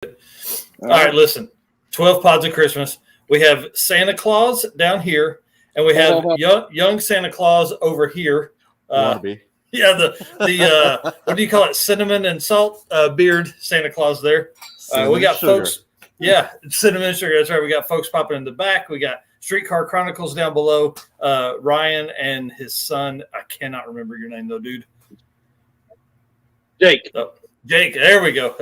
All right, listen. 12 pods of Christmas. We have Santa Claus down here, and we have young Santa Claus over here. Want to be? Yeah, the what do you call it? Cinnamon and salt beard Santa Claus there. We got sugar. folks. Yeah, cinnamon and sugar. That's right. We got folks popping in the back. We got Streetcar Chronicles down below. Ryan and his son. I cannot remember your name though, dude. Jake. Oh, Jake. There we go.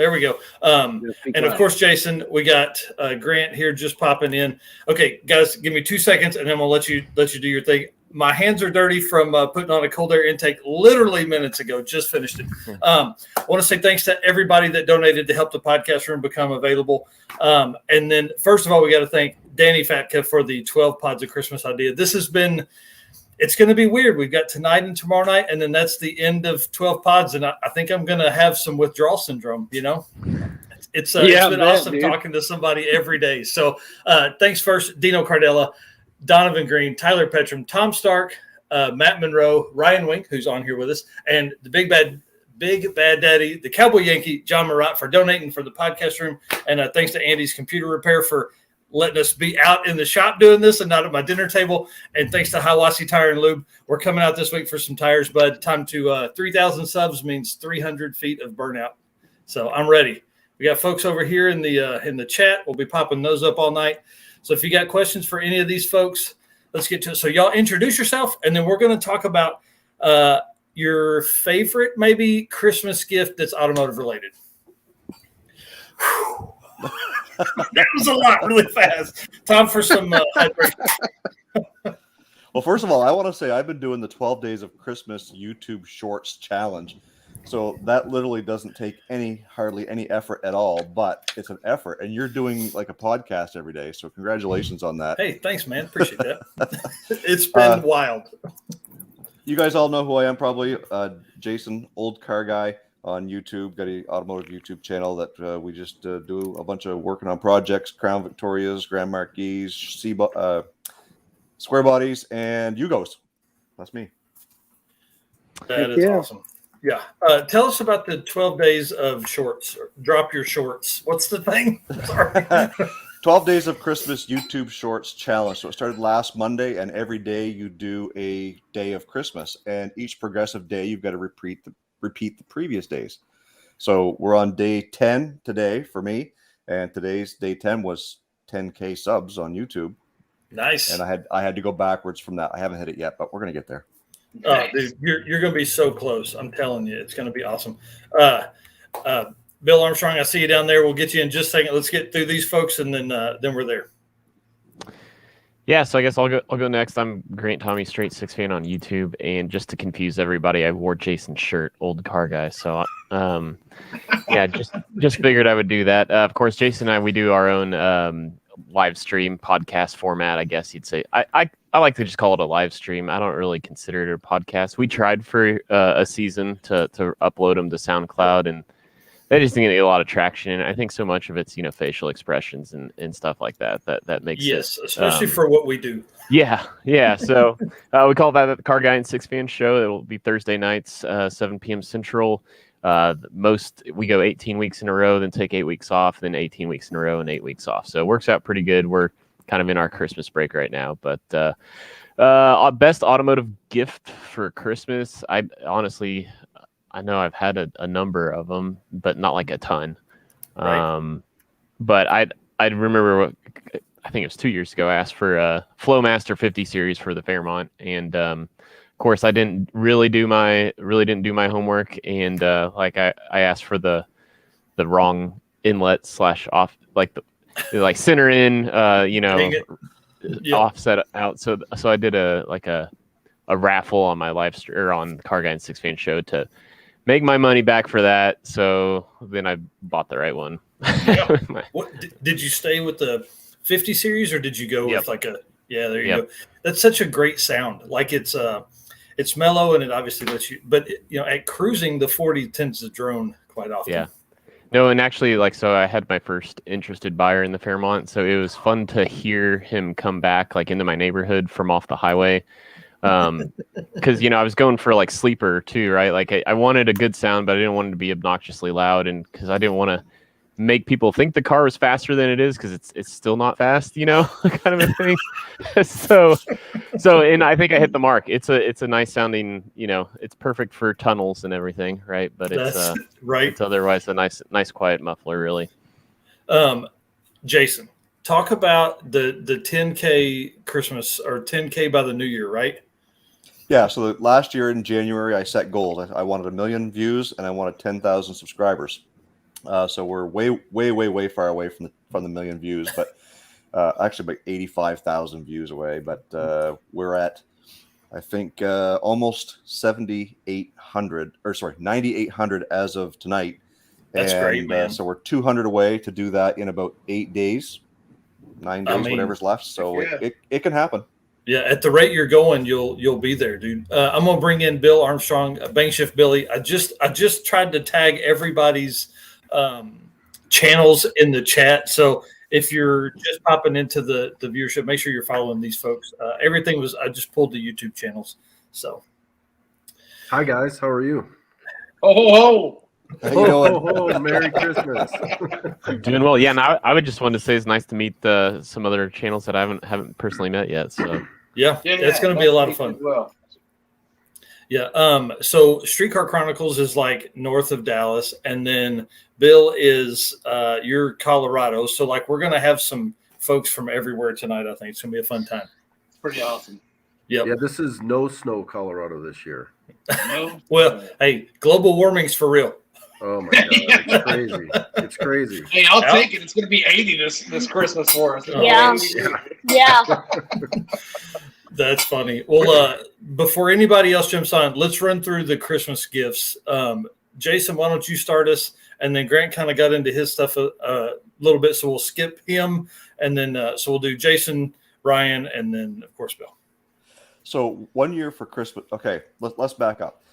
And of course, Jason. We got Grant here just popping in. Okay, guys, give me 2 seconds, and then we'll let you do your thing. My hands are dirty from putting on a cold air intake literally minutes ago. Just finished it. I want to say thanks to everybody that donated to help the podcast room become available. And then, first of all, we got to thank Danny Fatka for the 12 pods of Christmas idea. This has been – it's going to be weird. We've got tonight and tomorrow night, and then that's the end of 12 pods. And I think I'm going to have some withdrawal syndrome, you know? It's been awesome talking to somebody every day. So thanks first, Dino Cardella, Donovan Green, Tyler Petram, Tom Stark, Matt Monroe, Ryan Wink, who's on here with us, and the big bad daddy, the Cowboy Yankee, John Marat, for donating for the podcast room. And thanks to Andy's Computer Repair for letting us be out in the shop doing this and not at my dinner table. And thanks to Hiawassee Tire and Lube. We're coming out this week for some tires, bud. Time to 3,000 subs means 300 feet of burnout. So I'm ready. We got folks over here in the chat. We'll be popping those up all night. So if you got questions for any of these folks, let's get to it. So y'all introduce yourself, and then we're going to talk about your favorite maybe Christmas gift that's automotive related. That was a lot really fast. Time for some hydration. Well, first of all, I want to say I've been doing the 12 Days of Christmas YouTube Shorts Challenge. So that literally doesn't take hardly any effort at all, but it's an effort. And you're doing like a podcast every day. So congratulations on that. Hey, thanks, man. Appreciate that. It's been wild. You guys all know who I am, probably. Jason, old car guy on YouTube. Got an automotive YouTube channel that we just do a bunch of working on projects, Crown Victorias, Grand Marquis, Square Bodies, and Yugos. That's me. That is awesome. Yeah. Tell us about the 12 days of shorts. Drop your shorts. What's the thing? Sorry. 12 Days of Christmas YouTube Shorts Challenge. So it started last Monday, and every day you do a day of Christmas. And each progressive day, you've got to repeat the previous days. So we're on day 10 today for me. And today's day 10 was 10K subs on YouTube. Nice. And I had to go backwards from that. I haven't hit it yet, but we're going to get there. Oh, dude, you're going to be so close. I'm telling you, it's going to be awesome. Bill Armstrong, I see you down there. We'll get you in just a second. Let's get through these folks, and then we're there. Yeah, so I guess I'll go next. I'm Grant Tommy Straight 6 fan on YouTube, and just to confuse everybody, I wore Jason's shirt, old car guy. So yeah, just figured I would do that. Of course, Jason and I, we do our own live stream podcast format, I guess you'd say. I like to just call it a live stream. I don't really consider it a podcast. We tried for a season to upload them to SoundCloud, and they just didn't get a lot of traction. And I think so much of it's, facial expressions and stuff like that makes it. Yes, especially for what we do. Yeah. So we call that the Car Guy and 6 fan show. It will be Thursday nights, 7 p.m. Central. We go 18 weeks in a row, then take 8 weeks off, then 18 weeks in a row and 8 weeks off. So it works out pretty good. We're kind of in our Christmas break right now, but best automotive gift for Christmas. I know I've had a number of them, but not like a ton. Right. But I remember I think it was 2 years ago. I asked for a Flowmaster 50 series for the Fairmont, and of course I didn't do my homework, and I asked for the wrong inlet / off, like center in, offset out. So I did a raffle on my live stream or on Car Guy and 6 fan show to make my money back for that. So then I bought the right one. Yeah. What did you stay with the 50 series, or did you go with there you go. That's such a great sound. Like it's mellow, and it obviously lets you, but at cruising, the 40 tends to drone quite often. Yeah. No, and actually, so I had my first interested buyer in the Fairmont, so it was fun to hear him come back, into my neighborhood from off the highway. Because, I was going for, sleeper, too, right? I wanted a good sound, but I didn't want it to be obnoxiously loud, and because I didn't want to make people think the car is faster than it is because it's still not fast, kind of a thing. so and I think I hit the mark. It's a nice sounding, it's perfect for tunnels and everything, right? But it's right. It's otherwise a nice quiet muffler, really. Jason, talk about the 10K Christmas or 10K by the New Year, right? Yeah. So last year in January, I set goals. I wanted 1 million views and I wanted 10,000 subscribers. So we're way far away from the million views, but actually about 85,000 views away. But we're at, I think, almost 9,800 as of tonight. That's great, man. So we're 200 away to do that in about 8 days, 9 days, whatever's left. So it can happen. Yeah, at the rate you're going, you'll be there, dude. I'm gonna bring in Bill Armstrong, Bank Shift Billy. I just tried to tag everybody's channels in the chat. So if you're just popping into the viewership, make sure you're following these folks. I just pulled the YouTube channels. So, hi guys, how are you? Oh, Merry Christmas. Doing well. Yeah, and I would just want to say it's nice to meet some other channels that I haven't personally met yet. So yeah, it's going to be a lot of fun. Well. Yeah. So Streetcar Chronicles is like north of Dallas, and then Bill is you're Colorado. So like we're gonna have some folks from everywhere tonight. I think it's gonna be a fun time. It's pretty awesome. Yep. Yeah, this is no snow Colorado this year. No? Well, hey, global warming's for real. Oh my god, it's crazy. It's crazy. Hey, I'll take it. It's gonna be 80 this Christmas for us. Yeah. That's funny. Well, before anybody else jumps on, let's run through the Christmas gifts. Jason, why don't you start us? And then Grant kind of got into his stuff a little bit, so we'll skip him. And then so we'll do Jason, Ryan, and then, of course, Bill. So 1 year for Christmas. Okay, let's back up.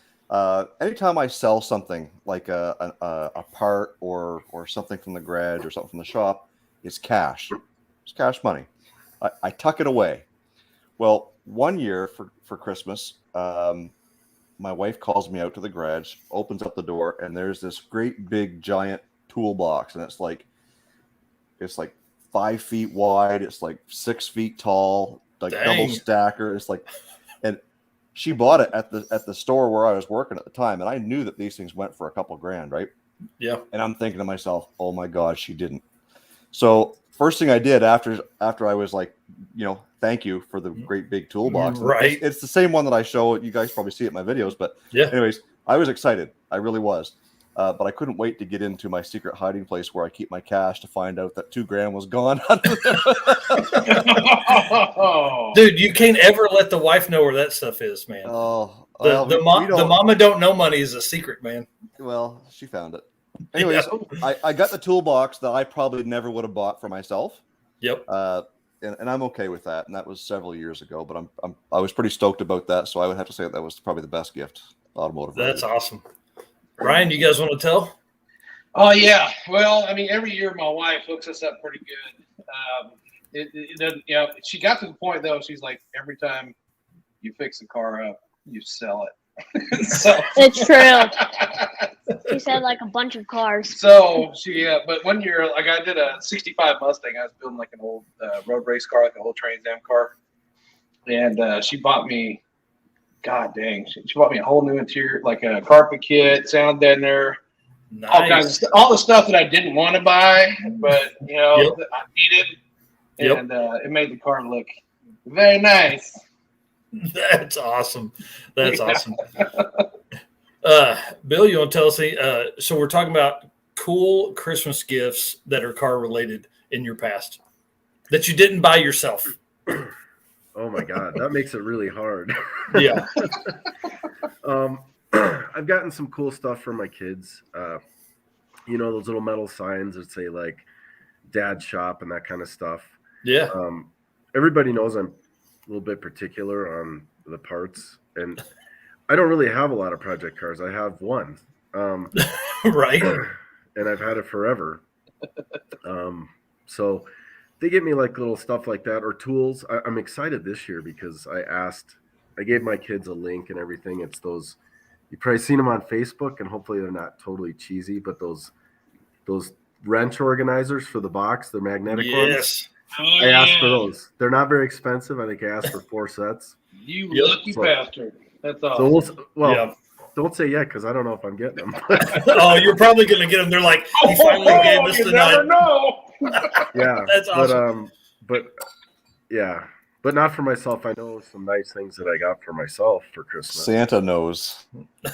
Anytime I sell something like a part or something from the garage or something from the shop, it's cash. It's cash money. I tuck it away. Well, 1 year for Christmas, my wife calls me out to the garage, opens up the door, and there's this great big giant toolbox, and it's like 5 feet wide, it's like 6 feet tall, like double stacker. It's like, and she bought it at the store where I was working at the time, and I knew that these things went for a couple grand, right? Yeah. And I'm thinking to myself, oh my God, she didn't. So first thing I did after I was like, thank you for the great big toolbox. Right. It's the same one that I show. You guys probably see it in my videos, but yeah. Anyways, I was excited. I really was. But I couldn't wait to get into my secret hiding place where I keep my cash to find out that $2,000 was gone. Dude, you can't ever let the wife know where that stuff is, man. Oh, the mama don't know money is a secret, man. Well, she found it. Anyways, yeah. I got the toolbox that I probably never would have bought for myself. Yep. And I'm okay with that. And that was several years ago, but I was pretty stoked about that. So I would have to say that was probably the best gift automotive. That's awesome. Ryan, you guys want to tell? Oh yeah. Well, I mean, every year my wife hooks us up pretty good. It doesn't, she got to the point though. She's like, every time you fix a car up, you sell it. So it's true. She said like a bunch of cars. So but 1 year, like I did a '65 Mustang. I was building like an old road race car, like an old Trans Am car, and she bought me. God dang, she bought me a whole new interior, like a carpet kit, sound deadener, nice. All kinds of stuff, all the stuff that I didn't want to buy, but I needed, and it made the car look very nice. That's awesome. That's awesome. Bill, you want to tell us? So we're talking about cool Christmas gifts that are car related in your past that you didn't buy yourself. Oh my God, that makes it really hard. Yeah. I've gotten some cool stuff for my kids. Those little metal signs that say like "Dad Shop" and that kind of stuff. Yeah. Everybody knows I'm a little bit particular on the parts, and I don't really have a lot of project cars. I have one. Right. And I've had it forever. So they get me like little stuff like that or tools. I'm excited this year because I gave my kids a link and everything. It's those, you've probably seen them on Facebook, and hopefully they're not totally cheesy, but those wrench organizers for the box, the magnetic ones. Yes. I asked for those. They're not very expensive. I think I asked for 4 sets. You lucky bastard. That's awesome. So don't say yet because I don't know if I'm getting them. Oh, you're probably going to get them. They're like, he finally gave us the never night. know. Yeah, That's awesome. But not for myself. I know some nice things that I got for myself for Christmas. Santa knows.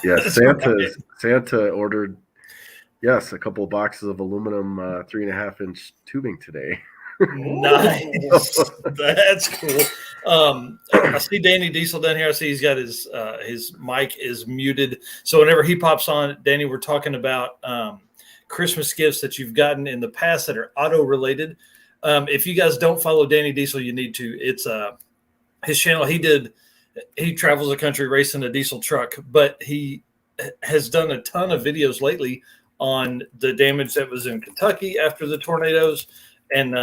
Yeah, Santa ordered, a couple of boxes of aluminum 3.5-inch tubing today. Nice. That's cool. I see Danny Diesel down here. I see he's got his mic is muted. So whenever he pops on, Danny, we're talking about Christmas gifts that you've gotten in the past that are auto related. If you guys don't follow Danny Diesel, you need to. It's his channel. He travels the country racing a diesel truck, but he has done a ton of videos lately on the damage that was in Kentucky after the tornadoes. And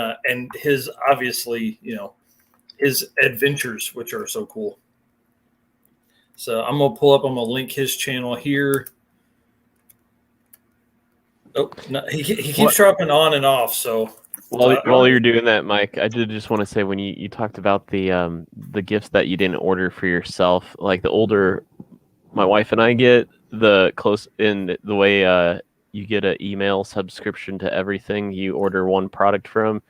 his obviously, his adventures, which are so cool. So I'm going to link his channel here. Oh, no, he keeps dropping on and off. So while you're doing that, Mike, I did just want to say when you talked about the gifts that you didn't order for yourself, like the older my wife and I get, the close in the way you get an email subscription to everything you order one product from.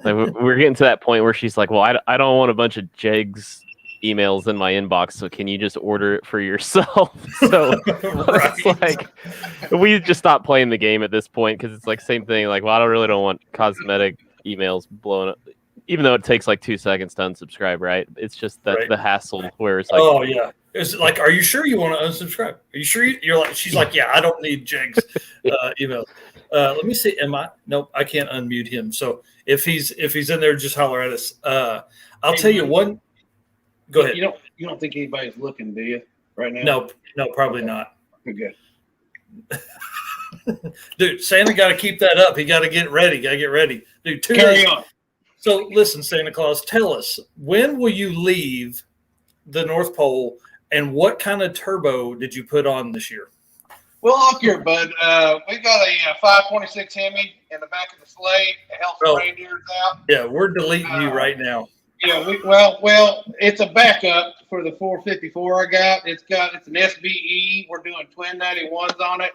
Like we're getting to that point where she's like, well, I don't want a bunch of Jegs emails in my inbox, so can you just order it for yourself? So it's like we just stopped playing the game at this point because it's like same thing. Like, well, I don't want cosmetic emails blowing up, even though it takes like 2 seconds to unsubscribe, right? It's just that the hassle where it's like, oh yeah. It's like, are you sure you want to unsubscribe? Are you sure you're like? She's like, yeah, I don't need Jegs email. Let me see. Nope, I can't unmute him. So if he's in there, just holler at us. I'll tell you one. Go ahead. You don't think anybody's looking, do you? Right now? No, probably not. Good. Dude, Santa got to keep that up. He got to get ready. Dude, 2 Carry days. on. So listen, Santa Claus, tell us, when will you leave the North Pole, and what kind of turbo did you put on this year? Well, look here, bud. We got a 526 Hemi in the back of the sleigh. It helps the reindeers out. Yeah, we're deleting you right now. Yeah, well, it's a backup for the 454 I got. It's an SBE. We're doing twin 91s on it.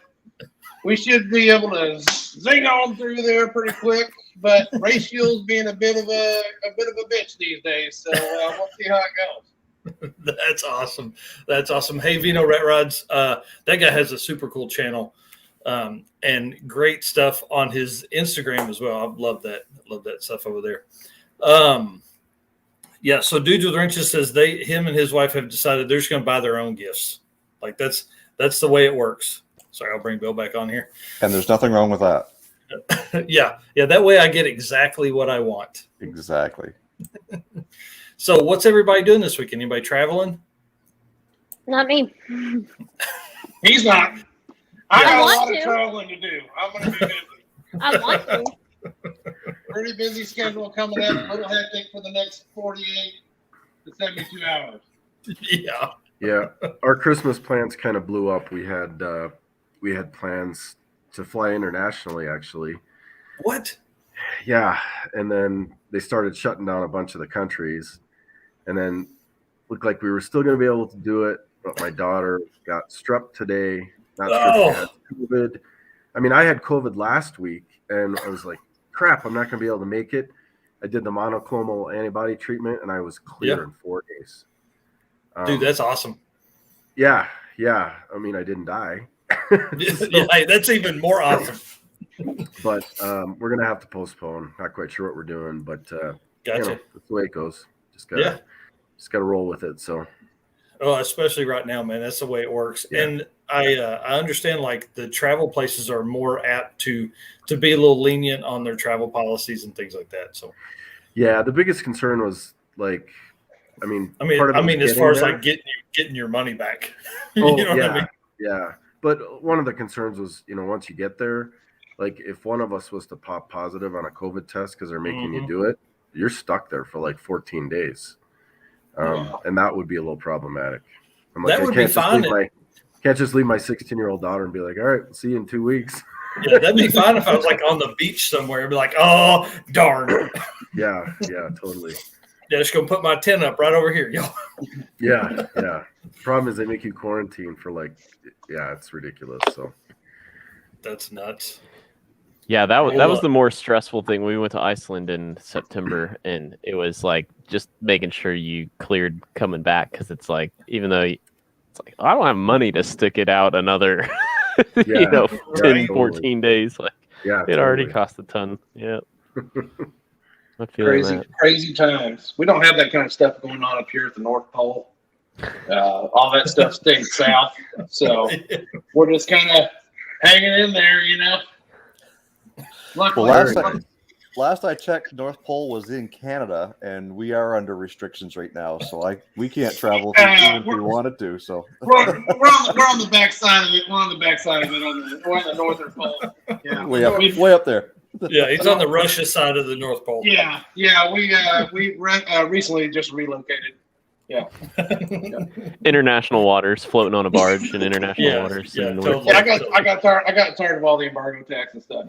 We should be able to zing on through there pretty quick, but race fuel's being a bit of a bitch these days. So we'll see how it goes. That's awesome. Hey, Vino Ret Rods, that guy has a super cool channel and great stuff on his Instagram as well. I love that stuff over there. Yeah, so Dudes with Wrenches says him and his wife have decided they're just going to buy their own gifts. Like that's the way it works. Sorry, I'll bring Bill back on here. And there's nothing wrong with that. Yeah, that way I get exactly what I want. Exactly. So what's everybody doing this week? Anybody traveling? Not me. He's not. I got a want lot to. of traveling to do. I'm going to be busy. I want to. Pretty busy schedule coming up. A little hectic for the next 48 to 72 hours. Yeah. Our Christmas plans kind of blew up. We had plans to fly internationally, actually. What? Yeah, and then they started shutting down a bunch of the countries, and then looked like we were still going to be able to do it, but my daughter got strep today. Not sure she had COVID. I mean, I had COVID last week, and I was like, crap, I'm not going to be able to make it. I did the monoclonal antibody treatment, and I was clear in 4 days. Dude, that's awesome. Yeah. I mean, I didn't die. Yeah, that's even more awesome. But we're going to have to postpone. Not quite sure what we're doing, but Gotcha. That's the way it goes. Just got to roll with it. So. Oh, especially right now, man. That's the way it works. Yeah. And I understand like the travel places are more apt to be a little lenient on their travel policies and things like that. So yeah, the biggest concern was like, I mean, as far as like getting your money back. Oh, you know what I mean? Yeah. But one of the concerns was, once you get there, like if one of us was to pop positive on a COVID test because they're making you do it, you're stuck there for like 14 days. And that would be a little problematic. I'm like, that would be fine. Can't just leave my 16-year-old daughter and be like, all right, we'll see you in 2 weeks. Yeah, that'd be fine if I was like on the beach somewhere. I'd be like, oh, darn. Yeah, totally. Yeah, just gonna put my tent up right over here, y'all. Yeah. Problem is they make you quarantine for it's ridiculous. So That's nuts. Yeah, that was the more stressful thing. We went to Iceland in September, and it was like just making sure you cleared coming back, because it's like, even though it's like, I don't have money to stick it out another 10, 14 days. Like, it already cost a ton. Yeah. I feel crazy times. We don't have that kind of stuff going on up here at the North Pole. All that stuff stays south, so we're just kind of hanging in there, Luckily, last I checked, North Pole was in Canada, and we are under restrictions right now, so we can't travel even if we wanted to. So we're on the back side of it. We're on the back side of it. We're on the northern pole. Yeah, way up there. Yeah, he's on the Russia side of the North Pole. Yeah. We recently just relocated. Yeah. International waters, floating on a barge in international waters. Yeah, totally. I got tired of all the embargo tax and stuff.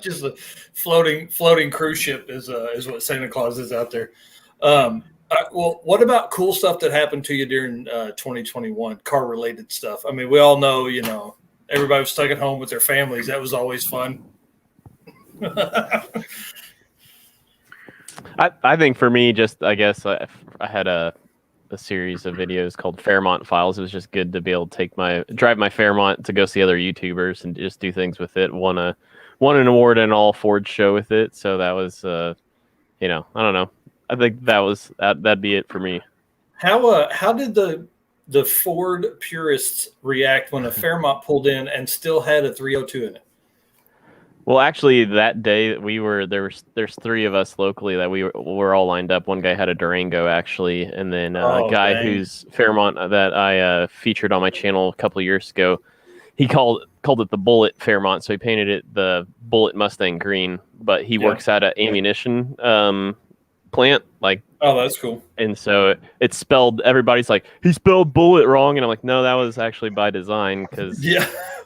Just a floating cruise ship is what Santa Claus is out there. Well, what about cool stuff that happened to you during 2021? Car related stuff. I mean, we all know, everybody was stuck at home with their families. That was always fun. I think for me, I guess I had a series of videos called Fairmont Files. It was just good to be able to drive my Fairmont to go see other YouTubers and just do things with it. Won an award at an all Ford show with it. So that was, I don't know. I think that'd be it for me. How did the Ford purists react when a Fairmont pulled in and still had a 302 in it? Well, actually, that day there's three of us locally that we were all lined up. One guy had a Durango, actually, and then a guy whose Fairmont that I featured on my channel a couple of years ago, he called it the Bullet Fairmont, so he painted it the Bullet Mustang green. But he works at an ammunition plant, that's cool. And so it's spelled. Everybody's like, he spelled Bullet wrong, and I'm like, no, that was actually by design, because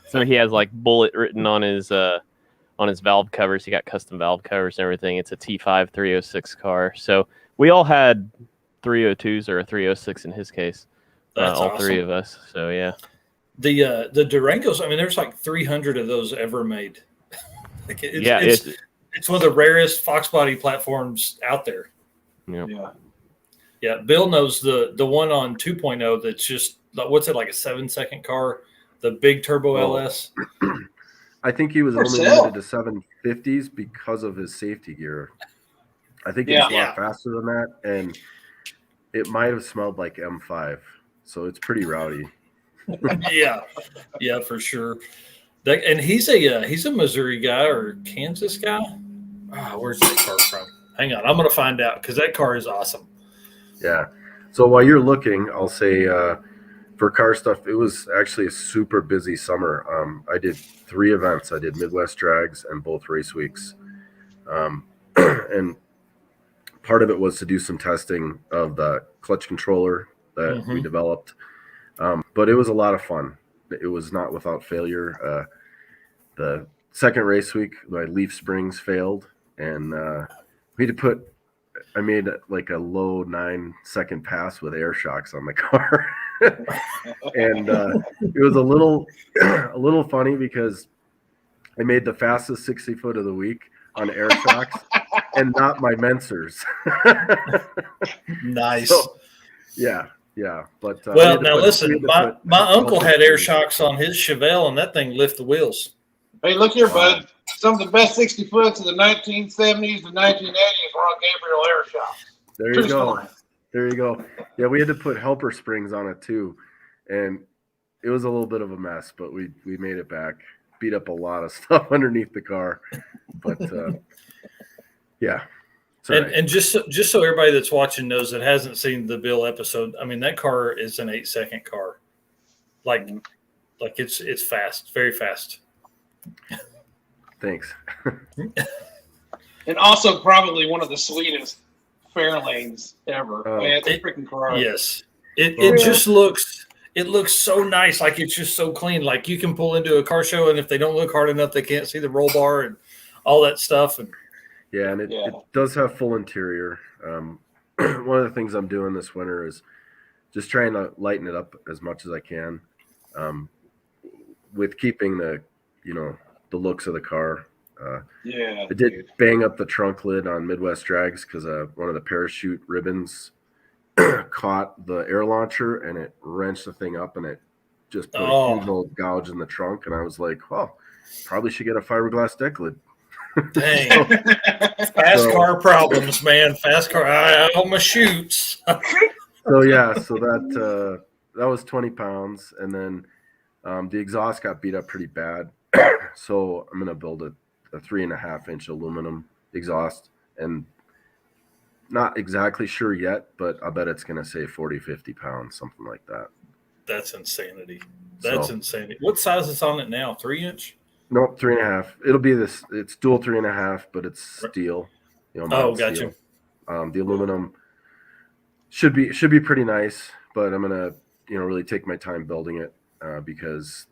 so he has Bullet written on his valve covers. He got custom valve covers and everything. It's a T5 306 car. So we all had 302s, or a 306 in his case. That's all awesome. Three of us. So yeah. The Durangos, I mean, there's 300 of those ever made. It's one of the rarest Fox body platforms out there. Yeah. Bill knows the one on 2.0 that's just, what's it, like a 7-second car, the big turbo LS. I think he was only limited to 750s because of his safety gear. I think it's a lot faster than that, and it might have smelled like M5, so it's pretty rowdy. Yeah, for sure. And he's a Missouri guy or Kansas guy. Where's that car from? Hang on, I'm gonna find out, because that car is awesome. Yeah. So while you're looking, I'll say for car stuff, it was actually a super busy summer. I did 3 events. I did Midwest Drags and both race weeks. And part of it was to do some testing of the clutch controller that we developed. But it was a lot of fun. It was not without failure. The second race week, my leaf springs failed, and we had to I made like a low 9-second pass with air shocks on the car. And it was a little funny, because I made the fastest 60 foot of the week on air shocks and not my Mensers. Nice. So, yeah. But well, now listen, my uncle had air shocks on his Chevelle, and that thing lift the wheels. Hey, look here, bud. Some of the best 60 foots of the 1970s and 1980s were on Gabriel air shocks. There you go. There you go. Yeah, we had to put helper springs on it too, and it was a little bit of a mess, but we made it back. Beat up a lot of stuff underneath the car, but yeah. And just so everybody that's watching knows that hasn't seen the Bill episode, I mean, that car is an 8-second car. Like it's fast, very fast. Thanks. And also probably one of the sweetest fair lanes ever. Man, it's a freaking car. Yes. It just looks it looks so nice. Like it's just so clean. Like you can pull into a car show, and if they don't look hard enough, they can't see the roll bar and all that stuff. And it does have full interior. One of the things I'm doing this winter is just trying to lighten it up as much as I can, with keeping the looks of the car. I did bang up the trunk lid on Midwest Drags because one of the parachute ribbons caught the air launcher and it wrenched the thing up and it just put a huge old gouge in the trunk. And I was like, well, probably should get a fiberglass deck lid. Dang. Fast car problems, man. Fast car. I almost shoots. So that was 20 pounds. And then the exhaust got beat up pretty bad. So I'm going to build a 3.5-inch aluminum exhaust, and not exactly sure yet, but I bet it's going to say 40, 50 pounds, something like that. That's insanity. That's insanity. What size is on it now? 3-inch? Nope, 3.5. It'll be this. It's dual 3.5, but it's steel. Got steel. The aluminum should be pretty nice, but I'm gonna really take my time building it because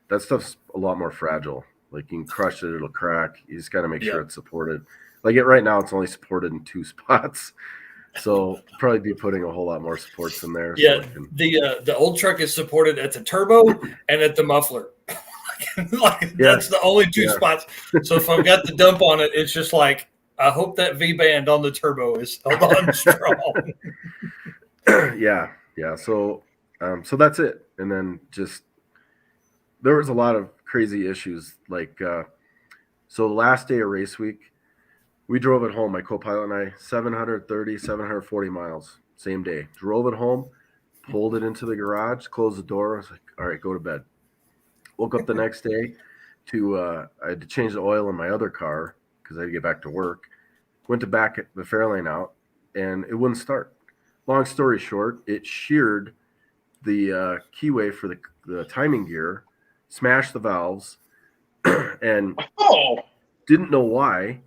that stuff's a lot more fragile. Like you can crush it, it'll crack. You just got to make sure it's supported. Like right now, it's only supported in 2 spots. So probably be putting a whole lot more supports in there. Yeah, so the old truck is supported at the turbo and at the muffler. That's the only 2 spots. So if I've got the dump on it, it's just like I hope that V-band on the turbo is held on strong. Yeah. So that's it. And then just there was a lot of crazy issues. Like so the last day of race week, we drove it home. My co-pilot and I 740 miles same day. Drove it home, pulled it into the garage, closed the door. I was like, all right, go to bed. Woke up the next day I had to change the oil in my other car because I had to get back to work. Went to back the Fairlane out, and it wouldn't start. Long story short, it sheared the keyway for the timing gear, smashed the valves, and didn't know why,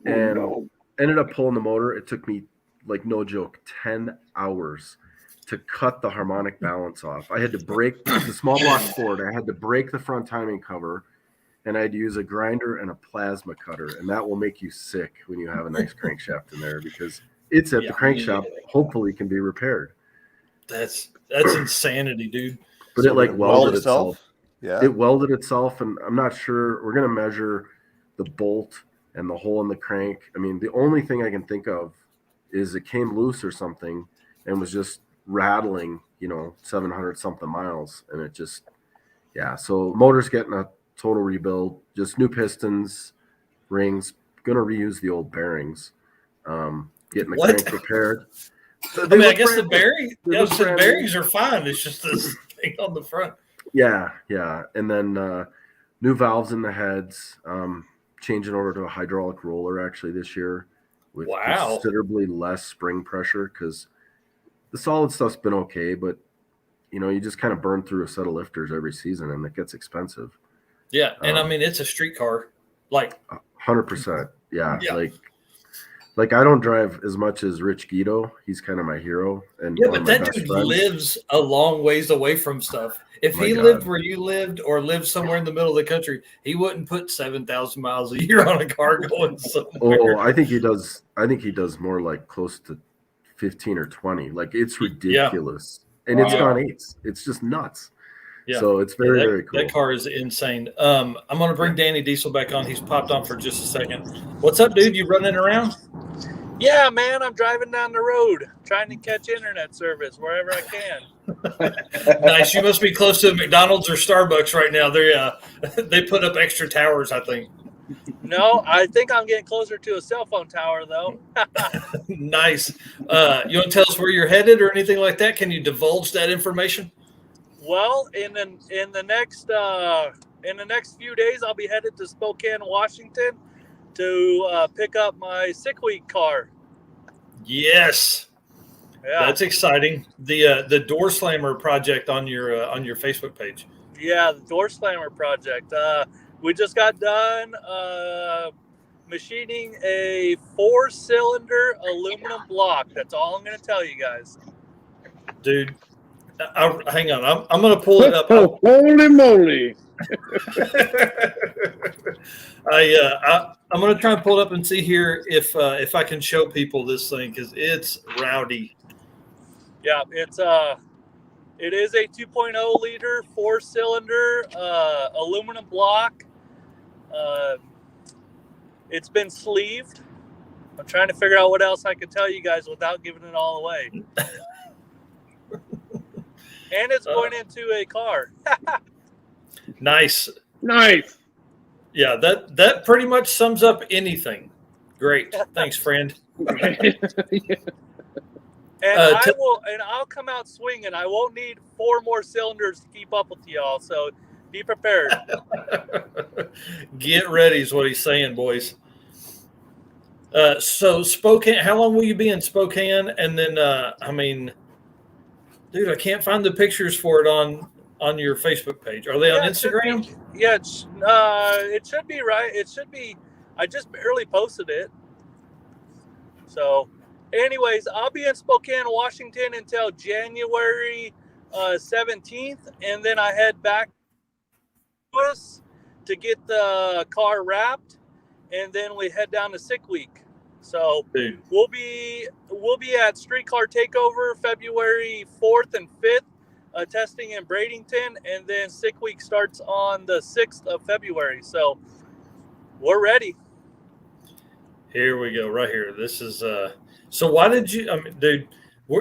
and ended up pulling the motor. It took me, like no joke, 10 hours to cut the harmonic balance off. I had to break the small block Ford. I had to break the front timing cover, and I had to use a grinder and a plasma cutter. And that will make you sick when you have a nice crankshaft in there because it's at the crankshaft. Hopefully, can be repaired. That's insanity, dude. But it welded itself. Yeah, it welded itself, and I'm not sure. We're gonna measure the bolt and the hole in the crank. I mean, the only thing I can think of is it came loose or something and was just rattling, 700 something miles, and it just so motor's getting a total rebuild, just new pistons, rings, gonna reuse the old bearings, getting the crank repaired. I guess the bearings are fine. It's just this thing on the front. Yeah, and then new valves in the heads, changing over to a hydraulic roller actually this year with considerably less spring pressure because the solid stuff's been okay, but you just kind of burn through a set of lifters every season, and it gets expensive. Yeah, and I mean it's a street car, like 100%. Yeah. Like I don't drive as much as Rich Guido. He's kind of my hero, and but that dude lives a long ways away from stuff. If he lived where you lived or lived somewhere in the middle of the country, he wouldn't put 7,000 miles a year on a car going somewhere. I think he does. I think he does more like close to 15 or 20. Like it's ridiculous. And it's gone 8s. It's just nuts. Yeah. So it's very cool. That car is insane. I'm going to bring Danny Diesel back on. He's popped on for just a second. What's up, dude? You running around? Yeah, man. I'm driving down the road trying to catch internet service wherever I can. Nice. You must be close to McDonald's or Starbucks right now. They put up extra towers, I think. No, I think I'm getting closer to a cell phone tower, though. Nice. You want to tell us where you're headed or anything like that? Can you divulge that information? Well, in the next few days, I'll be headed to Spokane, Washington, to pick up my sick week car. Yes, that's exciting. The Door Slammer project on your Facebook page. Yeah, the Door Slammer project. We just got done machining a 4-cylinder aluminum block. That's all I'm going to tell you guys. Dude, Hang on. I'm going to pull it up. Oh, holy moly! I'm going to try and pull it up and see here if I can show people this thing because it's rowdy. Yeah, it is a 2.0 liter 4-cylinder aluminum block. It's been sleeved. I'm trying to figure out what else I can tell you guys without giving it all away. And it's going into a car. Nice. Yeah, that pretty much sums up anything. Great. Thanks, friend. And I'll come out swinging. I won't need 4 more cylinders to keep up with y'all. So be prepared. Get ready is what he's saying, boys. So Spokane, how long will you be in Spokane? And then, dude, I can't find the pictures for it on your Facebook page. Are they on Instagram? It should be right. It should be. I just barely posted it. So, anyways, I'll be in Spokane, Washington until January 17th, and then I head back to get the car wrapped, and then we head down to Sick Week. So we'll be at Streetcar Takeover February 4th and 5th, testing in Bradenton, and then Sick Week starts on the 6th of February. So we're ready. Here we go, right here. This is so why did you? Dude,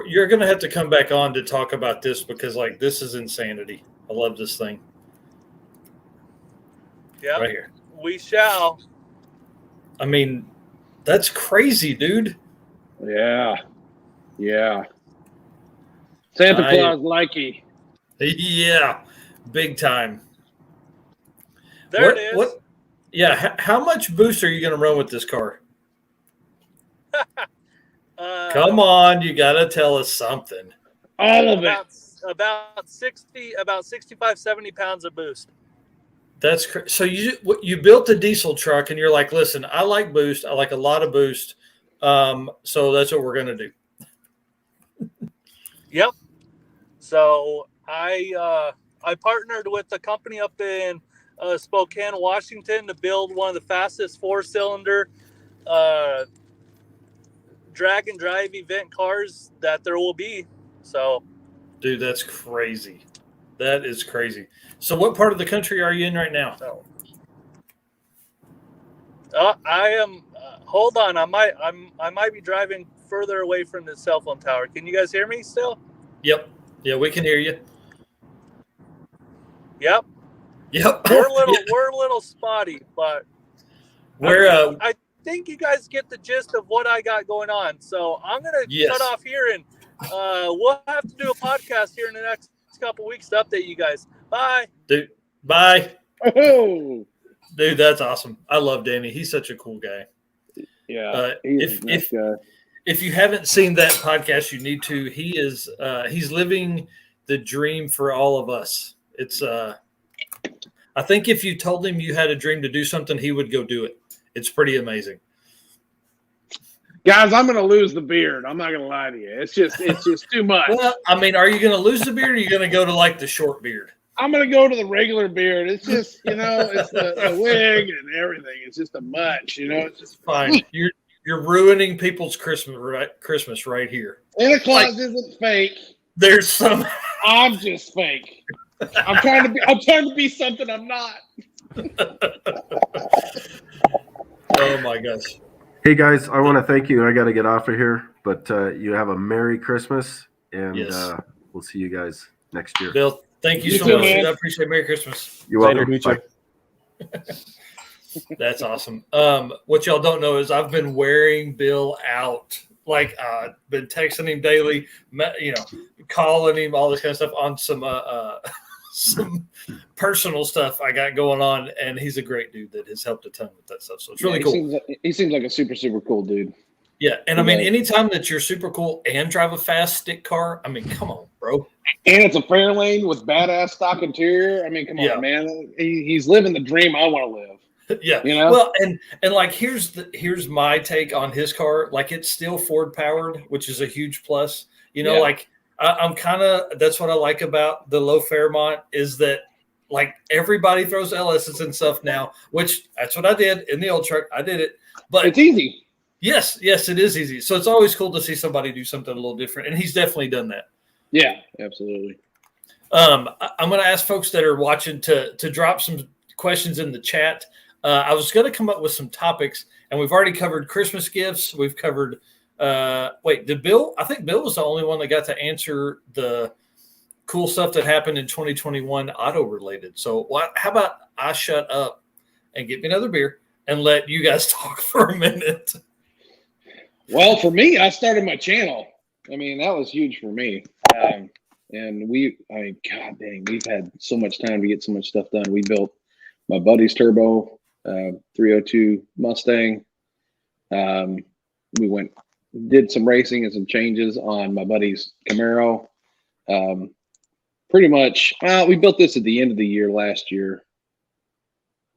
you're gonna have to come back on to talk about this because this is insanity. I love this thing. Yeah, right here. We shall. That's crazy, dude. Yeah. Santa Claus likey. Yeah, big time. There it is. Yeah, how much boost are you going to run with this car? Come on, you got to tell us something. All of it. About 65, 70 pounds of boost. That's so you built a diesel truck and you're like, listen, I like boost. I like a lot of boost. So that's what we're going to do. Yep. So I partnered with a company up in Spokane, Washington to build one of the fastest 4-cylinder drag and drive event cars that there will be. So, dude, that's crazy. That is crazy. So what part of the country are you in right now? I am hold on. I might be driving further away from the cell phone tower. Can you guys hear me still? Yep. Yeah, we can hear you. Yep. We're a little spotty, but I think you guys get the gist of what I got going on. So I'm gonna cut off here, and we'll have to do a podcast here in the next couple weeks to update you guys. Bye, dude. Bye. Oh, dude, that's awesome. I love Danny. He's such a cool guy. Yeah. If you haven't seen that podcast, you need to. He is he's living the dream for all of us. It's I think if you told him you had a dream to do something, he would go do it. It's pretty amazing. Guys, I'm going to lose the beard. I'm not going to lie to you. It's just too much. Well, are you going to lose the beard or are you going to go to the short beard? I'm going to go to the regular beard. It's just, it's the wig and everything. It's just a much, it's just fine. You're ruining people's Christmas right here. Santa Claus isn't fake. There's some. I'm just fake. I'm trying to be something I'm not. Oh my gosh. Hey guys, I want to thank you. I got to get off of here, but you have a Merry Christmas, and we'll see you guys next year. Bill, thank you so much. I appreciate it. Merry Christmas. You're welcome. That's awesome. What y'all don't know is I've been wearing Bill out. Been texting him daily, calling him, all this kind of stuff on some personal stuff I got going on, and he's a great dude that has helped a ton with that stuff. So it's really cool. He seems like a super, super cool dude. Yeah, and anytime that you're super cool and drive a fast stick car, come on, bro. And it's a Fairlane with badass stock interior. Come on, man. He's living the dream I want to live. Yeah. Well, and here's my take on his car. It's still Ford powered, which is a huge plus. I'm kind of, that's what I like about the low Fairmont is that like everybody throws LSs and stuff now, which that's what I did in the old truck. I did it, but It's easy. yes, it is easy. So it's always cool to see somebody do something a little different. And he's definitely done that. Yeah, absolutely. I'm going to ask folks that are watching to drop some questions in the chat. I was going to come up with some topics, and we've already covered Christmas gifts. We've covered, did Bill? I think Bill was the only one that got to answer the cool stuff that happened in 2021 auto related. So how about I shut up and get me another beer and let you guys talk for a minute? Well, for me, I started my channel. I mean, that was huge for me. And God dang, we've had so much time to get so much stuff done. We built my buddy's turbo 302 Mustang. We did some racing and some changes on my buddy's Camaro. Pretty much, we built this at the end of the year last year.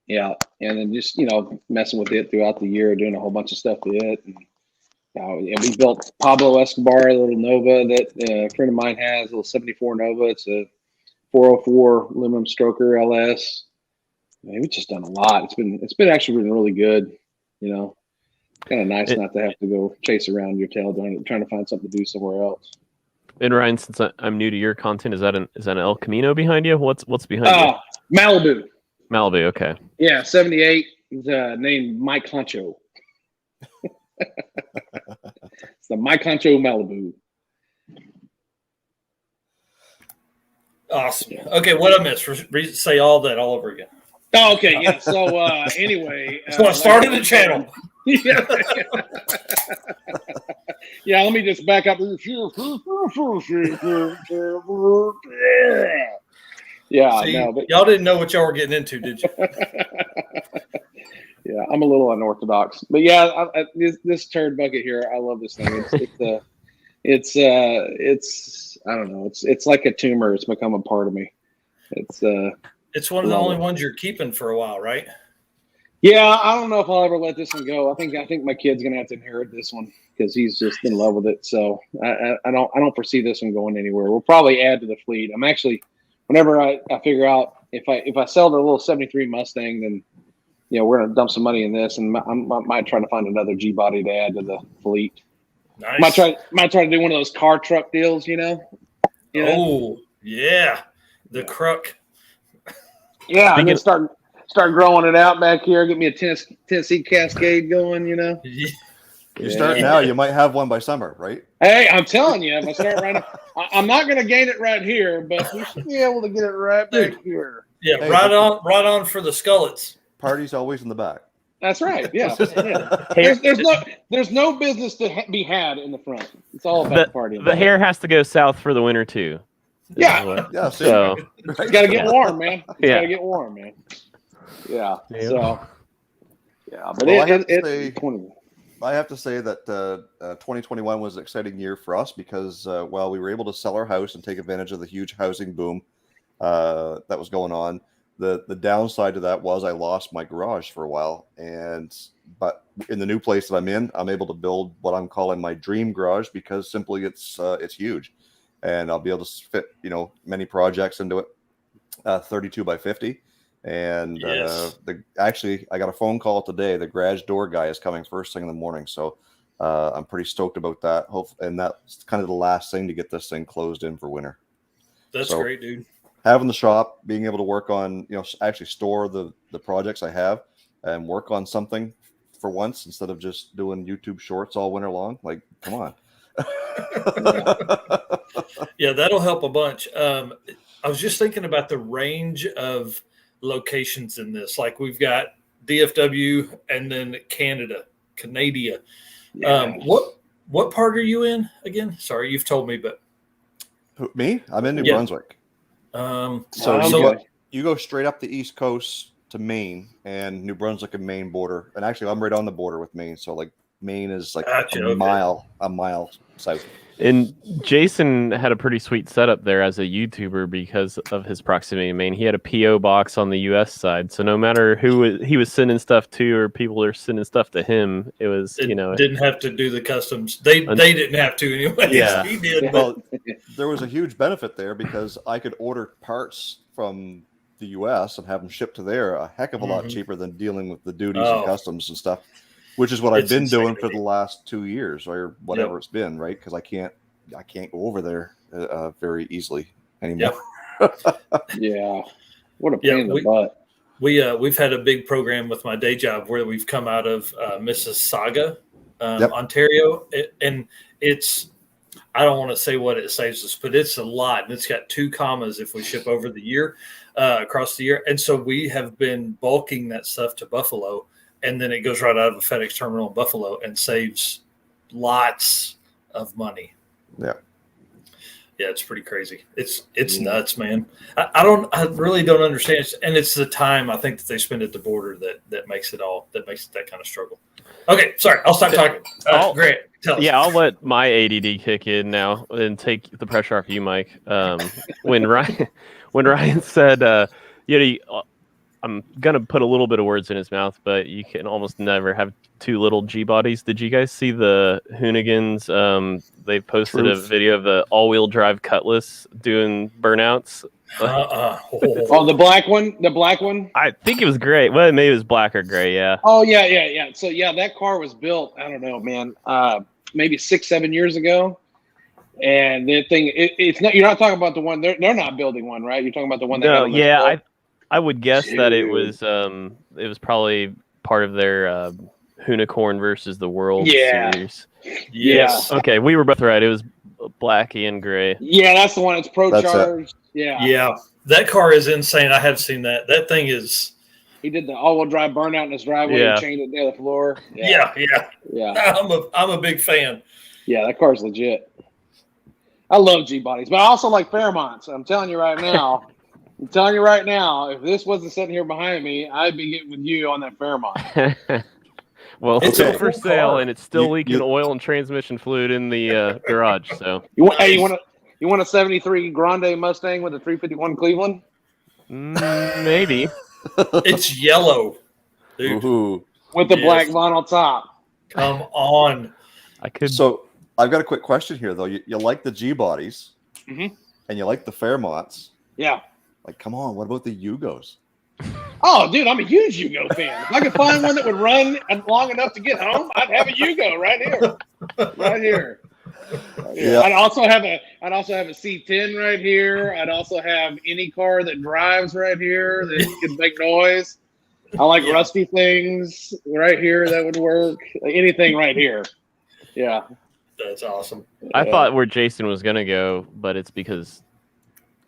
Yeah, and then just messing with it throughout the year, doing a whole bunch of stuff with it. And we built Pablo Escobar, a little Nova that a friend of mine has, a little 74 Nova. It's a 404 aluminum stroker LS. We've just done a lot. It's been actually been really good. Kind of nice not to have to go chase around your tail trying to find something to do somewhere else. And Ryan, since I'm new to your content, is that an El Camino behind you? What's behind you? Malibu. Malibu, okay. Yeah, 78. Named Mike Honcho. It's the Mike Honcho Malibu. Awesome. Okay, what I missed? Say all that all over again. Oh, okay, yeah. So anyway, so I started the channel. Yeah. Yeah, let me just back up. Yeah, See, no, but y'all didn't know what y'all were getting into, did you? Yeah, I'm a little unorthodox, but yeah, this turd bucket here, I love this thing. It's I don't know. It's like a tumor. It's become a part of me. It's one of the only ones you're keeping for a while, right? Yeah, I don't know if I'll ever let this one go. I think my kid's gonna have to inherit this one because he's just in love with it. So I don't foresee this one going anywhere. We'll probably add to the fleet. I'm actually, whenever I figure out if I sell the little 73 Mustang, then we're gonna dump some money in this, and I might try to find another G body to add to the fleet. Nice. Might try to do one of those car truck deals, Oh yeah, the Crook. Yeah, and then start growing it out back here. Get me a Tennessee Cascade going. You start now, you might have one by summer, right? Hey, I'm telling you, if I start right now, I'm not going to gain it right here, but we should be able to get it right back here. Yeah, hey, right on for the skullets. Party's always in the back. That's right. Yeah. There's no business to be had in the front. It's all about the party. The hair has to go south for the winter too. Yeah. So it's got to get warm, man. It's got to get warm, man. Yeah. So. Yeah, but I have to say that 2021 was an exciting year for us because while we were able to sell our house and take advantage of the huge housing boom that was going on, the downside to that was I lost my garage for a while, but in the new place that I'm in, I'm able to build what I'm calling my dream garage because simply it's huge, and I'll be able to fit many projects into it, 32 by 50. And yes. Actually, I got a phone call today. The garage door guy is coming first thing in the morning, so I'm pretty stoked about that. And that's kind of the last thing to get this thing closed in for winter. That's great, dude. Having the shop, being able to work on, actually store the projects I have and work on something for once instead of just doing YouTube shorts all winter long. Like, come on. Yeah, that'll help a bunch. I was just thinking about the range of locations in this. Like we've got DFW and then Canada. Yeah. What part are you in again? Sorry, you've told me, but me? I'm in New Brunswick. So you go straight up the East Coast to Maine, and New Brunswick and Maine border. And actually, I'm right on the border with Maine. So like Maine is like a mile south. And Jason had a pretty sweet setup there as a YouTuber because of his proximity. I mean, he had a PO box on the U.S. side, so no matter who he was sending stuff to or people are sending stuff to him, it was didn't have to do the customs. They didn't have to anyway. Yeah. He did. Well, there was a huge benefit there because I could order parts from the U.S. and have them shipped to there a heck of a lot cheaper than dealing with the duties and customs and stuff. Which is what I've been doing for the last 2 years or whatever it's been, right? Because I can't go over there very easily anymore. Yeah, what a pain in the butt. We've had a big program with my day job where we've come out of Mississauga, Ontario, and it's, I don't want to say what it saves us, but it's a lot, and it's got 2 commas if we ship over the year, across the year, and so we have been bulking that stuff to Buffalo. And then it goes right out of a FedEx terminal in Buffalo and saves lots of money. Yeah. Yeah, it's pretty crazy. It's nuts, man. I really don't understand. And it's the time I think that they spend at the border that makes it that kind of struggle. Okay, sorry, I'll stop talking. Grant, tell us. Yeah, I'll let my ADD kick in now and take the pressure off you, Mike. When Ryan said, I'm going to put a little bit of words in his mouth, but you can almost never have 2 little G bodies. Did you guys see the Hoonigans? They posted a video of the all-wheel drive Cutlass doing burnouts. Oh, the black one? The black one? I think it was gray. Well, maybe it was black or gray, yeah. Oh, yeah. So, that car was built, I don't know, man, maybe 6-7 years ago. And the thing, it's not, you're not talking about the one, they're not building one, right? You're talking about the one that No, yeah, I would guess that it was probably part of their Hoonicorn versus the World series. Yes. Okay, we were both right. It was blacky and gray. Yeah, that's the one. It's pro-charged. Yeah. Yeah. That car is insane. I have seen that. That thing is. He did the all-wheel drive burnout in his driveway and chained it to the floor. Yeah. Yeah. I'm a big fan. Yeah, that car's legit. I love G-bodies, but I also like Fairmonts. I'm telling you right now. If this wasn't sitting here behind me, I'd be getting with you on that Fairmont. Well, it's still for sale, and it's still leaking oil and transmission fluid in the garage. So you want a 73 Grande Mustang with a 351 Cleveland? Maybe. It's yellow, dude. Ooh. With the black vinyl top. Come on. So I've got a quick question here, though. You like the G bodies, and you like the Fairmonts. Yeah. Like, come on, what about the Yugos? Oh, dude, I'm a huge Yugo fan. If I could find one that would run long enough to get home, I'd have a Yugo right here. Yeah. I'd also have a C10 right here. I'd also have any car that drives right here that can make noise. I like rusty things right here that would work. Anything right here. Yeah. That's awesome. I thought where Jason was going to go, but it's because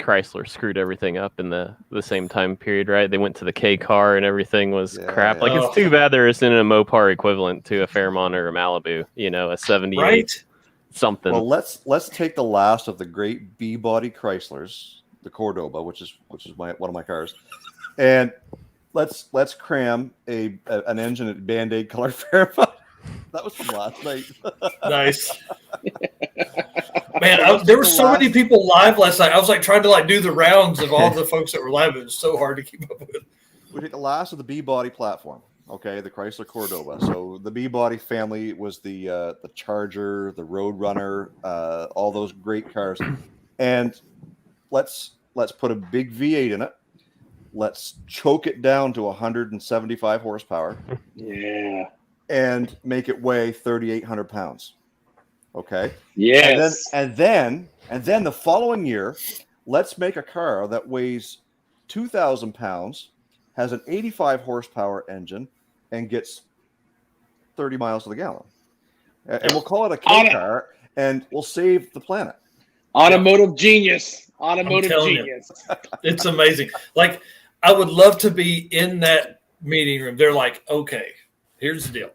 Chrysler screwed everything up in the same time period, right? They went to the K car and everything was crap. Like, it's too bad there isn't a Mopar equivalent to a Fairmont or a Malibu, a 78 something. Well, let's take the last of the great B-body Chryslers, the Cordoba, which is one of my cars, and let's cram an engine at Band-Aid color Fairmont. That was from last night. Nice. Man, there were so many people live last night. I was trying to do the rounds of all the folks that were live. It was so hard to keep up with. We take the last of the B-body platform. Okay, the Chrysler Cordoba. So the B-body family was the Charger, the Roadrunner, all those great cars. And let's put a big V8 in it. Let's choke it down to 175 horsepower. Yeah. And make it weigh 3,800 pounds. Okay. Yes. And then the following year, let's make a car that weighs 2,000 pounds, has an 85 horsepower engine, and gets 30 miles to the gallon. And we'll call it a K car, and we'll save the planet. Automotive genius. Automotive genius. It's amazing. I would love to be in that meeting room. They're like, okay, here's the deal.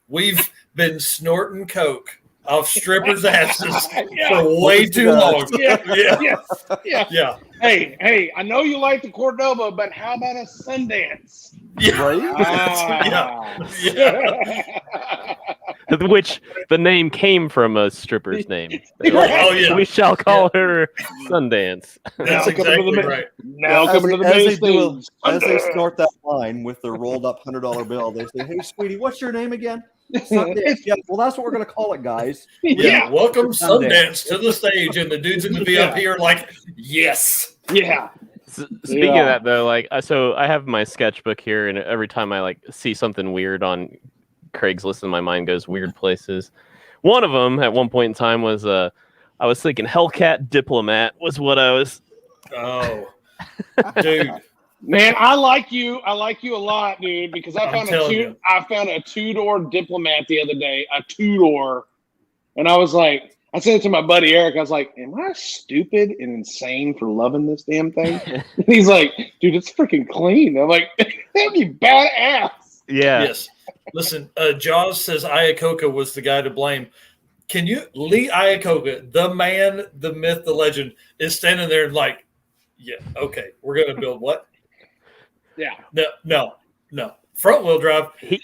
We've been snorting coke off strippers' asses for way too long. Yeah. Hey, I know you like the Cordoba, but how about a Sundance? Yeah. Right? which the name came from a stripper's name. Oh, yeah. We shall call her Sundance. That's exactly right. Now as coming to the they main do stage. as they snort that line with their rolled up $100 bill, they say, "Hey, sweetie, what's your name again?" Sundance. Yeah, well, that's what we're going to call it, guys. Yeah, welcome Sundance. Sundance to the stage, and the dudes in the VIP are like, yes. Yeah. Speaking of that, though, like, so I have my sketchbook here, and every time I like see something weird on Craigslist, and my mind goes weird places. One of them at one point in time was I was thinking Hellcat Diplomat was what I was. Oh, dude. Man, I like you a lot, dude, because I found a two-door Diplomat the other day, a two-door, and I was like, I said it to my buddy Eric. I was like, "Am I stupid and insane for loving this damn thing?" And he's like, "Dude, it's freaking clean." I'm like, "That'd be badass." Yeah. Yes. Listen, Jaws says Iacocca was the guy to blame. Can you, Lee Iacocca, the man, the myth, the legend, is standing there and like, yeah, okay, we're going to build what? Yeah. No. Front wheel drive. He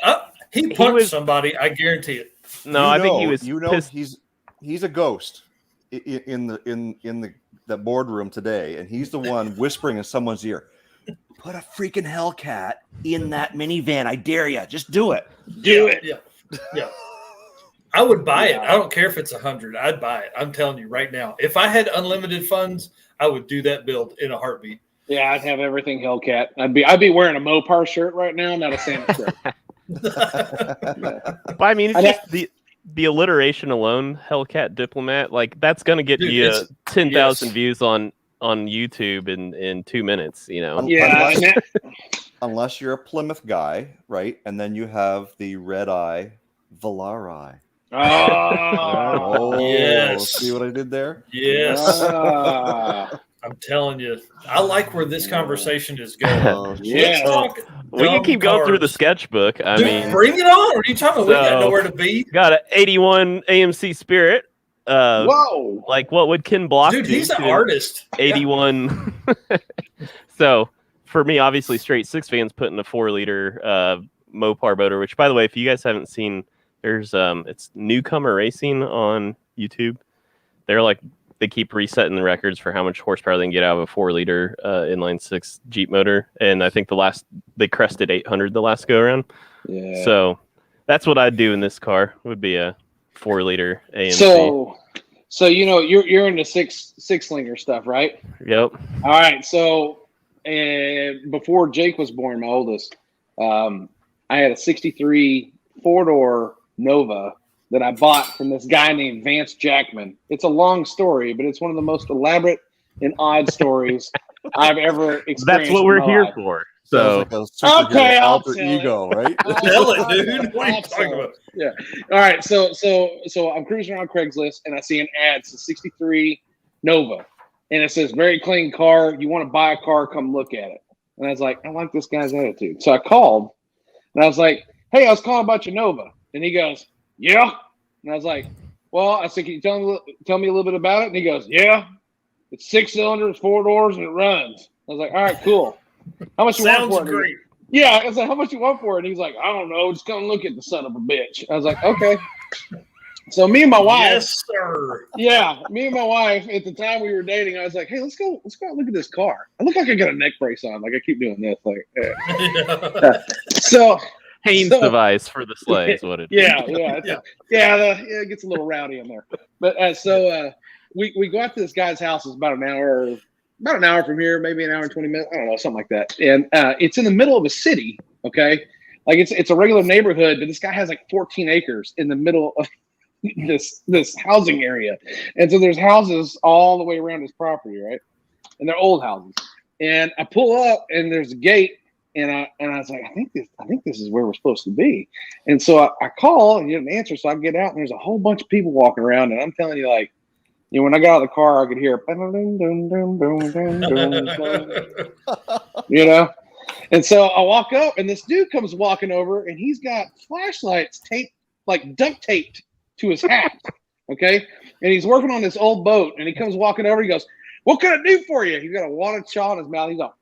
punched somebody. I guarantee it. No, I think he was. Pissed. He's a ghost in the boardroom today, and he's the one whispering in someone's ear. Put a freaking Hellcat in that minivan. I dare you. Just do it. Do it. Yeah. I would buy it. I don't care if it's 100. I'd buy it. I'm telling you right now. If I had unlimited funds, I would do that build in a heartbeat. Yeah, I'd have everything Hellcat. I'd be wearing a Mopar shirt right now, not a Santa shirt. But I mean, it's just the alliteration alone, Hellcat Diplomat, like that's gonna get you 10,000 views on YouTube in 2 minutes, you know. Yeah. Unless you're a Plymouth guy, right? And then you have the red eye Valari. Oh, yes. See what I did there? Yes. I'm telling you, I like where this conversation is going. Yeah. We can keep going through the sketchbook. I mean, bring it on. What are you talking about? We got nowhere to be. Got an 81 AMC Spirit. Whoa! Like, what would Ken Block do? Dude, he's an artist. 81. So, for me, obviously, straight six fans putting a 4-liter Mopar motor. Which, by the way, if you guys haven't seen, there's it's Newcomer Racing on YouTube. They keep resetting the records for how much horsepower they can get out of a 4-liter inline 6 Jeep motor, and I think they crested 800 the last go around. Yeah. So that's what I'd do in this car. Would be a 4-liter AMC. So you know you're into six slinger stuff, right? Yep. All right. So before Jake was born, my oldest, I had a '63 4-door Nova that I bought from this guy named Vance Jackman. It's a long story, but it's one of the most elaborate and odd stories I've ever experienced. That's what we're here for. So okay, I'll alter ego, right? Tell it, dude. What are you talking about? Yeah. All right. So I'm cruising around Craigslist and I see an ad. It's a '63 Nova, and it says very clean car. You want to buy a car? Come look at it. And I was like, I like this guy's attitude. So I called, and I was like, Hey, I was calling about your Nova, and he goes, Yeah. And I was like, well, I said, can you tell me a little bit about it? And he goes, yeah, it's 6 cylinders, 4 doors, and it runs. I was like, all right, cool. How much you want for it? Great. Yeah, I said, how much you want for it? And he's like, I don't know. Just come look at the son of a bitch. I was like, okay. So me and my wife. Yes, sir. Yeah, me and my wife at the time we were dating. I was like, hey, let's go out look at this car. I look like I got a neck brace on. Like I keep doing this. Like, So. Haynes device for the sleigh is what it is. It gets a little rowdy in there. But we go out to this guy's house. It's about an hour from here, maybe an hour and 20 minutes. I don't know, something like that. And it's in the middle of a city. Okay, like it's a regular neighborhood, but this guy has like 14 acres in the middle of this housing area, and so there's houses all the way around his property, right? And they're old houses. And I pull up, and there's a gate. And I was like, I think this is where we're supposed to be. And so I call and you didn't answer. So I get out and there's a whole bunch of people walking around. And I'm telling you, like, you know, when I got out of the car, I could hear, you know. And so I walk up and this dude comes walking over and he's got flashlights duct taped to his hat. Okay. And he's working on this old boat and he comes walking over. He goes, what can I do for you? He's got a water chaw in his mouth. He's like,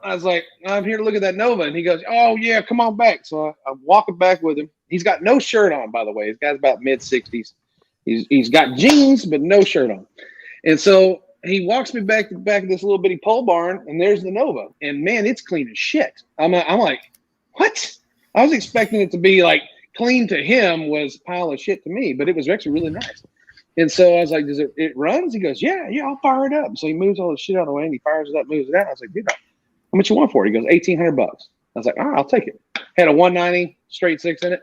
I was like, I'm here to look at that Nova. And he goes, oh, yeah, come on back. So I'm walking back with him. He's got no shirt on, by the way. This guy's about mid-60s. He's got jeans, but no shirt on. And so he walks me back to the back of this little bitty pole barn, and there's the Nova. And man, it's clean as shit. I'm like, what? I was expecting it to be like clean to him was a pile of shit to me, but it was actually really nice. And so I was like, does it runs? He goes, yeah, I'll fire it up. So he moves all the shit out of the way and he fires it up, moves it out. I was like, dude, how much you want for it? He goes, $1,800. I was like, all right, I'll take it. Had a 190 straight six in it.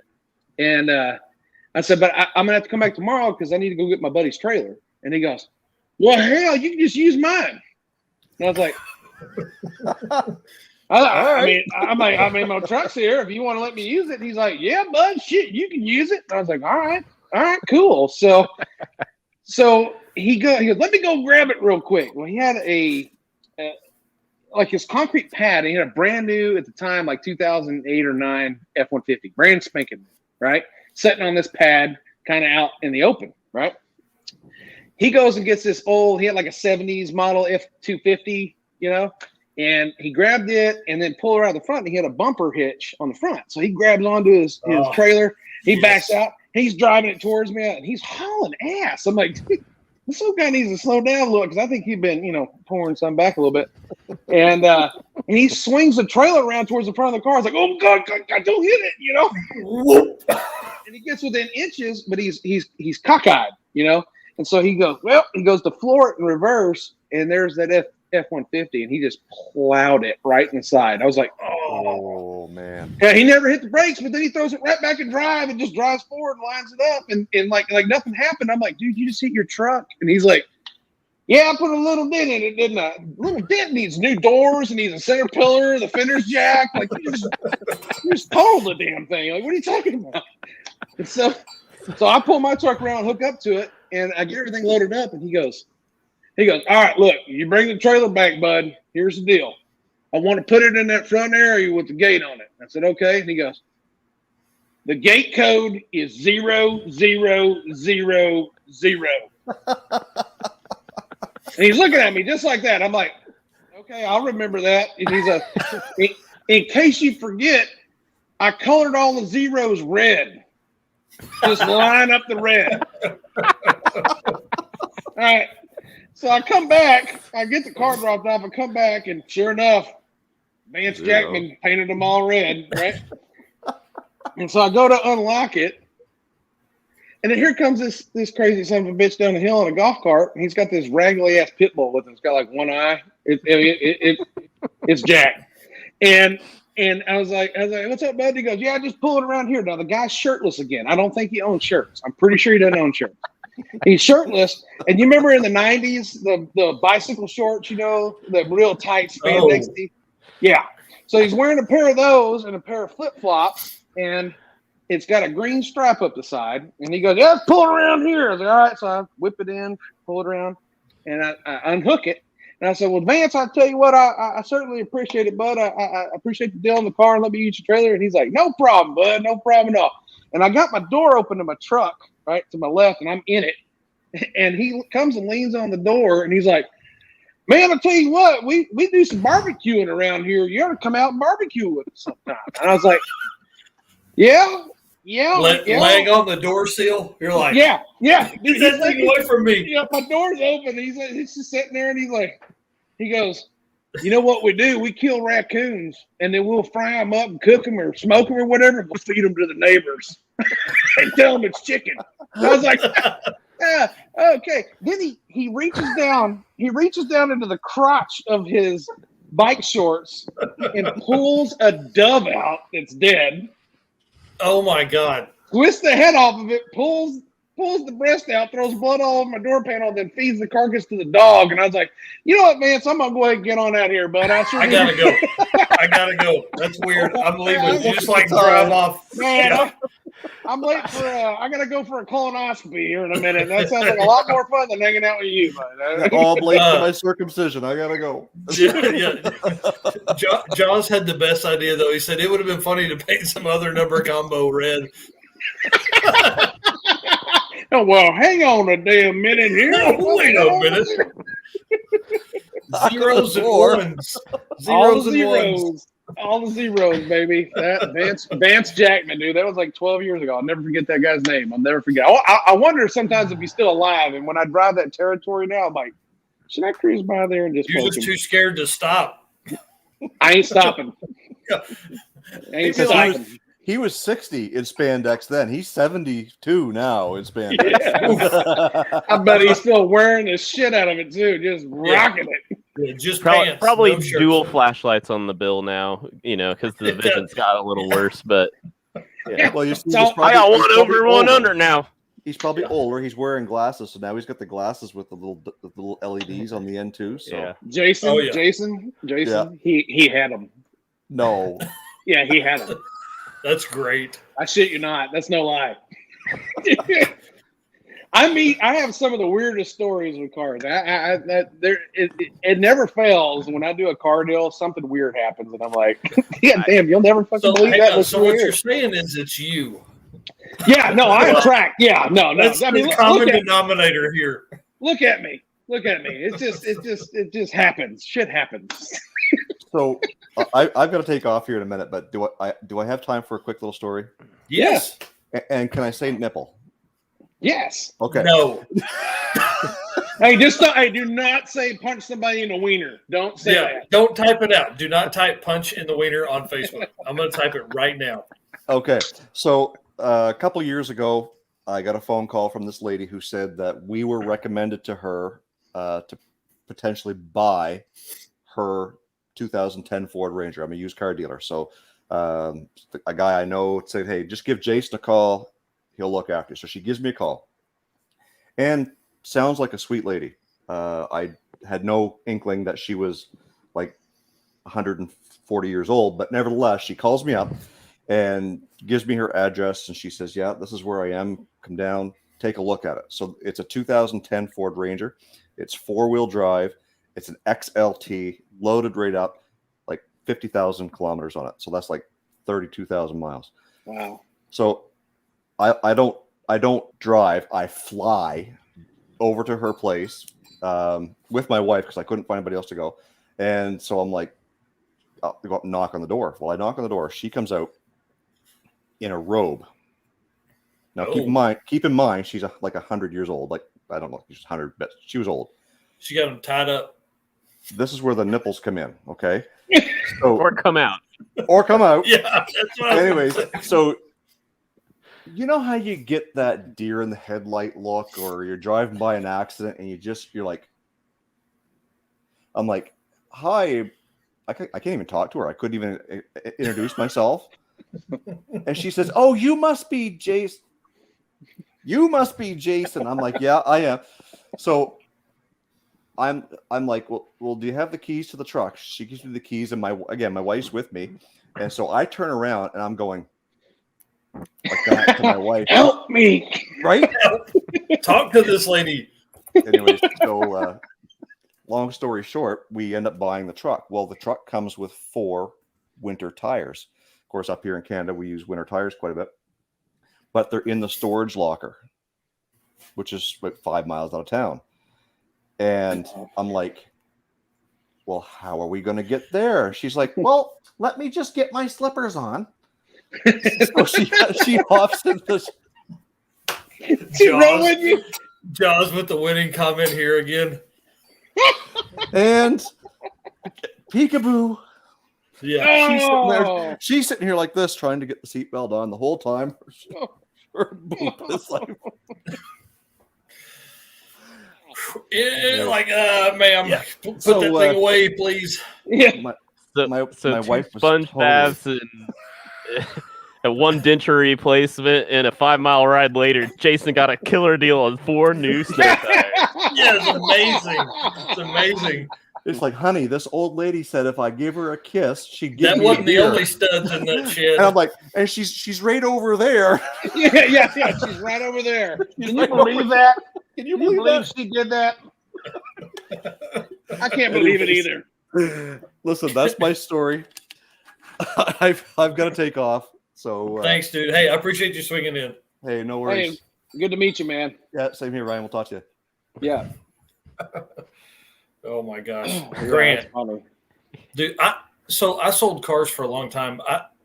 And I said, but I'm going to have to come back tomorrow because I need to go get my buddy's trailer. And he goes, well, hell, you can just use mine. And I was like, I mean, my truck's here. If you want to let me use it. And he's like, yeah, bud, shit, you can use it. And I was like, all right, cool. So he goes, let me go grab it real quick. Well, he had like his concrete pad. And he had a brand new, at the time, like 2008 or 9 F-150, brand spanking, right? Sitting on this pad, kind of out in the open, right? He goes and gets this old, he had like a 70s model F-250, and he grabbed it and then pulled it out of the front. And he had a bumper hitch on the front. So he grabs onto his trailer. He backs out. He's driving it towards me, and he's hauling ass. I'm like, this old guy needs to slow down a little because I think he'd been, pouring some back a little bit. And he swings the trailer around towards the front of the car. I was like, oh, God, don't hit it, And he gets within inches, but he's cockeyed, And so he goes to floor it in reverse, and there's that F-150, and he just plowed it right in the side. I was like, oh man. Yeah, he never hit the brakes, but then he throws it right back in drive and just drives forward and lines it up, and like nothing happened. I'm like, dude, you just hit your truck. And he's like, yeah, I put a little dent in it, didn't I? Little dent needs new doors, and needs a center pillar, the fender's jack. Like, you just totaled the damn thing. Like, what are you talking about? And so I pull my truck around, hook up to it, and I get everything loaded up, and he goes, all right, look, you bring the trailer back, bud. Here's the deal. I want to put it in that front area with the gate on it. I said, okay. And he goes, the gate code is 0000. And he's looking at me just like that. I'm like, okay, I'll remember that. And he's like, in case you forget, I colored all the zeros red. Just line up the red. All right. So I come back. I get the car dropped off. I come back, and sure enough, Vance Jackman painted them all red, right? And so I go to unlock it, and then here comes this crazy son of a bitch down the hill in a golf cart, and he's got this raggedy ass pit bull with him. It's got like one eye. It's Jack. And I was like, what's up, bud? He goes, yeah, just pull it around here. Now the guy's shirtless again. I don't think he owns shirts. I'm pretty sure he doesn't own shirts. He's shirtless. And you remember in the 90s, the bicycle shorts, the real tight spandex. Yeah. So he's wearing a pair of those and a pair of flip-flops, and it's got a green stripe up the side. And he goes, yeah, let's pull it around here. I was like, all right. So I whip it in, pull it around, and I unhook it. And I said, well, Vance, I tell you what, I certainly appreciate it, bud. I appreciate the deal in the car, and let me use your trailer. And he's like, no problem, bud. No problem at all. And I got my door open to my truck, right, to my left, and I'm in it. And he comes and leans on the door, and he's like, man, I'll tell you what, we do some barbecuing around here. You ought to come out and barbecue with us sometime. And I was like, yeah. Leg on the door seal. You're like, yeah. Get that thing away from me. Yeah, my door's open. He's just sitting there, and he goes, you know what we do? We kill raccoons, and then we'll fry them up and cook them or smoke them or whatever. We'll feed them to the neighbors and tell them it's chicken. I was like, okay. Then he reaches down into the crotch of his bike shorts and pulls a dove out that's dead. Oh my God. Twists the head off of it, pulls the breast out, throws blood all over my door panel, then feeds the carcass to the dog. And I was like, you know what, Vance, I'm going to go ahead and get on out here, bud. I got to go. That's weird. I'm leaving. You just drive off. Man, yeah. I'm late for, I got to go for a colonoscopy here in a minute. That sounds like a lot more fun than hanging out with you, bud. All late for my circumcision. I got to go. Yeah. Jaws had the best idea, though. He said it would have been funny to paint some other number combo red. Oh, well, hang on a damn minute here. No, wait a minute. Zeros and ones. Zeros and ones. All the zeros, baby. That Vance Jackman, dude. That was like 12 years ago. I'll never forget that guy's name. I'll never forget. I wonder sometimes if he's still alive. And when I drive that territory now, I'm like, should I cruise by there and just You're poke just him? too scared to stop. I ain't stopping. I ain't stopping. He was 60 in spandex then. He's 72 now in spandex. Yeah. I bet he's still wearing the shit out of it too, just rocking it. Yeah, just Probably pants, no dual shirts. flashlights on the bill now, because the vision's got a little worse. But yeah. Well, you see, So, I got one over, one under now. He's probably older. He's wearing glasses, so now he's got the glasses with the little LEDs on the end too. So Yeah. Jason, Oh, yeah. Jason, Yeah. he had them. no, Yeah, he had them. That's great. I shit you not. That's no lie. I have some of the weirdest stories with cars. It never fails when I do a car deal. Something weird happens, and I'm like, yeah, damn, you'll never fucking So, believe hang that. on, Was so what weird. you're saying is it's you. Yeah, no, I attract. Yeah, no. That's I mean, the look common at me. denominator here. Look at me. Look at me. It just happens. Shit happens. so I've got to take off here in a minute. But do I have time for a quick little story? Yes. And can I say nipple? Yes. Okay. No. Hey, do not say punch somebody in the wiener. Don't say that. Don't type it out. Do not type punch in the wiener on Facebook. I'm going to type it right now. Okay. So a couple years ago, I got a phone call from this lady who said that we were recommended to her to potentially buy her 2010 Ford Ranger. I'm a used car dealer. So a guy I know said, hey, just give Jason a call. He'll look after you. So she gives me a call. And sounds like a sweet lady. I had no inkling that she was like 140 years old. But nevertheless, she calls me up and gives me her address. And she says, yeah, this is where I am. Come down, take a look at it. So it's a 2010 Ford Ranger. It's 4-wheel drive. It's an XLT, loaded right up, like 50,000 kilometers on it. So that's like 32,000 miles. Wow. So I don't drive. I fly over to her place with my wife because I couldn't find anybody else to go. And so I'm like, I'll go up and knock on the door. Well, I knock on the door. She comes out in a robe. Now, keep in mind, she's like 100 years old. Like, I don't know, she's 100, but she was old. She got them tied up. This is where the nipples come in, okay? So, Or come out. Or come out. Yeah, that's what Anyways, so you know how you get that deer in the headlight look, or you're driving by an accident and you're like, I'm like, hi. I can't even talk to her. I couldn't even introduce myself. And she says, oh, you must be Jason. You must be Jason. I'm like, yeah, I am. So I'm like, well, do you have the keys to the truck? She gives me the keys, and my wife's with me. And so I turn around and I'm going like that to my wife. Help me. Right? Talk to this lady. Anyways, so long story short, we end up buying the truck. Well, the truck comes with 4 winter tires. Of course, up here in Canada, we use winter tires quite a bit. But they're in the storage locker, which is about 5 miles out of town. And I'm like, well, how are we going to get there? She's like, well, let me just get my slippers on. So she hops in the... Jaws with the winning comment here again. And peekaboo. Yeah. She's sitting there like this, trying to get the seatbelt on the whole time. Her boob is like... Yeah, like, ma'am, put that thing away, please. Yeah. My wife was sponge baths and a 1 denture replacement, and a 5-mile ride later, Jason got a killer deal on 4 new snow tires. Yeah, it's amazing. It's amazing. It's like, honey, this old lady said if I give her a kiss, she'd give me That wasn't a the beer. only studs in that shed. And I'm like, and she's right over there. Yeah. She's right over there. Can you believe that? Can you believe she did that? I can't believe it either. Listen, that's my story. I've got to take off. So thanks, dude. Hey, I appreciate you swinging in. Hey, no worries. Hey, good to meet you, man. Yeah, same here, Ryan. We'll talk to you. Yeah. Oh my gosh, Grant, dude, So I sold cars for a long time.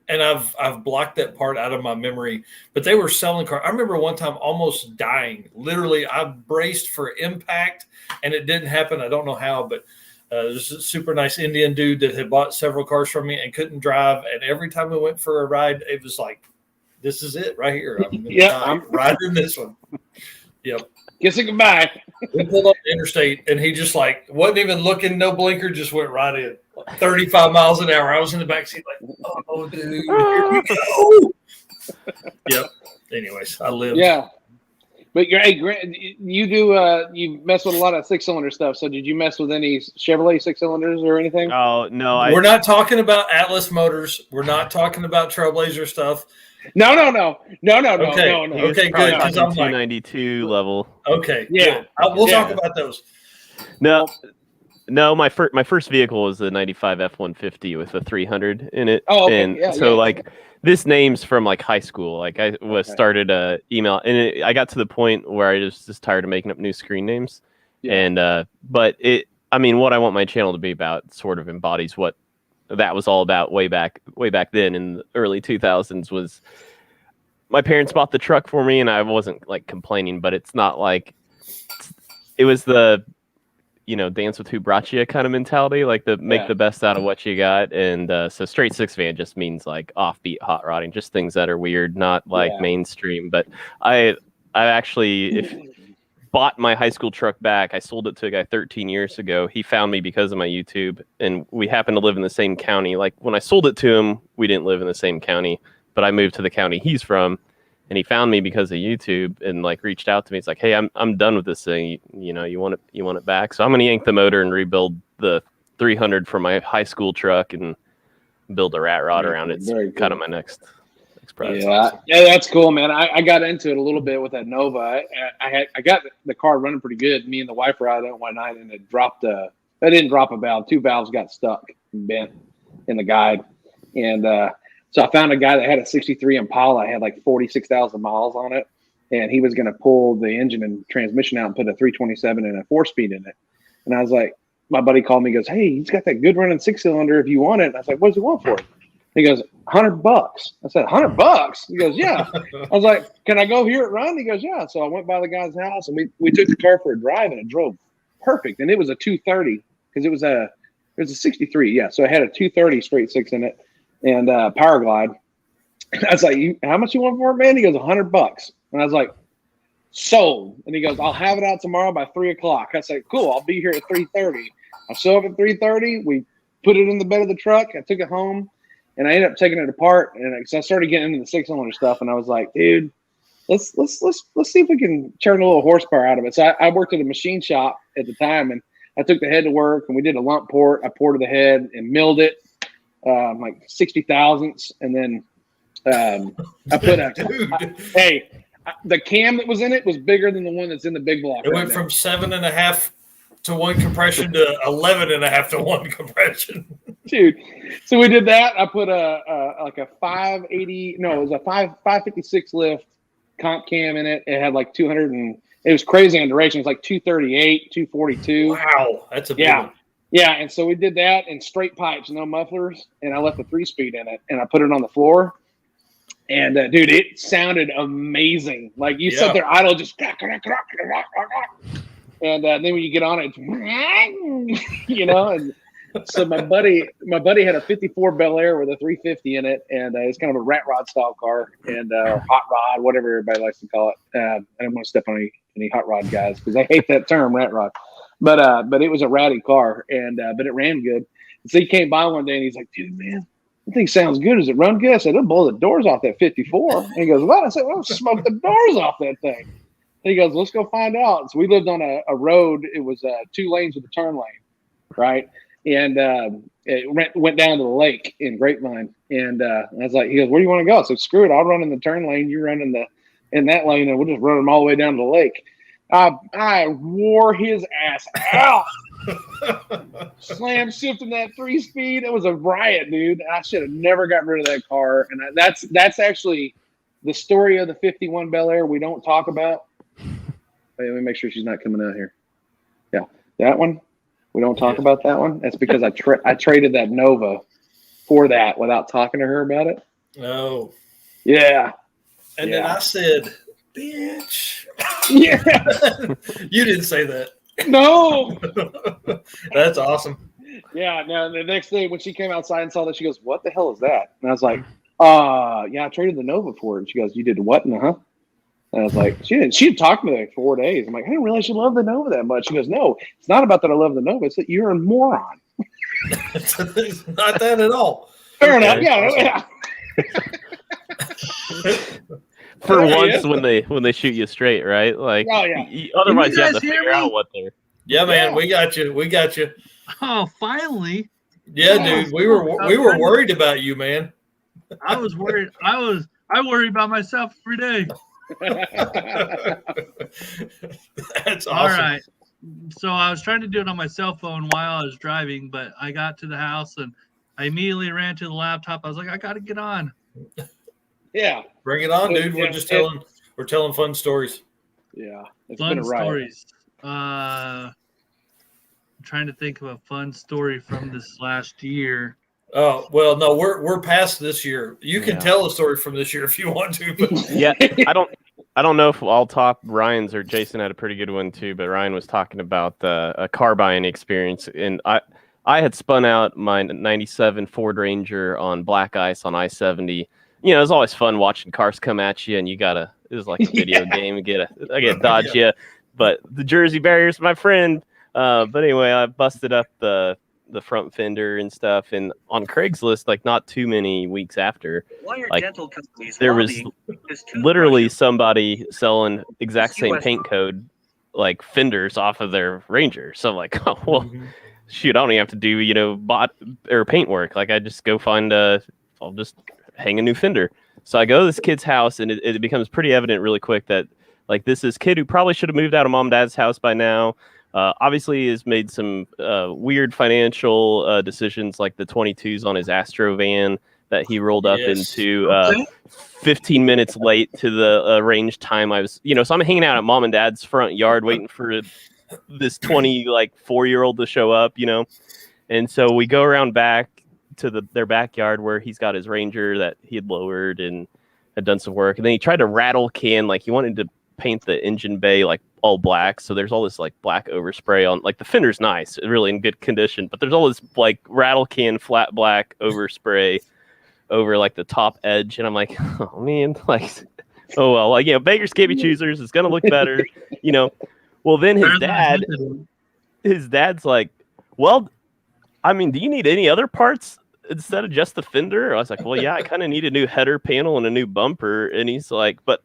I've blocked that part out of my memory, but they were selling cars. I remember one time almost dying. Literally, I braced for impact and it didn't happen. I don't know how, but there's a super nice Indian dude that had bought several cars from me and couldn't drive. And every time we went for a ride, it was like, this is it right here. I'm riding this one. Yep. Kiss it goodbye. We pulled up the interstate and he just like wasn't even looking, no blinker, just went right in. 35 miles an hour. I was in the back seat like, oh, dude, here we go. Yep. Anyways, I lived. Yeah. But Grant, you you mess with a lot of 6-cylinder stuff. So did you mess with any Chevrolet 6-cylinders or anything? Oh, no. We're not talking about Atlas Motors. We're not talking about Trailblazer stuff. No. Okay, Okay, good. Because I'm 292 level. Okay, yeah. We'll talk about those. No, my first vehicle was the 95 F-150 with a 300 in it. Oh, okay. And like this name's from like high school. Like I started a email and I got to the point where I just tired of making up new screen names. Yeah. And but what I want my channel to be about sort of embodies what that was all about way back then in the early 2000s. Was my parents bought the truck for me and I wasn't like complaining, but it's not like it was the dance with who brought you kind of mentality, like make the best out of what you got. And so straight six van just means like offbeat hot rodding, just things that are weird, not like mainstream. But I actually bought my high school truck back. I sold it to a guy 13 years ago. He found me because of my YouTube, and we happened to live in the same county. Like when I sold it to him, we didn't live in the same county, but I moved to the county he's from. And he found me because of YouTube and like reached out to me. It's like, hey, I'm done with this thing. You want it back. So I'm going to yank the motor and rebuild the 300 from my high school truck and build a rat rod around it. It's kind of my next project. Yeah, that's cool, man. I got into it a little bit with that Nova. I got the car running pretty good. Me and the wife were out there one night and it dropped that didn't drop a valve. 2 valves got stuck and bent in the guide. And, so I found a guy that had a 63 Impala, had like 46,000 miles on it. And he was going to pull the engine and transmission out and put a 327 and a 4-speed in it. And I was like, my buddy called me, goes, hey, he's got that good running 6-cylinder if you want it. And I was like, what does he want for it? He goes, $100. I said, $100? He goes, yeah. I was like, can I go hear it run? He goes, yeah. So I went by the guy's house and we took the car for a drive and it drove perfect. And it was a 230 because it was a 63. Yeah. So it had a 230 straight six in it. And Power Glide. I was like, how much you want for it, man? He goes, $100. And I was like, sold. And he goes, I'll have it out tomorrow by 3:00. I said, cool, I'll be here at 3:30. I show up at 3:30. We put it in the bed of the truck. I took it home and I ended up taking it apart. And so I started getting into the 6-cylinder stuff. And I was like, dude, let's see if we can turn a little horsepower out of it. So I worked at a machine shop at the time and I took the head to work and we did a lump port. I ported the head and milled it. Like 60 thousandths, and then I put the cam that was in it was bigger than the one that's in the big block. It went from 7.5 to 1 compression to 11.5 to 1 compression. Dude, so we did that. I put a 580. No, it was a 556 lift comp cam in it. It had like 200 and it was crazy on duration. It was like 238, 242. Wow, that's a big one. Yeah, and so we did that in straight pipes, no mufflers, and I left a 3-speed in it, and I put it on the floor. And, dude, it sounded amazing. Like, you sit there idle, just... And then when you get on it, and so my buddy had a 54 Bel Air with a 350 in it, and it's kind of a rat rod style car, and hot rod, whatever everybody likes to call it. I don't want to step on any hot rod guys, because I hate that term, rat rod. But it was a ratty car, and but it ran good. And so he came by one day, and he's like, dude, man, that thing sounds good. Does it run good? I said, it'll blow the doors off that 54. And he goes, what? I said, well, smoke the doors off that thing. And he goes, let's go find out. So we lived on a road. It was 2 lanes with a turn lane, right? And it went down to the lake in Grapevine. And I was like, he goes, where do you want to go? So screw it. I'll run in the turn lane. You run in that lane, and we'll just run them all the way down to the lake. I wore his ass out. Slam shifting that 3-speed. It was a riot, dude. I should have never got rid of that car. And that's actually the story of the 51 Bel Air we don't talk about. Wait, let me make sure she's not coming out here. Yeah, that one. We don't talk about that one. That's because I traded that Nova for that without talking to her about it. Oh. Yeah. And then I said, bitch. Yeah. You didn't say that. No. That's awesome. Yeah. No, the next day when she came outside and saw that, she goes, "What the hell is that?" And I was like, yeah, I traded the Nova for it. And she goes, "You did what?" And And I was like, she had talked to me like 4 days. I'm like, I didn't realize you loved the Nova that much. She goes, "No, it's not about that I love the Nova. It's that you're a moron." It's not that at all. Fair enough. Yeah. For once, when they shoot you straight, right? Like, otherwise you have to figure out what they're. Yeah, man, we got you. We got you. Oh, finally. Yeah, dude, we were worried about you, man. I was worried. I worry about myself every day. That's awesome. All right. So I was trying to do it on my cell phone while I was driving, but I got to the house and I immediately ran to the laptop. I was like, I got to get on. Yeah. Bring it on, dude. We're telling fun stories. Yeah. It's Fun been a riot. stories. I'm trying to think of a fun story from this last year. Oh, well, no, we're past this year. You can tell a story from this year if you want to, but Yeah, I don't know if I'll top Ryan's, or Jason had a pretty good one too, but Ryan was talking about a car buying experience, and I had spun out my 97 Ford Ranger on black ice on I-70. You know, it's always fun watching cars come at you, and it was like a video game. I get dodge you, but the Jersey barrier's my friend. But anyway, I busted up the front fender and stuff, and on Craigslist, like not too many weeks after, like there was literally somebody selling exact same paint code, like fenders off of their Ranger. So I'm like, oh well, shoot, I don't even have to do bot or paint work. Like I just go find I'll just hang a new fender. So I go to this kid's house, and it becomes pretty evident really quick that like this is kid who probably should have moved out of mom and dad's house by now. Obviously has made some weird financial decisions, like the 22s on his Astro van that he rolled up into 15 minutes late to the range time. I was, so I'm hanging out at mom and dad's front yard waiting for this 4-year-old to show up, and so we go around back to their backyard where he's got his Ranger that he had lowered and had done some work, and then he tried to rattle can, like he wanted to paint the engine bay like all black, so there's all this like black overspray on, like the fender's nice, really in good condition, but there's all this like rattle can flat black overspray over like the top edge, and I'm like, oh man, like, oh well, like beggars can't be choosers, it's gonna look better. Well, then his dad's like, well, I mean, do you need any other parts instead of just the fender? I was like, well, yeah, I kind of need a new header panel and a new bumper. And he's like, but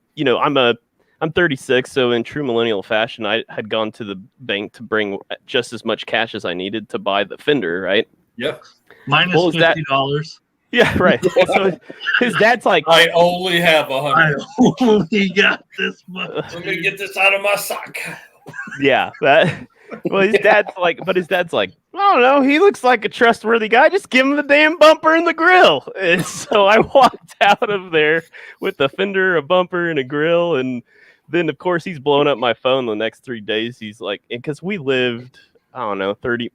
I'm 36, so in true millennial fashion, I had gone to the bank to bring just as much cash as I needed to buy the fender, right? Yeah. Minus $50. Yeah, right. So his dad's like, I only have $100. I only got this much. Let me get this out of my sock. Yeah, well, his dad's like, I don't know, he looks like a trustworthy guy. Just give him the damn bumper and the grill. And so I walked out of there with the fender, a bumper, and a grill. And then, of course, he's blowing up my phone the next 3 days. He's like, because we lived, I don't know, 30,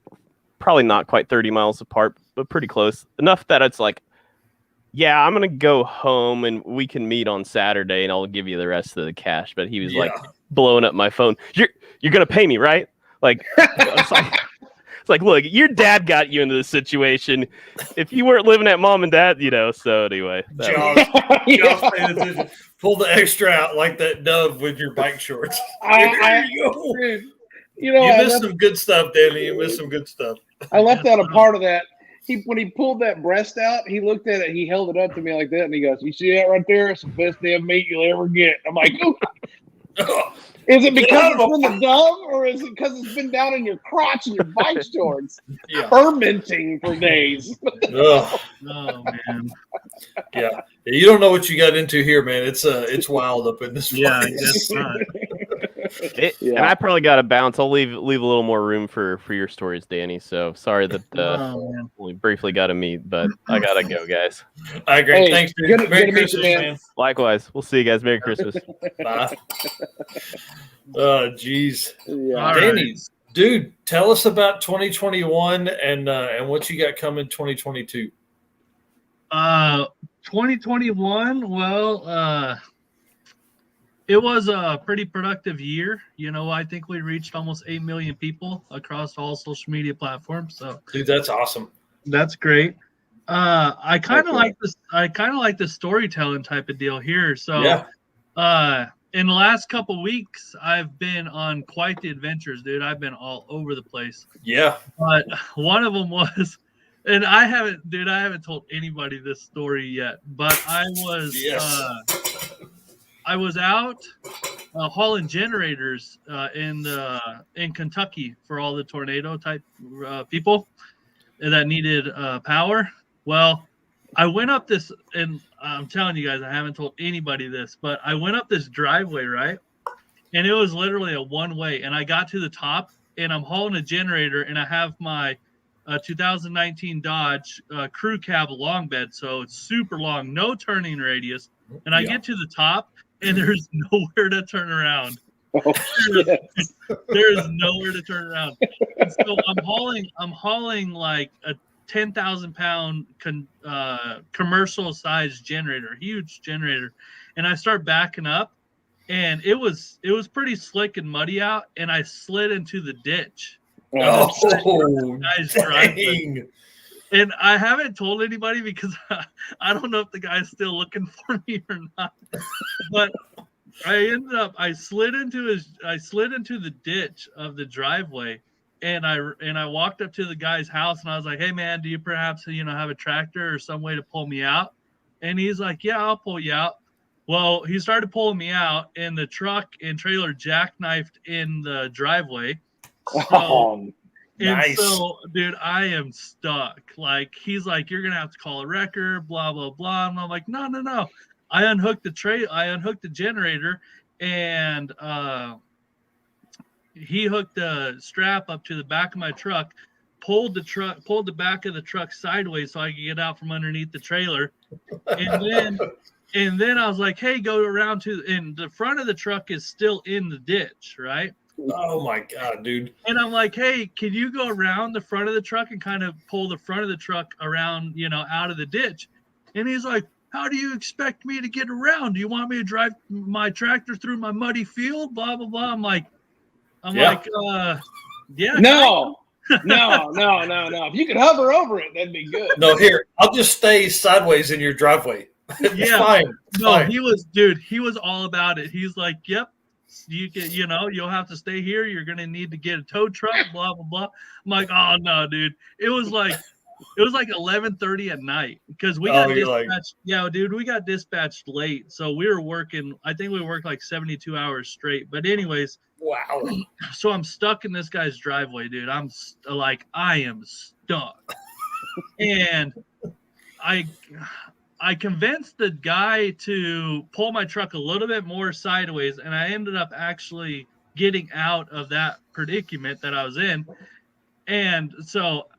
probably not quite 30 miles apart, but pretty close. Enough that it's like, yeah, I'm going to go home and we can meet on Saturday and I'll give you the rest of the cash. But he was like blowing up my phone. You're going to pay me, right? Like, it's like, look, your dad got you into this situation. If you weren't living at mom and dad, so anyway. Josh, paying attention. Pull the extra out like that dove with your bike shorts. There you go. You missed some good stuff, Danny. You missed some good stuff. I left out a part of that. When he pulled that breast out, he looked at it, he held it up to me like that, and he goes, "You see that right there? It's the best damn meat you'll ever get." I'm like, "Ooh." Is it because it's in the dove, or is it because it's been down in your crotch and your bike shorts, fermenting for days? Oh man. Yeah, you don't know what you got into here, man. It's wild up in this place. Yeah, I guess not. And I probably got to bounce. I'll leave a little more room for your stories, Danny. So sorry that we briefly got to meet, but I gotta go, guys. All right, great. Thanks, dude. Merry Christmas, man. Likewise. We'll see you guys. Merry Christmas. Bye. Oh, geez. Yeah. Danny, dude, tell us about 2021 and what you got coming 2022. 2021. Well, it was a pretty productive year. You know, I think we reached almost 8 million people across all social media platforms. So, dude, that's awesome. That's great. I kind of like this. I kind of like the storytelling type of deal here. So, in the last couple weeks, I've been on quite the adventures, dude. I've been all over the place. Yeah. But one of them was, and I haven't told anybody this story yet. But I was out hauling generators in Kentucky for all the tornado type people that needed power. Well, I went up this, and I'm telling you guys, I haven't told anybody this, but I went up this driveway, right? And it was literally a one-way, and I got to the top, and I'm hauling a generator, and I have my 2019 Dodge crew cab long bed, so it's super long, no turning radius, and I get to the top, and there's nowhere to turn around. There's nowhere to turn around. And so I'm hauling like a 10,000 pound commercial sized generator, huge generator, and I start backing up, and it was pretty slick and muddy out, and I slid into the ditch. Oh, dang. And I haven't told anybody because I don't know if the guy's still looking for me or not. But I slid into the ditch of the driveway, and I walked up to the guy's house, and I was like, "Hey man, do you perhaps have a tractor or some way to pull me out?" And he's like, "Yeah, I'll pull you out." Well, he started pulling me out, and the truck and trailer jackknifed in the driveway. So, nice. So, dude, I am stuck. Like, he's like, "You're gonna have to call a wrecker, blah blah blah," and I'm like, "No." I unhooked the generator, and he hooked the strap up to the back of my truck, pulled the back of the truck sideways so I could get out from underneath the trailer, and then I was like, "Hey, go around and the front of the truck is still in the ditch, right?" Oh my God, dude. And I'm like, "Hey, can you go around the front of the truck and kind of pull the front of the truck around, out of the ditch?" And he's like, "How do you expect me to get around? Do you want me to drive my tractor through my muddy field? Blah, blah, blah." I'm like, yeah. No. If you could hover over it, that'd be good. No, here, I'll just stay sideways in your driveway. It's fine. Fine. He was all about it. He's like, "Yep, you can, you'll have to stay here. You're going to need to get a tow truck, blah, blah, blah." I'm like, "Oh no, dude." It was like 11:30 at night because we got dispatched. Yeah, dude, we got dispatched late. So we were working, I think we worked like 72 hours straight. But anyways, wow. So I'm stuck in this guy's driveway, dude. I am stuck. And I convinced the guy to pull my truck a little bit more sideways, and I ended up actually getting out of that predicament that I was in. And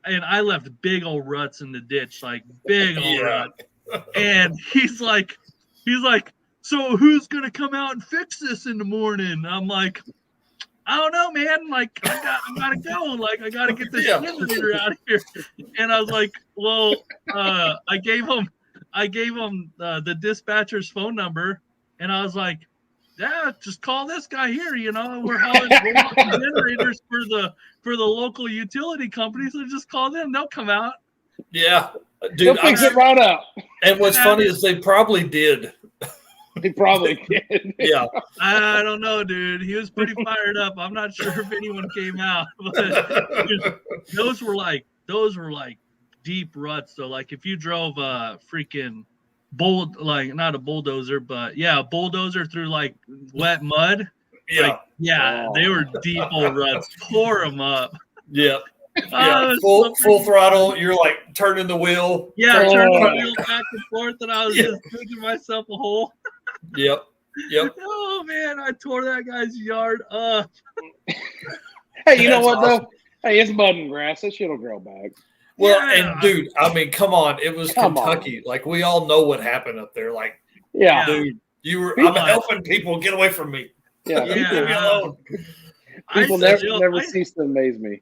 I left big old ruts in the ditch, like big old ruts. And he's like, "So who's gonna come out and fix this in the morning?" I'm like, "I don't know, man. Like, I gotta go. Like, I gotta get this generator out of here." And I was like, "Well, I gave him the dispatcher's phone number, and I was like, yeah, just call this guy here. We're hauling generators for the local utility company, so just call them. They'll come out." Yeah, dude, they'll fix it right up. And what's funny is they probably did. They probably did. Yeah. I don't know, dude. He was pretty fired up. I'm not sure if anyone came out, but dude, those were like deep ruts. So like if you drove a freaking not a bulldozer, but a bulldozer through like wet mud. Yeah. They were deep old ruts. Pour them up. Yeah. Yeah, full throttle. You're like turning the wheel. Yeah, turning the wheel back and forth, and I was just digging myself a hole. Yep. Oh man, I tore that guy's yard up. Hey, you know what though? Hey, it's mud and grass. That shit'll grow back. Well, and dude, I mean, come on. It was Kentucky. Like we all know what happened up there. Like, dude, I'm helping people. Get away from me. Yeah, leave me alone. People never cease to amaze me.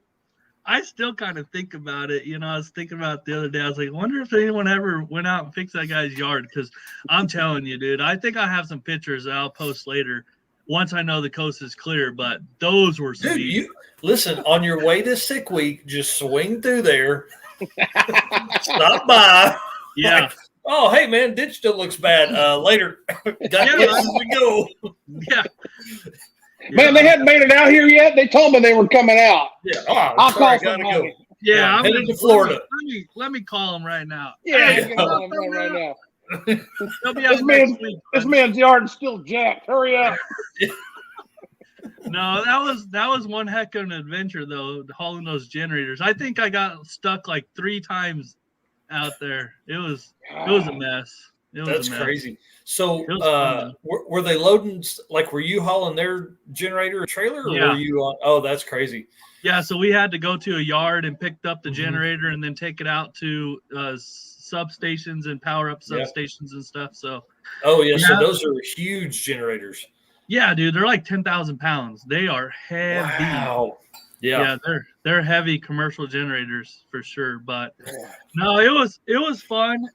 I still kind of think about it. You know, I was thinking about it the other day. I was like, I wonder if anyone ever went out and fixed that guy's yard. Because I'm telling you, dude, I think I have some pictures that I'll post later once I know the coast is clear. But those were some. Dude, you listen, on your way to sick week, just swing through there, stop by. Yeah. Like, oh, hey, man, ditch still looks bad. Later. Got to go. Yeah. Man, they hadn't made it out here yet. They told me they were coming out. Yeah. I'll call somebody. Go. Yeah, I'm headed to Florida. Let me call him right now. Yeah, Hey, you can call them right now. They'll be out next week. This man's yard's still jacked. Hurry up. No, that was one heck of an adventure though, hauling those generators. I think I got stuck like 3 times out there. It was a mess. That's crazy. So were they loading, like, were you hauling their generator or trailer, or were you on? Oh, that's crazy. Yeah, so we had to go to a yard and picked up the generator and then take it out to substations and power up substations and stuff. So so those are huge generators. Yeah, dude, they're like 10,000 pounds. They are heavy. Wow. Yeah, they're heavy commercial generators for sure. But no, it was fun.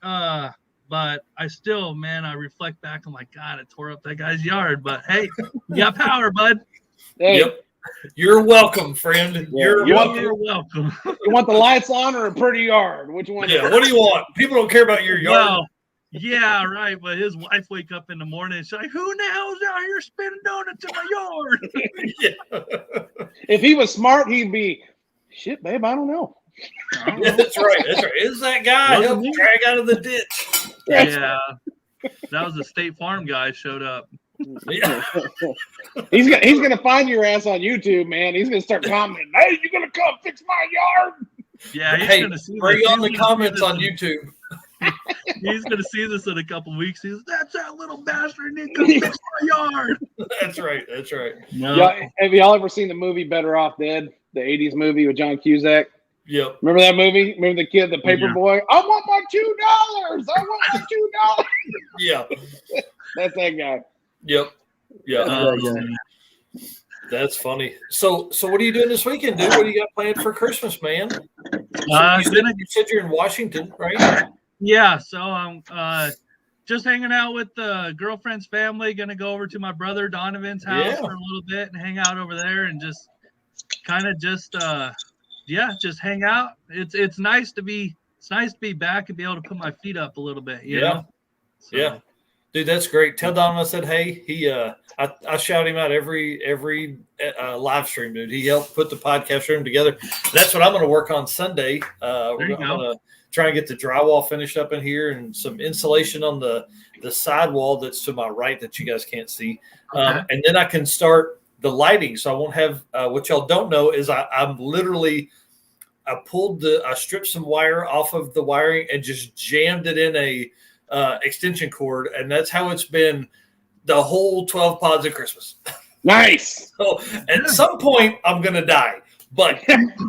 But I still, man, I reflect back. I'm like, God, I tore up that guy's yard. But hey, you got power, bud. Hey. Yep. You're welcome, friend. You're welcome. You want the lights on or a pretty yard? Which one? Yeah. What do you want? People don't care about your yard. Well, yeah, right. But his wife wake up in the morning and she's like, "Who the hell's out here spinning donuts in my yard?" If he was smart, he'd be, "Shit, babe, I don't know." That's right. Is that guy help drag out of the ditch? Yeah, that was the State Farm guy showed up. Yeah. He's gonna find your ass on YouTube, man. He's gonna start commenting. Hey, you gonna come fix my yard? Yeah, he's gonna see bring on the comments on YouTube. He's gonna see this in a couple weeks. He's that's that little bastard. He come fix my yard. That's right. That's right. No. Have y'all ever seen the movie Better Off Dead? The '80s movie with John Cusack. Yep. Remember that movie? Remember the kid, the paper boy? I want my $2. I want my $2. Yeah. That's that guy. Yep. Yeah. That's funny. So what are you doing this weekend, dude? What do you got planned for Christmas, man? You said you're in Washington, right? Yeah. So I'm just hanging out with the girlfriend's family. Gonna go over to my brother Donovan's house for a little bit and hang out over there and just kind of just hang out. It's nice to be back and be able to put my feet up a little bit. You know? So. Yeah. Dude, that's great. Tell Donovan I said, hey, I shout him out every live stream, dude. He helped put the podcast room together. That's what I'm going to work on Sunday. We're going to try and get the drywall finished up in here and some insulation on the side wall that's to my right that you guys can't see. And then I can start the lighting. So I won't have what y'all don't know is I stripped some wire off of the wiring and just jammed it in a extension cord, and that's how it's been the whole 12 pods of Christmas. Nice. So at some point I'm gonna die, but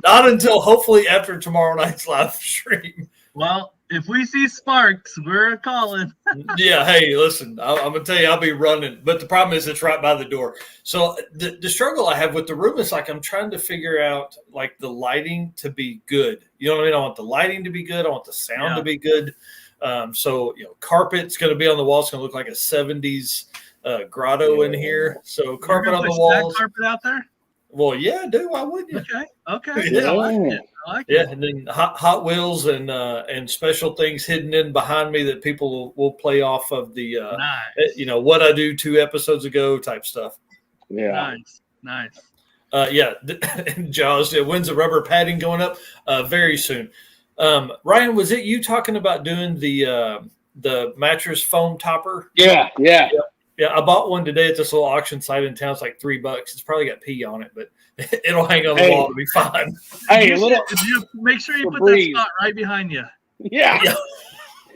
not until hopefully after tomorrow night's live stream. Well, if we see sparks, we're calling. Yeah, hey, listen, I'm gonna tell you, I'll be running, but the problem is it's right by the door. So the struggle I have with the room is like I'm trying to figure out like the lighting to be good. You know what I mean? I want the lighting to be good. I want the sound to be good. So, carpet's going to be on the wall. It's going to look like a 70s grotto in here. So carpet on the walls. That carpet out there? Well, yeah, dude. Why wouldn't you? Okay. Yeah, I like it. And then Hot Wheels and special things hidden in behind me that people will play off of the, what I do 2 episodes ago type stuff. Yeah. Nice. Jaws, when's the rubber padding going up? Very soon. Ryan, was it you talking about doing the mattress foam topper? Yeah. I bought one today at this little auction site in town. It's like $3. It's probably got pee on it, but it'll hang on the wall to be fine. Hey, make sure you put that spot right behind you. Yeah.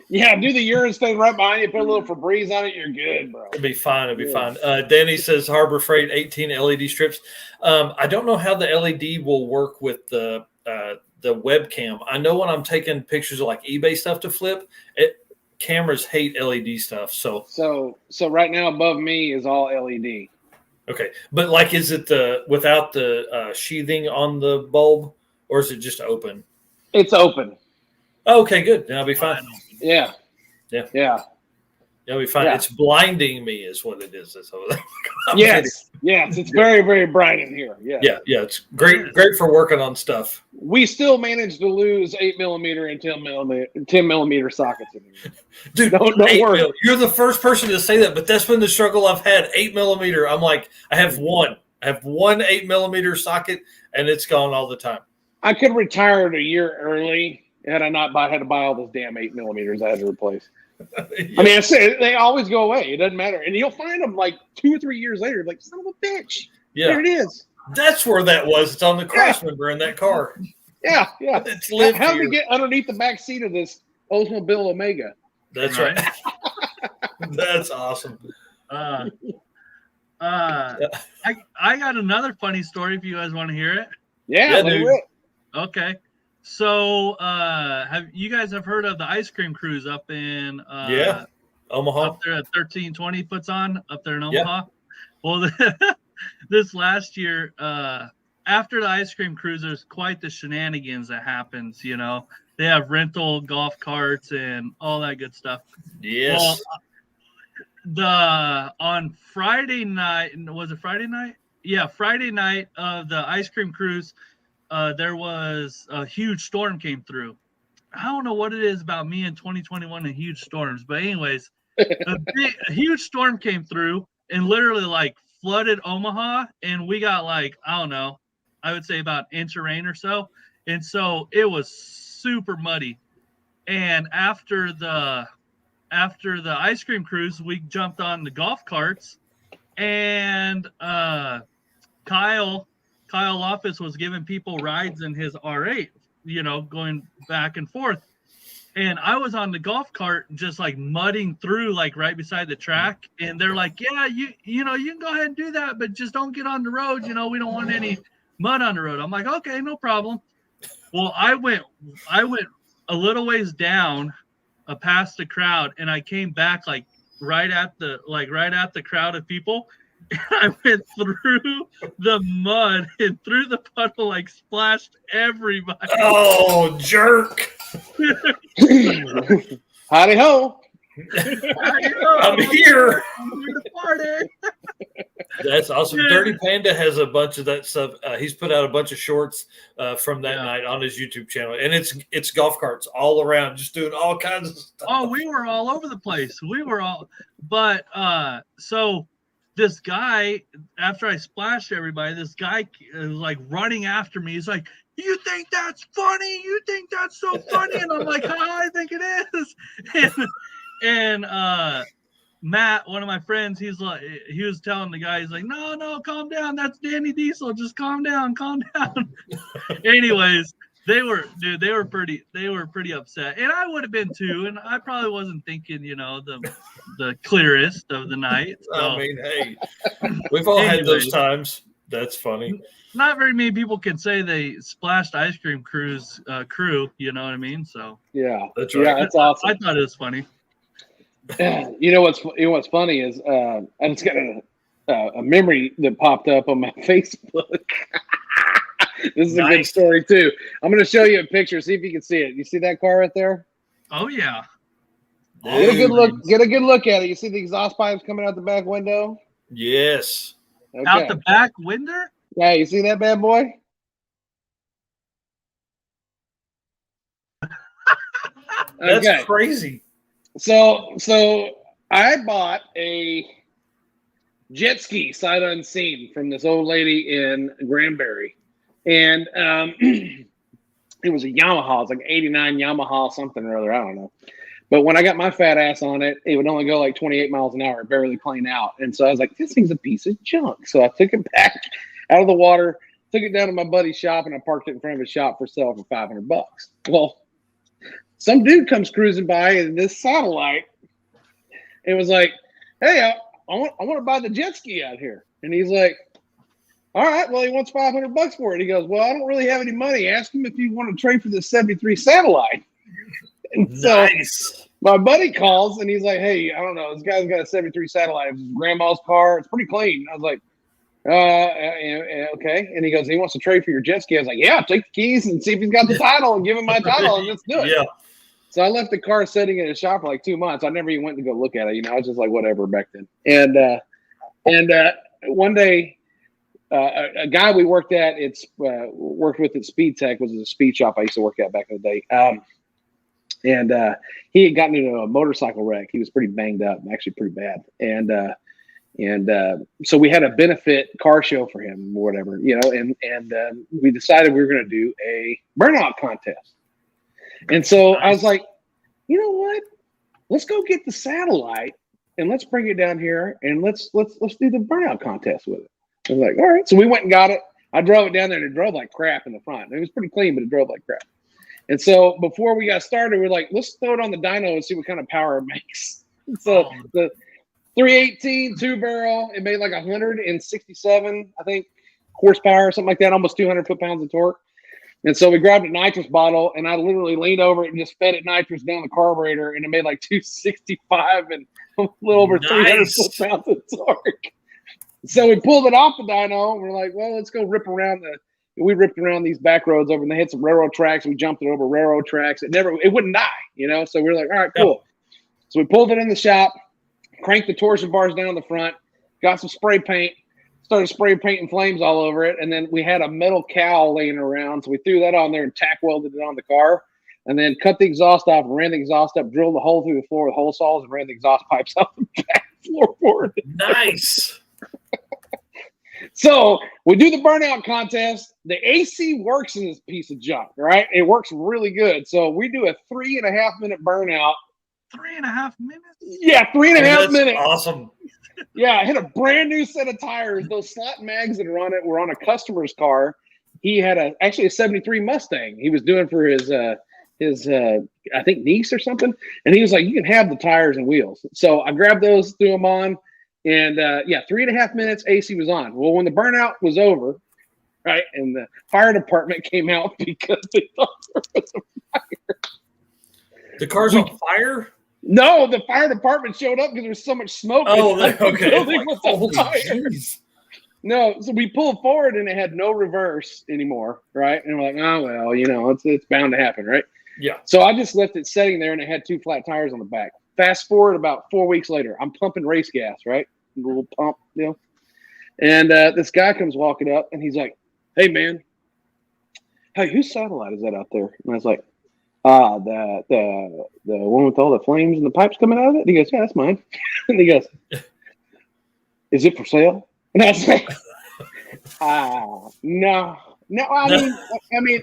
Do the urine stain right behind you. Put a little Febreze on it. You're good, bro. It'll be fine. Danny says Harbor Freight 18 LED strips. I don't know how the LED will work with the webcam. I know when I'm taking pictures of like eBay stuff to flip, cameras hate LED stuff. So right now above me is all LED. Okay, but like, is it without the sheathing on the bulb, or is it just open? It's open. Oh, okay, good. Then I'll be fine. Yeah. Yeah. Yeah. You'll be fine. Yeah. It's blinding me, is what it is. That's all. Yes. Yes. It's very, very bright in here. Yeah. Yeah. It's great for working on stuff. We still managed to lose 8mm and 10mm sockets in here. Dude, don't worry. You're the first person to say that, but that's been the struggle I've had. 8mm. I'm like, I have one 8mm socket, and it's gone all the time. I could have retired a year early had I not had to buy all those damn 8mm I had to replace. Yeah. I mean, they always go away. It doesn't matter. And you'll find them like 2 or 3 years later, like, son of a bitch. Yeah. There it is. That's where that was. It's on the cross member in that car. Yeah. It's lived How did here. we get underneath the back seat of this Oldsmobile Omega? That's right. That's awesome. I got another funny story if you guys want to hear it. Yeah, dude. Okay. So have you guys heard of the ice cream cruise up in Omaha? Up there at 1320 puts on up there in Omaha? Yeah. Well, this last year, after the ice cream cruise, there's quite the shenanigans that happens, you know. They have rental golf carts and all that good stuff. Yes. Well, on Friday night, was it Friday night? Yeah, Friday night of the ice cream cruise, there was a huge storm came through. I don't know what it is about me in 2021 and huge storms, but anyways, a huge storm came through and literally like flooded Omaha, and we got like, I don't know, I would say about an inch of rain or so, and so it was super muddy. And after the ice cream cruise, we jumped on the golf carts, and Kyle Office was giving people rides in his R8, you know, going back and forth. And I was on the golf cart just like mudding through like right beside the track. And they're like, yeah, you know, you can go ahead and do that, but just don't get on the road. You know, we don't want any mud on the road. I'm like, okay, no problem. Well, I went a little ways down past the crowd, and I came back like right at the crowd of people. I went through the mud and through the puddle, like splashed everybody. Oh, jerk. Howdy ho. I'm here. I'm here to party. That's awesome. Dirty Panda has a bunch of that stuff. He's put out a bunch of shorts from that night on his YouTube channel, and it's golf carts all around, just doing all kinds of stuff. Oh, we were all over the place. But so this guy, after I splashed everybody, this guy is like running after me. He's like, "You think that's funny? You think that's so funny?" And I'm like, I think it is. And Matt, one of my friends, he was telling the guy, he's like, no, calm down. That's Danny Diesel. Just calm down. Anyways, they were pretty upset. And I would have been too. And I probably wasn't thinking, you know, the clearest of the night. So. I mean, hey, we've all had those times. That's funny. Not very many people can say they splashed ice cream cruise crew, you know what I mean? So yeah, that's right. Yeah, that's awesome. I thought it was funny. You know what's funny is I just got a memory that popped up on my Facebook. This is a good story too. I'm going to show you a picture. See if you can see it. You see that car right there? Oh yeah. Get a good look. Get a good look at it. You see the exhaust pipes coming out the back window? Yes. Okay. Out the back window? Yeah. You see that bad boy? That's crazy. So I bought a jet ski sight unseen from this old lady in Granbury, and it was a Yamaha. It's like 89 Yamaha something or other. I don't know. But when I got my fat ass on it, it would only go like 28 miles an hour, barely plane out. And so I was like, this thing's a piece of junk. So I took it back out of the water, took it down to my buddy's shop, and I parked it in front of his shop for sale for $500. Well, some dude comes cruising by in this satellite and was like, hey, I want to buy the jet ski out here. And he's like, all right, well, he wants $500 for it. He goes, well, I don't really have any money. Ask him if you want to trade for this 73 satellite. And Nice. So my buddy calls and he's like, hey, I don't know. This guy's got a 73 satellite. It's his grandma's car. It's pretty clean. I was like, Okay. And he goes, he wants to trade for your jet ski. I was like, yeah, take the keys and see if he's got the title and give him my title and let's do it. Yeah. So I left the car sitting in a shop for like 2 months. I never even went to go look at it. You know, I was just like, whatever back then. And one day, a guy we worked at, worked with at Speed Tech, was a speed shop I used to work at back in the day. And he had gotten into a motorcycle wreck. He was pretty banged up, actually pretty bad. And so we had a benefit car show for him or whatever, you know, and we decided we were going to do a burnout contest. And so I was like, you know what? Let's go get the satellite and let's bring it down here and let's do the burnout contest with it. I was like, all right. So we went and got it. I drove it down there and it drove like crap in the front. It was pretty clean, but it drove like crap. And so before we got started, we were like, let's throw it on the dyno and see what kind of power it makes. So the 318 2-barrel, it made like 167, I think, horsepower or something like that, almost 200 foot-pounds of torque. And so we grabbed a nitrous bottle, and I literally leaned over it and just fed it nitrous down the carburetor, and it made like 265 and a little over 300 foot-pounds of torque. So we pulled it off the dyno, and we're like, well, let's go rip around we ripped around these back roads over, and they had some railroad tracks. We jumped it over railroad tracks. It wouldn't die, you know? So we were like, all right, cool. So we pulled it in the shop, cranked the torsion bars down the front, got some spray paint, started spray painting flames all over it. And then we had a metal cowl laying around. So we threw that on there and tack welded it on the car and then cut the exhaust off and ran the exhaust up, drilled the hole through the floor with hole saws and ran the exhaust pipes out the back floorboard. Nice. So we do the burnout contest. The AC works in this piece of junk, right? It works really good. So we do a 3.5 minute burnout. 3.5 minutes? Yeah, 3.5 minutes. Awesome. Yeah, I hit a brand new set of tires. Those slot mags that are on it were on a customer's car. He had actually a 73 Mustang. He was doing for his I think niece or something. And he was like, you can have the tires and wheels. So I grabbed those, threw them on, and 3.5 minutes AC was on. Well, when the burnout was over, right, and the fire department came out because they thought there was a fire. The car's on fire? No, the fire department showed up because there was so much smoke. Oh, okay. No, so we pulled forward and it had no reverse anymore, right? And we're like, oh well, you know, it's bound to happen, right? Yeah. So I just left it sitting there and it had 2 flat tires on the back. Fast forward about 4 weeks later, I'm pumping race gas, right? A little pump, you know. And this guy comes walking up and he's like, hey man, hey, whose satellite is that out there? And I was like, the one with all the flames and the pipes coming out of it? He goes, yeah, that's mine. And he goes, is it for sale? And I was like, no. I mean,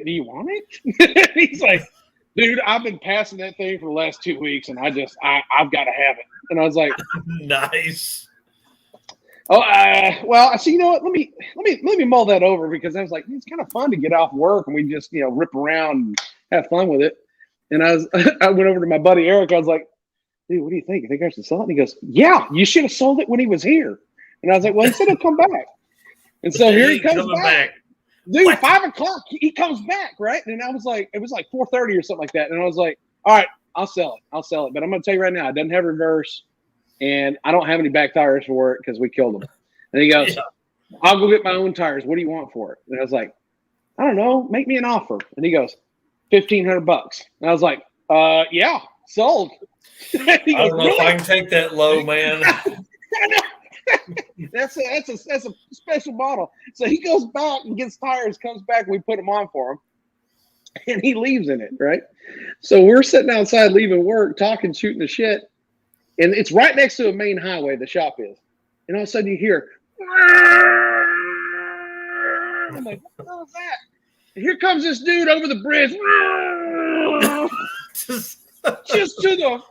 do you want it? He's like, dude, I've been passing that thing for the last 2 weeks, and I've got to have it. And I was like, nice. Oh, well, I see. You know what? Let me mull that over because I was like, it's kind of fun to get off work and we just rip around and have fun with it. And I went over to my buddy Eric. I was like, dude, what do you think? You think I should sell it? And he goes, yeah, you should have sold it when he was here. And I was like, well, he said he'll come back. And so here he comes back. Dude, what? 5 o'clock, he comes back, right? And I was like, it was like 4:30 or something like that. And I was like, all right, I'll sell it. But I'm going to tell you right now, it doesn't have reverse. And I don't have any back tires for it because we killed them. And he goes, I'll go get my own tires. What do you want for it? And I was like, I don't know. Make me an offer. And he goes, $1,500. And I was like, yeah, sold. Goes, I don't know if I can take that low, man. That's a special model. So he goes back and gets tires, comes back, and we put them on for him. And he leaves in it, right? So we're sitting outside leaving work, talking, shooting the shit. And it's right next to a main highway, the shop is. And all of a sudden you hear, I'm like, what the hell is that? And here comes this dude over the bridge. Just to the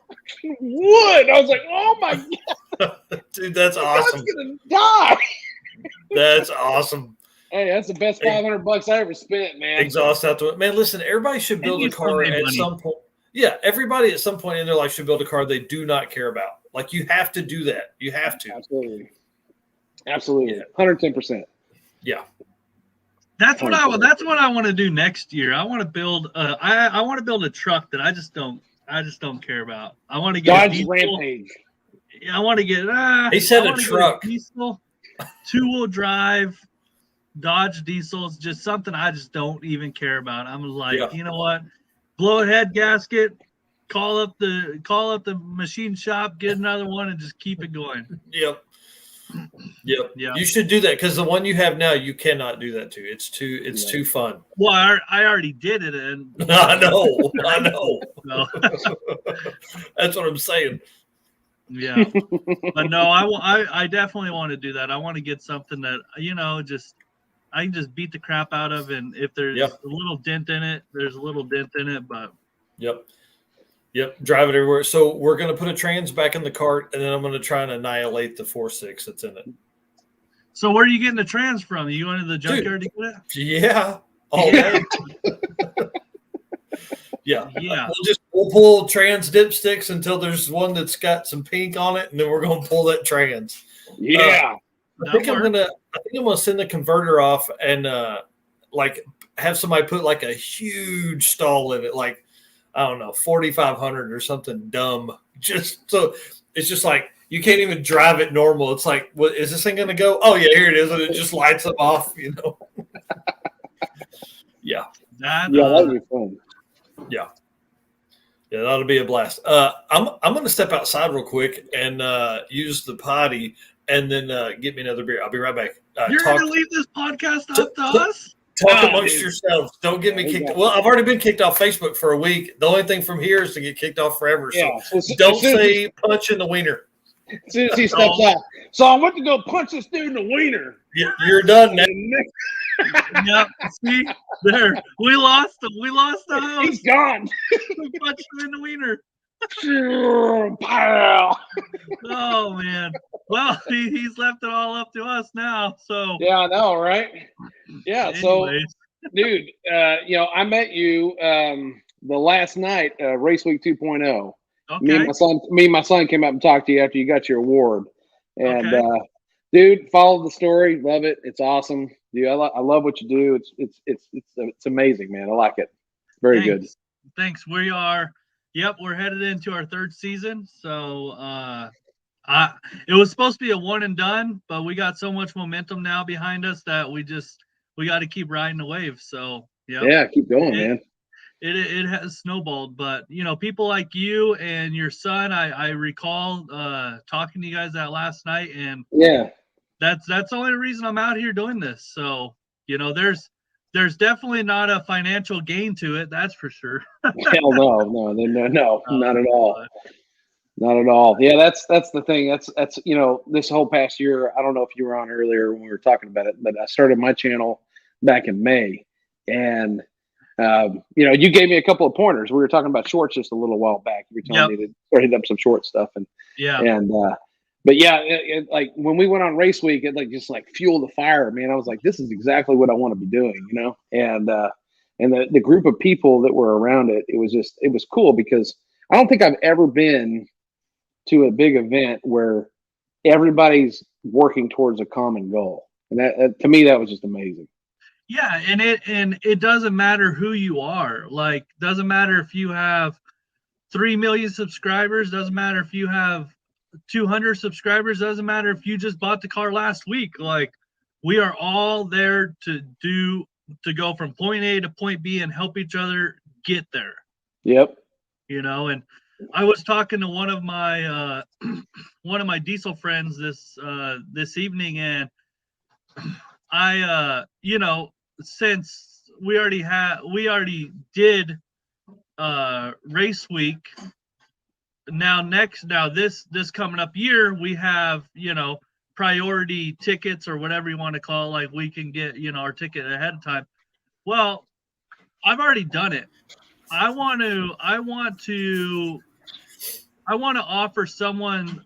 wood. I was like, oh my God. Dude, that's awesome. I'm going to die. That's awesome. Hey, that's the best $500 I ever spent, man. Exhaust out to it. Man, listen, everybody should build a car at some point. Yeah, everybody at some point in their life should build a car they do not care about. Like, you have to do that. You have to. Absolutely. 110%. Yeah. That's what I want to do next year. I want to build I want to build a truck that I just don't care about. I want to get Dodge Rampage. I want to get he said a truck. 2-wheel drive Dodge diesels, just something I just don't even care about. I'm like, you know what? Blow a head gasket, call up the machine shop, get another one, and just keep it going. Yep. You should do that because the one you have now, you cannot do that to. It's too fun. Well, I already did it, and I know. So. That's what I'm saying. Yeah, but no, I definitely want to do that. I want to get something that I can just beat the crap out of, and if there's a little dent in it, there's a little dent in it. But drive it everywhere. So we're gonna put a trans back in the cart, and then I'm gonna try and annihilate the 4.6 that's in it. So where are you getting the trans from? You going to the junkyard to get it? Yeah, all day. Yeah. We'll pull trans dipsticks until there's one that's got some pink on it, and then we're gonna pull that trans. Yeah. I think I'm gonna send the converter off and like have somebody put like a huge stall in it, like I don't know, 4,500 or something dumb. Just so it's just like you can't even drive it normal. It's like, what is this thing gonna go? Oh yeah, here it is, and it just lights up off. Yeah. That'd be fun. Yeah, that'll be a blast. I'm going to step outside real quick and use the potty, and then get me another beer. I'll be right back. You're going to leave this podcast up to us? Talk amongst yourselves. Don't get me kicked. Well, I've already been kicked off Facebook for a week. The only thing from here is to get kicked off forever. So don't say punch in the wiener. As soon as he steps out. So I went to go punch this dude in the wiener. You're done now. Yep. See, there. We lost him. We lost the house. He's gone. We punched him in the wiener. Pow. Oh man. Well, he's left it all up to us now. So yeah, I know, right? Yeah. Anyways. So, dude, I met you the last night, Race Week 2.0. Okay. Me and my son came up and talked to you after you got your award, and dude, follow the story. Love it. It's awesome. Dude, I love what you do. It's amazing, man. I like it. Very good. Thanks. We are. Yep, we're headed into our third season. So it was supposed to be a one and done, but we got so much momentum now behind us that we got to keep riding the wave. So yeah, keep going, man. It has snowballed, but people like you and your son, I recall talking to you guys that last night, and that's the only reason I'm out here doing this. So there's definitely not a financial gain to it, that's for sure. Hell no, not at all. Not at all. Yeah, that's the thing. That's this whole past year. I don't know if you were on earlier when we were talking about it, but I started my channel back in May, and you gave me a couple of pointers. We were talking about shorts just a little while back. You were telling me to start hitting up some short stuff, but like when we went on race week, it just fueled the fire, man. I was like, this is exactly what I want to be doing, and the group of people that were around it, it was cool because I don't think I've ever been to a big event where everybody's working towards a common goal. And that to me, that was just amazing. Yeah. And it doesn't matter who you are. Like, doesn't matter if you have 3 million subscribers, doesn't matter if you have 200 subscribers, doesn't matter if you just bought the car last week. Like, we are all there to go from point A to point B and help each other get there. Yep. And I was talking to one of my diesel friends this evening, and I since we already did race week, now this coming up year we have priority tickets or whatever you want to call it, like we can get our ticket ahead of time. Well, I've already done it. I want to offer someone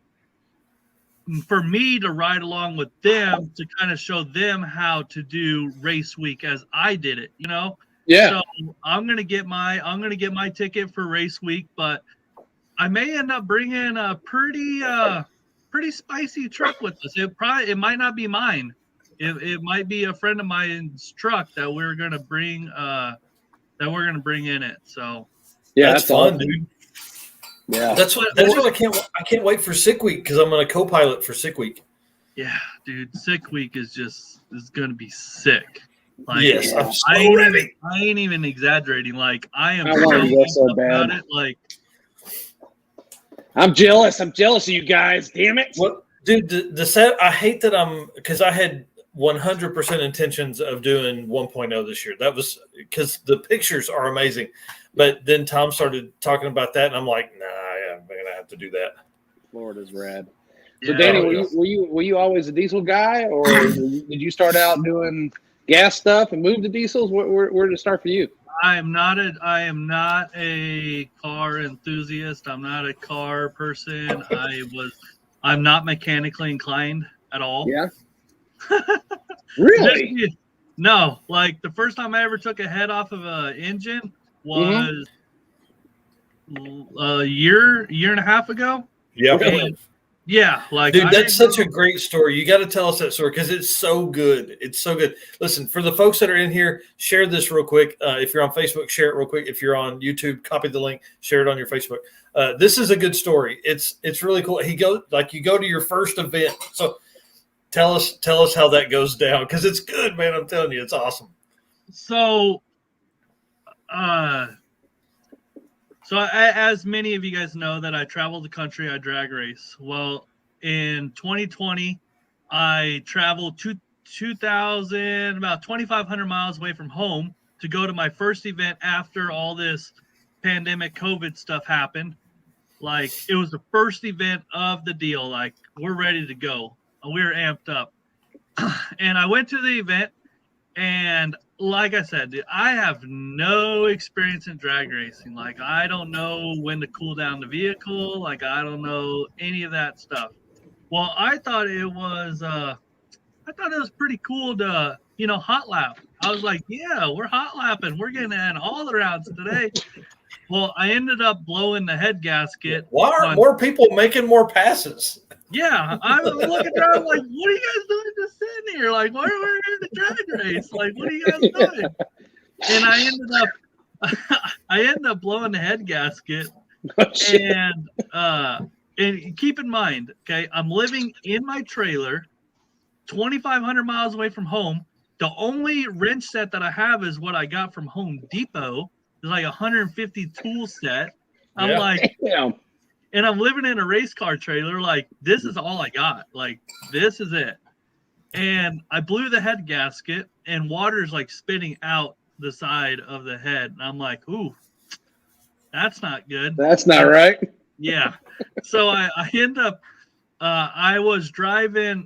for me to ride along with them to kind of show them how to do race week as I did it, Yeah. So I'm gonna get my ticket for race week, but I may end up bringing a pretty spicy truck with us. It might not be mine. It might be a friend of mine's truck that we're gonna bring in it. So yeah, that's fun, awesome. dude. Yeah, that's what I can't wait for Sick Week, because I'm gonna co-pilot for Sick Week. Yeah, dude, sick week is gonna be sick. Like, Yes, I'm so I ready. ain't even exaggerating. Like, I am I wanted to go so pumped bad. about it. Like, I'm jealous. I'm jealous of you guys. Damn it. What, dude? The set. I hate that because I had 100% intentions of doing 1.0 this year. That was because the pictures are amazing, but then Tom started talking about that, and I'm like, nah, I'm gonna have to do that. Florida's rad. So yeah, Danny, were you always a diesel guy, or did you start out doing gas stuff and move to diesels? Where did it start for you? I am not a car enthusiast. I'm not a car person. I'm not mechanically inclined at all. Yeah. Really? No, like the first time I ever took a head off of an engine was a year and a half ago. Yeah. Really? Yeah, like, dude, that's such a great story. You got to tell us that story because it's so good. It's so good. Listen, for the folks that are in here, share this real quick. If you're on Facebook, share it real quick. If you're on YouTube, copy the link, share it on your Facebook. This is a good story. It's really cool. You go to your first event. So tell us how that goes down because it's good, man. I'm telling you, it's awesome. So, as many of you guys know, that I travel the country, I drag race. Well, in 2020, I traveled 2,000, about 2,500 miles away from home to go to my first event after all this pandemic COVID stuff happened. Like, it was the first event of the deal. Like, we're ready to go. We were amped up. And I went to the event, and like I said, dude, I have no experience in drag racing. Like, I don't know when to cool down the vehicle. Like, I don't know any of that stuff. Well, I thought it was pretty cool to, hot lap. I was like, yeah, we're hot lapping. We're getting in all the rounds today. Well, I ended up blowing the head gasket. Why aren't more people making more passes? Yeah, I'm looking around like, what are you guys doing just sitting here? Like, why are we in the drag race? Like, what are you guys doing? And I ended up blowing the head gasket. And keep in mind, okay, I'm living in my trailer, 2,500 miles away from home. The only wrench set that I have is what I got from Home Depot. It's like a 150 tool set. I'm like, Damn. And I'm living in a race car trailer. Like, this is all I got. Like, this is it. And I blew the head gasket, and water's like spitting out the side of the head. And I'm like, ooh, that's not good. That's not right. Yeah. So I end up, I drive a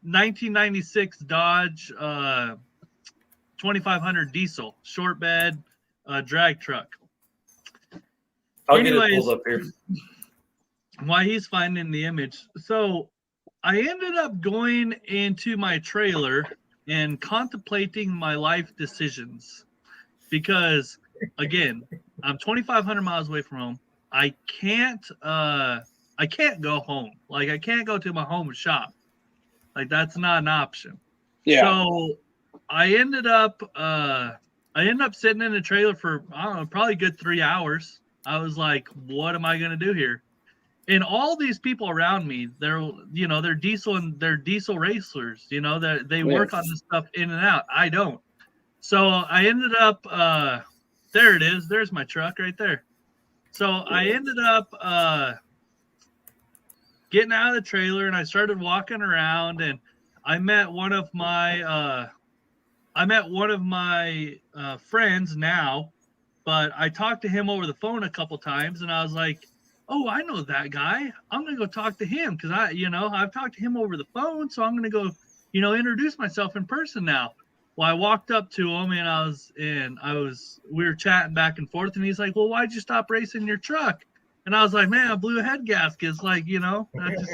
1996 Dodge 2500 diesel short bed drag truck. Anyways, get it pulled up here. Why he's finding the image. So I ended up going into my trailer and contemplating my life decisions because, again, I'm 2,500 miles away from home. I can't go home. Like, I can't go to my home and shop. Like, that's not an option. Yeah. So I ended up sitting in the trailer for, I don't know, probably a good 3 hours. I was like, what am I going to do here? And all these people around me, they're diesel racers, they work on this stuff in and out. I don't. So I ended up, there it is. There's my truck right there. So I ended up getting out of the trailer, and I started walking around, and I met one of my friends now. But I talked to him over the phone a couple times, and I was like, oh, I know that guy. I'm going to go talk to him because I've talked to him over the phone, so I'm going to go, introduce myself in person now. Well, I walked up to him, and we were chatting back and forth, and he's like, well, why'd you stop racing your truck? And I was like, man, I blew a head gasket. It's like, I just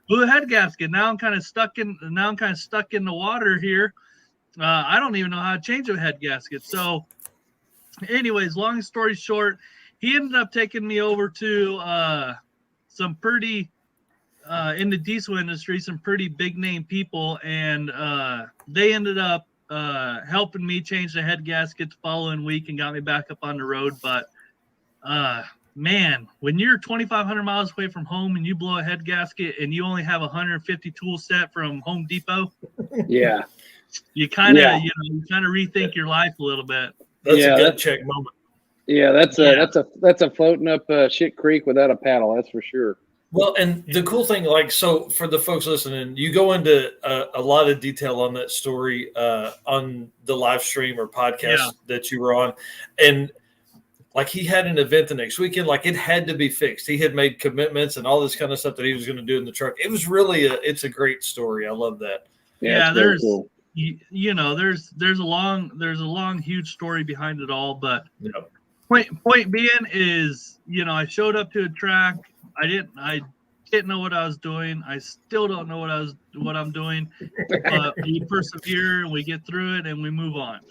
blew a head gasket. Now I'm kind of stuck in the water here. I don't even know how to change a head gasket. So anyways, long story short, he ended up taking me over to some pretty in the diesel industry, some pretty big name people, and they ended up helping me change the head gasket the following week and got me back up on the road. But man, when you're 2,500 miles away from home and you blow a head gasket and you only have 150 tool set from Home Depot, Yeah. you kind of, Yeah. you kind of rethink your life a little bit. That's Yeah, a gut that's- check moment. Yeah, that's a floating up shit creek without a paddle. That's for sure. Well, and the cool thing, like, so for the folks listening, you go into a lot of detail on that story on the live stream or podcast that you were on. And like, he had an event the next weekend, like it had to be fixed. He had made commitments and all this kind of stuff that he was going to do in the truck. It was really it's a great story. I love that. Yeah, there's you know, there's a long huge story behind it all, but point being is, you know, I showed up to a track. I didn't know what I was doing. I still don't know what I'm doing. But we persevere and we get through it and we move on.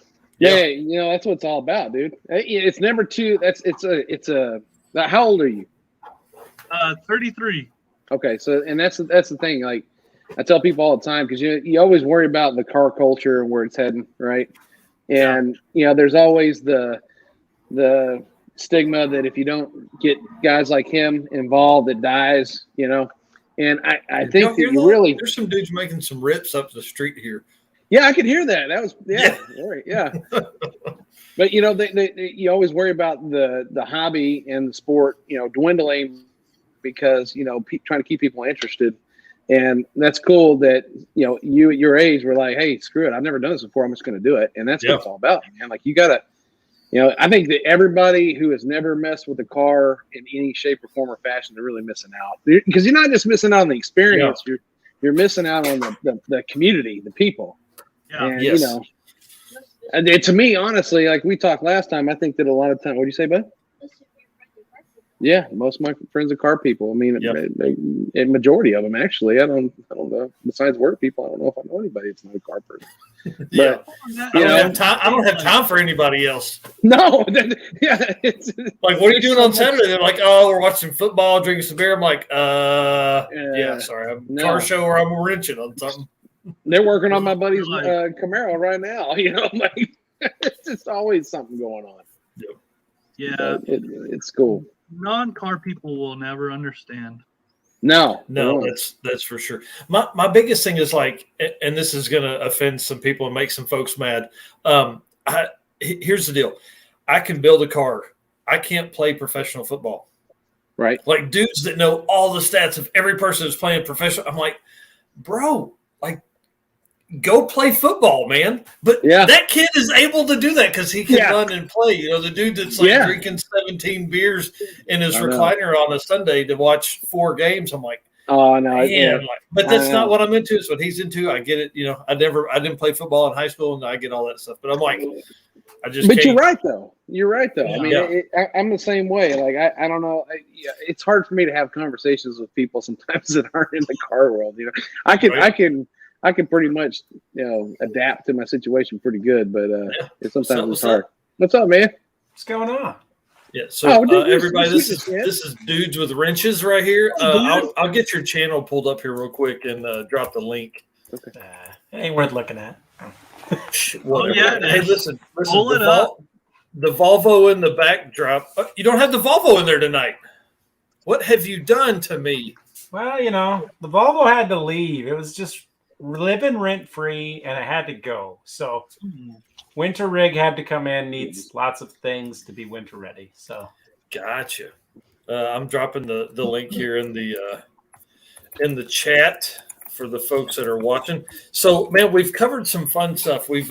Yeah, you know, that's what it's all about, dude. It's never too. It's a. How old are you? 33. Okay, so and that's the thing. Like, I tell people all the time, because you always worry about the car culture and where it's heading, right? And you know, there's always the stigma that if you don't get guys like him involved, it dies, you know. And I think that you really, there's some dudes making some rips up the street here. Yeah, I could hear that. That was right, yeah. But you know, you always worry about the hobby and the sport, you know, dwindling because, you know, trying to keep people interested. And that's cool that, you know, you at your age were like, hey, screw it, I've never done this before, I'm just going to do it. And that's what it's all about, man. Like, you gotta, you know, I think that everybody who has never messed with a car in any shape or form or fashion, they're really missing out, because you're not just missing out on the experience, you're missing out on the community, the people. And you know, and to me, honestly, like we talked last time, I think that a lot of time, what do you say, bud? Yeah, most of my friends are car people. I mean, a majority of them, actually. I don't know. Besides work people, I don't know if I know anybody that's not a car person. But, I don't have time for anybody else. No, it's like, what are you doing on Saturday? They're like, oh, we're watching football, drinking some beer. I'm like, sorry, I'm car show or I'm wrenching on something. They're working on my buddy's Camaro right now. You know, like, it's just always something going on. Yeah, it's cool. Non-car people will never understand. No, that's for sure. My biggest thing is, like, and this is going to offend some people and make some folks mad. Here's the deal: I can build a car. I can't play professional football. Right? Like, dudes that know all the stats of every person that's playing professional. I'm like, bro, like, go play football, man. But that kid is able to do that because he can run and play. You know, the dude that's like drinking 17 beers in his recliner on a Sunday to watch 4 games. I'm like, oh no, man, but that's not what I'm into. It's what he's into. I get it. You know, I didn't play football in high school, and I get all that stuff. But I'm like, I just. But you're right though. Yeah. I mean, I'm the same way. Like, I don't know. It's hard for me to have conversations with people sometimes that aren't in the car world. You know, I can pretty much, you know, adapt to my situation pretty good, but sometimes it's hard. What's up, man? What's going on? Yeah, so everybody, this is Dudes with Wrenches right here. I'll get your channel pulled up here real quick and drop the link. Okay. It ain't worth looking at. Hey, listen. Pull it up. The Volvo in the backdrop. You don't have the Volvo in there tonight. What have you done to me? Well, you know, the Volvo had to leave. It was just living rent-free, and it had to go. So winter rig had to come in, needs lots of things to be winter ready. So gotcha. I'm dropping the link here in the chat for the folks that are watching. So, man, we've covered some fun stuff. We've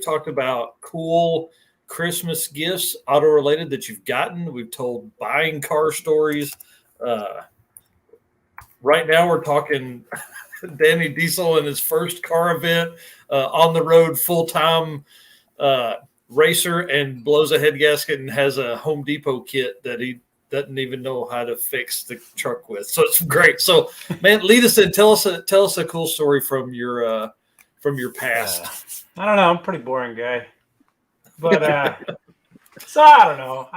talked about cool Christmas gifts, auto related, that you've gotten. We've told buying car stories. Right now we're talking Danny Diesel in his first car event, on the road, full-time racer, and blows a head gasket and has a Home Depot kit that he doesn't even know how to fix the truck with. So it's great. So, man, lead us in. Tell us a cool story from your past. I don't know. I'm a pretty boring guy, but so I don't know.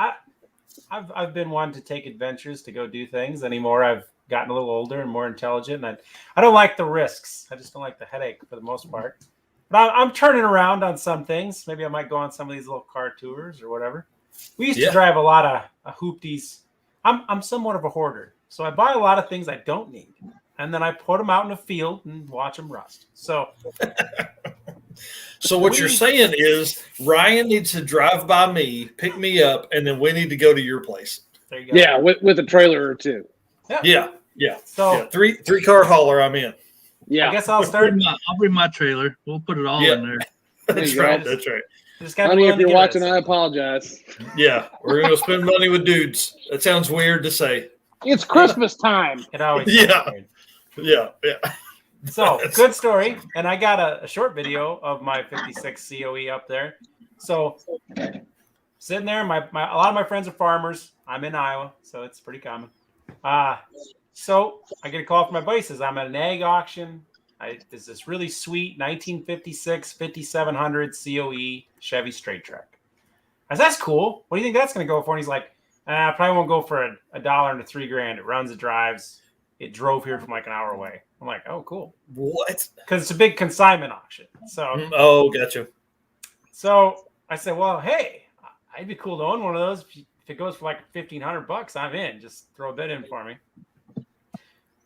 I've been one to take adventures, to go do things. Anymore, I've gotten a little older and more intelligent, and I don't like the risks. I just don't like the headache for the most part. But I'm turning around on some things. Maybe I might go on some of these little car tours or whatever. We used to drive a lot of hoopties. I'm somewhat of a hoarder, so I buy a lot of things I don't need, and then I put them out in the field and watch them rust. So what you're saying is Ryan needs to drive by me, pick me up, and then we need to go to your place. there you go. Yeah, with a trailer or two. Yeah. So three car hauler. I'm in. Yeah. I guess I'll start. I'll bring my trailer. We'll put it all Yeah. in there. That's you go. right. That's right. Just gotta Honey, be if willing to you're give it watching, a I second. apologize. Yeah, we're gonna spend money with dudes. That sounds weird to say. It's Christmas time. It always Yeah. sounds weird. Yeah. So good story, and I got a short video of my 56 COE up there. So sitting there, my a lot of my friends are farmers. I'm in Iowa, so it's pretty common. So I get a call from my buddy. Says I'm at an ag auction. There's this really sweet 1956 5700 COE Chevy straight track. I said, that's cool. What do you think that's going to go for? And he's like, I probably won't go for $1 into $3,000. It runs, it drives. It drove here from like an hour away. I'm like, oh, cool. What? Because it's a big consignment auction. So, Oh, gotcha. so I said, well, hey, I'd be cool to own one of those. If it goes for like $1,500, I'm in. Just throw a bid in for me.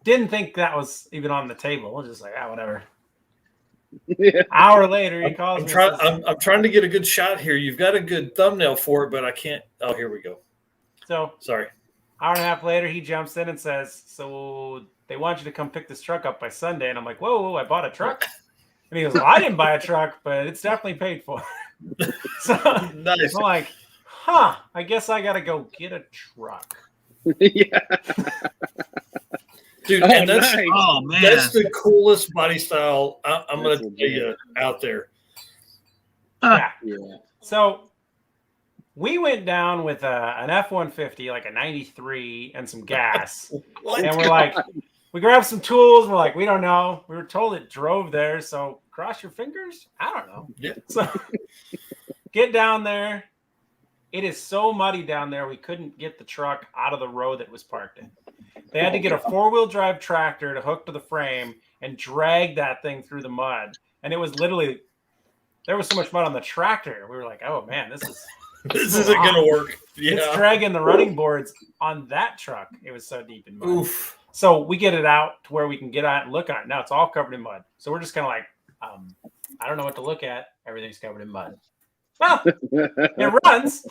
Didn't think that was even on the table. Just like, whatever. Yeah. Hour later, he calls me. I'm trying to get a good shot here. You've got a good thumbnail for it, but I can't. Oh, here we go. So, Sorry. hour and a half later, he jumps in and says, so they want you to come pick this truck up by Sunday. And I'm like, whoa, I bought a truck. And he goes, well, I didn't buy a truck, but it's definitely paid for. So Nice. I'm like, I guess I got to go get a truck. Yeah. Dude, Oh, and that's nice. Oh man, that's the coolest body style I'm going That's to tell you out there. Yeah. Yeah. So we went down with an F-150, like a 93 and some gas. What? And we're like, we grabbed some tools. We're like, we don't know. We were told it drove there. So cross your fingers. I don't know. Yeah. So get down there. It is so muddy down there. We couldn't get the truck out of the road that it was parked in. They had to get a 4-wheel drive tractor to hook to the frame and drag that thing through the mud. And it was literally, there was so much mud on the tractor. We were like, oh man, this isn't going to work. It's Yeah. dragging the running boards on that truck. It was so deep in mud. Oof. So we get it out to where we can get out and look at it. Now it's all covered in mud. So we're just kind of like, I don't know what to look at. Everything's covered in mud. Well, it runs.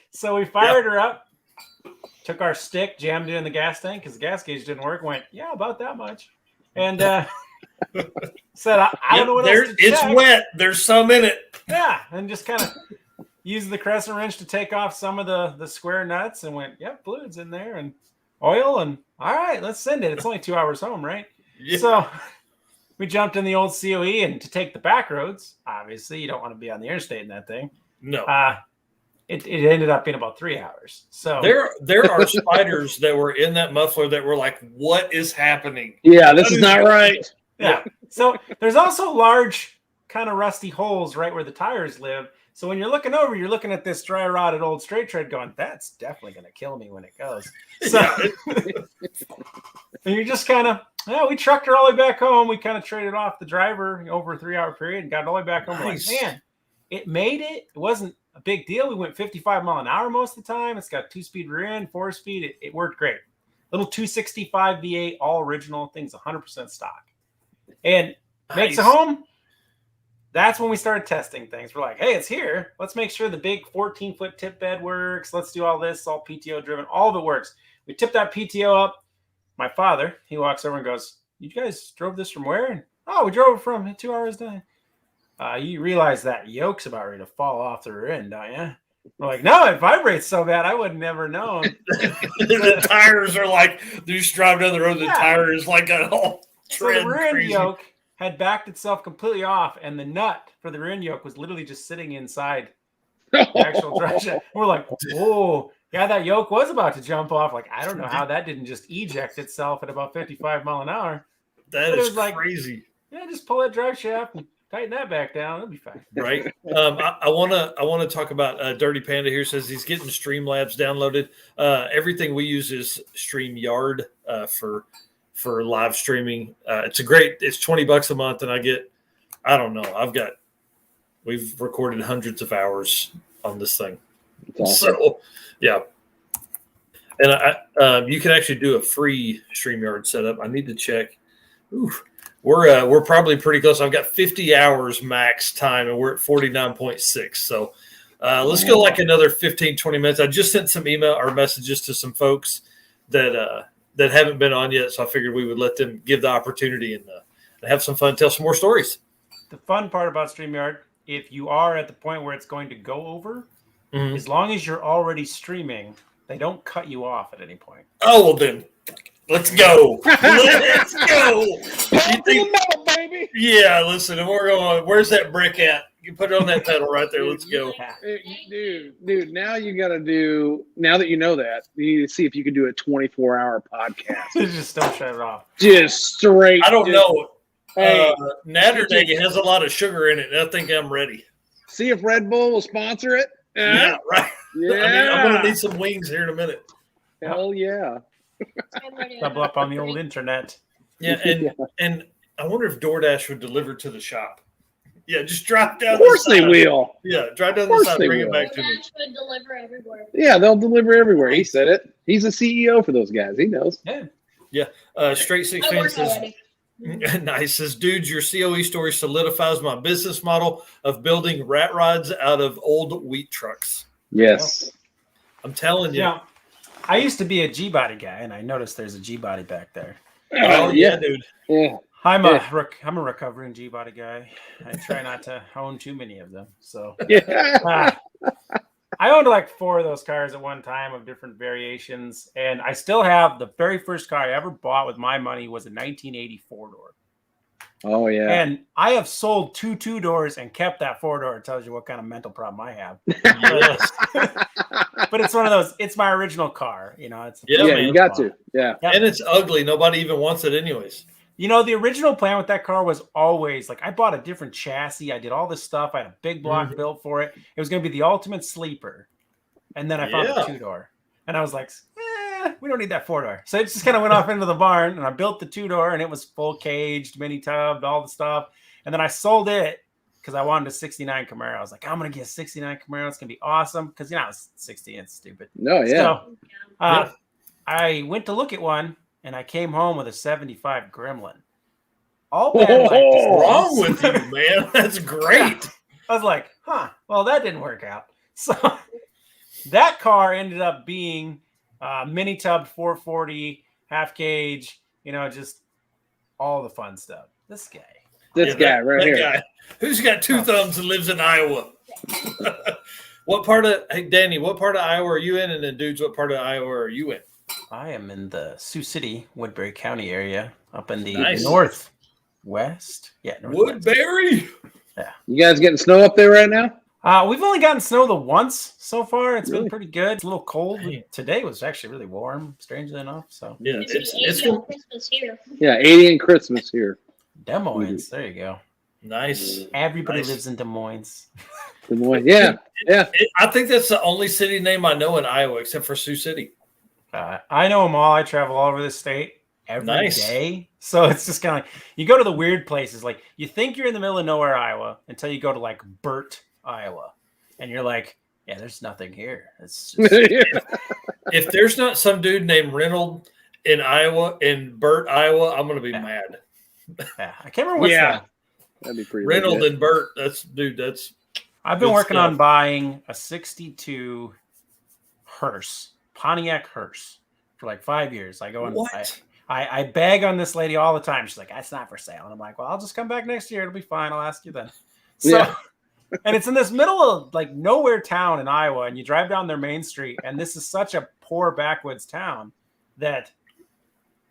So we fired her up, took our stick, jammed it in the gas tank because the gas gauge didn't work. Went, yeah, about that much. And said, I don't know what else to It's check. wet. There's some in it. Yeah, and just kind of used the crescent wrench to take off some of the square nuts and went, yep, fluid's in there and oil. And all right, let's send it. It's only 2 hours home, right? Yeah. So we jumped in the old COE and to take the back roads. Obviously, you don't want to be on the interstate in that thing. No. It ended up being about 3 hours. So There are spiders that were in that muffler that were like, what is happening? Yeah, this is not right. yeah. So there's also large kind of rusty holes right where the tires live. So when you're looking over, you're looking at this dry rotted old straight tread going, that's definitely going to kill me when it goes. So and you're just kind of, we trucked her all the way back home. We kind of traded off the driver over a 3 hour period and got all the way back home. Nice. We're like, man, it made it. It wasn't a big deal. We went 55 mile an hour most of the time. It's got 2-speed rear end, 4-speed. It worked great. Little 265 V8, all original. Things 100% stock. And makes it home. That's when we started testing things. We're like, hey, it's here. Let's make sure the big 14-foot tip bed works. Let's do all this, all PTO driven. All of it works. We tipped that PTO up. My father, he walks over and goes, you guys drove this from where? And, we drove it from 2 hours down. You realize that yoke's about ready to fall off the rear end, don't you? We're like, no, it vibrates so bad, I would have never known. The tires are like, you just drive down the road, the Yeah. tire is like a whole So the tread rear end crazy. yoke had backed itself completely off, and the nut for the rear end yoke was literally just sitting inside the actual drive shaft. We're like, whoa, yeah, that yoke was about to jump off. Like, I don't know how that didn't just eject itself at about 55 mile an hour. That But it is was like- crazy. Yeah, just pull that drive shaft and tighten that back down. It'll be fine. Right. I want to talk about Dirty Panda here. Says he's getting Streamlabs downloaded. Everything we use is StreamYard for live streaming. It's $20 a month, and we've recorded hundreds of hours on this thing. It's awesome. So, yeah. And you can actually do a free StreamYard setup. I need to check. Ooh, we're probably pretty close. I've got 50 hours max time, and we're at 49.6. So let's go like another 15, 20 minutes. I just sent some email or messages to some folks that haven't been on yet, so I figured we would let them give the opportunity and have some fun, tell some more stories. The fun part about StreamYard, if you are at the point where it's going to go over, as long as you're already streaming, they don't cut you off at any point. Oh, well then, let's go. Let's go. You think, baby. yeah, listen, and we're going, where's that brick at? You put it on that pedal right there. Let's go. Dude, now you got to do, now that you know that, you need to see if you can do a 24-hour podcast. Just don't shut it off. Just straight. I don't know. Hey, Natterday has a lot of sugar in it, and I think I'm ready. see if Red Bull will sponsor it. Yeah, right. Yeah. I mean, I'm going to need some wings here in a minute. Hell yeah. Double up on the old internet. Yeah, and I wonder if DoorDash would deliver to the shop. Yeah, just drive down. Of course they will. Yeah, drive down the side, bring it back to me. Would deliver everywhere. Yeah, they'll deliver everywhere. He said it. He's a CEO for those guys. He knows. Yeah. Straight Six I Fan work says, already. nice. Says, dudes, your COE story solidifies my business model of building rat rods out of old wheat trucks. Yes. I'm telling you. Yeah. I used to be a G-body guy, and I noticed there's a G-body back there. Oh, yeah, dude. Yeah. I'm a recovering G-body guy. I try not to own too many of them. So Yeah. I owned like 4 of those cars at one time of different variations, and I still have the very first car I ever bought with my money was a 1980 4-door. Oh yeah. And I have sold 2 2-doors and kept that 4-door. It tells you what kind of mental problem I have. But it's one of those. It's my original car. You know. It's man, you got to. Yeah. And it's ugly. Nobody even wants it anyways. You know, the original plan with that car was always like I bought a different chassis. I did all this stuff. I had a big block built for it. It was going to be the ultimate sleeper. And then I found a 2-door. And I was like, we don't need that 4-door. So it just kind of went off into the barn. And I built the 2-door and it was full caged, mini tubbed, all the stuff. And then I sold it because I wanted a 69 Camaro. I was like, I'm going to get a 69 Camaro. It's going to be awesome. Because, you know, I was 60 and it's stupid. No, yeah. So I went to look at one. And I came home with a 75 Gremlin. All bad. What's wrong with you, man? That's great. I was like, well, that didn't work out. So that car ended up being mini tub 440, half cage, you know, just all the fun stuff. This guy. Guy. Who's got 2 thumbs and lives in Iowa? Danny, what part of Iowa are you in? And then dudes, what part of Iowa are you in? I am in the Sioux City, Woodbury County area, up in the northwest. Yeah, northwest. Woodbury. Yeah. You guys getting snow up there right now? We've only gotten snow the once so far. It's been pretty good. It's a little cold. Today was actually really warm, strangely enough. So yeah, it's Christmas here. Yeah, 80 and Christmas here. Des Moines. There you go. Nice. Everybody lives in Des Moines. Des Moines. Yeah. I think that's the only city name I know in Iowa except for Sioux City. I know them all. I travel all over the state every day. So it's just kind of like you go to the weird places. Like you think you're in the middle of nowhere, Iowa, until you go to like Burt, Iowa. And you're like, yeah, there's nothing here. It's just... If there's not some dude named Reynolds in Iowa, in Burt, Iowa, I'm going to be mad. Yeah, I can't remember what's that. That'd be pretty Reynolds legit. and Burt, that's I've been working on buying a 62 hearse. Pontiac hearse for like 5 years. I go and I beg on this lady all the time. She's like, that's not for sale. And I'm like, well, I'll just come back next year. It'll be fine. I'll ask you then. So, and it's in this middle of like nowhere town in Iowa. And you drive down their main street. And this is such a poor backwoods town that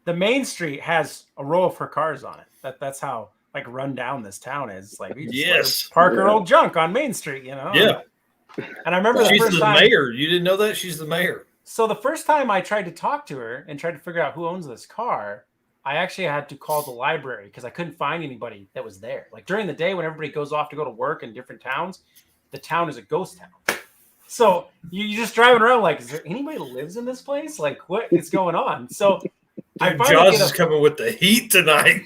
the main street has a row of her cars on it. That's how like run down this town is. Like we just park our old junk on Main Street, you know? Yeah. And I remember she's the mayor. You didn't know that? She's the mayor. So the first time I tried to talk to her and tried to figure out who owns this car, I actually had to call the library because I couldn't find anybody that was there. Like during the day when everybody goes off to go to work in different towns, the town is a ghost town. So you're just driving around like, is there anybody that lives in this place? Like what is going on? So Jaws is coming with the heat tonight.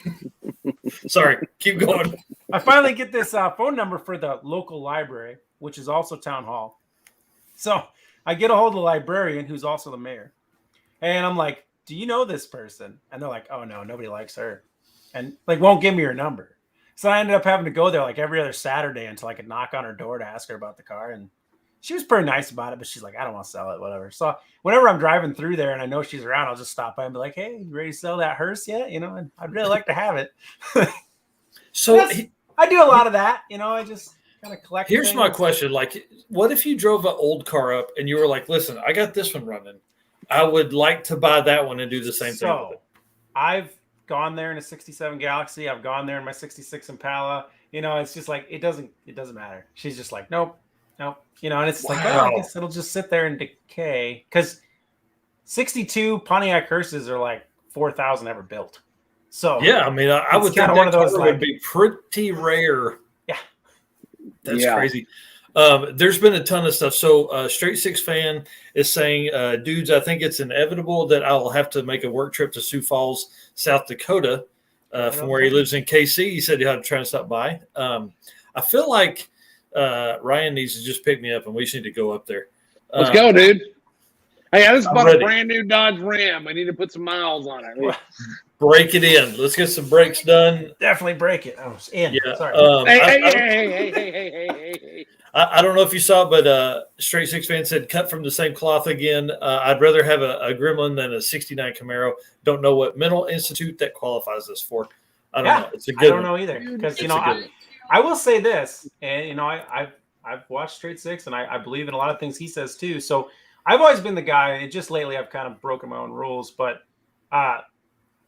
Sorry, keep going. I finally get this phone number for the local library, which is also town hall. So I get a hold of the librarian, who's also the mayor. And I'm like, do you know this person? And they're like, oh no, nobody likes her. And like won't give me her number. So I ended up having to go there like every other Saturday until I could knock on her door to ask her about the car. And she was pretty nice about it, but she's like, I don't want to sell it, whatever. So whenever I'm driving through there and I know she's around, I'll just stop by and be like, hey, you ready to sell that hearse yet? You know, and I'd really like to have it. So I do a lot of that. You know, I just kind of collect. Here's my question. Like, what if you drove an old car up and you were like, listen, I got this one running. I would like to buy that one and do the same thing with it. I've gone there in a 67 Galaxy. I've gone there in my 66 Impala. You know, it's just like, it doesn't matter. She's just like, nope. You know, and it's like, oh, I guess it'll just sit there and decay. Because 62 Pontiac hearses are like 4,000 ever built. So yeah, I mean, I would think one of those would be pretty rare. Yeah, that's crazy. There's been a ton of stuff. So Straight Six fan is saying, dudes, I think it's inevitable that I'll have to make a work trip to Sioux Falls, South Dakota, from where he lives in KC. He said he had to try and stop by. I feel like Ryan needs to just pick me up and we just need to go up there. Let's go, dude. Hey, I just bought a brand new Dodge Ram. I need to put some miles on it. Break it in. Let's get some brakes done. Definitely break it. I was in. Yeah. Sorry. Hey. I don't know if you saw it, but Straight Six fan said, cut from the same cloth again. I'd rather have a Gremlin than a 69 Camaro. Don't know what mental institute that qualifies this for. I don't know. It's a good one. I don't know either. Because, you know, I will say this, and, you know, I've watched Straight Six, and I believe in a lot of things he says, too. So I've always been the guy, and just lately I've kind of broken my own rules, but I've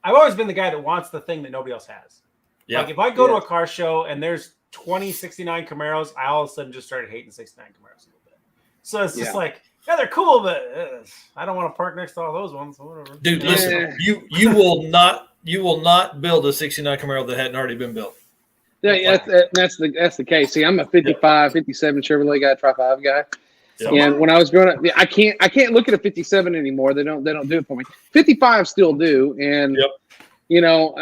always been the guy that wants the thing that nobody else has. Yeah. Like, if I go to a car show and there's 20 69 Camaros, I all of a sudden just started hating 69 Camaros a little bit. So it's just like, yeah, they're cool, but I don't want to park next to all those ones. Or whatever. Dude, listen, you will not build a 69 Camaro that hadn't already been built. Yeah, that's the case. See, I'm a 55, 57 Chevrolet guy, Tri-5 guy. Yep. And when I was growing up, I can't look at a 57 anymore. They don't do it for me. 55 still do, and you know,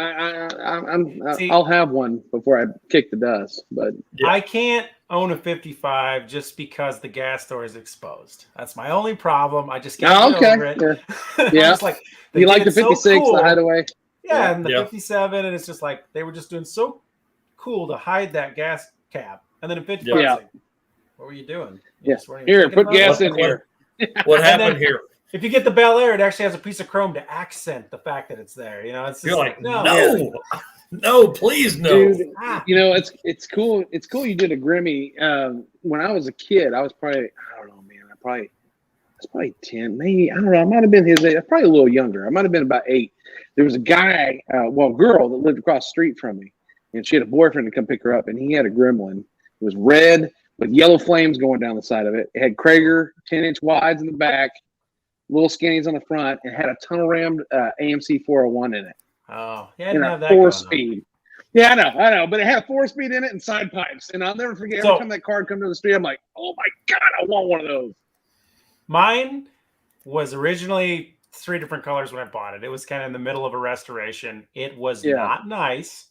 I'll have one before I kick the dust. But I can't own a 55 just because the gas door is exposed. That's my only problem. I just can't get over it. Yeah, like, you like the 56, so cool. The hideaway. Yeah, and the 57, and it's just like they were just doing so cool to hide that gas cap, and then in 55, like, what were you doing? You Here, put gas in here. What happened here? If you get the Bel Air, it actually has a piece of chrome to accent the fact that it's there. You know, it's just you're like no, please no. Dude, you know, it's cool. It's cool you did a Grimmy. When I was a kid, I was probably, I don't know, man. I was probably 10, maybe. I don't know. I might have been his age. I was probably a little younger. I might have been about 8. There was a guy, girl that lived across the street from me, and she had a boyfriend to come pick her up, and he had a Gremlin. It was red with yellow flames going down the side of it. It had Krager 10-inch wides in the back, little skinnies on the front, and had a tunnel rammed AMC 401 in it. Oh, yeah, I didn't have that 4-speed. Yeah, I know, but it had 4-speed in it and side pipes. And I'll never forget every time that car would come to the street, I'm like, oh my God, I want one of those. Mine was originally 3 different colors when I bought it. It was kind of in the middle of a restoration. It was not nice.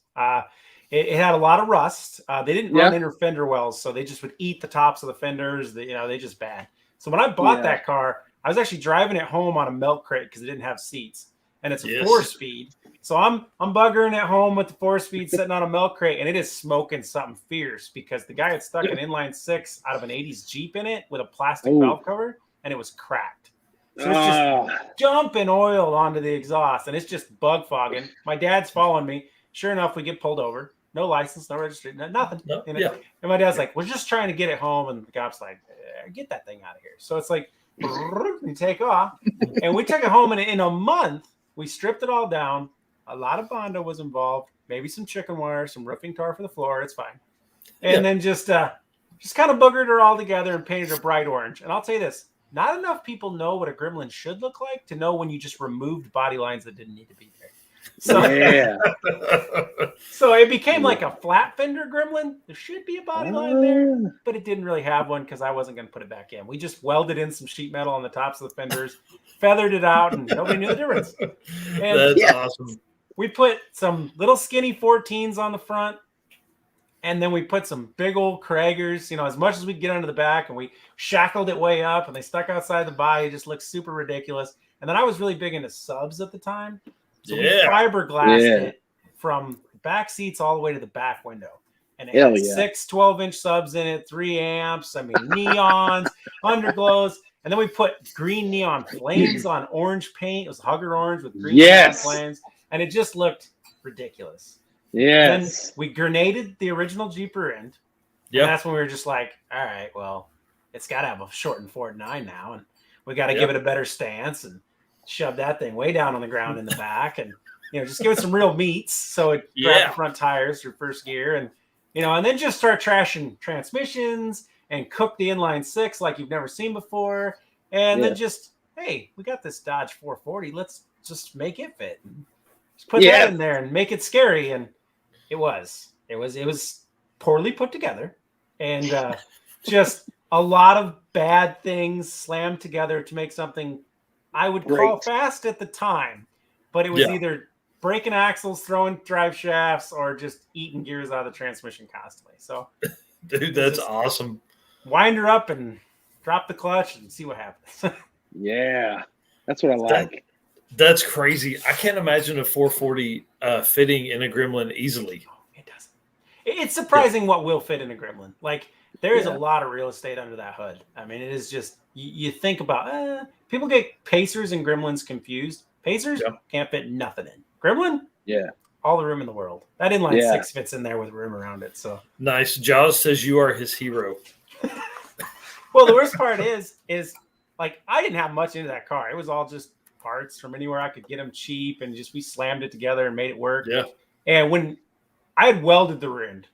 It had a lot of rust. They didn't run inner fender wells, so they just would eat the tops of the fenders. They just bad. So when I bought that car, I was actually driving it home on a milk crate because it didn't have seats, and it's a 4-speed. So I'm buggering at home with the 4-speed sitting on a milk crate, and it is smoking something fierce because the guy had stuck an inline 6 out of an 80s Jeep in it with a plastic valve cover, and it was cracked. So it's just dumping oil onto the exhaust, and it's just bug fogging. My dad's following me. Sure enough, we get pulled over. No license, no registry, nothing. And my dad's like, we're just trying to get it home. And the cop's like, get that thing out of here. So it's like, we take off. And we took it home. And in a month, we stripped it all down. A lot of Bondo was involved. Maybe some chicken wire, some roofing tar for the floor. It's fine. And then just kind of boogered her all together and painted her bright orange. And I'll tell you this, not enough people know what a Gremlin should look like to know when you just removed body lines that didn't need to be there. So, so it became like a flat fender Gremlin. There should be a body line there, but it didn't really have one because I wasn't going to put it back in. We just welded in some sheet metal on the tops of the fenders, feathered it out, and nobody knew the difference. And that's awesome. We put some little skinny 14s on the front, and then we put some big old Kragers, as much as we could get under the back, and we shackled it way up, and they stuck outside the body. It just looked super ridiculous. And then I was really big into subs at the time. So we Yeah. fiberglassed it from back seats all the way to the back window. And it Hell had yeah. 6 12-inch subs in it, 3 amps, I mean, neons, underglows. And then we put green neon flames on orange paint. It was Hugger orange with green neon flames. And it just looked ridiculous. Yes. And then we grenaded the original Jeep rear end. Yep. And that's when we were just like, all right, well, it's got to have a shortened Ford 9 now. And we got to give it a better stance and shove that thing way down on the ground in the back. And, just give it some real meats. So it grabbed the front tires through first gear. And, and then just start trashing transmissions and cook the inline 6 like you've never seen before. And then just, hey, we got this Dodge 440. Let's just make it fit. Just put that in there and make it scary. And it was poorly put together. And just a lot of bad things slammed together to make something I would call fast at the time. But it was either breaking axles, throwing drive shafts, or just eating gears out of the transmission constantly. So, dude, that's awesome. Wind her up and drop the clutch and see what happens. Yeah, that's what I like. That's crazy. I can't imagine a 440 fitting in a Gremlin easily. It doesn't. It's surprising what will fit in a Gremlin. Like, there is a lot of real estate under that hood. I mean, it is just, you think about, people get Pacers and Gremlins confused. Pacers can't fit nothing in. Gremlin? Yeah. All the room in the world. That inline 6 fits in there with room around it. So nice. Jaws says you are his hero. Well, the worst part is like, I didn't have much into that car. It was all just parts from anywhere I could get them cheap, and just we slammed it together and made it work. Yeah. And when I had welded the rear end.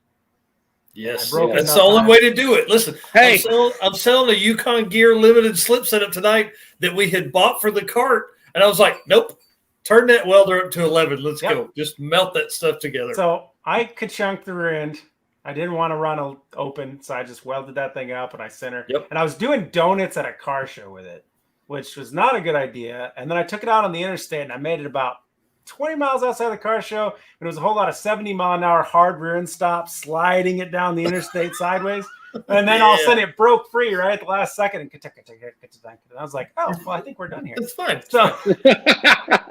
Yes, that's the only way to do it. Listen, hey, I'm selling a Yukon Gear limited slip setup tonight that we had bought for the cart, and I was like, nope, turn that welder up to 11. Let's go. Just melt that stuff together. So I could chunk the rear end. I didn't want to run open, so I just welded that thing up and I centered. And I was doing donuts at a car show with it, which was not a good idea. And then I took it out on the interstate and I made it about 20 miles outside the car show. And it was a whole lot of 70-mile-an-hour hard rear end stop, sliding it down the interstate sideways. And then all of a sudden it broke free right at the last second. And I was like, oh, well, I think we're done here. That's fine. So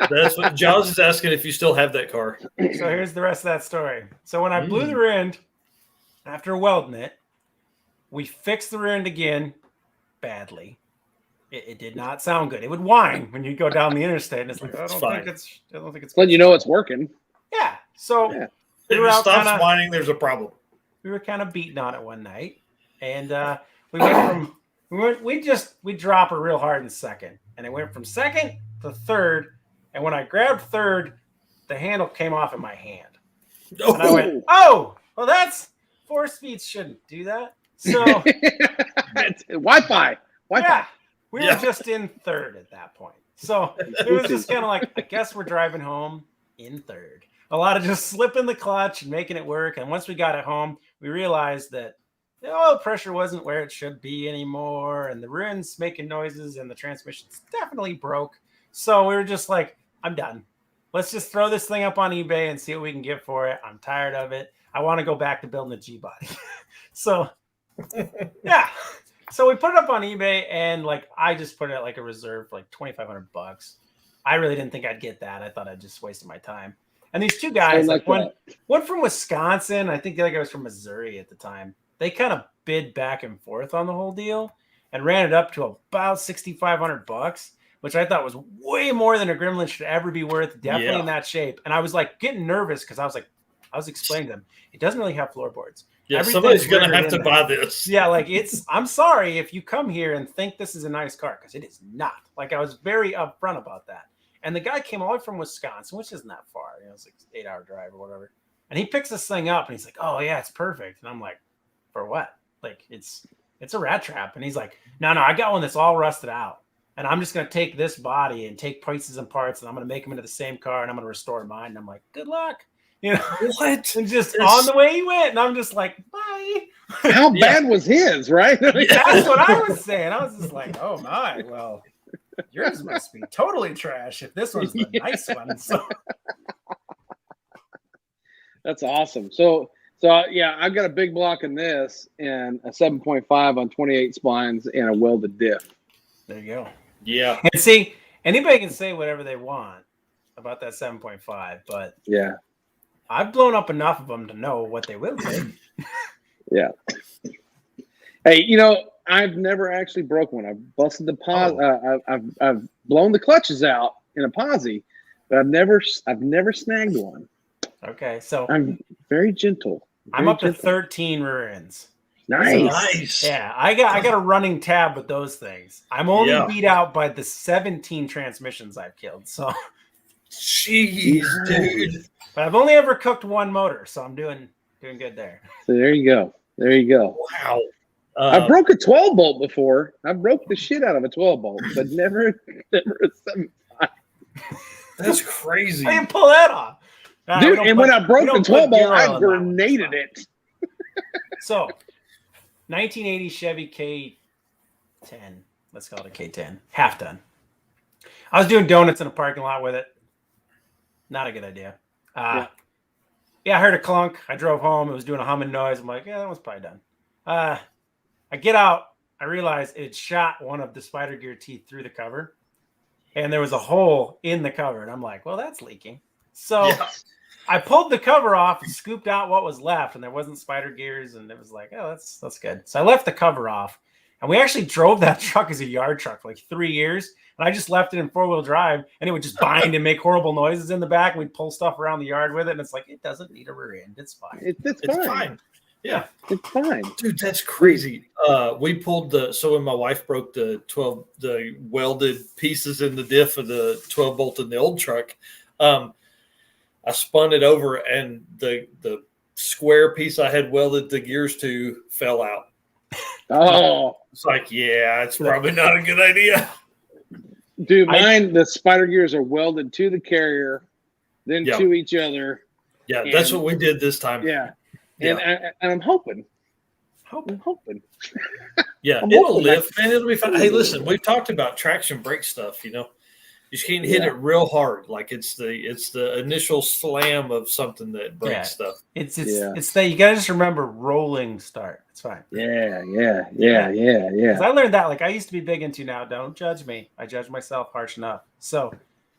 that's what Jaws is asking, if you still have that car. So here's the rest of that story. So when I blew the rear end, after welding it, we fixed the rear end again badly. It did not sound good. It would whine when you go down the interstate, and it's like, I don't think it's. But you know it's working. Yeah. So if it stops whining, there's a problem. We were kind of beating on it one night, and we went from we drop her real hard in second, and it went from second to third, and when I grabbed third, the handle came off in my hand, and I went, oh, well, that's 4-speeds shouldn't do that. So Wi-Fi. Yeah. We were just in third at that point. So it was just kind of like, I guess we're driving home in third. A lot of just slipping the clutch and making it work. And once we got it home, we realized that the oil pressure wasn't where it should be anymore. And the rear end's making noises and the transmission's definitely broke. So we were just like, I'm done. Let's just throw this thing up on eBay and see what we can get for it. I'm tired of it. I want to go back to building a G-body. So, yeah. So we put it up on eBay, and like I just put it at like a reserve for like $2,500. I really didn't think I'd get that. I thought I'd just wasted my time. And these two guys, like one from Wisconsin, I think the other guy was from Missouri at the time. They kind of bid back and forth on the whole deal and ran it up to about $6,500, which I thought was way more than a Gremlin should ever be worth. Definitely in that shape. And I was like getting nervous because I was explaining to them, it doesn't really have floorboards. Yeah, somebody's going to have to buy this. Yeah, like I'm sorry if you come here and think this is a nice car, because it is not. Like, I was very upfront about that. And the guy came all the way from Wisconsin, which isn't that far. It's like an 8-hour drive or whatever. And he picks this thing up and he's like, oh, yeah, it's perfect. And I'm like, for what? Like, it's a rat trap. And he's like, no, I got one that's all rusted out. And I'm just going to take this body and take pieces and parts, and I'm going to make them into the same car, and I'm going to restore mine. And I'm like, good luck. What? And just on the way he went, and I'm just like, bye. How bad was his, right? That's what I was saying. I was just like, oh my, well, yours must be totally trash if this one's the nice one. So that's awesome. So yeah, I've got a big block in this and a 7.5 on 28 splines and a welded diff. There you go. Yeah. And see, Anybody can say whatever they want about that 7.5, but Yeah. I've blown up enough of them to know what they will take. Yeah. Hey, you know, I've never actually broke one. I've busted the I've blown the clutches out in a posi, but I've never snagged one. Okay, so I'm very gentle. I'm up to 13 rear ends. Nice. Yeah, I got a running tab with those things. I'm only beat out by the 17 transmissions I've killed. So, jeez, dude. But I've only ever cooked one motor, so I'm doing good there. So there you go. There you go. Wow. I broke a 12 bolt before. I broke the shit out of a 12 bolt, but never a 7.5. That's crazy. I didn't pull that off. Dude, and when I broke the 12 bolt, I grenaded it. So, 1980 Chevy K10. Let's call it a K10. Half done. I was doing donuts in a parking lot with it. Not a good idea. Yeah, I heard a clunk. I drove home. It was doing a humming noise. I'm like, yeah, that one's probably done. I get out. I realize it shot one of the spider gear teeth through the cover. And there was a hole in the cover. And I'm like, well, that's leaking. So I pulled the cover off and scooped out what was left. And there wasn't spider gears. And it was like, oh, that's good. So I left the cover off. And we actually drove that truck as a yard truck for like 3 years. And I just left it in 4-wheel drive. And it would just bind and make horrible noises in the back. And we'd pull stuff around the yard with it. And it's like, it doesn't need a rear end. It's fine. It's fine. Yeah, it's fine, dude. That's crazy. We pulled when my wife broke the welded pieces in the diff of the 12 bolt in the old truck. I spun it over, and the square piece I had welded the gears to fell out. Oh, it's like, yeah, it's probably not a good idea. Dude, the spider gears are welded to the carrier, then to each other. Yeah, that's what we did this time. Yeah. And I'm hoping. Yeah, it'll lift, man. It'll be fine. Hey, listen, we've talked about traction brake stuff. You know, you just can't hit it real hard. Like it's the initial slam of something that breaks stuff. It's that you gotta just remember rolling start. It's fine. Yeah. Because I learned that. Like I used to be big into now. Don't judge me. I judge myself harsh enough. So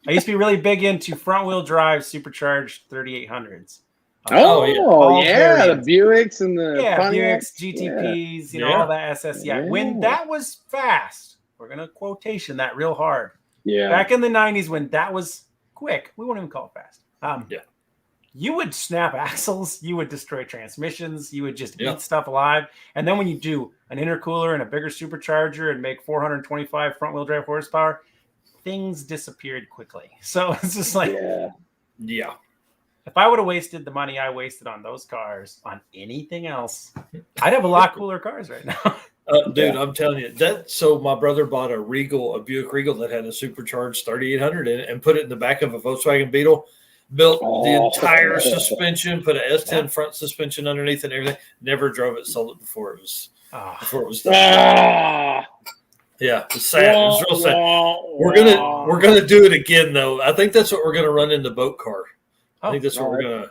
I used to be really big into front wheel drive supercharged 3800s. The Buicks and the Buicks, GTPs, all that SS. When that was fast, we're gonna quotation that real hard. Yeah. Back in the 90s when that was quick, we won't even call it fast. You would snap axles, you would destroy transmissions, you would just eat stuff alive. And then when you do an intercooler and a bigger supercharger and make 425 front wheel drive horsepower, things disappeared quickly. So it's just like if I would have wasted the money I wasted on those cars on anything else, I'd have a lot cooler cars right now. Dude, I'm telling you that. So my brother bought a Buick Regal that had a supercharged 3800 in it and put it in the back of a Volkswagen Beetle. Built the entire suspension, put an S10 front suspension underneath and everything. Never drove it, sold it before it was done. Yeah, it's sad. It was real sad. We're gonna do it again though. I think that's what we're gonna run in the boat car. I think that's what we're gonna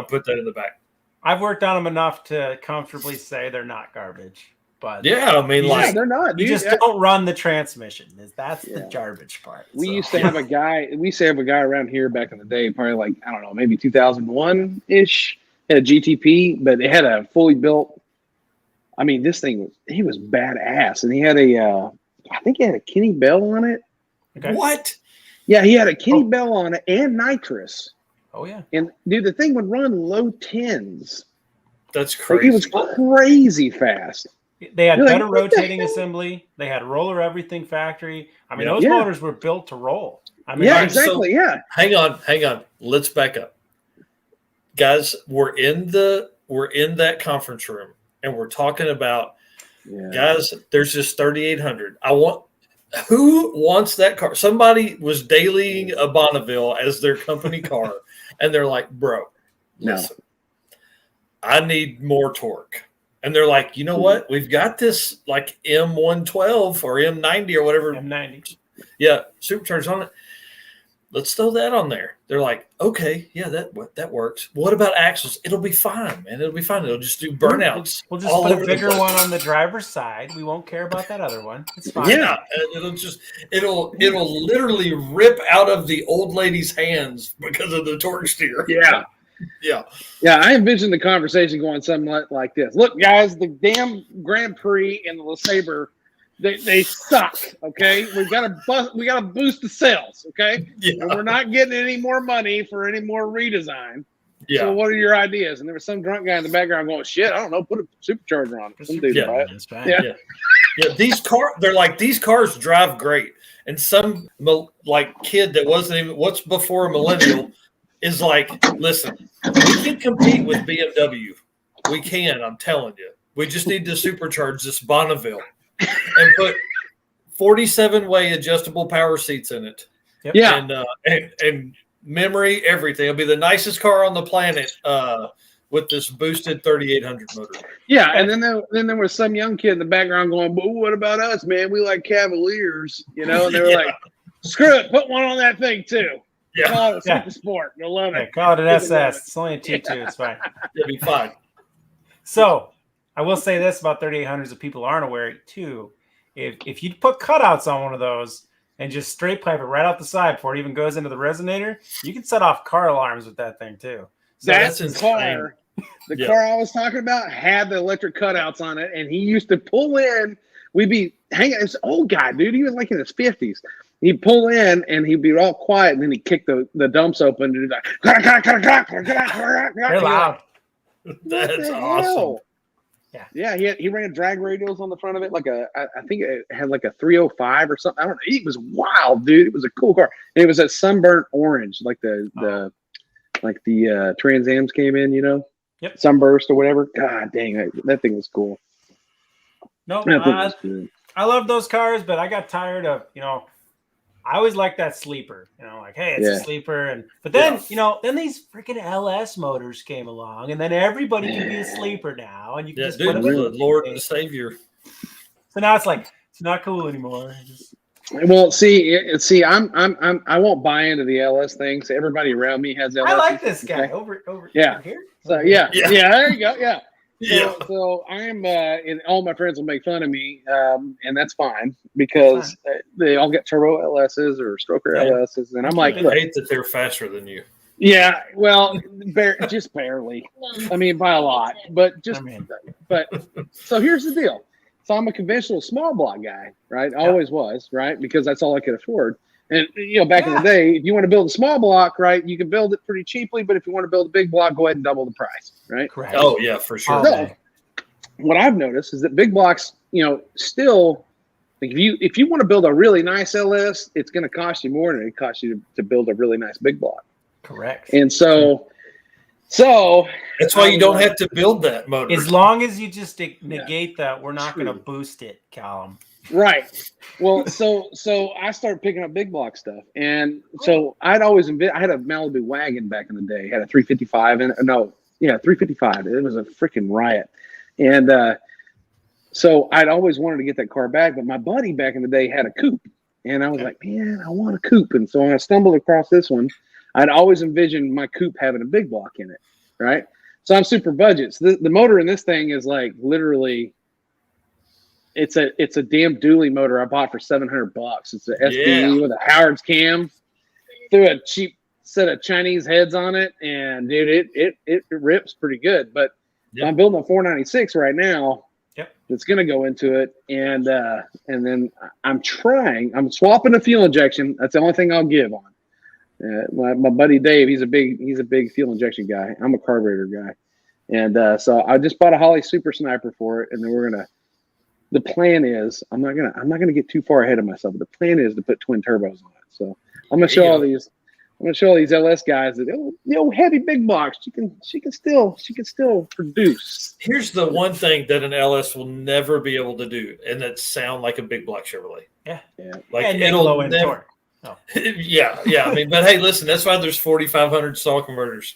put that in the back. I've worked on them enough to comfortably say they're not garbage. But I mean, they're not. You just don't run the transmission. That's the garbage part. We used to have a guy. We used to have a guy around here back in the day, probably like I don't know, maybe 2001-ish. Had a GTP, but it had a fully built. I mean, this thing was badass, and he had I think he had a Kenny Bell on it. Okay. What? Yeah, he had a Kenny Bell on it and nitrous. Oh yeah. And dude, the thing would run low 10s. That's crazy. Like, it was crazy fast. They had better rotating assembly. They had roller everything factory. I mean, those motors were built to roll. I mean, exactly. Hang on. Let's back up, guys. We're in that conference room, and we're talking about guys. There's this 3800. Who wants that car? Somebody was dailying a Bonneville as their company car, and they're like, "Bro, listen, I need more torque." And they're like, you know what? We've got this like M112 or M90 or whatever. M90. Yeah, supercharged on it. Let's throw that on there. They're like, okay, yeah, that works. What about axles? It'll be fine, man. It'll be fine. It'll just do burnouts. We'll just put a bigger one on the driver's side. We won't care about that other one. It's fine. Yeah, it'll literally rip out of the old lady's hands because of the torque steer. Yeah. Yeah. Yeah, I envision the conversation going something like this. Look, guys, the damn Grand Prix and the LeSabre, they suck. Okay, we gotta boost the sales. Okay, Yeah. and we're not getting any more money for any more redesign. Yeah. So what are your ideas? And there was some drunk guy in the background going, "Shit, I don't know. Put a supercharger on it." Some dude, Yeah. right? That's fine. Yeah. Yeah, they're like, these cars drive great. And some like kid that wasn't even what's before a millennial is like, listen, we can compete with BMW. We can, I'm telling you. We just need to supercharge this Bonneville and put 47-way adjustable power seats in it. Yep. Yeah. And memory, everything. It'll be the nicest car on the planet with this boosted 3800 motor. Yeah, and then there was some young kid in the background going, "But what about us, man? We like Cavaliers, you know." And they were like, "Screw it, put one on that thing too. Yeah. Call it a Yeah. Super Sport. You'll love Yeah, it." call it an SS. It's only a T2. It's fine. It'll be fine. So I will say this about 3800s that people aren't aware too. If you put cutouts on one of those and just straight pipe it right out the side before it even goes into the resonator, you can set off car alarms with that thing too. So That's that's the car. The Yeah. car I was talking about had the electric cutouts on it, and he used to pull in. We'd be hanging. This old guy, dude. He was like in his 50s. He'd pull in, and he'd be all quiet, and then he'd kick the dumps open, and he'd be like, they're loud. That's awesome. Yeah, he ran drag radials on the front of it, like I think it had like a 305 or something. I don't know. It was wild, dude. It was a cool car. And it was a sunburnt orange, like the Trans Ams came in, you know. Yep. Sunburst or whatever. God dang, that thing was cool. No, That thing was good. I love those cars, but I got tired of, I always like that sleeper, like, hey, it's a sleeper. But then, then these freaking LS motors came along, and then everybody can be a sleeper now. And you can just put them in. Lord and Savior. So now it's like, it's not cool anymore. Well, see, I won't buy into the LS thing. So everybody around me has LS. I like this guy over Yeah. here. So yeah, there you go. Yeah. Yeah. So I'm, and all my friends will make fun of me, and that's fine because they all get turbo LSs or stroker LSs, and I'm like, I look, hate that they're faster than you. yeah, well, just barely. I mean, by a lot, but so here's the deal. So I'm a conventional small block guy, right? Always was, right? Because that's all I could afford. And back in the day, if you want to build a small block, right, you can build it pretty cheaply. But if you want to build a big block, go ahead and double the price, right? Correct. Oh yeah, for sure. So, what I've noticed is that big blocks, still, like if you want to build a really nice LS, it's going to cost you more than it costs you to build a really nice big block. Correct. And so that's why you don't have to build that motor. As long as you just negate that, we're not going to boost it, Callum. Right. Well, so I started picking up big block stuff, and so I had a Malibu wagon back in the day. Had a 355 and 355. It was a freaking riot, and so I'd always wanted to get that car back. But my buddy back in the day had a coupe, and I was like, man, I want a coupe. And so when I stumbled across this one, I'd always envisioned my coupe having a big block in it, right? So I'm super budget. So the motor in this thing is like literally. It's a damn dually motor I bought for $700. It's an SDE with a Howard's cam. Threw a cheap set of Chinese heads on it, and dude, it rips pretty good. But I'm building a 496 right now. Yep. It's gonna go into it, and then I'm swapping the fuel injection. That's the only thing I'll give on. My buddy Dave, he's a big fuel injection guy. I'm a carburetor guy, and so I just bought a Holley Super Sniper for it, and then the plan is I'm not gonna get too far ahead of myself. But the plan is to put twin turbos on it. So I'm gonna show all these LS guys that heavy big blocks. She can still produce. Here's the one thing that an LS will never be able to do, and that sound like a big block Chevrolet. Yeah. Like and it'll low end never. torque. Oh. Yeah. I mean, but hey, listen, that's why there's 4,500 stall converters.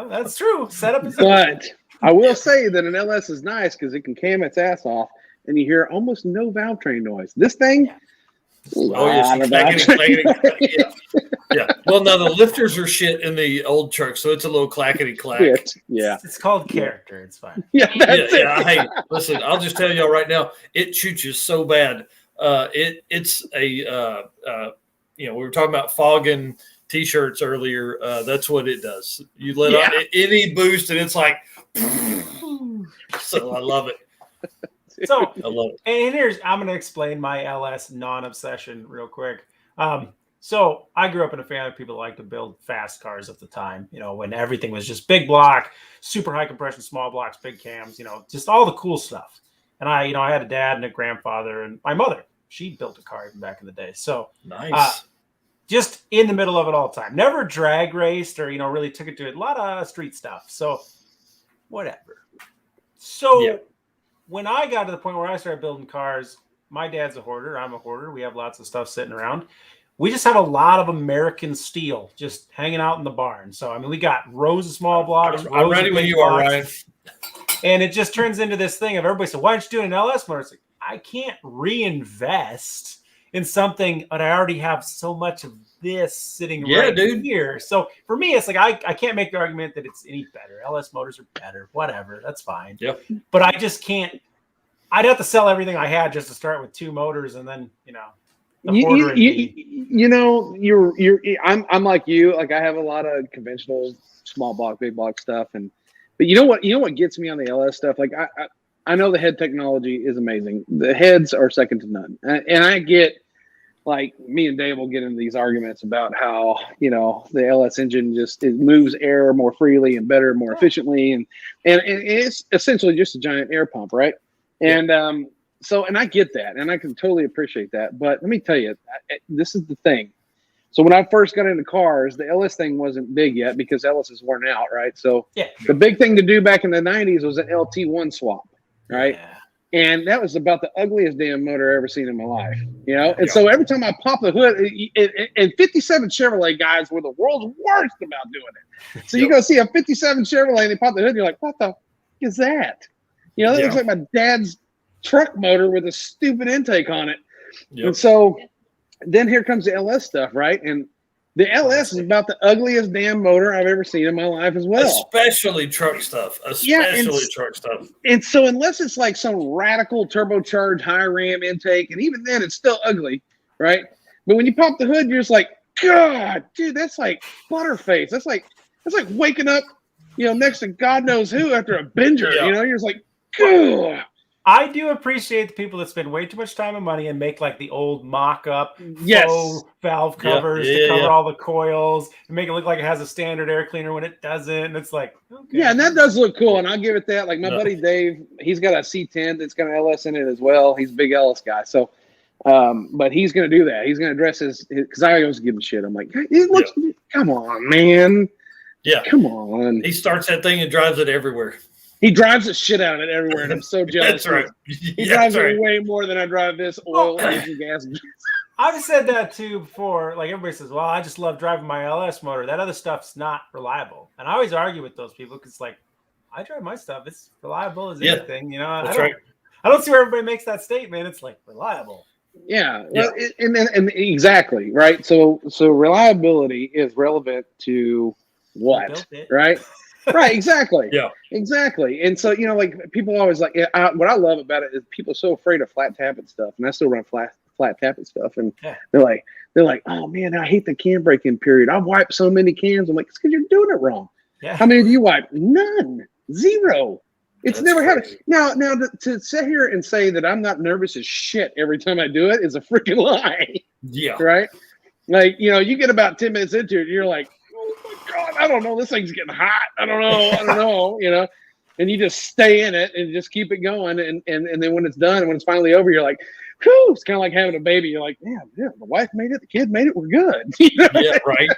That's true. Setup is. But I will say that an LS is nice because it can cam its ass off. And you hear almost no valve train noise. This thing, Yeah. Well, now the lifters are shit in the old truck, so it's a little clackety clack. Yeah. It's called character. It's fine. Yeah, that's it. Yeah. Hey, listen, I'll just tell y'all right now, it shoots you so bad. It's a we were talking about fogging t-shirts earlier. That's what it does. You let on any boost, and it's like, so I love it. So I love it. And I'm going to explain my LS non-obsession real quick. So I grew up in a family of people that like to build fast cars at the time, when everything was just big block, super high compression, small blocks, big cams, just all the cool stuff. And I had a dad and a grandfather, and my mother, she built a car even back in the day. So nice. Just in the middle of it all the time. Never drag raced or, really took it to it. A lot of street stuff. So whatever. So when I got to the point where I started building cars, my dad's a hoarder. I'm a hoarder. We have lots of stuff sitting around. We just have a lot of American steel just hanging out in the barn. So, we got rows of small blocks. I'm ready when you are, Ryan. And it just turns into this thing of everybody said, why aren't you doing an LS motor? It's like, I can't reinvest in something, but I already have so much of this sitting right here. So for me, it's like, I can't make the argument that it's any better. LS motors are better, whatever. That's fine. Yep. But I just can't. I'd have to sell everything I had just to start with 2 motors, and then, I'm like you. Like, I have a lot of conventional small block, big block stuff, but you know what gets me on the LS stuff? Like, I know the head technology is amazing. The heads are second to none, and I get, like, me and Dave will get into these arguments about how the LS engine it moves air more freely and better, more efficiently, and it's essentially just a giant air pump, right? And and I get that, and I can totally appreciate that. But let me tell you, this is the thing. So when I first got into cars, the LS thing wasn't big yet because LS is worn out, right? So the big thing to do back in the 90s was an LT1 swap, right? Yeah. And that was about the ugliest damn motor I ever seen in my life, And so every time I pop the hood, and 57 Chevrolet guys were the world's worst about doing it. So you go see a 57 Chevrolet and they pop the hood, and you're like, what the f- is that? That looks like my dad's truck motor with a stupid intake on it. And so then here comes the LS stuff, right? And the LS is about the ugliest damn motor I've ever seen in my life as well. Especially truck stuff. Truck stuff. And so unless it's like some radical turbocharged high ram intake, and even then it's still ugly, right? But when you pop the hood, you're just like, God, dude, that's like butterface. That's like waking up, next to God knows who after a binger. You're just like, Ugh. I do appreciate the people that spend way too much time and money and make like the old mock-up faux valve covers to cover all the coils and make it look like it has a standard air cleaner when it doesn't. And it's like, okay. Yeah, and that does look cool, and I'll give it that. Like my buddy Dave, he's got a C10 that's got an LS in it as well. He's a big LS guy, so but he's going to do that. He's going to address his because I always give him shit. I'm like, it looks, come on, man. Yeah, come on. He starts that thing and drives it everywhere. He drives the shit out of it everywhere, and I'm so jealous. That's right. He drives it way more than I drive this oil and gas. I've said that too before. Like everybody says, well, I just love driving my LS motor. That other stuff's not reliable. And I always argue with those people because, like, I drive my stuff. It's reliable as anything. I don't see where everybody makes that statement. It's like reliable. Yeah. Well, and exactly right. So reliability is relevant to what, right? Right, exactly. Yeah, exactly. And so, like people always like what I love about it is people are so afraid of flat tapping stuff, and I still run flat tapping stuff, and they're like, oh man, I hate the cam braking period. I've wiped so many cams. I'm like, it's because you're doing it wrong. Yeah. How many do you wipe? None. Zero. It's That's never crazy. happened. Now to sit here and say that I'm not nervous as shit every time I do it is a freaking lie. Yeah. Right. Like you get about 10 minutes into it, and you're like, oh my God, I don't know. This thing's getting hot. I don't know, and you just stay in it and just keep it going. And then when it's done, when it's finally over, you're like, whew, it's kind of like having a baby. You're like, yeah, the wife made it. The kid made it. We're good. Yeah, right.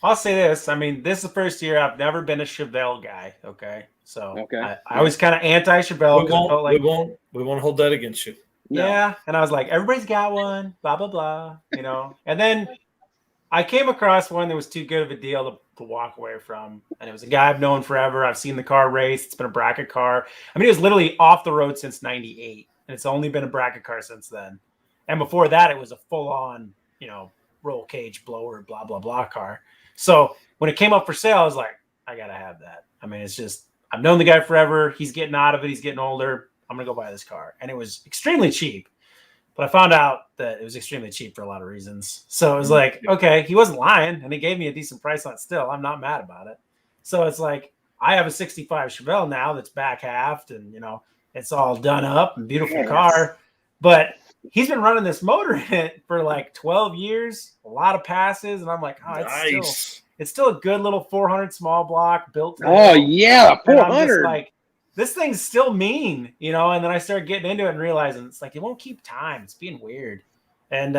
I'll say this. I mean, this is the first year I've never been a Chevelle guy. Okay. So I was kind of anti-Chevelle. We won't hold that against you. Yeah. No. And I was like, everybody's got one, blah, blah, blah, and then I came across one that was too good of a deal to walk away from. And it was a guy I've known forever. I've seen the car race. It's been a bracket car. I mean, it was literally off the road since 98. And it's only been a bracket car since then. And before that, it was a full-on, roll cage blower, blah, blah, blah car. So when it came up for sale, I was like, I got to have that. I mean, it's just, I've known the guy forever. He's getting out of it. He's getting older. I'm going to go buy this car. And it was extremely cheap. But I found out that it was extremely cheap for a lot of reasons. So it was like, okay, he wasn't lying. And he gave me a decent price on it still. I'm not mad about it. So it's like, I have a 65 Chevelle now that's back halved and, you know, it's all done up and beautiful car. But he's been running this motor in it for like 12 years, a lot of passes. And I'm like, oh, it's still a good little 400 small block built. Oh, yeah, 400. Like, this thing's still mean, you know? And then I started getting into it and realizing it's like, it won't keep time. It's being weird. And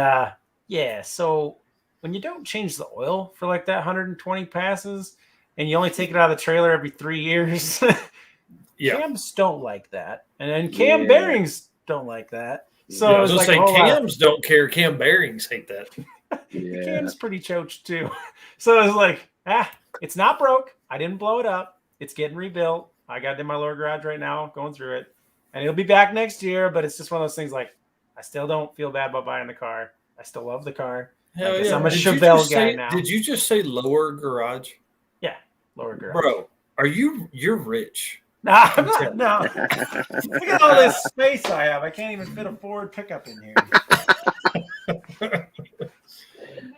yeah, so when you don't change the oil for like that 120 passes and you only take it out of the trailer every 3 years, cams don't like that. And then cam bearings don't like that. So I was like, cams don't care. Cam bearings hate that. The cam's pretty choached too. So I was like, it's not broke. I didn't blow it up. It's getting rebuilt. I got it in my lower garage right now, going through it. And it'll be back next year, but it's just one of those things like, I still don't feel bad about buying the car. I still love the car. Hell yeah. I'm a Chevelle guy now. Did you just say lower garage? Yeah, lower garage. Bro, you're rich. Nah, I'm not, no. Look at all this space I have. I can't even fit a Ford pickup in here.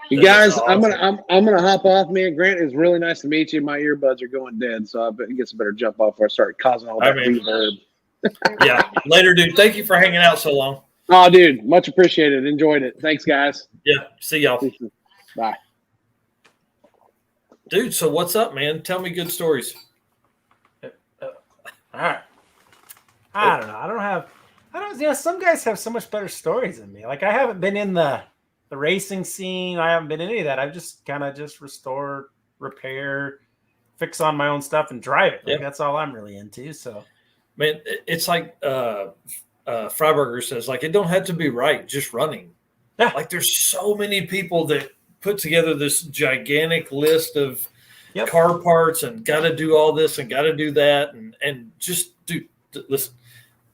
You guys, awesome. I'm gonna hop off, man. Grant, it's really nice to meet you. My earbuds are going dead, so I guess I better jump off before I start causing all that reverb. Yeah, later, dude. Thank you for hanging out so long. Oh, dude, much appreciated. Enjoyed it. Thanks, guys. Yeah, see y'all. Bye, dude. So what's up, man? Tell me good stories. All right. I don't know. I don't. You know, some guys have so much better stories than me. Like I haven't been in the racing scene. I haven't been in any of that. I've just kind of just restore, repair, fix on my own stuff and drive it. Like, that's all I'm really into. So, man, it's like Freiberger says, like, it don't have to be right, just running. Yeah. Like there's so many people that put together this gigantic list of car parts and got to do all this and got to do that. And just listen,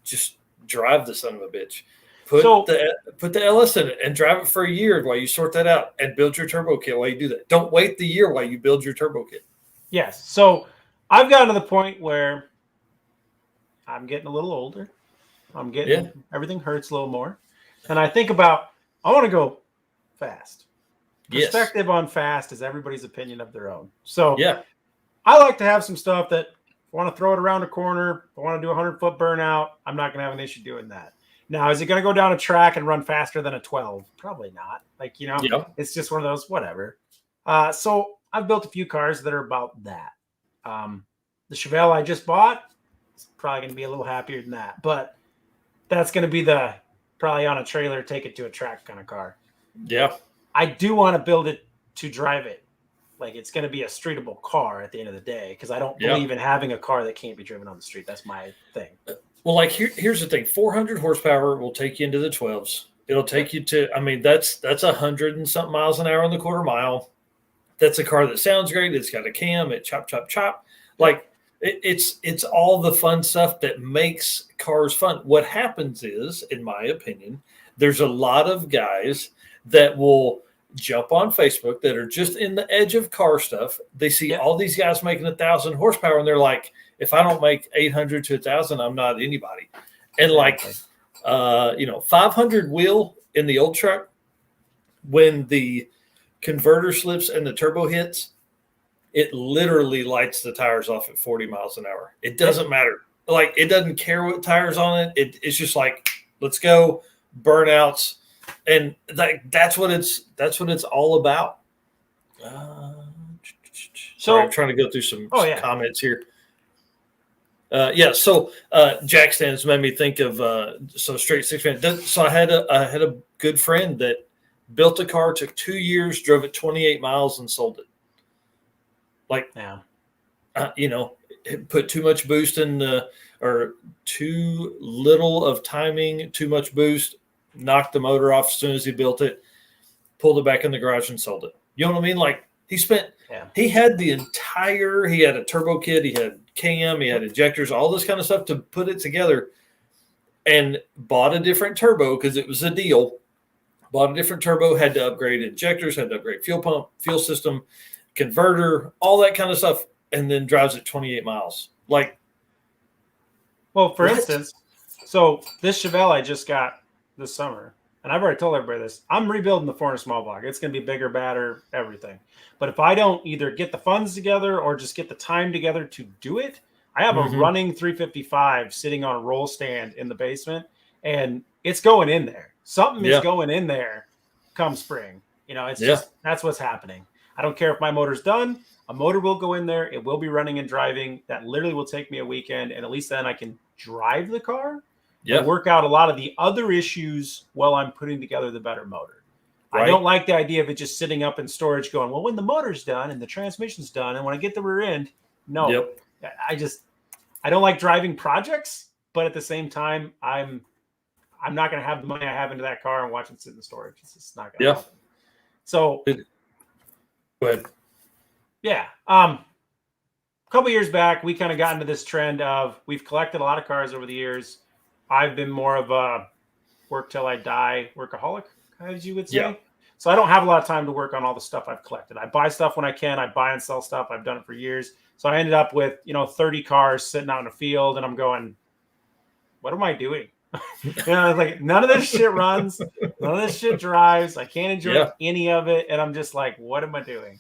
just drive the son of a bitch. Put the LS in it and drive it for a year while you sort that out and build your turbo kit while you do that. Don't wait the year while you build your turbo kit. Yes. So I've gotten to the point where I'm getting a little older. I'm getting everything hurts a little more. And I think about, I want to go fast. Perspective on fast is everybody's opinion of their own. So I like to have some stuff that if I want to throw it around a corner, if I want to do a 100-foot burnout, I'm not going to have an issue doing that. Now, is it going to go down a track and run faster than a 12? Probably not. Like, you know, it's just one of those, whatever. So I've built a few cars that are about that. The Chevelle I just bought is probably going to be a little happier than that. But that's going to be probably on a trailer, take it to a track kind of car. Yeah. I do want to build it to drive it. Like, it's going to be a streetable car at the end of the day because I don't believe in having a car that can't be driven on the street. That's my thing. Well, like here's the thing: 400 horsepower will take you into the 12s. It'll take you to, I mean, that's 100 and something miles an hour on the quarter mile. That's a car that sounds great. It's got a cam. It chop, chop, chop. Like it's all the fun stuff that makes cars fun. What happens is, in my opinion, there's a lot of guys that will jump on Facebook that are just in the edge of car stuff. They see all these guys making 1,000 horsepower, and they're like, if I don't make 800 to 1,000, I'm not anybody. And like, 500 wheel in the old truck, when the converter slips and the turbo hits, it literally lights the tires off at 40 miles an hour. It doesn't matter. Like, it doesn't care what tires on it. It's just like, let's go, burnouts. And that's what it's all about. So I'm trying to go through some comments here. So Jack Stands made me think of straight six man. So I had a good friend that built a car, took 2 years, drove it 28 miles, and sold it. Like, put too much boost in or too little of timing, too much boost, knocked the motor off as soon as he built it, pulled it back in the garage and sold it. You know what I mean? Like, he had he had a turbo kit, he had cam, he had injectors, all this kind of stuff to put it together, and bought a different turbo because it was a deal, Bought a different turbo, had to upgrade injectors, had to upgrade fuel pump, fuel system, converter, all that kind of stuff, and then drives at 28 miles. Like, well, for what? instance, so this Chevelle I just got this summer, and I've already told everybody this, I'm rebuilding the 400 small block. It's going to be bigger, badder, everything. But if I don't either get the funds together or just get the time together to do it, I have a running 355 sitting on a roll stand in the basement, and it's going in there. Something is going in there come spring. It's just, that's what's happening. I don't care if my motor's done. A motor will go in there. It will be running and driving. That literally will take me a weekend, and at least then I can drive the car and work out a lot of the other issues while I'm putting together the better motor. Right. I don't like the idea of it just sitting up in storage going, well, when the motor's done and the transmission's done and when I get the rear end, no. I don't like driving projects, but at the same time, I'm not going to have the money I have into that car and watch it sit in storage. It's just not going to happen. So, go ahead. Yeah. A couple years back, we kind of got into this trend of we've collected a lot of cars over the years. I've been more of a work till I die workaholic, as you would say. Yeah. So I don't have a lot of time to work on all the stuff I've collected. I buy stuff when I can. I buy and sell stuff. I've done it for years. So I ended up with, 30 cars sitting out in a field, and I'm going, what am I doing? Like none of this shit runs. None of this shit drives. I can't enjoy any of it. And I'm just like, what am I doing?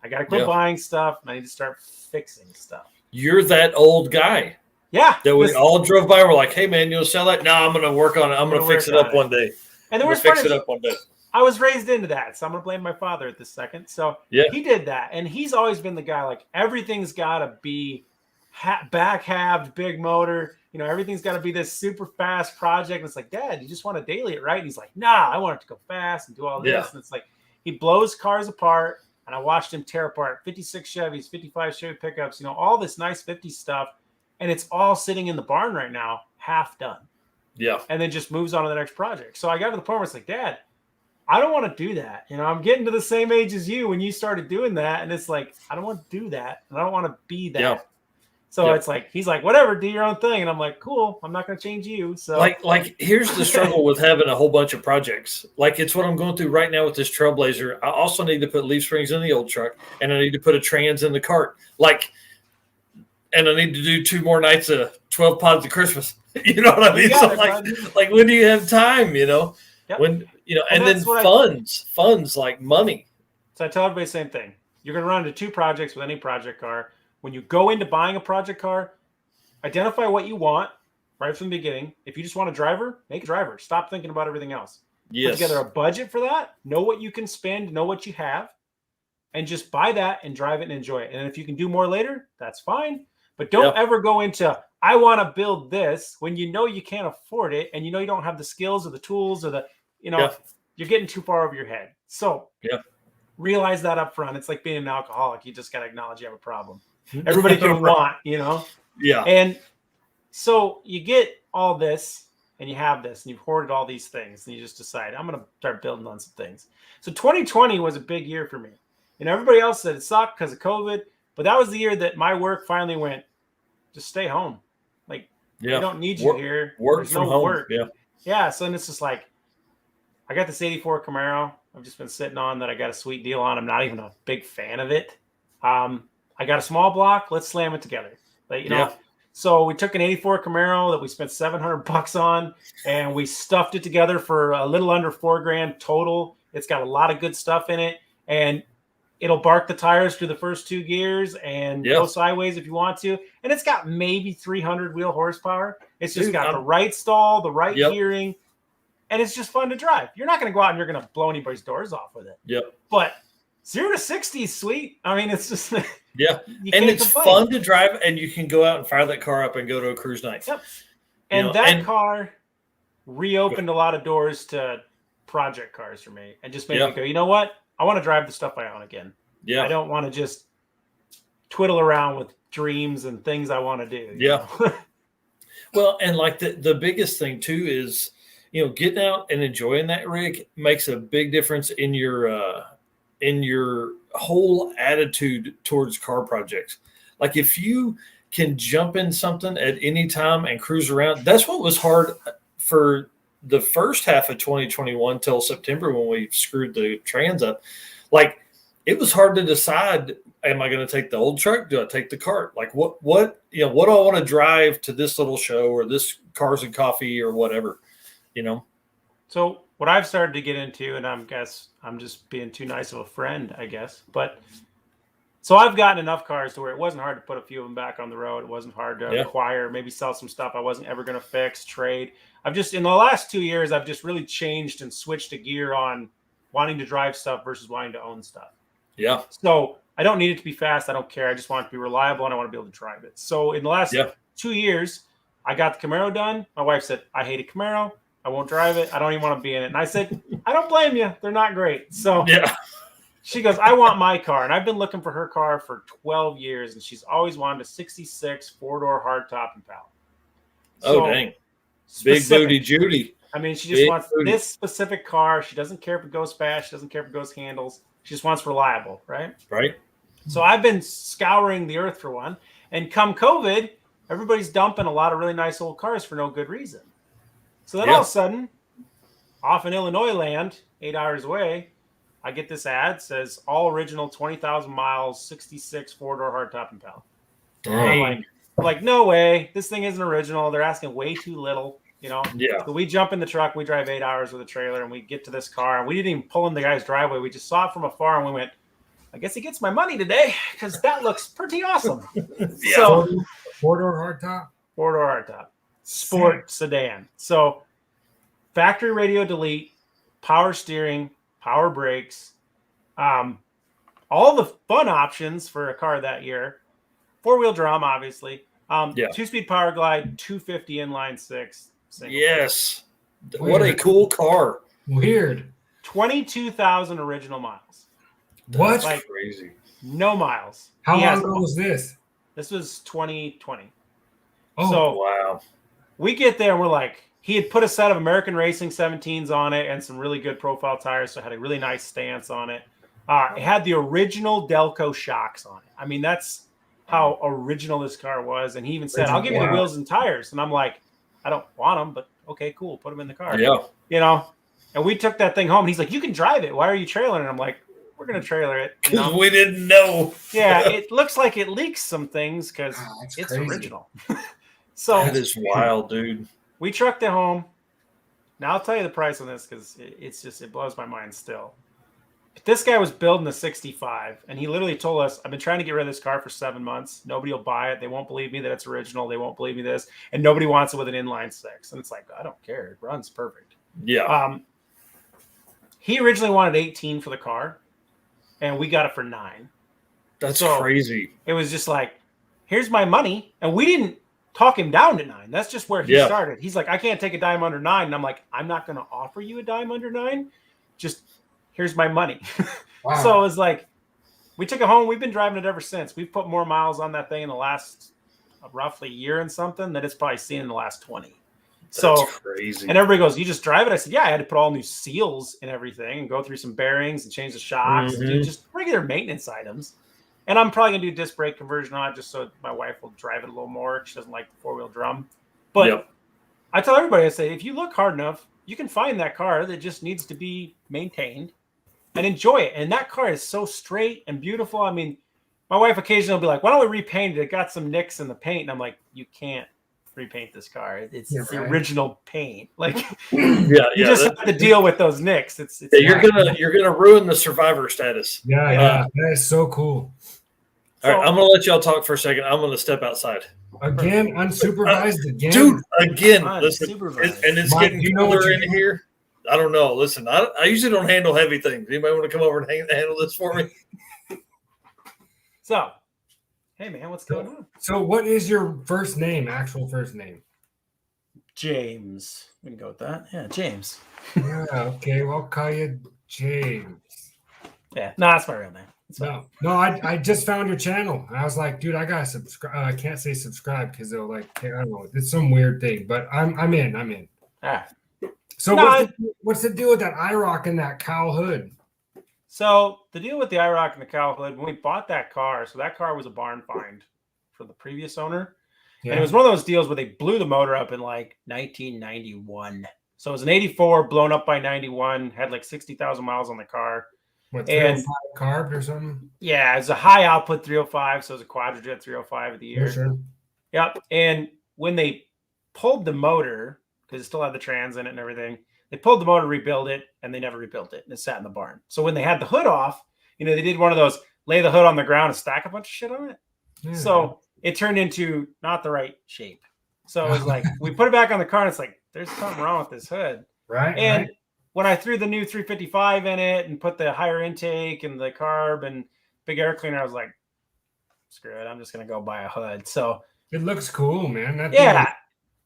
I got to quit buying stuff, and I need to start fixing stuff. You're that old guy. Yeah. That we all drove by. We're like, hey, man, you'll sell that? No, I'm going to work on it. I'm going to fix it up one day. And there was fix it up one day. I was raised into that, so I'm going to blame my father at this second. So he did that, and he's always been the guy, like, everything's got to be back-halved, big motor. Everything's got to be this super fast project. And it's like, Dad, you just want to daily it, right? And he's like, nah, I want it to go fast and do all this. Yeah. And it's like he blows cars apart, and I watched him tear apart 56 Chevys, 55 Chevy pickups, all this nice 50 stuff, and it's all sitting in the barn right now, half done. Yeah. And then just moves on to the next project. So I got to the point where it's like, Dad, I don't want to do that. I'm getting to the same age as you when you started doing that. And it's like, I don't want to do that. And I don't want to be that. Yeah. So it's like, he's like, whatever, do your own thing. And I'm like, cool, I'm not going to change you. So like here's the struggle with having a whole bunch of projects. Like it's what I'm going through right now with this Trailblazer. I also need to put leaf springs in the old truck, and I need to put a trans in the cart. And I need to do 2 more nights of 12 pods of Christmas. You know what I mean? So like when do you have time, Yep. When and then funds like money. So I tell everybody the same thing. You're going to run into 2 projects with any project car. When you go into buying a project car, identify what you want right from the beginning. If you just want a driver, make a driver. Stop thinking about everything else. Yes. Put together a budget for that. Know what you can spend. Know what you have. And just buy that and drive it and enjoy it. And if you can do more later, that's fine. But don't ever go into, I want to build this when you know you can't afford it and you don't have the skills or the tools or the, you're getting too far over your head. So realize that up front. It's like being an alcoholic. You just got to acknowledge you have a problem. Everybody can want, Yeah. And so you get all this and you have this and you've hoarded all these things and you just decide, I'm going to start building on some things. So 2020 was a big year for me. Everybody else said it sucked because of COVID, but that was the year that my work finally went, just stay home. Like, we don't need you here. Work from home. Work. Yeah. So it's just like, I got this 84 Camaro I've just been sitting on that I got a sweet deal on. I'm not even a big fan of it. I got a small block. Let's slam it together. So we took an 84 Camaro that we spent $700 on, and we stuffed it together for a little under $4,000 total. It's got a lot of good stuff in it, and it'll bark the tires through the first 2 gears and go sideways if you want to. And it's got maybe 300 wheel horsepower. It's just got the right stall, the right gearing, and it's just fun to drive. You're not going to go out and you're going to blow anybody's doors off with it. Yep. But 0 to 60 is sweet. I mean, it's just and it's fun to drive, and you can go out and fire that car up and go to a cruise night. Yep. And that car reopened a lot of doors to project cars for me, and just made me go, you know what? I want to drive the stuff I own again. Yeah. I don't want to just twiddle around with dreams and things I want to do. Yeah. Well, and like the biggest thing too is, getting out and enjoying that rig makes a big difference in your whole attitude towards car projects. Like if you can jump in something at any time and cruise around, that's what was hard for the first half of 2021 till September when we screwed the trans up, like it was hard to decide, am I going to take the old truck? Do I take the cart? Like what do I want to drive to this little show or this Cars and Coffee or whatever, So what I've started to get into, and I'm just being too nice of a friend, I guess. But so I've gotten enough cars to where it wasn't hard to put a few of them back on the road. It wasn't hard to acquire, maybe sell some stuff I wasn't ever going to fix, trade. In the last 2 years, I've just really changed and switched a gear on wanting to drive stuff versus wanting to own stuff. Yeah. So I don't need it to be fast. I don't care. I just want it to be reliable and I want to be able to drive it. So in the last 2 years, I got the Camaro done. My wife said, I hate a Camaro. I won't drive it. I don't even want to be in it. And I said, I don't blame you. They're not great. So she goes, I want my car. And I've been looking for her car for 12 years. And she's always wanted a 66 four-door hardtop Impala. So, dang. Big booty Judy. I mean, she just wants this specific car. She doesn't care if it goes fast. She doesn't care if it goes handles. She just wants reliable, right? Right. So I've been scouring the earth for one. And come COVID, everybody's dumping a lot of really nice old cars for no good reason. So then all of a sudden, off in Illinois land, 8 hours away, I get this ad, says all original 20,000 miles, 66 four-door hardtop Impala. And I'm like, no way. This thing isn't original. They're asking way too little, Yeah. So we jump in the truck. We drive 8 hours with a trailer, and we get to this car. And we didn't even pull in the guy's driveway. We just saw it from afar, and we went, I guess he gets my money today because that looks pretty awesome. So four-door hardtop? Four-door hardtop. Sport sedan. So factory radio delete, power steering, power brakes, all the fun options for a car that year. Four-wheel drum, obviously. 2-speed power glide, 250 inline six. Yes. What a cool car. Weird. 22,000 original miles. What? Like, crazy. No miles. How long ago was this? This was 2020. Oh, so wow. We get there and we're like, he had put a set of American Racing 17s on it and some really good profile tires, so it had a really nice stance on it. It had the original Delco shocks on it. I mean, that's how original this car was. And he even said, I'll give you the wheels and tires. And I'm like, I don't want them, but okay, cool. Put them in the car. Yeah. And we took that thing home. And he's like, you can drive it. Why are you trailering it? I'm like, we're going to trailer it. Because we didn't know. Yeah, it looks like it leaks some things because it's crazy. original. So that is wild, dude. We trucked it home. Now I'll tell you the price on this because it blows my mind still. But this guy was building a 65, and he literally told us, I've been trying to get rid of this car for 7 months. Nobody will buy it. They won't believe me that it's original. They won't believe me this. And nobody wants it with an inline six. And it's like, I don't care. It runs perfect. Yeah. He originally wanted 18 for the car, and we got it for 9. That's crazy. It was just like, here's my money. And we didn't talk him down to 9. That's just where he started. He's like, I can't take a dime under 9. And I'm like, I'm not going to offer you a dime under 9. Just here's my money. Wow. So it was like, we took it home. We've been driving it ever since. We've put more miles on that thing in the last roughly year and something that it's probably seen in the last 20. That's crazy. And everybody goes, you just drive it? I said, yeah, I had to put all new seals and everything and go through some bearings and change the shocks and do just regular maintenance items. And I'm probably going to do disc brake conversion on it just so my wife will drive it a little more. She doesn't like the four-wheel drum. But I tell everybody, I say, if you look hard enough, you can find that car that just needs to be maintained and enjoy it. And that car is so straight and beautiful. I mean, my wife occasionally will be like, why don't we repaint it? It got some nicks in the paint. And I'm like, you can't repaint this car. It's the original paint. Like, you just have to deal with those nicks. You're gonna ruin the survivor status. Yeah, that is so cool. All right, I'm gonna let y'all talk for a second. I'm gonna step outside. Again, unsupervised again, dude. Again, listen, and it's getting cooler in here. I don't know. Listen, I usually don't handle heavy things. Anybody want to come over and handle this for me? So, hey man, what's going on? So, what is your first name? Actual first name? James. We can go with that. Yeah, James. Yeah. Okay. Well, I'll call you James. Yeah. No, that's my real name. No, I just found your channel. And I was like, dude, I gotta subscribe. I can't say subscribe because they'll like, I don't know, it's some weird thing. But I'm in. All right. So what's the deal with that IROC and that cowl hood? So the deal with the IROC and the cowl hood, when we bought that car, so that car was a barn find for the previous owner. Yeah. And it was one of those deals where they blew the motor up in like 1991. So it was an 84 blown up by 91, had like 60,000 miles on the car. What, 305 carb or something? Yeah, it's a high output 305, so it was a Quadrajet 305 of the year. Sure. Yep. And when they pulled the motor, because it still had the trans in it and everything, they pulled the motor, rebuilt it, and they never rebuilt it. And it sat in the barn. So when they had the hood off, they did one of those, lay the hood on the ground and stack a bunch of shit on it. Yeah. So it turned into not the right shape. So it was like, we put it back on the car and it's like, there's something wrong with this hood. Right. And when I threw the new 355 in it and put the higher intake and the carb and big air cleaner, I was like, screw it. I'm just going to go buy a hood. So it looks cool, man.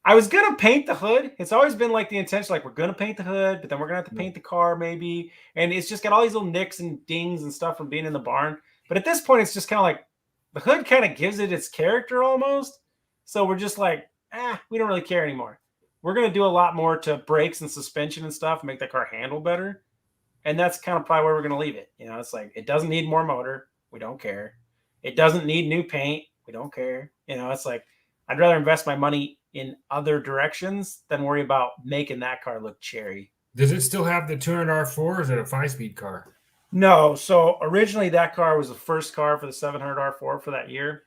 I was going to paint the hood. It's always been like the intention, like we're going to paint the hood, but then we're going to have to paint the car maybe. And it's just got all these little nicks and dings and stuff from being in the barn. But at this point, it's just kind of like the hood kind of gives it its character almost. So we're just like, we don't really care anymore. We're going to do a lot more to brakes and suspension and stuff, make that car handle better. And that's kind of probably where we're going to leave it. It's like, it doesn't need more motor. We don't care. It doesn't need new paint. We don't care. It's like, I'd rather invest my money in other directions than worry about making that car look cherry. Does it still have the 200 R4 or is it a 5-speed car? No. So originally that car was the first car for the 700 R4 for that year.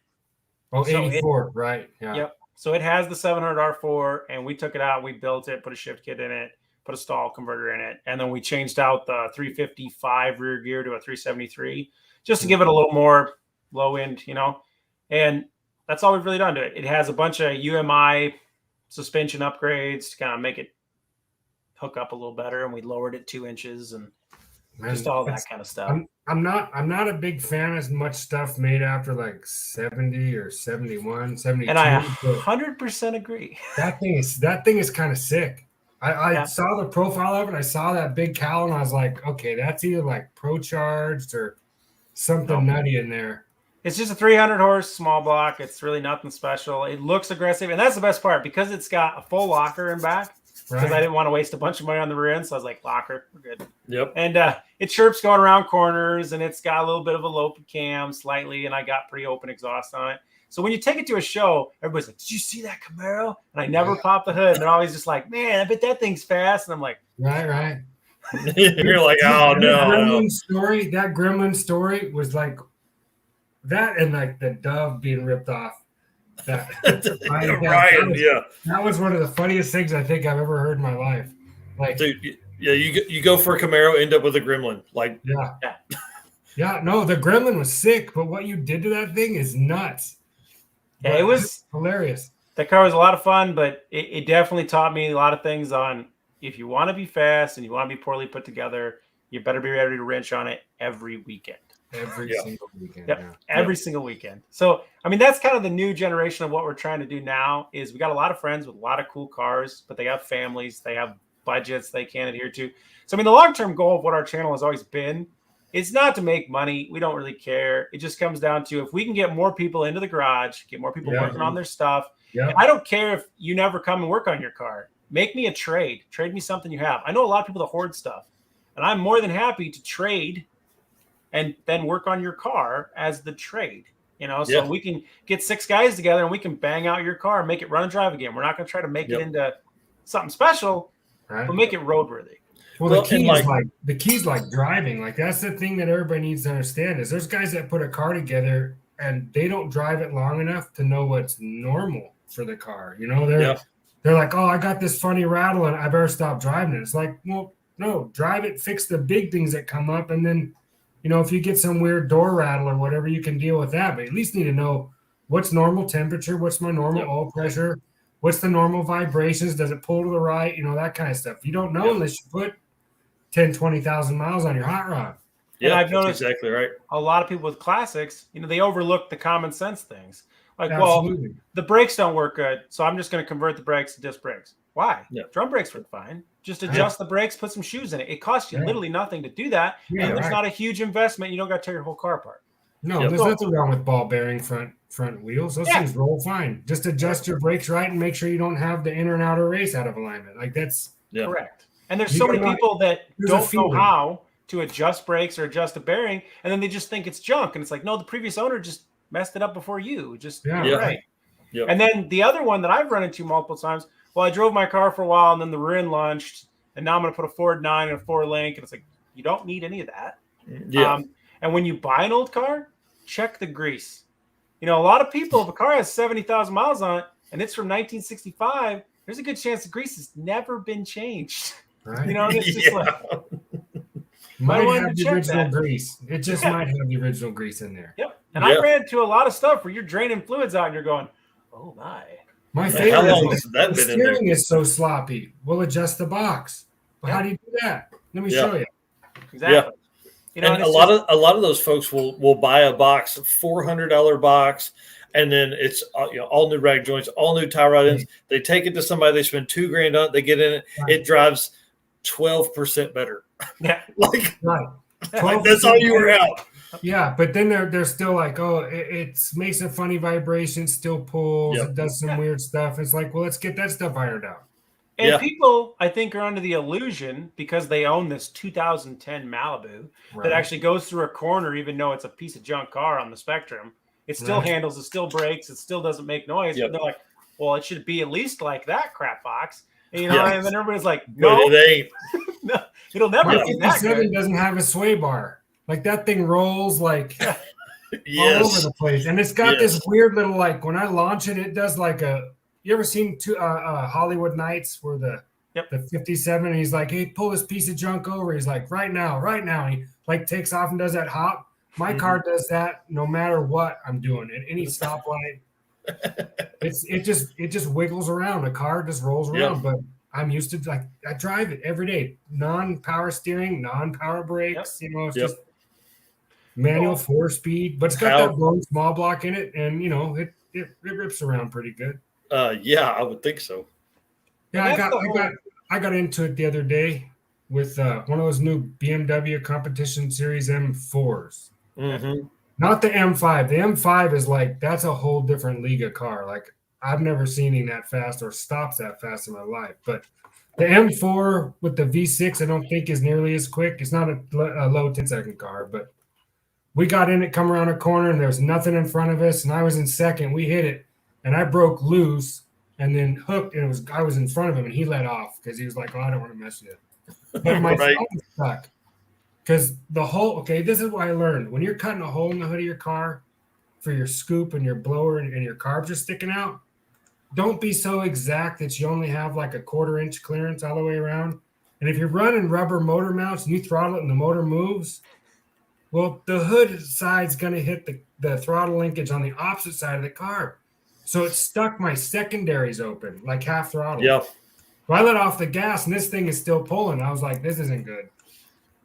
Oh, 84, right. Yeah. Yep. So it has the 700 R4 and we took it out. We built it, put a shift kit in it, put a stall converter in it. And then we changed out the 355 rear gear to a 373 just to give it a little more low end, and that's all we've really done to it. It has a bunch of UMI suspension upgrades to kind of make it hook up a little better. And we lowered it 2 inches and just all that kind of stuff. I'm not a big fan of much stuff made after like 70 or 71, 72. And I 100% agree. That thing is kind of sick. I saw the profile of it. I saw that big cowl and I was like, okay, that's either like Pro Charged or something nutty in there. It's just a 300 horse small block. It's really nothing special. It looks aggressive. And that's the best part because it's got a full locker in back. Because I didn't want to waste a bunch of money on the rear end. So I was like, locker, we're good. Yep. And it chirps going around corners and it's got a little bit of a low cam slightly. And I got pretty open exhaust on it. So when you take it to a show, everybody's like, did you see that Camaro? And I never pop the hood. And they're always just like, man, I bet that thing's fast. And I'm like, right. You're like, oh, no. That Gremlin story was like that and like the Dove being ripped off. That was one of the funniest things I think I've ever heard in my life. Like, dude, you go for a Camaro, end up with a Gremlin. Like, no, the Gremlin was sick, but what you did to that thing is nuts. Yeah, it was hilarious. That car was a lot of fun, but it definitely taught me a lot of things on if you want to be fast and you want to be poorly put together, you better be ready to wrench on it every weekend. Every single weekend. Yep. Every single weekend. So, I mean, that's kind of the new generation of what we're trying to do now is we got a lot of friends with a lot of cool cars, but they have families, they have budgets they can't adhere to. So, I mean, the long-term goal of what our channel has always been is not to make money. We don't really care. It just comes down to if we can get more people into the garage, get more people working on their stuff. Yeah. I don't care if you never come and work on your car. Make me a trade. Trade me something you have. I know a lot of people that hoard stuff, and I'm more than happy to trade and then work on your car as the trade, so we can get 6 guys together and we can bang out your car and make it run and drive again. We're not going to try to make it into something special, but make it roadworthy. Well, the key's like driving. Like that's the thing that everybody needs to understand is there's guys that put a car together and they don't drive it long enough to know what's normal for the car. They're like, oh, I got this funny rattle and I better stop driving it. It's like, well, no, drive it, fix the big things that come up, and then if you get some weird door rattle or whatever, you can deal with that. But at least need to know what's normal temperature, what's my normal oil pressure, what's the normal vibrations, does it pull to the right, that kind of stuff. You don't know unless you put 10, 20,000 miles on your hot rod. Yeah, and I've noticed exactly right. A lot of people with classics, they overlook the common sense things. Like, Absolutely. Well, the brakes don't work good, so I'm just going to convert the brakes to disc brakes. Why? Yeah. Drum brakes work fine. Just adjust the brakes, put some shoes in it. It costs you literally nothing to do that. Yeah, and there's not a huge investment. You don't got to tear your whole car apart. No, there's nothing wrong with ball bearing front wheels. Those things roll fine. Just adjust your brakes right and make sure you don't have the inner and outer race out of alignment. Like that's correct. And there's so many people that don't know how to adjust brakes or adjust a bearing, and then they just think it's junk. And it's like, no, the previous owner just messed it up before you. Just right. Yep. And then the other one that I've run into multiple times, well, I drove my car for a while and then the RIN launched and now I'm going to put a Ford 9 and a 4-link. And it's like, you don't need any of that. Yeah. And when you buy an old car, check the grease. You know, a lot of people, if a car has 70,000 miles on it and it's from 1965, there's a good chance the grease has never been changed. Right. You know, and it's just like, might wanted have to the check original that. grease. It just might have the original grease in there. yep. And I ran into a lot of stuff where you're draining fluids out and you're going, oh my. My How favorite long is has that the been in there? steering is so sloppy. We'll adjust the box. Well, how do you do that? Let me show you. Exactly. Yeah. You know, And it's a lot of those folks will buy a box, $400 box, and then it's all new rag joints, all new tie rod ends. They take it to somebody, they spend $2,000 on it, they get in it, it drives 12% better. Yeah. Right. Like that's all you were out. Yeah, but then they're still like, oh, it makes a funny vibration, still pulls, Yep. it does some weird stuff. It's like, well, let's get that stuff ironed out. And people, I think, are under the illusion because they own this 2010 Malibu that actually goes through a corner, even though it's a piece of junk car on the spectrum. It still handles, it still brakes, it still doesn't make noise. Yep. But they're like, well, it should be at least like that crap box. And, you know, and then everybody's like, But no, it ain't. no, it'll never My be that 57 good. doesn't have a sway bar. Like that thing rolls like all Yes. over the place. And it's got this weird little, like when I launch it, it does like you ever seen Hollywood Nights where the 57, and he's like, hey, pull this piece of junk over. He's like, right now. And he like takes off and does that hop. My car does that no matter what I'm doing at any stoplight. It just wiggles around. The car just rolls around. But I'm used to, like, I drive it every day. Non-power steering, non-power brakes. You know, it's just manual 4-speed, but it's got that blown small block in it, and you know it rips around pretty good. Yeah, I would think so. Yeah, I got into it the other day with one of those new BMW competition series M4s. Mm-hmm. Not the M5. The M5 is like, that's a whole different league of car. Like I've never seen him that fast or stops that fast in my life. But the M4 with the V6, I don't think is nearly as quick. It's not a low 10-second car, but we got in it, come around a corner, and there was nothing in front of us, and I was in second. We hit it, and I broke loose and then hooked, and I was in front of him, and he let off because he was like, oh, I don't want to mess with it. But my phone stuck because this is what I learned. When you're cutting a hole in the hood of your car for your scoop and your blower and your carbs are sticking out, don't be so exact that you only have like a 1/4-inch clearance all the way around. And if you're running rubber motor mounts and you throttle it and the motor moves, well, the hood side's going to hit the throttle linkage on the opposite side of the car. So it stuck my secondaries open, like half throttle. Yeah. So I let off the gas, and this thing is still pulling. I was like, this isn't good.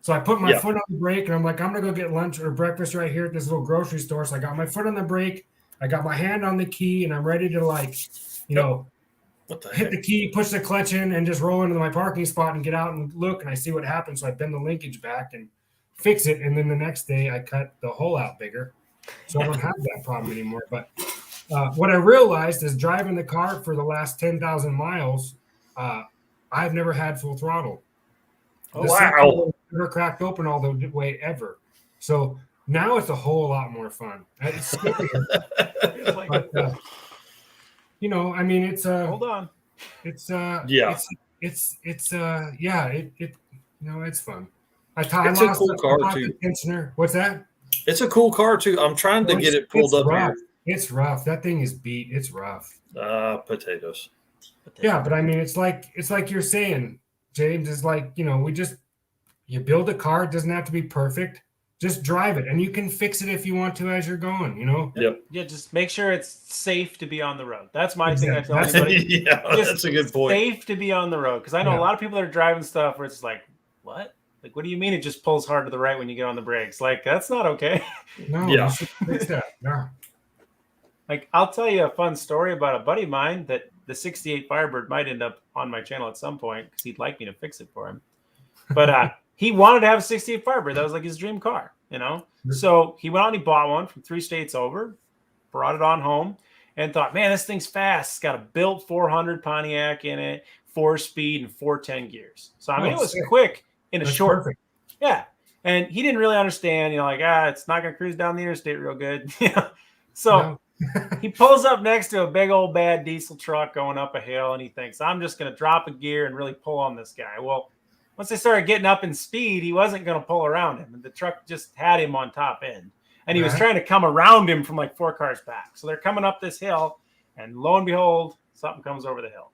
So I put my foot on the brake, and I'm like, I'm going to go get lunch or breakfast right here at this little grocery store. So I got my foot on the brake. I got my hand on the key, and I'm ready to, like, you know, hit the key, push the clutch in, and just roll into my parking spot and get out and look, and I see what happens. So I bend the linkage back and fix it, and then the next day I cut the hole out bigger, so I don't have that problem anymore. But what I realized is driving the car for the last 10,000 miles, I've never had full throttle. Wow! Never cracked open all the way ever. So now it's a whole lot more fun. It's scarier. But, you know, I mean, it's hold on. It's it's you know, it's fun. It's a cool car too. What's that? It's a cool car too. I'm trying to get it pulled up rough. here. It's rough. That thing is beat. It's rough. Potatoes. Yeah, but I mean, it's like you're saying, James, is like, you know, you build a car. It doesn't have to be perfect. Just drive it, and you can fix it if you want to as you're going. You know. Yep. Yeah, just make sure it's safe to be on the road. That's my thing. I tell anybody. Yeah, that's a good point. Safe to be on the road, because I know a lot of people that are driving stuff where it's like, what? Like, what do you mean it just pulls hard to the right when you get on the brakes? Like, that's not okay. No. Yeah. You should fix that. No. Like, I'll tell you a fun story about a buddy of mine that the 68 Firebird might end up on my channel at some point because he'd like me to fix it for him. But he wanted to have a 68 Firebird. That was like his dream car, you know? So he went out and he bought one from 3 states over, brought it on home, and thought, man, this thing's fast. It's got a built 400 Pontiac in it, 4-speed and 410 gears. So, I mean, it was quick in a short. Perfect. Yeah. And he didn't really understand, you know, like, it's not going to cruise down the interstate real good. Yeah. So He pulls up next to a big old bad diesel truck going up a hill, and he thinks, I'm just going to drop a gear and really pull on this guy. Well, once they started getting up in speed, he wasn't going to pull around him, and the truck just had him on top end. And he was trying to come around him from like 4 cars back. So they're coming up this hill, and lo and behold, something comes over the hill.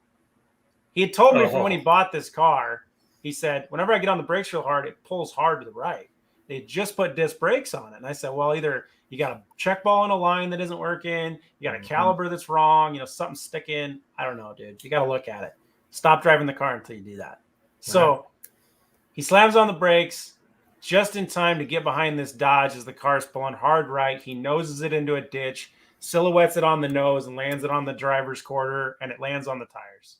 He had told me from when he bought this car, he said, whenever I get on the brakes real hard, it pulls hard to the right. They just put disc brakes on it. And I said, well, either you got a check ball in a line that isn't working, you got a caliber that's wrong, something's sticking. I don't know, dude. You got to look at it. Stop driving the car until you do that. So he slams on the brakes just in time to get behind this Dodge as the car's pulling hard right. He noses it into a ditch, silhouettes it on the nose, and lands it on the driver's quarter, and it lands on the tires.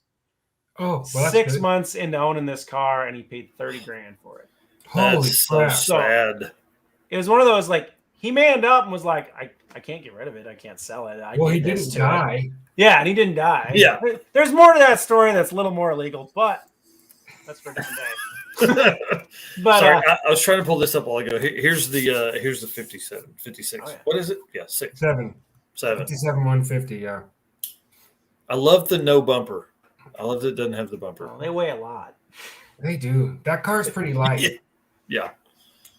Oh, well, 6 months into owning this car, and he paid $30,000 for it. Holy crap. So sad. It was one of those, like, he manned up and was like, I can't get rid of it. I can't sell it. Well, he didn't die. Yeah, and he didn't die. Yeah. There's more to that story that's a little more illegal, but that's for a different day. But sorry, I was trying to pull this up while ago. Here's the 56. Oh, yeah. What is it? Yeah, 6. 7. 7. 57 150. Yeah. I love the no bumper. I love that it doesn't have the bumper. They weigh a lot. They do. That car's pretty light. Yeah.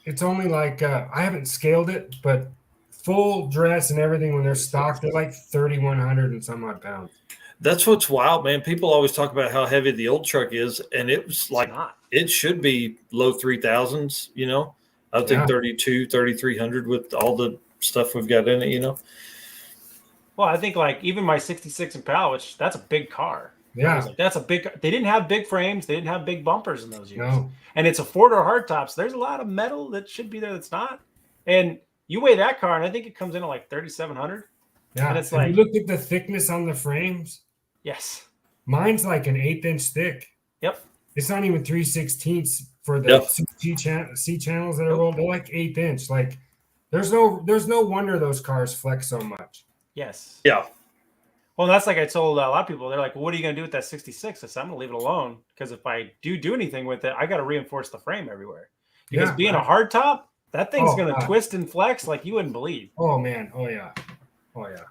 It's only like I haven't scaled it, but full dress and everything when they're stocked, they're like 3,100 and some odd pounds. That's what's wild, man. People always talk about how heavy the old truck is, and it was like it should be low 3,000s. I would think 32, 3,300 with all the stuff we've got in it. Well, I think like even my 66 Impala, which that's a big car. Yeah, like, that's a big. They didn't have big frames. They didn't have big bumpers in those years. No. And it's a 4-door hardtop, so there's a lot of metal that should be there that's not. And you weigh that car, and I think it comes in at like 3,700. Yeah, and it's have like, you looked at the thickness on the frames? Yes. Mine's like an 1/8 inch thick. Yep. It's not even 3/16 for the C channels that are rolled. They're like 1/8 inch. Like there's no wonder those cars flex so much. Yes. Yeah. Well, that's like I told a lot of people. They're like, well, what are you going to do with that 66? I said, I'm going to leave it alone because if I do anything with it, I got to reinforce the frame everywhere. Because being a hard top, that thing's going to twist and flex like you wouldn't believe. Oh, man. Oh, yeah. Oh, yeah.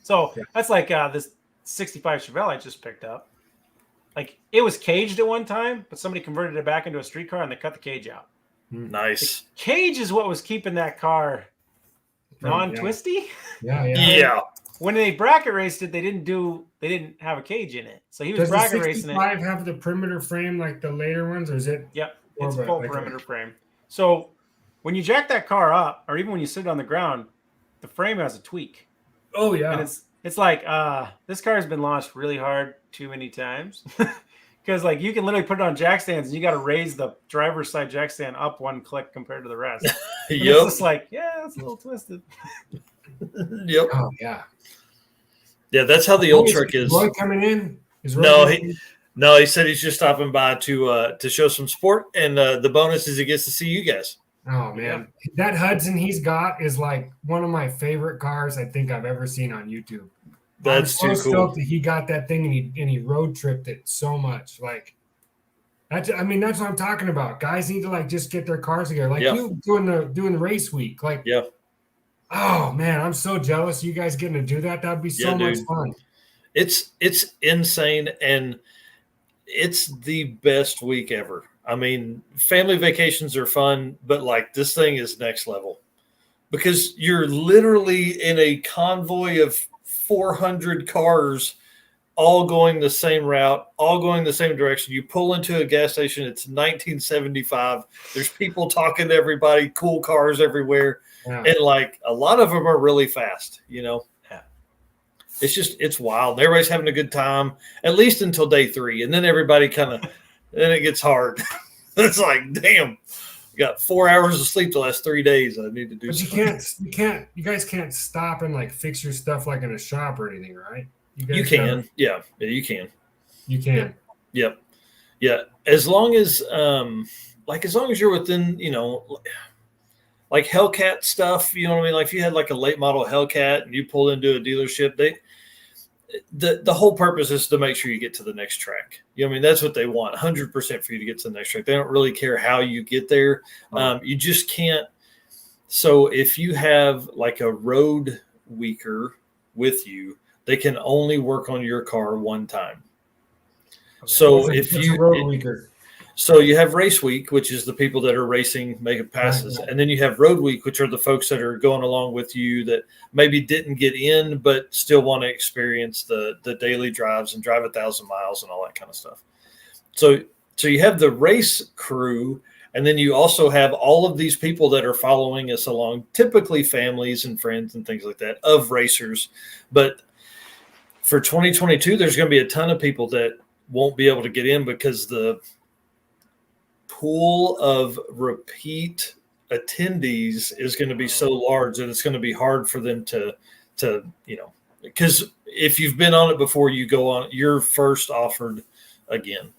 So that's like this 65 Chevelle I just picked up. Like it was caged at one time, but somebody converted it back into a street car and they cut the cage out. Nice. The cage is what was keeping that car non-twisty. Yeah. When they bracket raced it, they didn't have a cage in it. So he was bracket racing it. Does the 65 have the perimeter frame like the later ones, or is it? Yep, it's a full perimeter frame. So when you jack that car up, or even when you sit on the ground, the frame has a tweak. Oh yeah. And it's like this car has been launched really hard too many times. Because like you can literally put it on jack stands and you got to raise the driver's side jack stand up one click compared to the rest. It's just like, it's a little twisted. Yep. Oh yeah. Yeah, that's how the old truck is. Roy coming in? No, he said he's just stopping by to show some support, and the bonus is he gets to see you guys. Oh man, that Hudson he's got is like one of my favorite cars I think I've ever seen on YouTube. That's too cool. That he got that thing and he road tripped it so much. Like that's what I'm talking about. Guys need to like just get their cars together. Like you doing the race week. Like oh man, I'm so jealous you guys getting to do that. That'd be so much fun. It's insane, and it's the best week ever. I mean, family vacations are fun, but like this thing is next level because you're literally in a convoy of 400 cars all going the same route, all going the same direction. You pull into a gas station, it's 1975. There's people talking to everybody, cool cars everywhere. Yeah. And like a lot of them are really fast, Yeah. It's wild. Everybody's having a good time, at least until day 3. And then everybody then it gets hard. It's like, damn, I got 4 hours of sleep the last 3 days. I need to do something. You guys can't stop and like fix your stuff like in a shop or anything, right? You can. Yeah, you can. You can. Yep. Yeah. As long as you're within, like Hellcat stuff, you know what I mean? Like if you had like a late model Hellcat and you pulled into a dealership, the whole purpose is to make sure you get to the next track. You know what I mean? That's what they want, 100% for you to get to the next track. They don't really care how you get there. You just can't. So if you have like a road weaker with you, they can only work on your car one time. So so you have race week, which is the people that are racing, making passes. Right. And then you have road week, which are the folks that are going along with you that maybe didn't get in, but still want to experience the daily drives and drive 1,000 miles and all that kind of stuff. So you have the race crew, and then you also have all of these people that are following us along, typically families and friends and things like that of racers. But for 2022, there's going to be a ton of people that won't be able to get in because the pool of repeat attendees is going to be so large that it's going to be hard for them to because if you've been on it before, you go on, you're first offered again.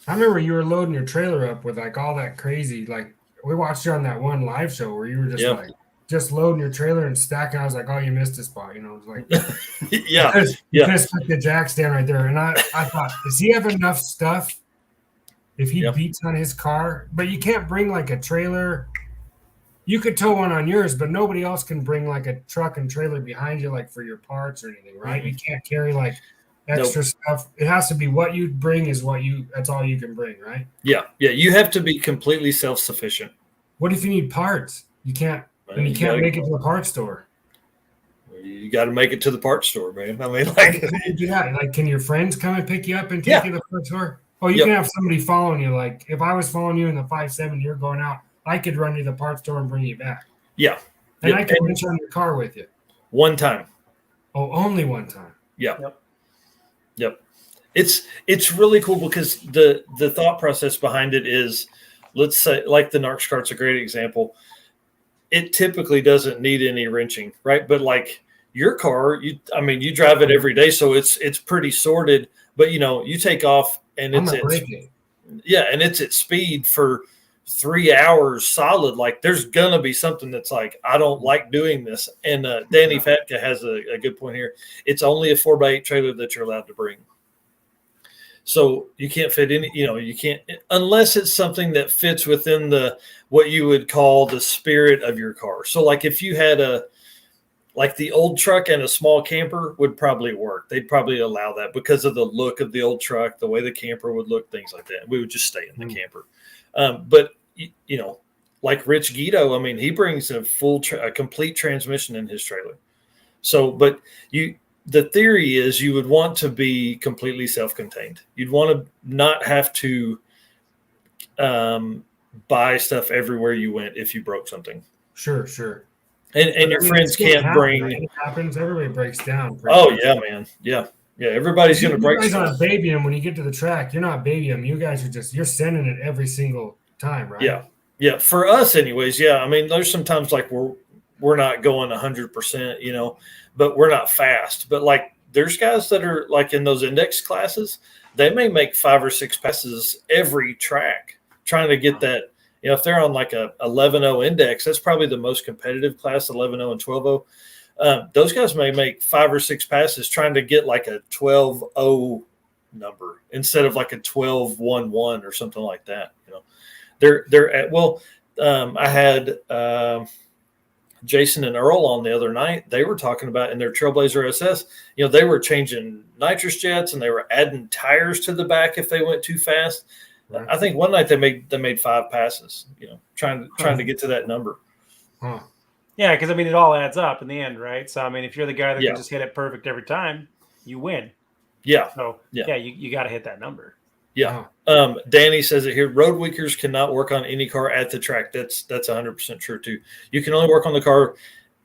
I remember you were loading your trailer up with like all that crazy, like we watched you on that one live show where you were just just loading your trailer and stacking. I was like, oh, you missed a spot. It was like, you just put the jack stand right there. And I thought, does he have enough stuff if he beats on his car? But you can't bring like a trailer. You could tow one on yours, but nobody else can bring like a truck and trailer behind you, like for your parts or anything, right? Mm-hmm. You can't carry like extra stuff. It has to be what you bring that's all you can bring, right? Yeah. You have to be completely self-sufficient. What if you need parts? You can't. And you can't make it to the parts store. You got to make it to the parts store, man. I mean, can your friends come and pick you up and take you to the parts store? Oh, you can have somebody following you. Like if I was following you in the 5.7, you're going out, I could run to the parts store and bring you back. Yeah. And I could winch on your car with you. One time. Oh, only one time. Yeah. Yep. It's really cool because the thought process behind it is, let's say, like the Narcs cart's a great example. It typically doesn't need any wrenching, right? But like your car, you drive it every day, so it's pretty sorted. But you take off and it's at speed for 3 hours solid. Like there's gonna be something that's like, I don't like doing this. And Danny Fatka has a good point here. It's only a 4x8 trailer that you're allowed to bring. So you can't fit any, you can't, unless it's something that fits within what you would call the spirit of your car. So like if you had the old truck and a small camper would probably work. They'd probably allow that because of the look of the old truck, the way the camper would look, things like that. We would just stay in the camper. But like Rich Guido, he brings a complete transmission in his trailer. So, but the theory is you would want to be completely self-contained. You'd want to not have to buy stuff everywhere you went if you broke something. Sure. And your friends can't bring. It happens. Everybody breaks down. Yeah, man. Yeah. Everybody's going to break. You guys aren't babying them when you get to the track. You're not babying them. You guys are you're sending it every single time, right? Yeah. For us, anyways. Yeah. There's sometimes like we're not going 100%, but we're not fast. But like there's guys that are like in those index classes, they may make 5 or 6 passes every track trying to get that. If they're on like a 11.0 index, that's probably the most competitive class, 11.0 and 12.0. Those guys may make 5 or 6 passes trying to get like a 12.0 number instead of like a 12.11 or something like that. They're at, I had Jason and Earl on the other night. They were talking about in their Trailblazer SS, they were changing nitrous jets and they were adding tires to the back if they went too fast. Right. I think one night they made 5 passes, trying to get to that number. Huh. Yeah, because it all adds up in the end, right? So if you're the guy that can just hit it perfect every time, you win. Yeah. So you got to hit that number. Yeah. Danny says it here. Road weekers cannot work on any car at the track. That's 100% true too. You can only work on the car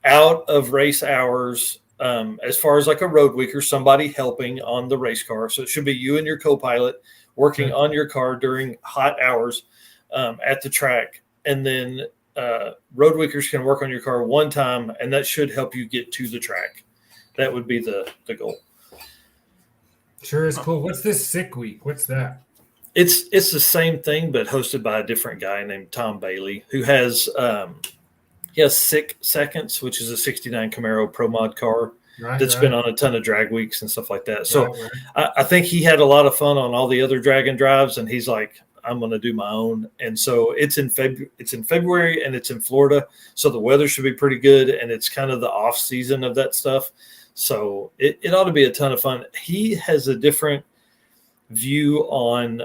out of race hours. As far as like a road weeker, somebody helping on the race car. So it should be you and your co-pilot working on your car during hot hours at the track. And then road weekers can work on your car one time, and that should help you get to the track. That would be the goal. Sure is cool. What's this sick week? What's that? It's the same thing, but hosted by a different guy named Tom Bailey, who has Sick Seconds, which is a 69 Camaro Pro Mod car that's been on a ton of drag weeks and stuff like that. So I think he had a lot of fun on all the other drag and drives, and he's like, I'm going to do my own. And so it's in February and it's in Florida. So the weather should be pretty good. And it's kind of the off season of that stuff. So it ought to be a ton of fun. He has a different view on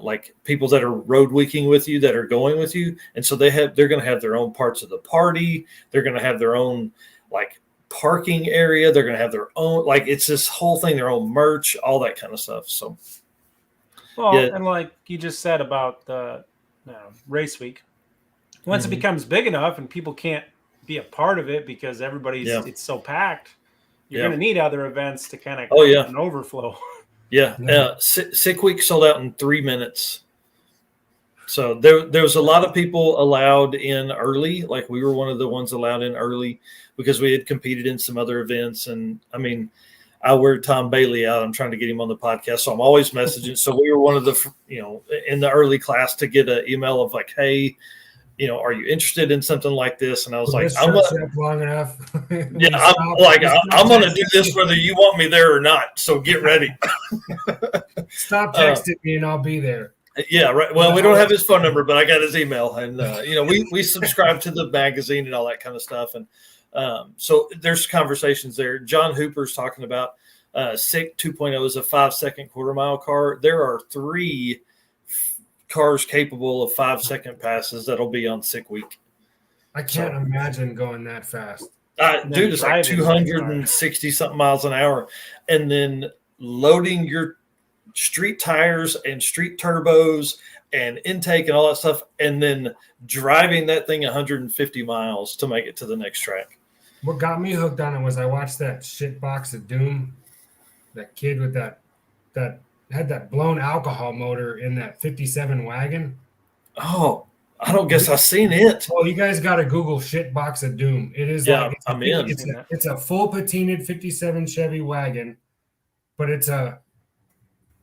like people that are road weeking with you, that are going with you, and so they're going to have their own parts of the party. They're going to have their own like parking area. They're going to have their own, like, it's this whole thing, their own merch, all that kind of stuff. So well, yeah. And like you just said about the race week, once it becomes big enough and people can't be a part of it because everybody's it's so packed, you're going to need other events to kind of an overflow. Yeah. Sick Week sold out in 3 minutes. So there was a lot of people allowed in early. Like, we were one of the ones allowed in early because we had competed in some other events. And I mean, I wear Tom Bailey out. I'm trying to get him on the podcast, so I'm always messaging. So we were one of the, in the early class to get an email of like, hey, are you interested in something like this? And I was like, I'm long enough. I'm going to do this whether you want me there or not. So get ready. Stop texting me and I'll be there. Yeah, right. Well, we don't have his phone number, but I got his email, and we subscribe to the magazine and all that kind of stuff. And so there's conversations there. John Hooper's talking about SICK 2.0 is a 5-second quarter-mile car. There are 3 cars capable of 5-second passes that'll be on SICK Week. I can't imagine going that fast. Dude, it's like 260 something miles an hour, and then loading your street tires and street turbos and intake and all that stuff, and then driving that thing 150 miles to make it to the next track. What got me hooked on it was I watched that shit box of doom, that kid with that had that blown alcohol motor in that 57 wagon. Oh, I don't guess I've seen it. Oh, you guys got to Google shit box of doom. It is I'm in. It's a full patinaed 57 Chevy wagon, but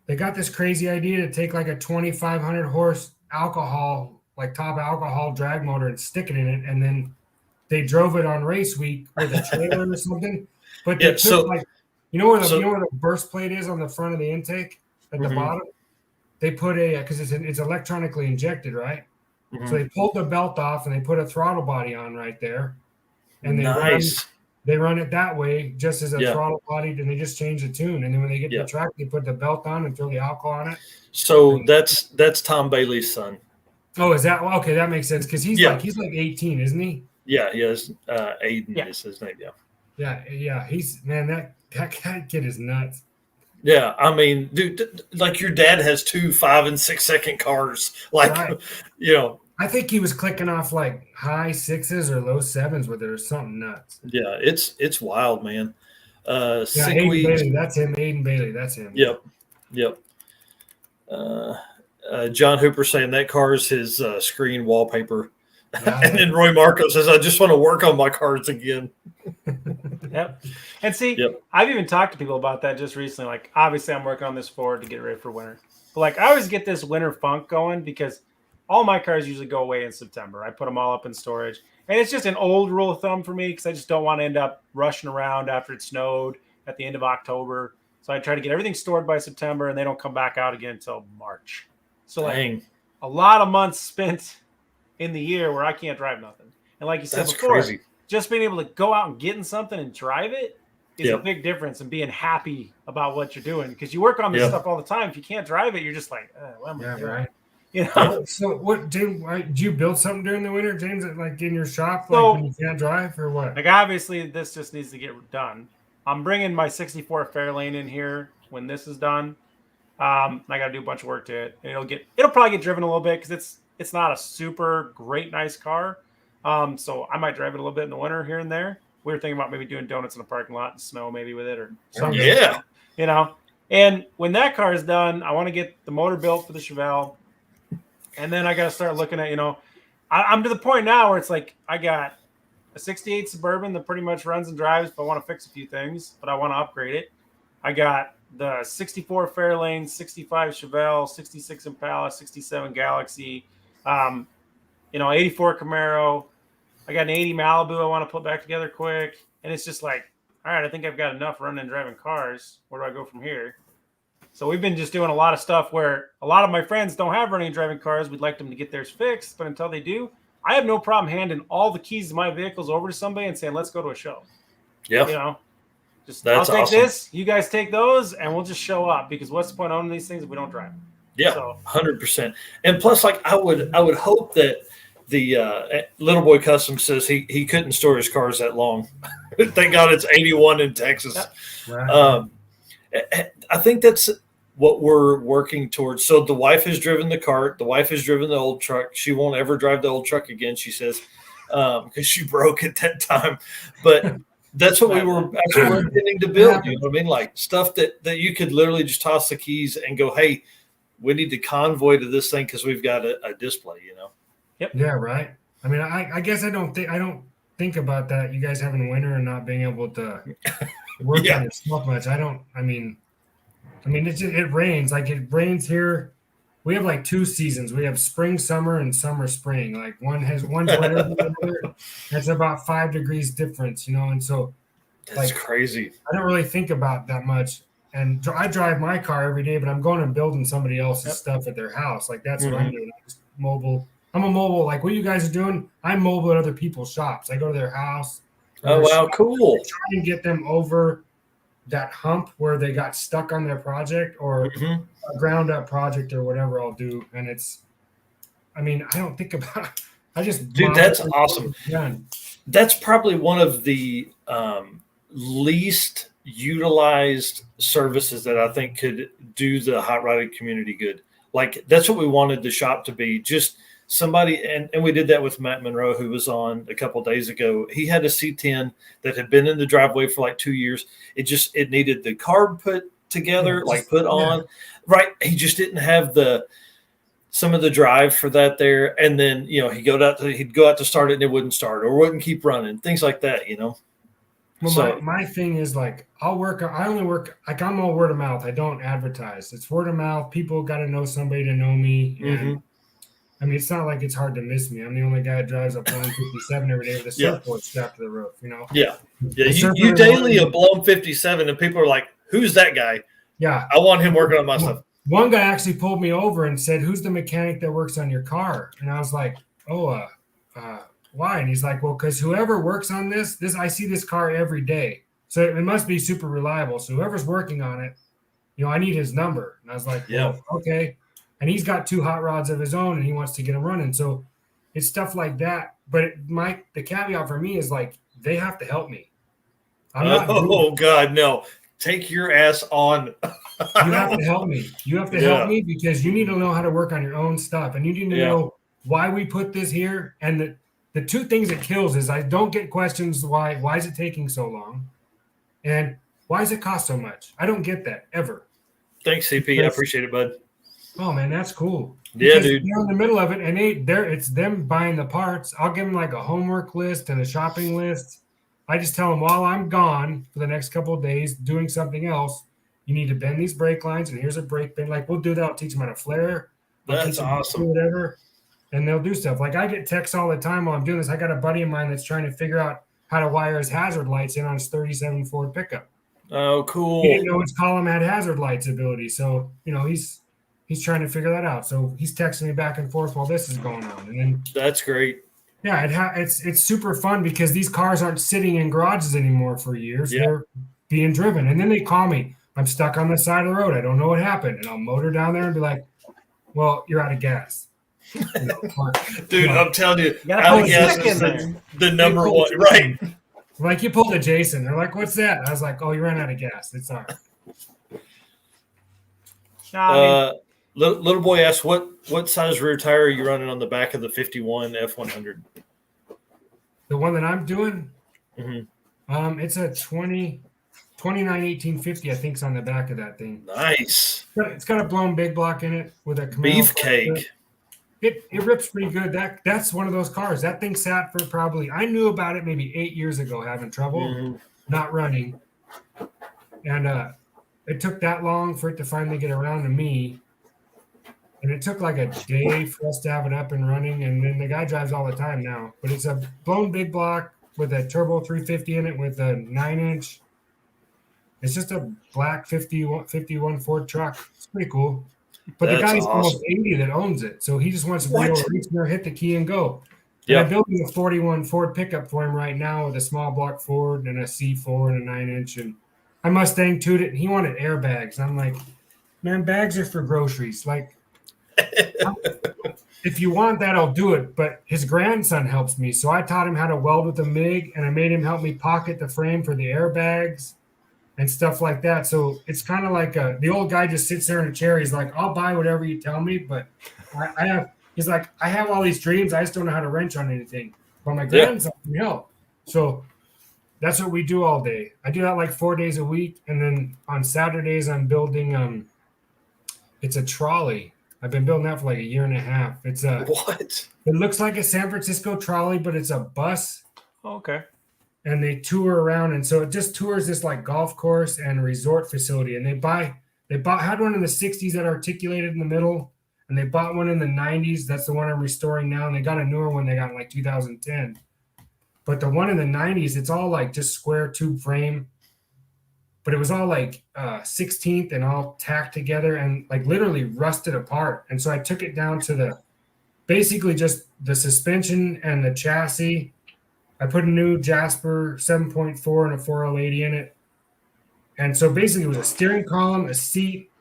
they got this crazy idea to take like a 2,500 horse alcohol, like top alcohol drag motor, and stick it in it, and then they drove it on race week with a trailer or something. But they took where the burst plate is on the front of the intake at the bottom. They put because it's electronically injected, right? Mm-hmm. So they pulled the belt off and they put a throttle body on right there, and they run it that way just as a throttle body, and they just change the tune. And then when they get to the track, they put the belt on and throw the alcohol on it. So that's Tom Bailey's son. Oh, is that okay? That makes sense because he's like 18, isn't he? Yeah, he is. Aiden is his name. Yeah. He's that kid is nuts. Yeah, I mean, dude, like your dad has 2 5- and 6-second cars. Like, I think he was clicking off like high 6s or low 7s with it or something nuts. Yeah, it's wild, man. Aiden Bailey, that's him. Aiden Bailey, that's him. Yep. John Hooper saying that car is his screen wallpaper. And then Roy Marco says, I just want to work on my cards again. Yep. And see, I've even talked to people about that just recently. Like, obviously, I'm working on this Ford to get ready for winter. But, like, I always get this winter funk going because all my cars usually go away in September. I put them all up in storage. And it's just an old rule of thumb for me because I just don't want to end up rushing around after it snowed at the end of October. So I try to get everything stored by September, and they don't come back out again until March. So, like, a lot of months spent in the year where I can't drive nothing. And like you said before, just being able to go out and getting something and drive it is a big difference, and being happy about what you're doing. Because you work on this stuff all the time. If you can't drive it, you're just like, what am I doing? Right. You know? So what, James, do you build something during the winter, James, like in your shop, like when you can't drive, or what? Like, obviously this just needs to get done. I'm bringing my 64 Fairlane in here when this is done. I got to do a bunch of work to it. And it'll probably get driven a little bit because it's not a super great, nice car. So I might drive it a little bit in the winter here and there. We were thinking about maybe doing donuts in the parking lot and snow maybe with it or something. Yeah. You know, and when that car is done, I want to get the motor built for the Chevelle. And then I got to start looking at, I'm to the point now where it's like I got a 68 Suburban that pretty much runs and drives, but I want to fix a few things, but I want to upgrade it. I got the 64 Fairlane, 65 Chevelle, 66 Impala, 67 Galaxy, 84 Camaro. I got an 80 Malibu I want to put back together quick. And it's just like, all right, I think I've got enough running and driving cars. Where do I go from here? So we've been just doing a lot of stuff where a lot of my friends don't have running and driving cars. We'd like them to get theirs fixed. But until they do, I have no problem handing all the keys to my vehicles over to somebody and saying, let's go to a show. Yeah. Just That's I'll take awesome. this, you guys take those, and we'll just show up, because what's the point of owning these things if we don't drive them? Yeah, So 100%. And plus, like I would hope that the Little Boy Custom says he couldn't store his cars that long. Thank God it's 81 in Texas. Right. I think that's what we're working towards. So the wife has driven the cart. The wife has driven the old truck. She won't ever drive the old truck again, she says, because she broke at that time. But that's what we were actually intending to build. You know what I mean? Like stuff that you could literally just toss the keys and go, hey, we need to convoy to this thing because we've got a display, you know? Yep. Yeah, right. I mean, I guess I don't think about that. You guys having winter and not being able to work on your stuff much. I mean, it rains. Like it rains here. We have like 2 seasons. We have spring, summer, and summer, spring. Like one's wetter than the other. That's about 5 degrees difference, you know. And so, that's crazy. I don't really think about that much. And I drive my car every day, but I'm going and building somebody else's stuff at their house. Like that's what I'm doing. I'm just mobile. I'm a mobile. Like what you guys are doing, I'm mobile at other people's shops. I go to their house. Oh wow, cool. Try and get them over that hump where they got stuck on their project or a ground up project or whatever I'll do. And I don't think about. Dude, that's awesome. That's probably one of the least utilized services that I think could do the hot rodding community good. Like that's what we wanted the shop to be. Just somebody, and we did that with Matt Monroe, who was on a couple of days ago. He had a C10 that had been in the driveway for like 2 years. It needed the carb put together, put on. Right. He just didn't have some of the drive for that there. And then, you know, he'd go out to start it and it wouldn't start or wouldn't keep running, things like that, you know? Well, so, my thing is like, I only work, like I'm all word of mouth. I don't advertise. It's word of mouth. People got to know somebody to know me. And I mean, it's not like it's hard to miss me. I'm the only guy that drives a blown 57 every day with a surfboard strapped to the roof, you know? Yeah. You daily a blown 57 and people are like, who's that guy? Yeah. I want him working on my stuff. One guy actually pulled me over and said, who's the mechanic that works on your car? And I was like, why? And he's like, well, because whoever works on this, I see this car every day. So it must be super reliable. So whoever's working on it, you know, I need his number. And I was like, well, okay. And he's got 2 hot rods of his own and he wants to get them running. So it's stuff like that. But the caveat for me is like, they have to help me. God, no. Take your ass on. You have to help me. You have to help me because you need to know how to work on your own stuff. And you need to know why we put this here. And the 2 things it kills is I don't get questions why is it taking so long? And why does it cost so much? I don't get that ever. Thanks, CP. I appreciate it, bud. Oh man, that's cool. Yeah, dude. They're in the middle of it and it's them buying the parts. I'll give them like a homework list and a shopping list. I just tell them while I'm gone for the next couple of days doing something else, you need to bend these brake lines and here's a brake bend. Like we'll do that. I'll teach them how to flare. That's awesome. Whatever. And they'll do stuff. Like I get texts all the time while I'm doing this. I got a buddy of mine that's trying to figure out how to wire his hazard lights in on his 37 Ford pickup. Oh, cool. He didn't know his column had hazard lights ability. So, you know, he's trying to figure that out. So he's texting me back and forth while this is going on. And then that's great. Yeah, it's super fun because these cars aren't sitting in garages anymore for years. Yeah. They're being driven. And then they call me. I'm stuck on the side of the road. I don't know what happened. And I'll motor down there and be like, well, you're out of gas. You know, dude, I'm telling you, out of gas is the number one. Right. Like you pulled a Jason. They're like, what's that? I was like, oh, you ran out of gas. It's all right. Little boy asked, what size rear tire are you running on the back of the 51 F100? The one that I'm doing? Mm-hmm. It's a 29 1850, I think, is on the back of that thing. Nice. It's got a blown big block in it with a beefcake. It rips pretty good. That's one of those cars. That thing sat for probably, I knew about it maybe 8 years ago, having trouble, not running. And it took that long for it to finally get around to me. And it took like a day for us to have it up and running. And then the guy drives all the time now. But it's a blown big block with a turbo 350 in it with a 9-inch. It's just a black 51 Ford truck. It's pretty cool. But the guy's almost 80 that owns it. So he just wants to be able to reach there, hit the key, and go. Yeah. I'm building a 41 Ford pickup for him right now with a small block Ford and a C4 and a 9-inch. And I Mustang tuned it, and he wanted airbags. And I'm like, man, bags are for groceries. Like, if you want that, I'll do it. But his grandson helps me. So I taught him how to weld with a MIG, and I made him help me pocket the frame for the airbags and stuff like that. So it's kind of like the old guy just sits there in a chair. He's like, I'll buy whatever you tell me. But he's like, I have all these dreams. I just don't know how to wrench on anything. But my grandson can help. So that's what we do all day. I do that like 4 days a week. And then on Saturdays, I'm building, it's a trolley. I've been building that for like a year and a half. It's a what? It looks like a San Francisco trolley, but it's a bus. Oh, okay. And they tour around, and so it just tours this like golf course and resort facility. And had one in the 60s that articulated in the middle, and they bought one in the 90s. That's the one I'm restoring now, and they got a newer one they got in like 2010. But the one in the 90s, it's all like just square tube frame. But it was all like 16th and all tacked together and like literally rusted apart. And so I took it down to basically just the suspension and the chassis. I put a new Jasper 7.4 and a 4L80 in it. And so basically it was a steering column, a seat,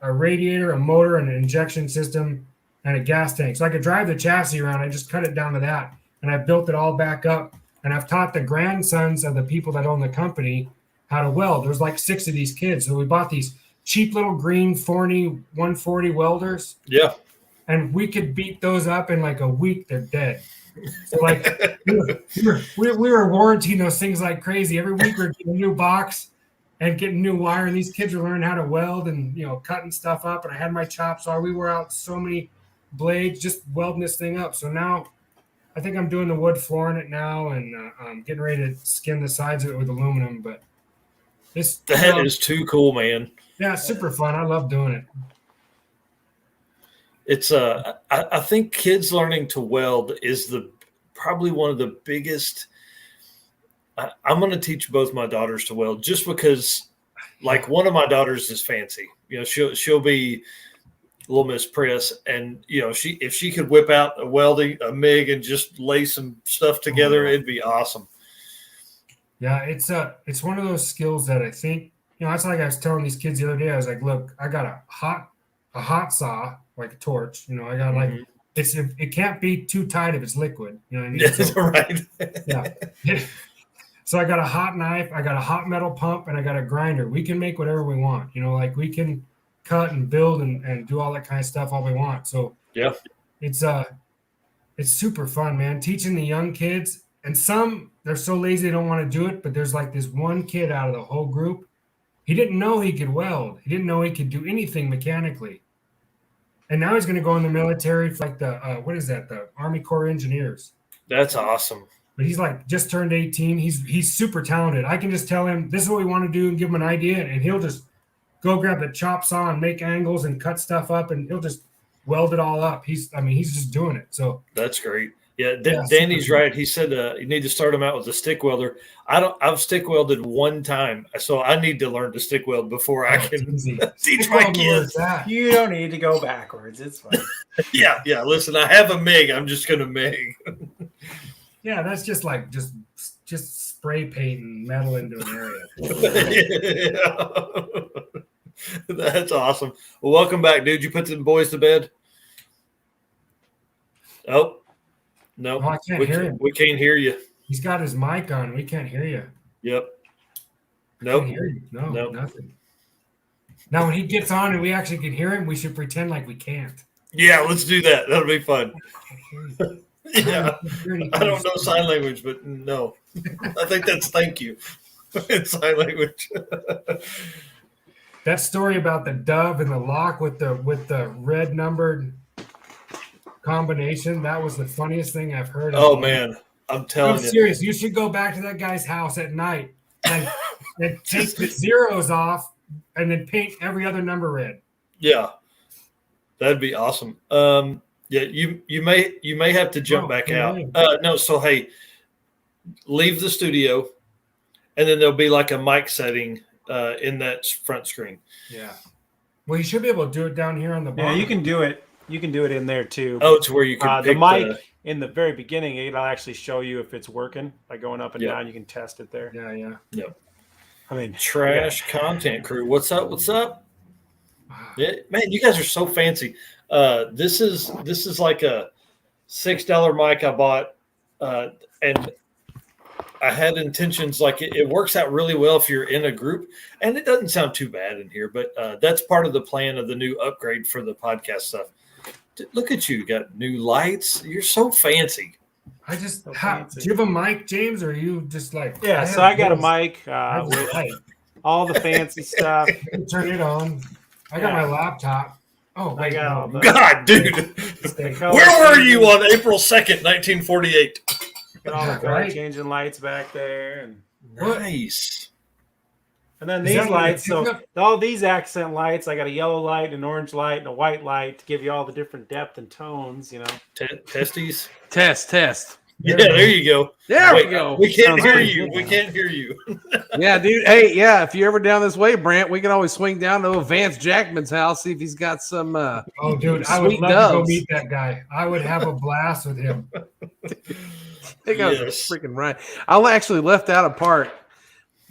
a radiator, a motor, and an injection system, and a gas tank. So I could drive the chassis around. I just cut it down to that. And I built it all back up. And I've taught the grandsons of the people that own the company how to weld. There's like 6 of these kids. So we bought these cheap little green Forney 140 welders. Yeah. And we could beat those up in like a week. They're dead. So like we were warranting those things like crazy. Every week we're getting a new box and getting new wire. And these kids are learning how to weld and, cutting stuff up. And I had my chop saw. We wore out so many blades just welding this thing up. So now I think I'm doing the wood flooring it now, and I'm getting ready to skin the sides of it with aluminum. But that is too cool, man. Yeah, it's super fun. I love doing it. It's I think kids learning to weld is probably one of the biggest. I'm going to teach both my daughters to weld just because, like, one of my daughters is fancy. She'll be Little Miss Press, and if she could whip out a MIG and just lay some stuff together, it'd be awesome. Yeah, it's one of those skills that I think, it's like I was telling these kids the other day. I was like, look, I got a hot saw, like a torch. I got like it can't be too tight if it's liquid. You know what I mean? That's right. Yeah. So I got a hot knife, I got a hot metal pump, and I got a grinder. We can make whatever we want. Like we can cut and build and do all that kind of stuff all we want. So yeah, it's super fun, man. Teaching the young kids, and some they're so lazy they don't want to do it. But there's like this one kid out of the whole group. He didn't know he could weld. He didn't know he could do anything mechanically. And now he's going to go in the military for like the Army Corps Engineers. That's awesome. But he's like just turned 18. He's super talented. I can just tell him this is what we want to do and give him an idea, and he'll just go grab the chop saw and make angles and cut stuff up, and he'll just weld it all up. He's just doing it. So that's great. Yeah, Danny's right. He said you need to start him out with a stick welder. I've stick welded one time, so I need to learn to stick weld before I can teach my kids. You don't need to go backwards. It's fine. Yeah. Listen, I have a MIG. I'm just gonna MIG. Yeah, that's just like just spray painting metal into an area. Yeah. That's awesome. Well, welcome back, dude. You put the boys to bed? Oh, no. I can't hear him. We can't hear you. He's got his mic on. We can't hear you. Yep. Nope. Can't hear you. No, nothing. Now, when he gets on and we actually can hear him, we should pretend like we can't. Yeah, let's do that. That'll be fun. Yeah. I don't know sign language, but no. I think that's thank you. It's sign language. That story about the dove and the lock with the red numbered combination, that was the funniest thing I've heard. Oh man, I'm telling you. I'm serious. You should go back to that guy's house at night and take the zeros off and then paint every other number red. Yeah. That'd be awesome. Yeah, you may have to jump back out. No, so hey, leave the studio, and then there'll be like a mic setting in that front screen. Yeah. Well, you should be able to do it down here on the bottom. Yeah, you can do it. You can do it in there too. Oh, it's where you can pick the mic in the very beginning. It'll actually show you if it's working by going up and down. You can test it there. Yeah. Yep. I mean, Trash content crew. What's up? What's up? Yeah, man, you guys are so fancy. This is like a $6 mic I bought, and I had intentions like it works out really well if you're in a group, and it doesn't sound too bad in here, but that's part of the plan of the new upgrade for the podcast stuff. Look at you, got new lights. You're so fancy. I just do you have a mic, James, or are you just like I got a mic with all the fancy stuff. Turn it on. I got my laptop. Oh, wait, God, dude. Where were you on April 2nd, 1948? Got all the color changing lights back there. And nice. And then these lights, so all these accent lights, I got a yellow light, an orange light, and a white light to give you all the different depth and tones, you know. Testes? Test. Yeah, there you go. There we go. We can't hear you. We can't hear you. Yeah, dude. Hey, yeah, if you're ever down this way, Brant, we can always swing down to Vance Jackman's house, see if he's got some oh, dude, I would love to go meet that guy. I would have a blast with him. That guy was freaking right. I actually left out a part.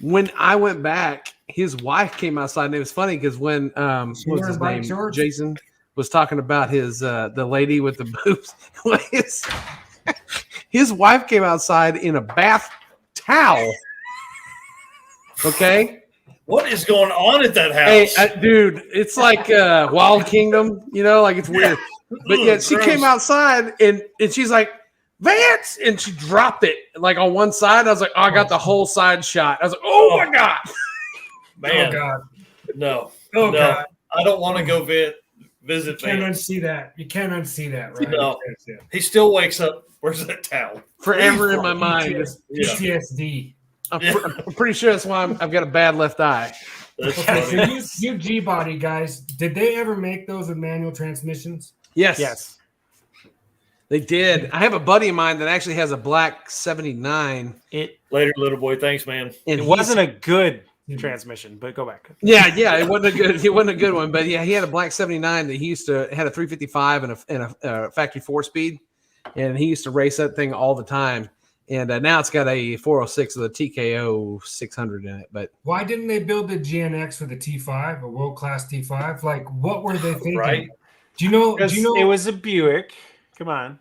When I went back, his wife came outside, and it was funny because when what was his name? Jason was talking about his the lady with the boobs. His wife came outside in a bath towel. Okay, what is going on at that house? Hey, dude, it's like Wild Kingdom, you know, like it's weird. But yet she came outside and she's like, Vance, and she dropped it like on one side. I was like, oh, I got the whole side shot. I was like, oh my God. Man. Oh God. No. Oh God. I don't want to go visit Vance. You can't unsee that. You can't unsee that, right? No. He still wakes up. Where's that towel? Forever in my mind. PTSD. I'm pretty sure that's why I've got a bad left eye. Okay, so you G-Body guys, did they ever make those with manual transmissions? Yes. They did. I have a buddy of mine that actually has a black 79. Later, little boy. Thanks, man. And it wasn't a good transmission, but go back. Yeah, it wasn't a good one, but yeah, he had a black 79 that he used to had a 355 and a factory 4-speed, and he used to race that thing all the time. And now it's got a 406 with a TKO 600 in it. But why didn't they build the GNX with a T5, a world-class T5? Like, what were they thinking? Right? Do you know? It was a Buick. Come on.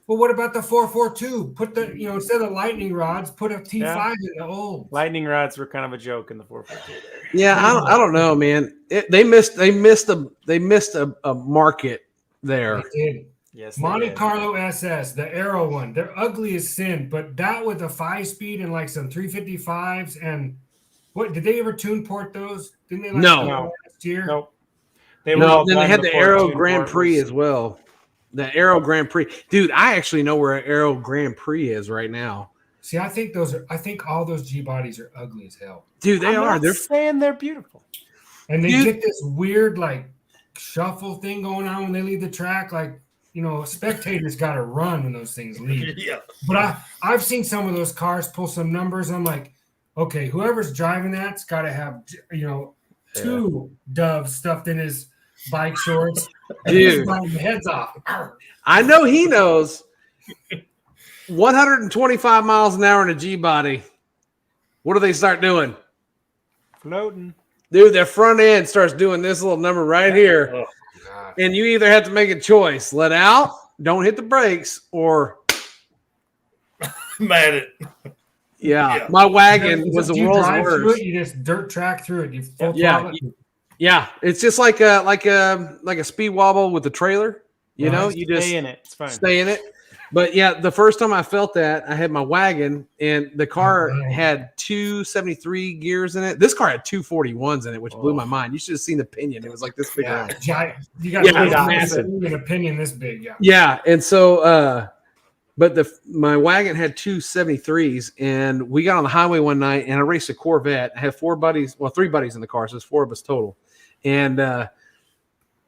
Well, what about the 442? Put the instead of lightning rods, put a T5 in the old. Lightning rods were kind of a joke in the 442. Yeah, I don't know, man. They missed a market there. They did. Yes, Monte Carlo SS, the Aero one. They're ugly as sin, but that with a 5-speed and like some 355s and what did they ever tune port those? Didn't they last year? Nope. Then they had the Aero Grand Prix as well. The Aero Grand Prix. Dude, I actually know where Aero Grand Prix is right now. See, I think all those G bodies are ugly as hell. Dude, they're saying they're beautiful. And they get this weird like shuffle thing going on when they leave the track, like spectators got to run when those things leave. Yeah. But I've seen some of those cars pull some numbers. I'm like, okay, whoever's driving that's got to have, 2 doves stuffed in his bike shorts. Dude, heads off. I know he knows 125 miles an hour in a G body. What do they start doing? Floating. Dude, their front end starts doing this little number right here. Oh. And you either have to make a choice: let out, don't hit the brakes, or mad it. Yeah, my wagon was the world's worst. You just dirt track through it. Yeah. It's just like a speed wobble with the trailer. You just stay in it. It's fine. Stay in it. But yeah, the first time I felt that, I had my wagon, and the car had 273 gears in it. This car had 241s in it, which blew my mind. You should have seen the pinion; it was like this big. You got massive. An opinion this big, yeah. Yeah, and so, but my wagon had 273s, and we got on the highway one night, and I raced a Corvette. I had 3 buddies in the car, so there's 4 of us total, and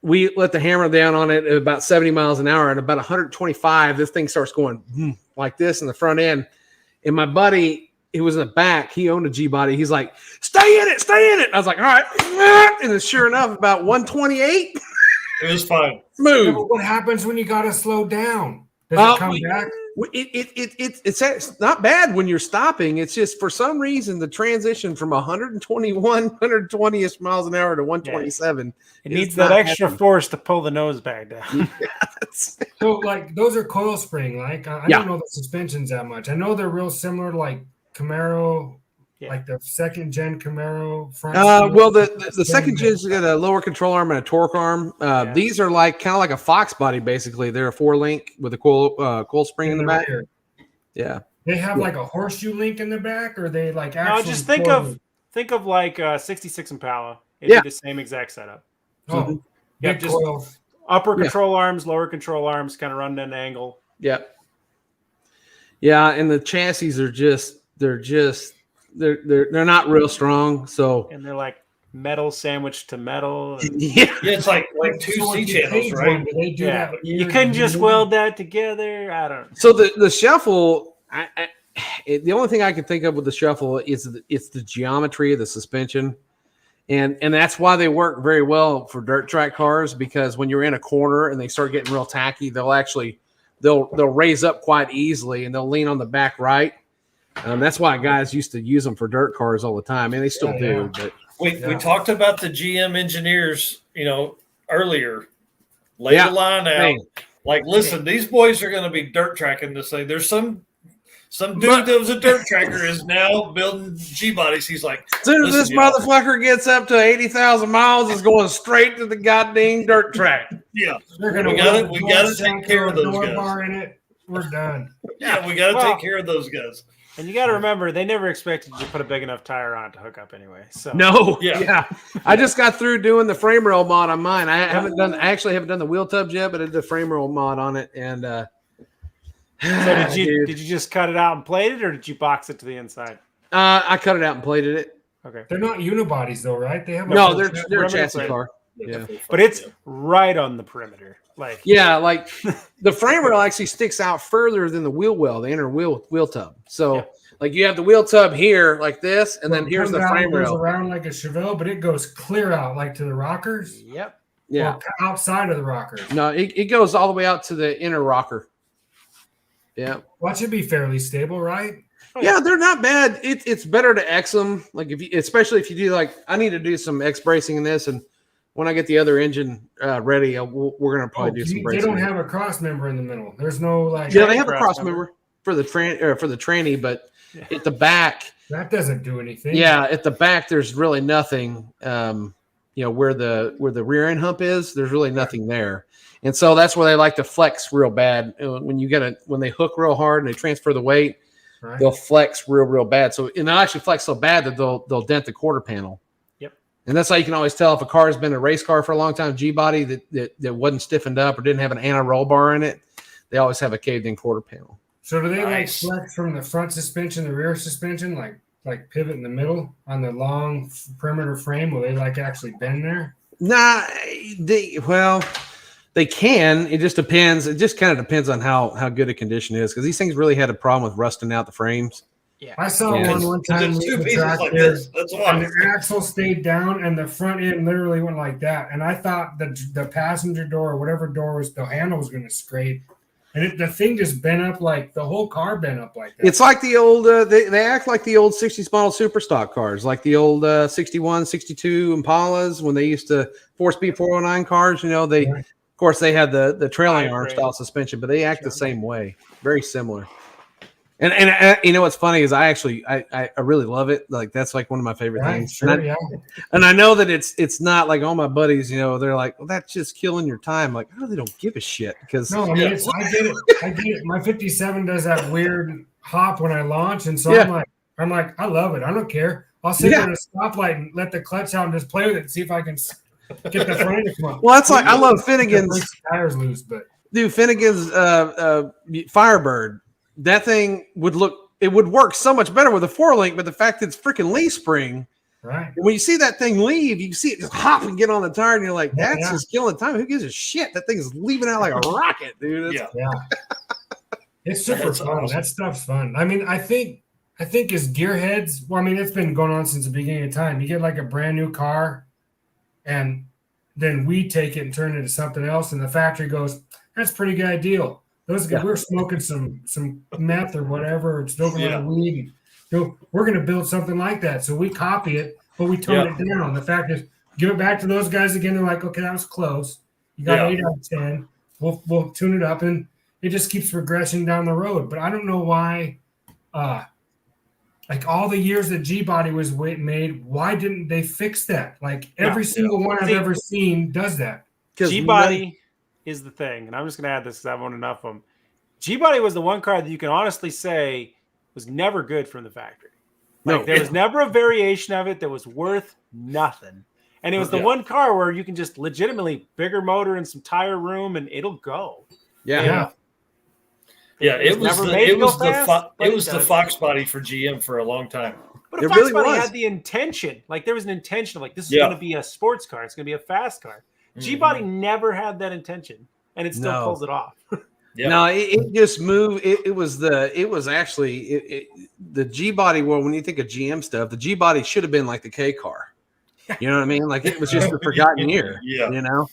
we let the hammer down on it at about 70 miles an hour. And about 125, this thing starts going like this in the front end. And my buddy, he was in the back. He owned a G-body. He's like, stay in it. I was like, all right. And then sure enough, about 128. It was fine. Smooth. Yeah, but what happens when you got to slow down? Does it come back? It's not bad when you're stopping. It's just for some reason the transition from 120-ish miles an hour to 127. It needs that extra force to pull the nose back down. So like those are coil spring. Like I don't know the suspensions that much. I know they're real similar to like Camaro. Like the second gen Camaro front. Well, the second gen's got a lower control arm and a torque arm. These are like kind of like a Fox body, basically. They're a 4-link with a coil spring in the back. Rear. Yeah. They have like a horseshoe link in the back, or they like actually. No, just think of like 66 Impala. It'd be the same exact setup. Oh, yeah, just coils. Upper control arms, lower control arms, kind of run at an angle. Yep. Yeah, and the chassis are they're not real strong, so and they're like metal sandwiched to metal. Yeah, it's like two C channels, right? You couldn't just weld that together. I don't know. So the shuffle, the only thing I can think of with the shuffle is it's the geometry of the suspension, and that's why they work very well for dirt track cars, because when you're in a corner and they start getting real tacky, they'll raise up quite easily and they'll lean on the back right. That's why guys used to use them for dirt cars all the time, and they still do. But we talked about the GM engineers, earlier. Lay the line out. Like, listen, these boys are going to be dirt tracking this thing. There's some dude that was a dirt tracker is now building G bodies. He's like, as soon as this motherfucker gets up to 80,000 miles, it's going straight to the goddamn dirt track. Yeah, we gotta take care of those guys. Bar in it. We're done. Yeah, we got to take care of those guys. And you got to remember, they never expected you to put a big enough tire on to hook up anyway. So I just got through doing the frame rail mod on mine. I actually haven't done the wheel tubs yet, but I did the frame rail mod on it. And so did you just cut it out and plate it, or did you box it to the inside? I cut it out and plated it. Okay, they're not unibodies though, right? They have they're a chassis car. Yeah, but it's right on the perimeter. Like the frame rail actually sticks out further than the wheel well, the inner wheel tub. So like you have the wheel tub here like this, and then here's the frame rail. Goes around like a Chevelle, but it goes clear out like to the rockers. Yep. Yeah. Or outside of the rockers. No, it goes all the way out to the inner rocker. Yeah. Well, it should be fairly stable, right? Yeah, they're not bad. It's better to X them. Like especially if you do I need to do some X bracing in this, and when I get the other engine ready, we're gonna probably do some bracing. They don't have a cross member in the middle. There's no like. Yeah, they have a cross member for the tranny, but at the back that doesn't do anything. Yeah, at the back there's really nothing. Where the rear end hump is, there's really nothing there, and so that's where they like to flex real bad. When they hook real hard and they transfer the weight, they'll flex real bad. So and they'll actually flex so bad that they'll dent the quarter panel. And that's how you can always tell if a car has been a race car for a long time, G-body that wasn't stiffened up or didn't have an anti-roll bar in it. They always have a caved-in quarter panel. So do they like flex from the front suspension, the rear suspension, like pivot in the middle on the long perimeter frame? Will they like actually bend there? Nah, they can. It just depends. It just kind of depends on how good a condition is, because these things really had a problem with rusting out the frames. Yeah. I saw one time two pieces like this. That's why. And the axle stayed down and the front end literally went like that. And I thought the passenger door or whatever door was, the handle was going to scrape. And the thing just bent up like the whole car bent up like that. It's like the old, they act like the old 60s model super stock cars, like the old 61, 62 Impalas when they used to 4-speed 409 cars. Of course, they had the trailing arm style suspension, but they act the same way, very similar. And you know what's funny is I really love it. Like that's like one of my favorite things. Sure, and I know that it's not like all my buddies, they're like, well, that's just killing your time. Like, I really don't give a shit because no, I get it. My 57 does that weird hop when I launch, and so I'm like, I love it. I don't care. I'll sit there at a stoplight and let the clutch out and just play with it and see if I can get the frame to come up. Well, that's like I love Finnegan's tires loose, but Finnegan's Firebird. That thing would work so much better with a 4-link, but the fact that it's freaking leaf spring, right? When you see that thing leave, you see it just hop and get on the tire, and you're like, "That's just killing time." Who gives a shit? That thing is leaving out like a rocket, dude. It's super fun. Awesome. That stuff's fun. I mean, I think as gearheads, well, I mean, it's been going on since the beginning of time. You get like a brand new car, and then we take it and turn it into something else, and the factory goes, "That's a pretty good deal." those guys, we're smoking some meth or whatever, smoking a weed. We're going to build something like that. So we copy it, but we tone it down. The fact is, give it back to those guys again. They're like, okay, that was close. You got 8 out of 10. We'll tune it up, and it just keeps progressing down the road. But I don't know why, like all the years that G-Body was made, why didn't they fix that? Like every single one I've ever seen does that. G-Body is the thing, and I'm just going to add this because I've owned enough of them. G-Body was the one car that you can honestly say was never good from the factory. Like there was never a variation of it that was worth nothing. And it was the one car where you can just legitimately bigger motor and some tire room and it'll go. Yeah, it was the Fox body for GM for a long time. But a Fox body had the intention. Like there was an intention of like this is going to be a sports car. It's going to be a fast car. G-Body never had that intention, and it still pulls it off. No, it just moved. It was actually the G-Body world. When you think of GM stuff, the G-Body should have been like the K car. You know what I mean? Like it was just a forgotten year. You know.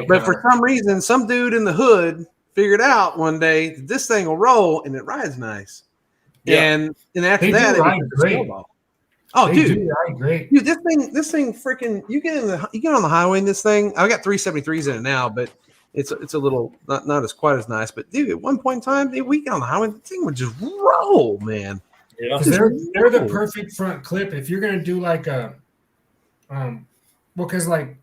But for some reason, some dude in the hood figured out one day that this thing will roll and it rides nice. And after that, it was a snowball. Oh, dude, great. Dude, this thing freaking you get on the highway in this thing. I got 373s in it now, but it's a little not as quite as nice. But dude, at one point in time, we get on the highway, the thing would just roll, man. Yeah, they're the perfect front clip if you're gonna do like a because like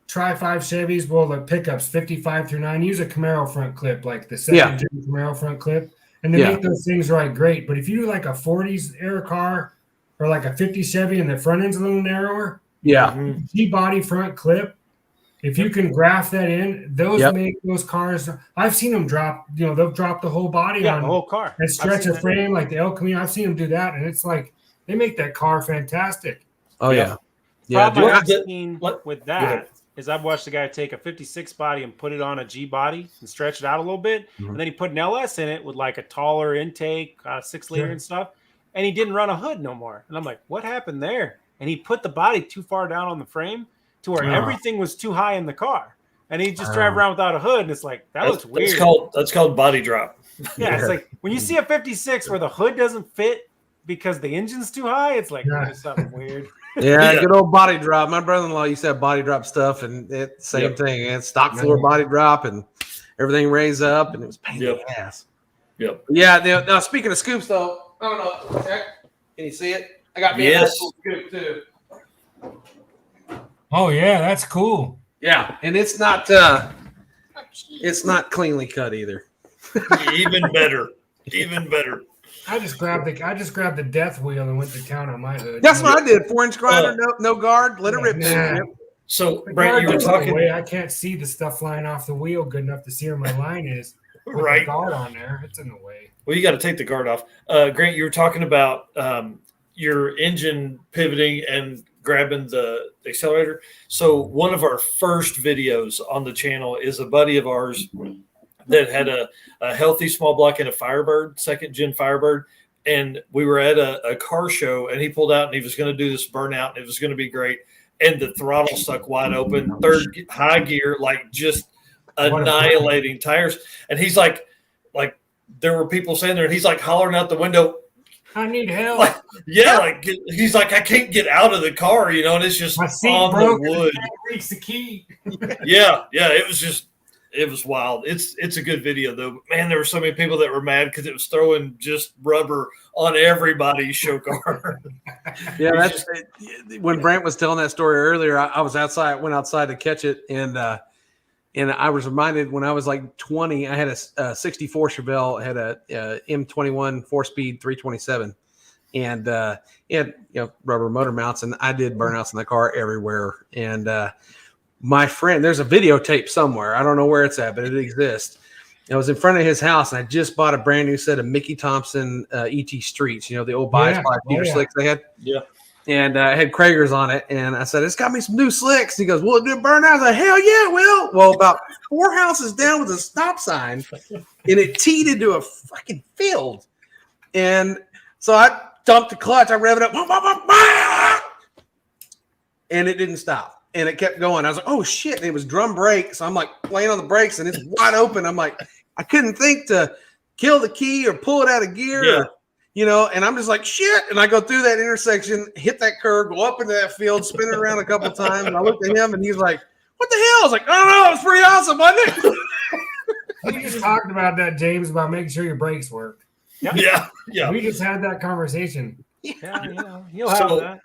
Tri 5 Chevys, the pickups 55 through 9 use a Camaro front clip, like the second gen Camaro front clip, and they make those things ride great. But if you do like a 40s era car or like a 50 Chevy and the front end's a little narrower, G-body front clip, if you can graft that in, those make those cars. I've seen them drop. They'll drop the whole body on the whole car and stretch a frame like the El Camino. I've seen them do that, and it's like they make that car fantastic. Oh yeah. Problem I've seen with that is I've watched a guy take a 56 body and put it on a G body and stretch it out a little bit, and then he put an LS in it with like a taller intake, 6 liter and stuff, and he didn't run a hood no more. And I'm like, what happened there? And he put the body too far down on the frame to where everything was too high in the car, and he just drive around without a hood, and it's like that looks weird. That's called body drop. Yeah, it's like when you see a 56 where the hood doesn't fit because the engine's too high, it's like there's something weird. Yeah, good old body drop. My brother-in-law used to have body drop stuff, and same thing. And stock floor body drop, and everything raised up, and it was pain in the ass. Yeah. Now speaking of scoops, though, I don't know. Can you see it? I got me a cool scoop too. Oh yeah, that's cool. Yeah, and it's not cleanly cut either. Even better. Even better. I just grabbed the death wheel and went to town on my hood. That's what I did. 4-inch grinder, no guard, let it rip. So, Brent, you were talking. I can't see the stuff flying off the wheel good enough to see where my line is. Right. The guard on there, it's in the way. Well, you got to take the guard off. Grant, you were talking about your engine pivoting and grabbing the accelerator. So one of our first videos on the channel is a buddy of ours that had a healthy small block and a Firebird, 2nd gen Firebird. And we were at a car show, and he pulled out and he was going to do this burnout, and it was going to be great. And the throttle stuck wide open, third high gear, like just annihilating tires. And he's like there were people standing there, and he's like hollering out the window, I need help. He's like, I can't get out of the car, and it's just on the wood. Reach the key. It was wild. It's a good video though. Man, there were so many people that were mad because it was throwing just rubber on everybody's show car. That's when Brent was telling that story earlier. I was went outside to catch it, and I was reminded when I was like 20, I had a 64 Chevelle, had a M21 4-speed 327, and it had rubber motor mounts, and I did burnouts in the car everywhere. And my friend, there's a videotape somewhere. I don't know where it's at, but it exists. I was in front of his house, and I just bought a brand new set of Mickey Thompson ET Streets, the old bias slicks they had. Yeah. And I had Krager's on it, and I said, it's got me some new slicks. He goes, well, it didn't burn out. I was like, hell yeah, well, about 4 houses down with a stop sign, and it teed into a fucking field. And so I dumped the clutch. I rev it up, and it didn't stop. And it kept going. I was like, oh, shit. And it was drum brake. So I'm like playing on the brakes, and it's wide open. I'm like, I couldn't think to kill the key or pull it out of gear. Yeah. And I'm just like, shit. And I go through that intersection, hit that curve, go up into that field, spin it around a couple times. And I looked at him and he's like, what the hell? I was like, oh, it was pretty awesome, wasn't it? We just talked about that, James, about making sure your brakes work. Yeah. We just had that conversation. Yeah, you'll have that.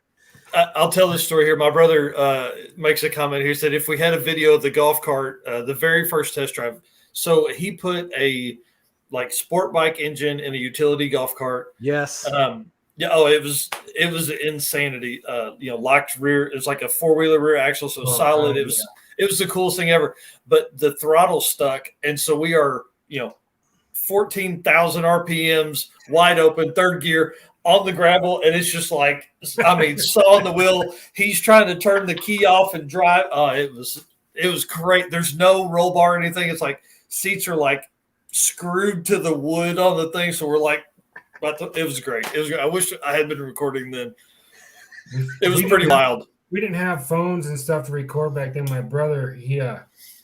I'll tell this story here. My brother makes a comment here. He said, if we had a video of the golf cart, the very first test drive. So he put a sport bike engine in a utility golf cart. Yes. It was insanity. Locked rear. It was like a 4-wheeler rear axle, so solid. God, It was the coolest thing ever. But the throttle stuck, and so we are 14,000 RPMs, wide open, third gear on the gravel, and it's just like, saw on the wheel. He's trying to turn the key off and drive. It was great. There's no roll bar or anything. It's like seats are like screwed to the wood on the thing, so we're like, it was great. It was. I wish I had been recording then. It was pretty wild. We didn't have phones and stuff to record back then. My brother,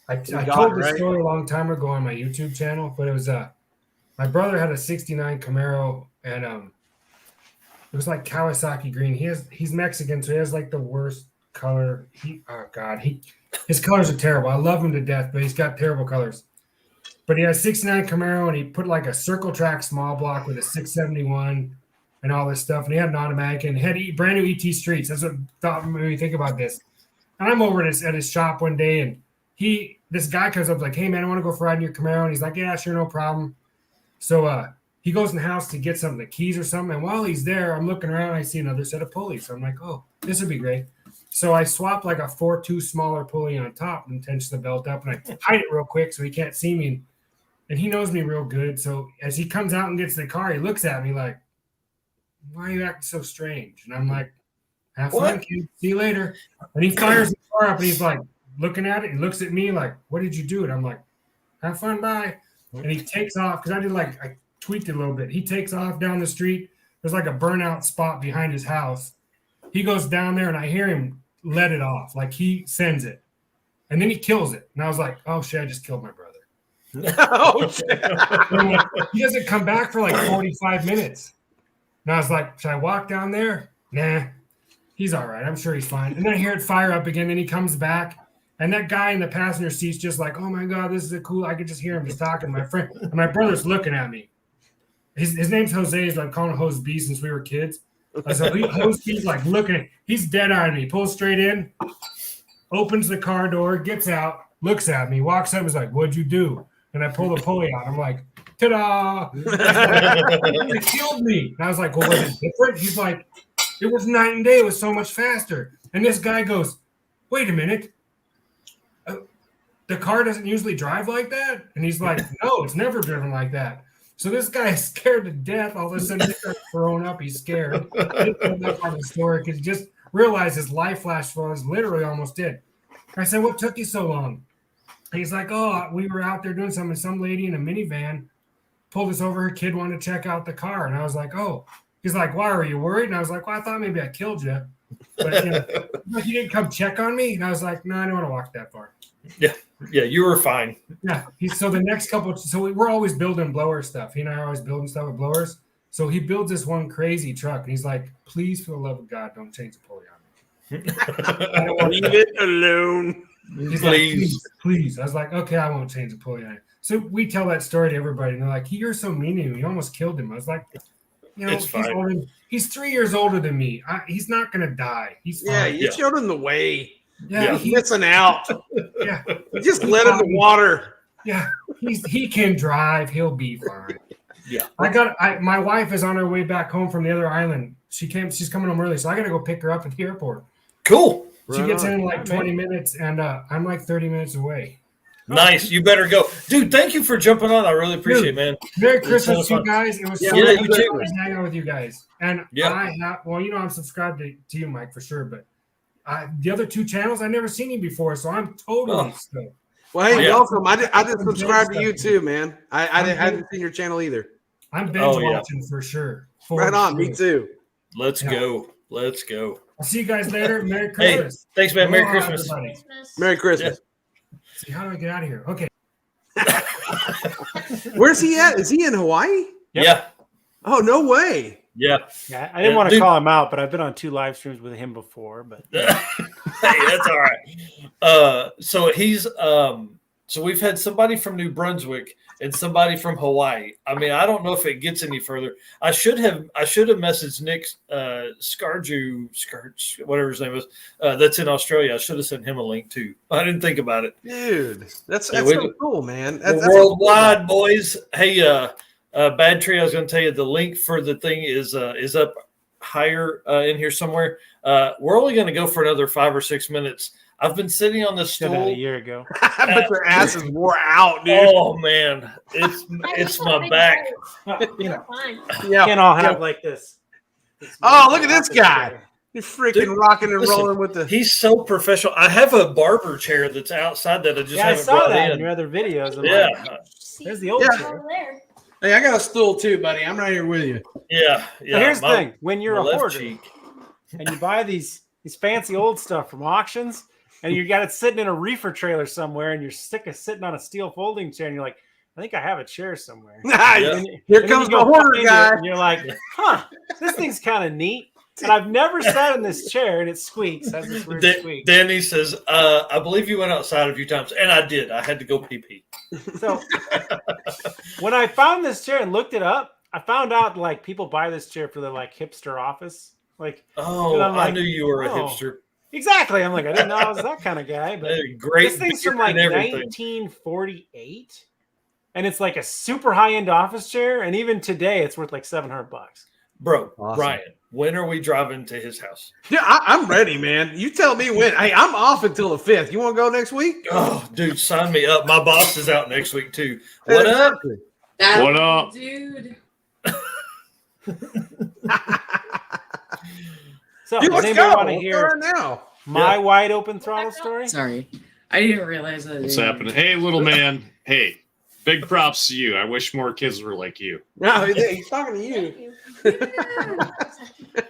I told the story a long time ago on my YouTube channel, but it was my brother had a '69 Camaro, and it was like Kawasaki green. He's Mexican, so he has like the worst color. His colors are terrible. I love him to death, but he's got terrible colors. But he has '69 Camaro, and he put like a circle track small block with a 671 and all this stuff. And he had an automatic and had brand new ET Streets. That's what made me think about this. And I'm over at his shop one day, and this guy comes up like, hey man, I want to go for a ride in your Camaro. And he's like, yeah, sure, no problem. So he goes in the house to get some of the keys or something. And while he's there, I'm looking around, I see another set of pulleys. So I'm like, oh, this would be great. So I swapped like a 4.2 smaller pulley on top and tension the belt up, and I hide it real quick so he can't see me. And he knows me real good. So as he comes out and gets in the car, he looks at me like, why are you acting so strange? And I'm like, have fun, kid. See you later. And he fires the car up, and he's like looking at it. He looks at me like, what did you do? And I'm like, have fun, bye. And he takes off because I tweaked it a little bit. He takes off down the street. There's like a burnout spot behind his house. He goes down there, and I hear him let it off. Like he sends it. And then he kills it. And I was like, oh, shit, I just killed my brother. Oh, shit. He doesn't come back for like 45 minutes. And I was like, should I walk down there? Nah, he's all right. I'm sure he's fine. And then I hear it fire up again. Then he comes back. And that guy in the passenger seat's just like, oh, my God, this is cool. I could just hear him just talking to my friend. And my brother's looking at me. His name's Jose. So I'm calling him Jose B since we were kids. So Jose B's like looking at he's dead on me. Pulls straight in, opens the car door, gets out, looks at me, walks up, is like, what'd you do? And I pull the pulley out. I'm like, ta-da! He killed me. And I was like, well, was it different? He's like, it was night and day. It was so much faster. And this guy goes, wait a minute. The car doesn't usually drive like that? And he's like, no, it's never driven like that. So this guy is scared to death. All of a sudden, he starts throwing up. He's scared. He put up on the story because he just realized his life flash forward was literally almost dead. I said, what took you so long? And he's like, oh, we were out there doing something. Some lady in a minivan pulled us over. Her kid wanted to check out the car. And I was like, oh. He's like, why, were you worried? And I was like, well, I thought maybe I killed you. But like, you didn't come check on me? And I was like, no, I don't want to walk that far. Yeah, you were fine. Yeah. So the next we're always building blower stuff. He and I are always building stuff with blowers. So he builds this one crazy truck, and he's like, please, for the love of God, don't change the pulley on me. Leave it alone. He's please. Like, please. I was like, okay, I won't change the pulley on it. So we tell that story to everybody, and they're like, you're so mean to him. You almost killed him. I was like, he's 3 years older than me. He's not going to die. He's fine. Yeah, you showed him the way. Yeah, he's missing out. Yeah, just let him in the water. Yeah, he can drive. He'll be fine. Yeah, my wife is on her way back home from the other island. She's coming home early, so I got to go pick her up at the airport. Cool. She gets in like 20 minutes, and I'm like 30 minutes away. Nice. You better go, dude. Thank you for jumping on. I really appreciate it, man. Merry Christmas, you guys. It was so you good too. hanging out with you guys. And I'm subscribed to you, Mike, for sure, but. The other two channels, I've never seen you before, so I'm totally stoked. Well, hey, welcome. I did subscribe to you too, man. I haven't seen your channel either. I'm binge watching for sure. Right on, me too. Let's go. Let's go. I'll see you guys later. Merry Christmas. Hey, thanks, man. Merry Christmas. Everybody. Merry Christmas. See, how do I get out of here? Okay. Where's he at? Is he in Hawaii? Yeah. Oh, no way. Yeah. Yeah, I didn't want to call him out, but I've been on 2 live streams with him before. But hey, that's all right. So he's so we've had somebody from New Brunswick and somebody from Hawaii. I mean, I don't know if it gets any further. I should have messaged Nick Scarju, whatever his name is, that's in Australia. I should have sent him a link too. I didn't think about it. Dude, that's so cool, man. That's worldwide, boys. Hey, Bad Tree, I was going to tell you the link for the thing is up higher in here somewhere. We're only going to go for another 5 or 6 minutes. I've been sitting on this stool a year ago. But your ass is wore out, dude. Oh man, it's my back. Can't all have like this. Oh, look at this guy. You're freaking rocking and rolling with the. He's so professional. I have a barber chair that's outside that I just haven't saw brought that in. in your other videos. I'm Yeah. like, there's the old chair. Hey, I got a stool too, buddy. I'm right here with you. Yeah. So here's the thing: when you're a hoarder cheek. and you buy these fancy old stuff from auctions, and you got it sitting in a reefer trailer somewhere, and you're sick of sitting on a steel folding chair, and you're like, I think I have a chair somewhere. Here comes the hoarder guy. And you're like, huh, this thing's kind of neat. And I've never sat in this chair, and it squeaks. Has this weird squeak. Danny says, I believe you went outside a few times, and I did. I had to go pee. So when I found this chair and looked it up, I found out like people buy this chair for their like hipster office. Like, oh, and I'm like, I knew you were a hipster. Exactly. I'm like, I didn't know I was that kind of guy. But great. This thing's from like 1948, and it's like a super high end office chair. And even today, it's worth like $700. Bro, awesome. Ryan, when are we driving to his house? Yeah, I'm ready, man. You tell me when. Hey, I'm off until the 5th. You want to go next week? Oh, dude, sign me up. My boss is out next week too. What up? What up, dude? So, dude, does anybody want to hear now? my wide open throttle story? Sorry, I didn't realize that. What's happening? Hey, little man. Hey, big props to you. I wish more kids were like you. No, he's talking to you.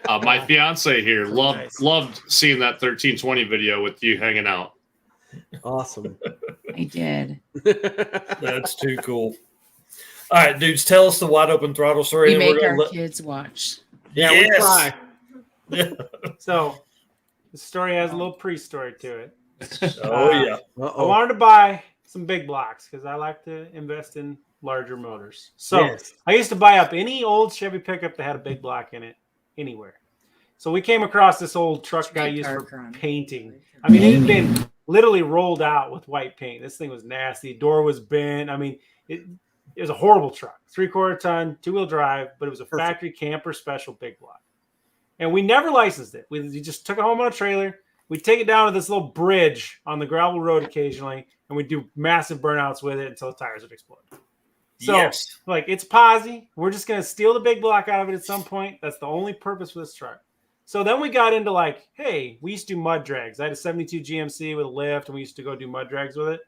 My fiance here loved seeing that 1320 video with you hanging out. Awesome. I did. That's too cool. All right, dudes, tell us the wide open throttle story. We make our kids watch. Yeah, yes. we try. So the story has a little pre-story to it. Yeah. I wanted to buy some big blocks because I like to invest in larger motors. So I used to buy up any old Chevy pickup that had a big block in it anywhere. So we came across this old truck guy used for painting. I mean, it had been literally rolled out with white paint. This thing was nasty. Door was bent. I mean, it was a horrible truck. 3/4 ton, 2-wheel drive, but it was a factory camper special big block. And we never licensed it. We just took it home on a trailer. We'd take it down to this little bridge on the gravel road occasionally, and we'd do massive burnouts with it until the tires would explode. So, like, it's posi. We're just going to steal the big block out of it at some point. That's the only purpose for this truck. So then we got into, like, hey, we used to do mud drags. I had a 72 GMC with a lift, and we used to go do mud drags with it.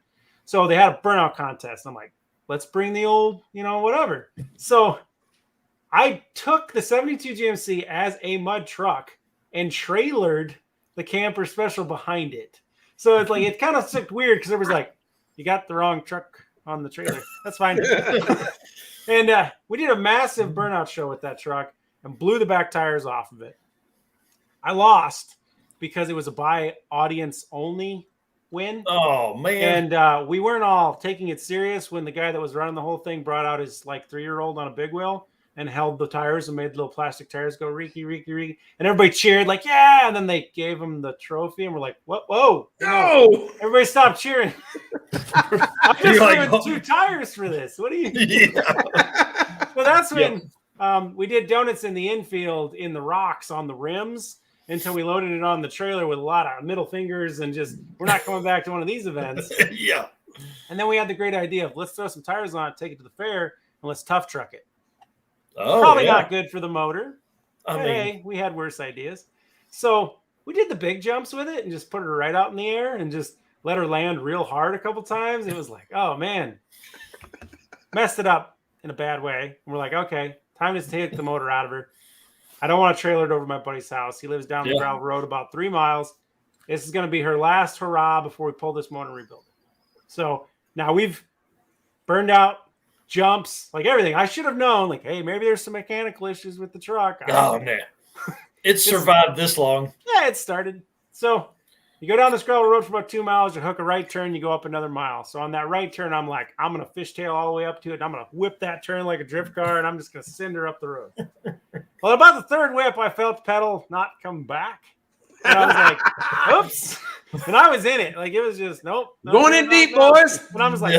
So they had a burnout contest. I'm like, let's bring the old, whatever. So I took the 72 GMC as a mud truck and trailered the camper special behind it. So it's like, it kind of looked weird because it was like, you got the wrong truck on the trailer. That's fine. And we did a massive burnout show with that truck and blew the back tires off of it. I lost because it was a buy audience only win. Oh, man. And we weren't all taking it serious when the guy that was running the whole thing brought out his like 3-year-old on a big wheel and held the tires and made little plastic tires go reeky, reeky, reeky. And everybody cheered like, yeah. And then they gave him the trophy and we're like, whoa. No. Everybody stopped cheering. I'm just doing 2 tires for this. What do you do? So that's when we did donuts in the infield in the rocks on the rims until we loaded it on the trailer with a lot of middle fingers and just, we're not coming back to one of these events. Yeah. And then we had the great idea of let's throw some tires on it, take it to the fair, and let's tough truck it. Oh, probably not good for the motor. I mean, we had worse ideas. So we did the big jumps with it and just put her right out in the air and just let her land real hard a couple times. It was like, oh man, messed it up in a bad way. And we're like, okay, time to take the motor out of her. I don't want to trailer it over to my buddy's house. He lives down the gravel road about 3 miles. This is going to be her last hurrah before we pull this motor and rebuild it. So now we've burned out jumps, like everything. I should have known, like, hey, maybe there's some mechanical issues with the truck. Oh man, it's survived this long. Yeah, it started. So you go down this gravel road for about 2 miles, you hook a right turn, you go up another mile. So on that right turn, I'm like, I'm gonna fishtail all the way up to it, and I'm gonna whip that turn like a drift car, and I'm just gonna send her up the road. Well, about the third whip, I felt the pedal not come back. And I was like, oops. And I was in it. Like, it was just, nope. Going in deep, boys. But I was like,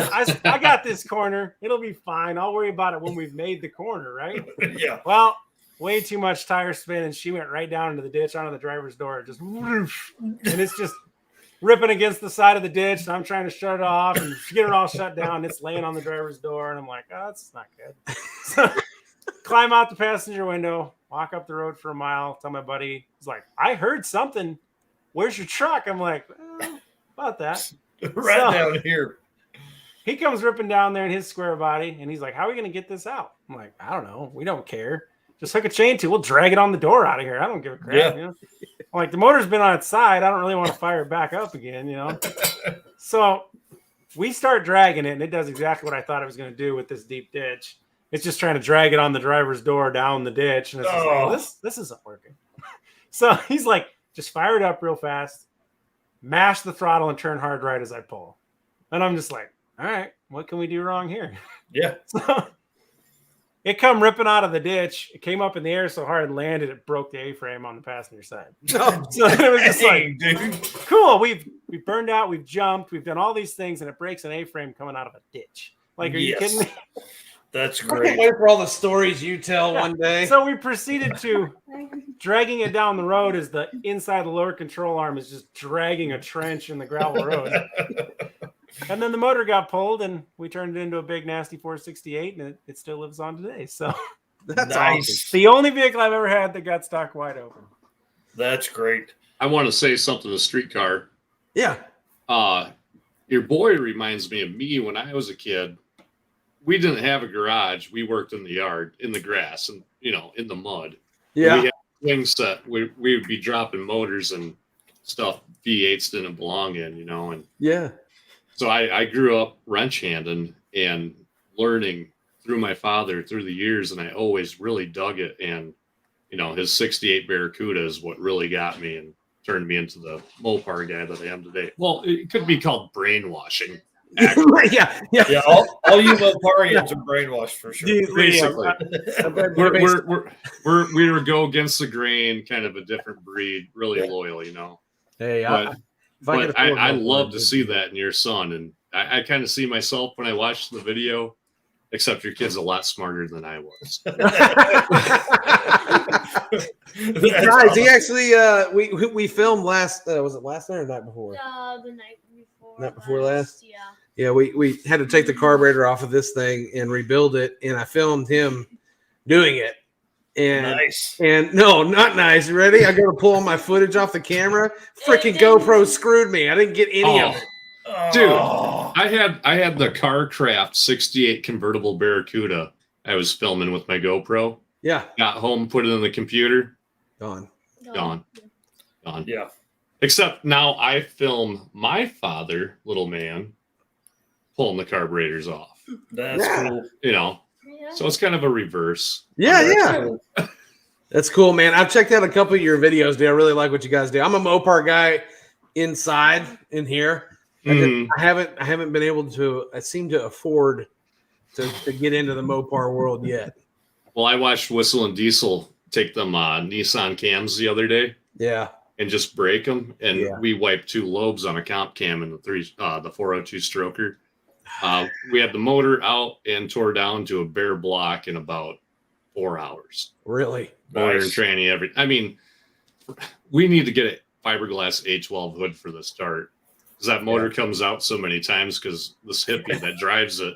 I got this corner. It'll be fine. I'll worry about it when we've made the corner, right? Yeah. Well, way too much tire spin, and she went right down into the ditch onto the driver's door. Just whoosh, and it's just ripping against the side of the ditch. And I'm trying to shut it off and get it all shut down. It's laying on the driver's door. And I'm like, oh, that's not good. So climb out the passenger window, walk up the road for a mile, tell my buddy, he's like, I heard something. Where's your truck? I'm like, about that. Right down here. He comes ripping down there in his square body, and he's like, how are we going to get this out? I'm like, I don't know. We don't care. Just hook a chain to it. We'll drag it on the door out of here. I don't give a crap. Yeah. You know? I'm like, the motor's been on its side. I don't really want to fire it back up again, you know? So we start dragging it, and it does exactly what I thought it was going to do with this deep ditch. It's just trying to drag it on the driver's door down the ditch. And it's just like, this isn't working. So he's like, just fire it up real fast, mash the throttle, and turn hard right as I pull. And I'm just like, all right, what can we do wrong here? Yeah. So it come ripping out of the ditch. It came up in the air so hard and landed, it broke the A-frame on the passenger side. So it was just like, dude, cool. We've burned out. We've jumped. We've done all these things, and it breaks an A-frame coming out of a ditch. Like, are you kidding me? That's I can't great. wait for all the stories you tell one day. So we proceeded to dragging it down the road as the inside of the lower control arm is just dragging a trench in the gravel road. And then the motor got pulled, and we turned it into a big, nasty 468, and it still lives on today. So That's Nice. awesome. the only vehicle I've ever had that got stock wide open. That's great. I want to say something to Streetcar. Yeah. Your boy reminds me of me when I was a kid. We didn't have a garage. We worked in the yard, in the grass, and in the mud. Yeah. We had a swing set. We would be dropping motors and stuff V8s didn't belong in, and Yeah. so I grew up wrench handing and learning through my father through the years, and I always really dug it. And his 68 Barracuda is what really got me and turned me into the Mopar guy that I am today. Well, it could be called brainwashing. yeah. Yeah, all you Moparians are brainwashed for sure. Basically, we were go against the grain, kind of a different breed, really loyal, Hey, But I love to see that in your son, and I kind of see myself when I watch the video. Except your kid's a lot smarter than I was. Guys, he actually we filmed last was it last night or the night before? The night before. Night before last? Yeah. Yeah, we had to take the carburetor off of this thing and rebuild it, and I filmed him doing it. And Nice. And no, not nice. Ready? I go to pull my footage off the camera. Freaking GoPro screwed me. I didn't get any of it. Dude, I had the CarCraft 68 convertible Barracuda I was filming with my GoPro. Yeah. Got home, put it in the computer. Gone. Yeah. Except now I film my father, little man, pulling the carburetors off. That's cool. So it's kind of a reverse. Yeah. That's cool, man. I've checked out a couple of your videos, dude. I really like what you guys do. I'm a Mopar guy inside in here. I haven't been able to. I seem to afford to get into the Mopar world yet. Well, I watched Whistle and Diesel take them Nissan cams the other day. Yeah. And just break them, and we wiped 2 lobes on a comp cam in the 402 stroker. We had the motor out and tore down to a bare block in about 4 hours. Really? Motor and tranny, everything. I mean, we need to get a fiberglass A12 hood for the start. Because that motor comes out so many times because this hippie that drives it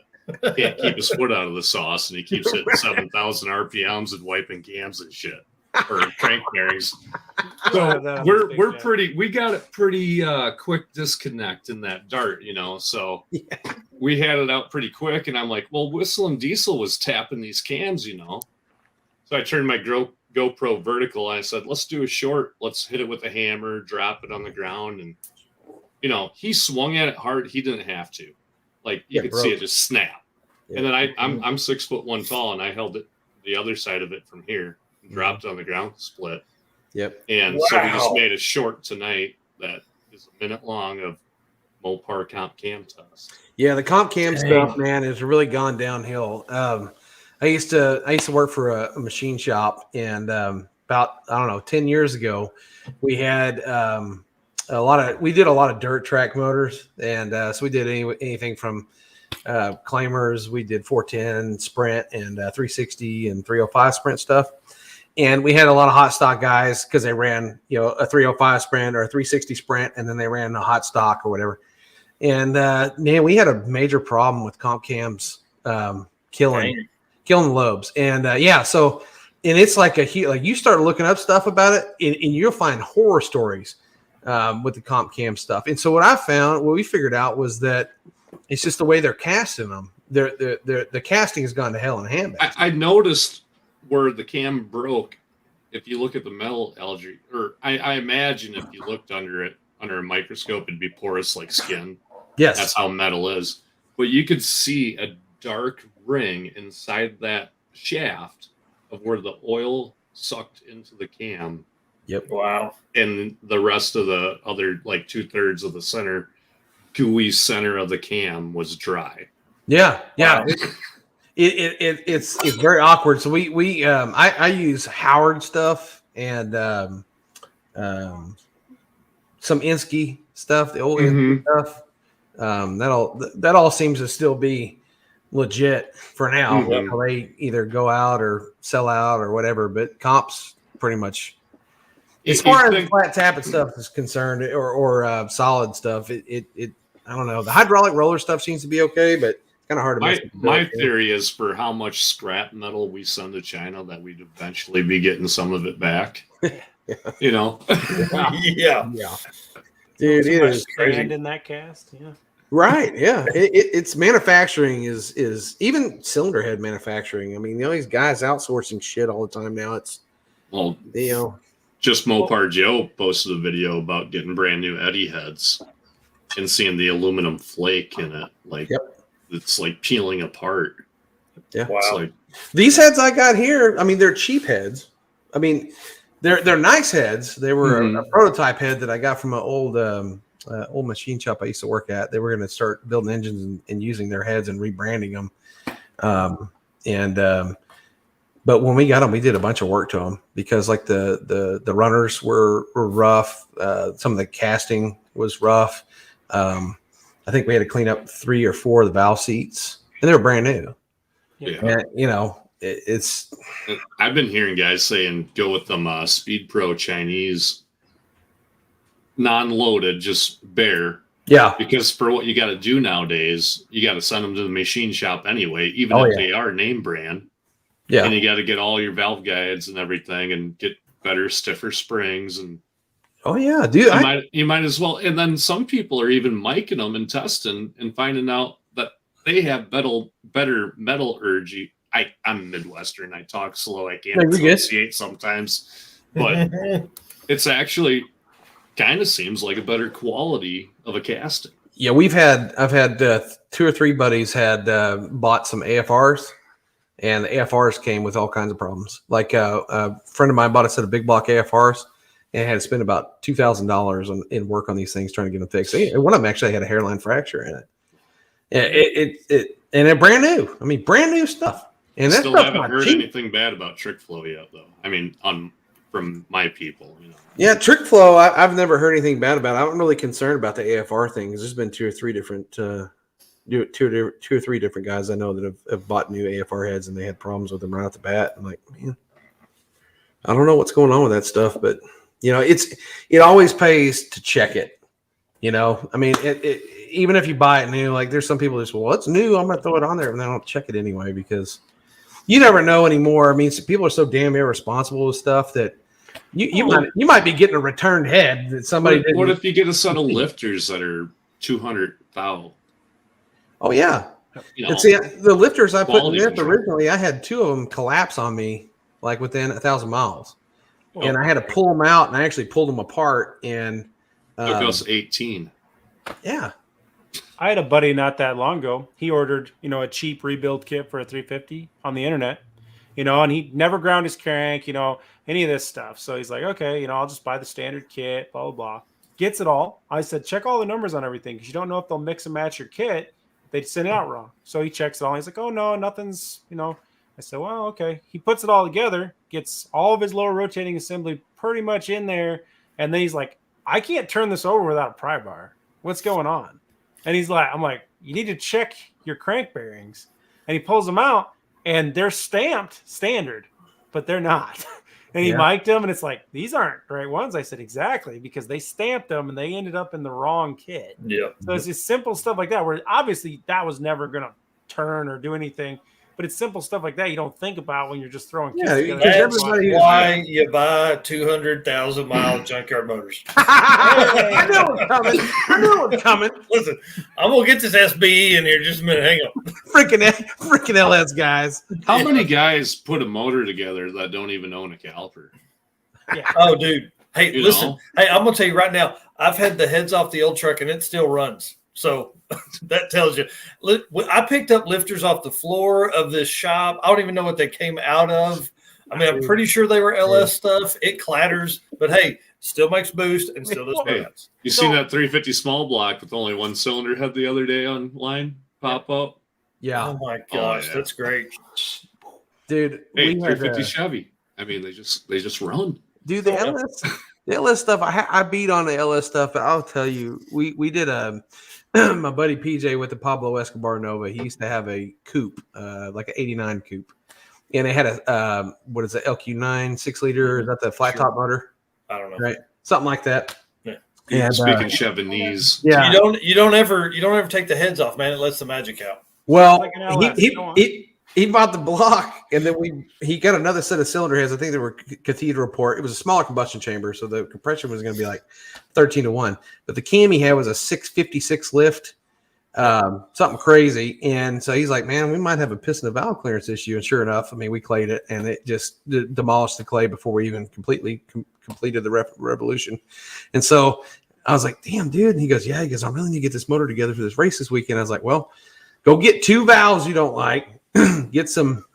can't keep his foot out of the sauce, and he keeps hitting 7,000 RPMs and wiping cams and shit, or crank bearings. So we got it pretty quick disconnect in that dart, so we had it out pretty quick, and I'm like, well, Whistle and Diesel was tapping these cams, So I turned my GoPro vertical, and I said, let's do a short. Let's hit it with a hammer, drop it on the ground, and he swung at it hard. He didn't have to. Like, you could see it just snap. And then I'm 6'1" tall, and I held it the other side of it from here, dropped on the ground, split. Yep. And so we just made a short tonight that is a minute long of Mopar comp cam test. Yeah, the comp cam stuff, man, has really gone downhill. I used to work for a machine shop, and about 10 years ago, we had we did a lot of dirt track motors, and so we did anything from claimers. We did 410 sprint and 360 and 305 sprint stuff. And we had a lot of hot stock guys because they ran, a 305 sprint or a 360 sprint, and then they ran a hot stock or whatever. And man, we had a major problem with comp cams killing lobes. And so and it's like you start looking up stuff about it, and you'll find horror stories with the comp cam stuff. And so what we figured out was that it's just the way they're casting them. The casting has gone to hell in a handbag. I noticed where the cam broke. If you look at the metal algae, or I imagine if you looked under a microscope, it'd be porous like skin. Yes, that's how metal is. But you could see a dark ring inside that shaft of where the oil sucked into the cam. Yep. Wow. And the rest of the other, like 2/3 of the center, gooey center of the cam was dry. Yeah. Wow. It's very awkward. So I use Howard stuff and some Insky stuff, the old Insky stuff. That all seems to still be legit for now. They either go out or sell out or whatever, but comps pretty much, as far as flat tappet stuff is concerned, or solid stuff, I don't know. The hydraulic roller stuff seems to be okay, but it's kind of hard to mess with. My theory is for how much scrap metal we send to China that we'd eventually be getting some of it back. Yeah. Dude, it is crazy in that cast. Yeah. Right. Yeah. It's manufacturing is even cylinder head manufacturing. I mean, these guys outsourcing shit all the time now. It's just Mopar Joe posted a video about getting brand new Eddie heads and seeing the aluminum flake in it. Like it's like peeling apart. Yeah. Wow. It's like, these heads I got here, I mean, they're cheap heads. I mean, they're nice heads. They were a prototype head that I got from an old machine shop I used to work at. They were going to start building engines and using their heads and rebranding them. But when we got them, we did a bunch of work to them because like the runners were rough. Some of the casting was rough. I think we had to clean up 3 or 4 of the valve seats, and they were brand new. Yeah. And, it's. I've been hearing guys saying go with them Speed Pro Chinese, non-loaded, just bare. Yeah. Because for what you got to do nowadays, you got to send them to the machine shop anyway, even if they are name brand. Yeah. And you got to get all your valve guides and everything, and get better, stiffer springs. And oh yeah, dude. You might as well. And then some people are even miking them and testing and finding out that they have better metallurgy. I'm Midwestern. I talk slow. I can't associate sometimes, but it's actually kind of seems like a better quality of a casting. Yeah, I've had 2 or 3 buddies had bought some AFRs, and the AFRs came with all kinds of problems. Like a friend of mine bought a set of big block AFRs and had to spend about $2,000 in work on these things trying to get them fixed. One of them actually had a hairline fracture in it. And they're brand new. I mean, brand new stuff. And that's still haven't heard anything bad about Trick Flow yet, though. I mean, from my people, Yeah, Trick Flow, I've never heard anything bad about it. I'm really concerned about the AFR thing because there's been 2 or 3 different, 2 or 3 different guys I know that have bought new AFR heads and they had problems with them right off the bat. I'm like, man, I don't know what's going on with that stuff, but it always pays to check it. I mean, even if you buy it new, like there's some people that say, well, it's new, I'm gonna throw it on there, and they don't check it anyway because you never know anymore. I mean, people are so damn irresponsible with stuff that you might be getting a returned head that somebody. What if you get a set of lifters that are 200 thou? Oh yeah, the lifters I put in this originally. I had 2 of them collapse on me like within 1,000 miles, and I had to pull them out, and I actually pulled them apart and took us 18. Yeah. I had a buddy not that long ago. He ordered, a cheap rebuild kit for a 350 on the internet, and he never ground his crank, any of this stuff. So he's like, okay, I'll just buy the standard kit, blah, blah, blah. Gets it all. I said, check all the numbers on everything because you don't know if they'll mix and match your kit. They'd send it out wrong. So he checks it all. He's like, oh, no, nothing's, I said, well, okay. He puts it all together, gets all of his lower rotating assembly pretty much in there. And then he's like, I can't turn this over without a pry bar. What's going on? And I'm like, you need to check your crank bearings. And he pulls them out, and they're stamped standard, but they're not. And he mic'd them, and it's like, these aren't the right ones. I said, exactly, because they stamped them, and they ended up in the wrong kit. Yeah. So it's just simple stuff like that, where obviously that was never going to turn or do anything. But it's simple stuff like that you don't think about when you're just throwing kits together. That's why you buy 200,000-mile junkyard motors. I know it's coming. Listen, I'm gonna get this SBE in here just a minute. Hang on. Freaking LS guys. How many guys put a motor together that don't even own a caliper? Yeah. Oh, dude. Hey, listen. Hey, I'm gonna tell you right now. I've had the heads off the old truck, and it still runs. So that tells you. I picked up lifters off the floor of this shop. I don't even know what they came out of. I mean, I'm pretty sure they were LS stuff. It clatters, but hey, still makes boost and still does bands. You seen that 350 small block with only one cylinder head the other day online pop up? Yeah. Oh my gosh, that's great, dude. Hey, 350 Chevy. I mean, they just run. Dude, the LS stuff. I beat on the LS stuff. I'll tell you, we did my buddy PJ with the Pablo Escobar Nova. He used to have a coupe, like an '89 coupe, and it had a what is it, LQ9 6-liter? Is that the flat top motor? I don't know, right? Something like that. Yeah. And, speaking Chevanese, yeah, you don't ever take the heads off, man. It lets the magic out. Well, he bought the block, and then he got another set of cylinder heads. I think they were Cathedral port. It was a smaller combustion chamber, so the compression was going to be like 13-1. But the cam he had was a 656 lift, something crazy. And so he's like, man, we might have a piston and valve clearance issue. And sure enough, I mean, we clayed it, and it just demolished the clay before we even completed the revolution. And so I was like, damn, dude. And he goes, yeah. He goes, I really need to get this motor together for this race this weekend. I was like, well, go get 2 valves you don't like. Get some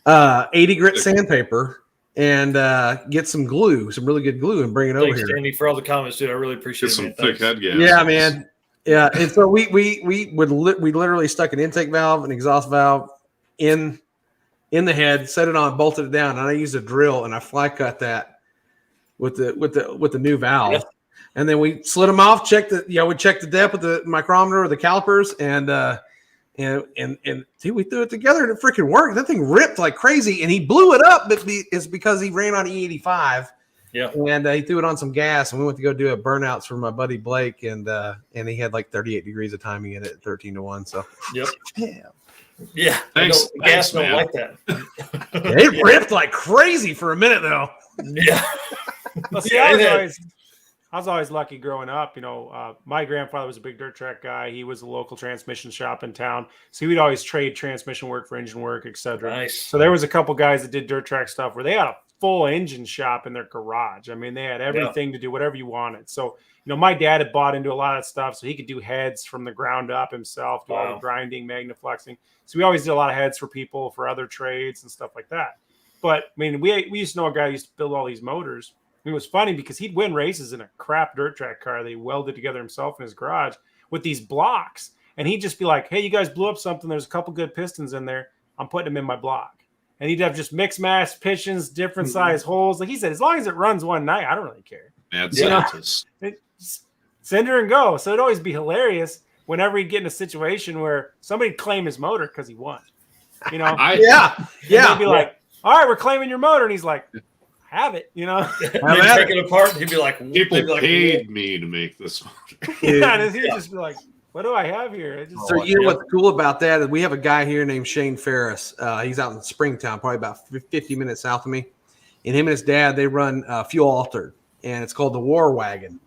80 grit sandpaper and get some glue, some really good glue, and bring it over here. Thanks, Andy, for all the comments, dude. I really appreciate it. Some thick head gas. Yeah, man. Yeah, and so we literally stuck an intake valve, an exhaust valve in the head, set it on, bolted it down, and I used a drill and I fly cut that with the new valve. Yeah. And then we slid them off, we checked the depth with the micrometer or the calipers, and dude, we threw it together and it freaking worked. That thing ripped like crazy, and he blew it up. But it's because he ran on E85. Yeah, and he threw it on some gas, and we went to go do a burnouts for my buddy Blake, and he had like 38 degrees of timing in it, 13-1. So yep, yeah. Thanks, gas man. don't like that. It ripped like crazy for a minute though. Yeah. Well, see, I was always lucky growing up. My grandfather was a big dirt track guy. He was a local transmission shop in town. So we'd always trade transmission work for engine work, etc. Nice. So there was a couple guys that did dirt track stuff where they had a full engine shop in their garage. I mean, they had everything to do whatever you wanted. So, my dad had bought into a lot of that stuff. So he could do heads from the ground up himself, do all the grinding, magnafluxing. So we always did a lot of heads for people for other trades and stuff like that. But, I mean, we used to know a guy who used to build all these motors. It was funny because he'd win races in a crap dirt track car that he welded together himself in his garage with these blocks. And he'd just be like, hey, you guys blew up something. There's a couple good pistons in there. I'm putting them in my block. And he'd have just mixed mass pistons, different size holes. Like he said, as long as it runs one night, I don't really care. Send her and go. So it'd always be hilarious whenever he'd get in a situation where somebody'd claim his motor because he won. They'd be like, all right, we're claiming your motor. And he's like, have it, They'd take it apart, and he'd be like, people paid me to make this one. And he'd just be like, what do I have here? So what's cool about that is we have a guy here named Shane Ferris. He's out in Springtown, probably about 50 minutes south of me. And him and his dad, they run fuel altered, and it's called the War Wagon.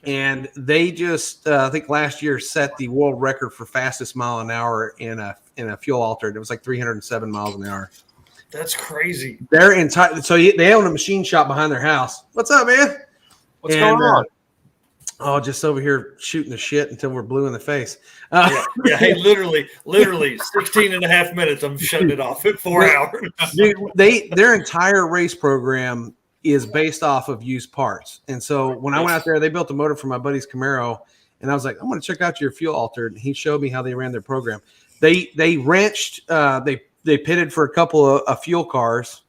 And they just, I think last year set the world record for fastest mile an hour in a fuel altered. It was like 307 miles an hour. That's crazy. They're entire. So they own a machine shop behind their house. What's up, man? What's going on? Oh, just over here shooting the shit until we're blue in the face. Yeah. Hey, literally 16 and a half minutes. I'm shutting it off at 4 hours. Dude, their entire race program is based off of used parts. And so when I went out there, they built a motor for my buddy's Camaro, and I was like, I'm going to check out your fuel altered. And he showed me how they ran their program. They wrenched, they pitted for a couple of fuel cars,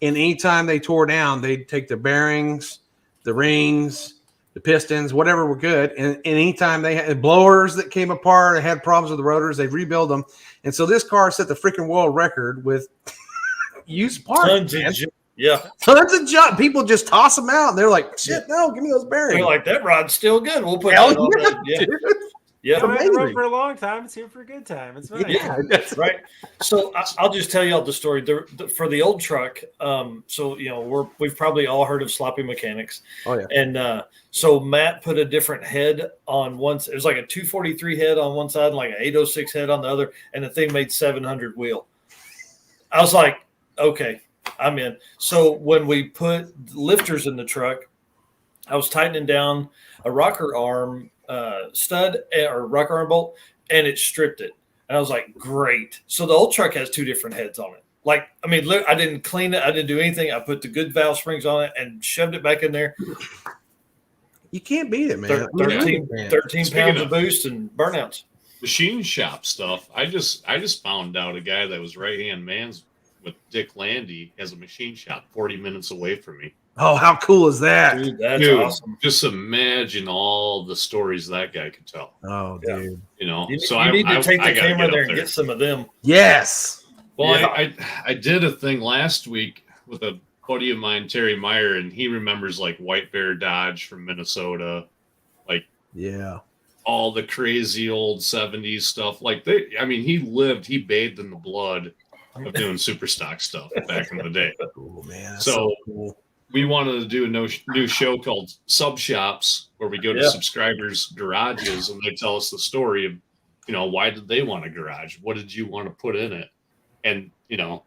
and anytime they tore down, they'd take the bearings, the rings, the pistons, whatever were good. And anytime they had blowers that came apart, they had problems with the rotors, they'd rebuild them. And so this car set the freaking world record with used parts. Tons of junk. People just toss them out. And they're like, shit, no, give me those bearings. They're like, that rod's still good. We'll put that on that. Yeah. Yeah, I've had the road for a long time. It's here for a good time. It's fine. Yeah, that's right. So I'll just tell y'all the story for the old truck. So we've probably all heard of sloppy mechanics. Oh yeah. And so Matt put a different head on one. It was like a 243 head on one side and like an 806 head on the other, and the thing made 700 wheel. I was like, okay, I'm in. So when we put lifters in the truck, I was tightening down a rocker arm stud or rocker arm bolt, and it stripped it. And I was like, great. So the old truck has two different heads on it. Like, I mean, I didn't clean it. I didn't do anything. I put the good valve springs on it and shoved it back in there. You can't beat it, man. 13 pounds of boost and burnouts. Machine shop stuff. I just found out a guy that was right-hand man's with Dick Landy has a machine shop 40 minutes away from me. Oh, how cool is that? Dude, that's awesome. Just imagine all the stories that guy could tell. Oh, dude. You know, You so need to take I the gotta camera get there up and get some of them. Yes. Well, Yeah. I did a thing last week with a buddy of mine, Terry Meyer, and he remembers like White Bear Dodge from Minnesota, like all the crazy old 70s stuff. Like he bathed in the blood of doing super stock stuff back in the day. Oh man, so cool. We wanted to do a new show called Sub Shops, where we go to subscribers' garages and they tell us the story of, why did they want a garage? What did you want to put in it? And, I'm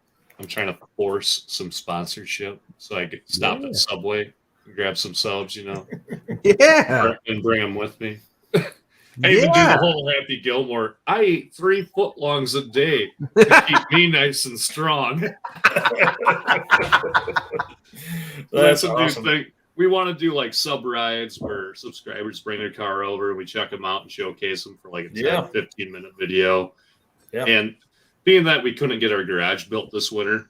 trying to force some sponsorship so I could stop at Subway and grab some subs, Yeah. And bring them with me. I even do the whole Happy Gilmore. I eat 3 footlongs a day to keep me nice and strong. That's a awesome. new thing. We want to do like sub rides where subscribers bring their car over and we check them out and showcase them for like a 10, 15-minute video. Yeah. And being that we couldn't get our garage built this winter,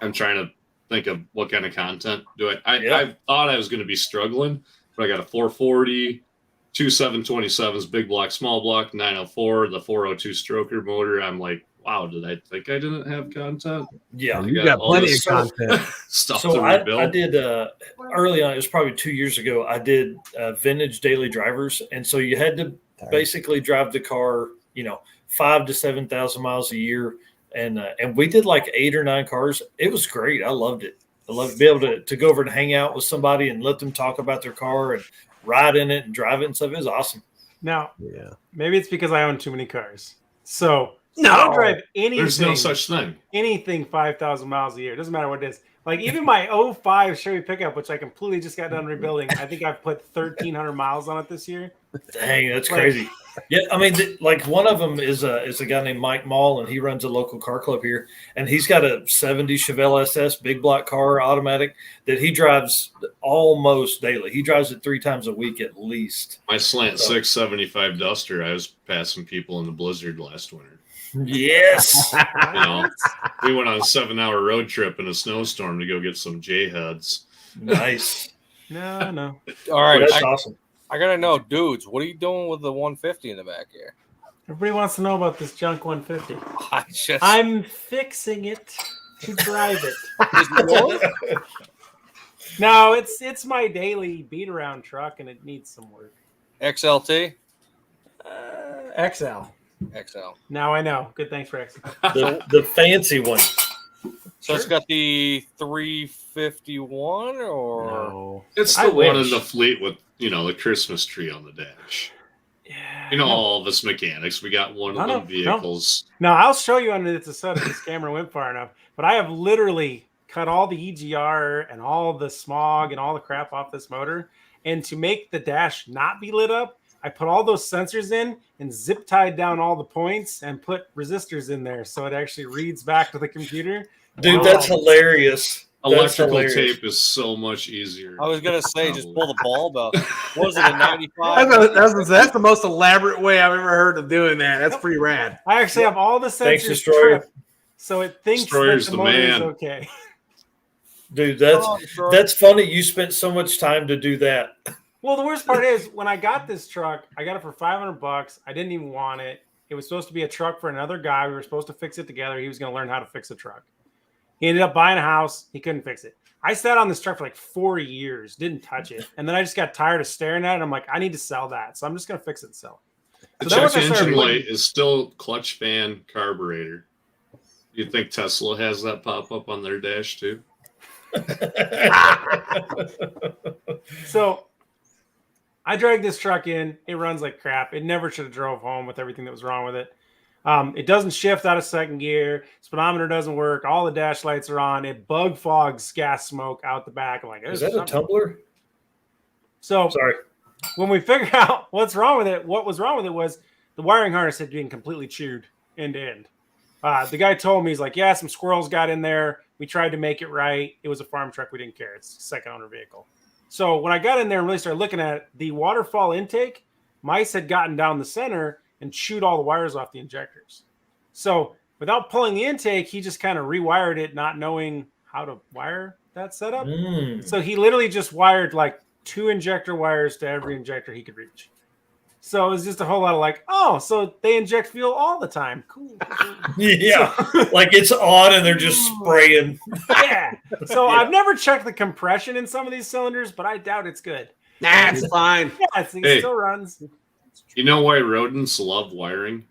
I'm trying to think of what kind of content do I thought I was going to be struggling, but I got a 440, two 727s, big block, small block, 904, the 402 stroker motor. I'm like, wow, did I think I didn't have content? Yeah, you got plenty of content. Stuff so to rebuild. I did early on. It was probably 2 years ago. I did vintage daily drivers, and so you had to basically drive the car, 5,000 to 7,000 miles a year, and we did like 8 or 9 cars. It was great. I loved it. I loved to be able to go over and hang out with somebody and let them talk about their car and ride in it and drive it and stuff. It was awesome. Now, maybe it's because I own too many cars. So No, I don't drive anything. There's no such thing. Anything 5,000 miles a year. Doesn't matter what it is. Like even my 05 Chevy pickup, which I completely just got done rebuilding. I think I've put 1,300 miles on it this year. Dang, that's crazy. Yeah, I mean, like one of them is a guy named Mike Mall, and he runs a local car club here, and he's got a 70 Chevelle SS big block car, automatic, that he drives almost daily. He drives it 3 times a week at least. My Slant 675 Duster, I was passing people in the blizzard last winter. Yes. We went on a 7-hour road trip in a snowstorm to go get some J-Heads. Nice. No. All right. That's awesome. I got to know, dudes, what are you doing with the 150 in the back here? Everybody wants to know about this junk 150. I'm I'm fixing it to drive it. No, it's my daily beat around truck, and it needs some work. XLT? XL. Now I know. Good, thanks for XL. The fancy one. So it's got the 351 or no. It's the one in the fleet with, the Christmas tree on the dash. Yeah. All of us mechanics, we got one of them vehicles. No, I'll show you under the sun if this camera went far enough. But I have literally cut all the EGR and all the smog and all the crap off this motor. And to make the dash not be lit up, I put all those sensors in and zip tied down all the points and put resistors in there so it actually reads back to the computer. Dude, that's hilarious. Electrical tape is so much easier. I was gonna say, just pull the bulb out. What was it, a 95? That's the most elaborate way I've ever heard of doing that. That's pretty rad. I actually have all the Thanks, sensors Destroyer. tripped, so it thinks Destroyer's that the the motor is man. okay. Dude, that's funny. You spent so much time to do that. Well, the worst part is when I got this truck, I got it for $500. I didn't even want it. It was supposed to be a truck for another guy. We were supposed to fix it together. He was going to learn how to fix a truck. He ended up buying a house. He couldn't fix it. I sat on this truck for like 4 years, didn't touch it. And then I just got tired of staring at it. I'm like, I need to sell that. So I'm just going to fix it and sell it. The So then check once I started engine looking- light is still clutch fan carburetor. You think Tesla has that pop up on their dash too? So I dragged this truck in. It runs like crap. It never should have drove home with everything that was wrong with it. It doesn't shift out of second gear. Speedometer doesn't work. All the dash lights are on. It bug fogs gas smoke out the back. I'm like, Is that a tumbler? So sorry. When we figured out what was wrong with it was the wiring harness had been completely chewed end to end. The guy told me, he's like, yeah, some squirrels got in there. We tried to make it right. It was a farm truck. We didn't care. It's a second owner vehicle. So when I got in there and really started looking at it, the waterfall intake, mice had gotten down the center and chewed all the wires off the injectors. So without pulling the intake, he just kind of rewired it, not knowing how to wire that setup. So he literally just wired like 2 injector wires to every injector he could reach. So it was just a whole lot of like, oh, so they inject fuel all the time. Cool. Yeah. Like it's on and they're just spraying. Yeah. So Yeah. I've never checked the compression in some of these cylinders, but I doubt it's good. Nah, it's fine. Yeah, it Hey. still runs. You know why rodents love wiring?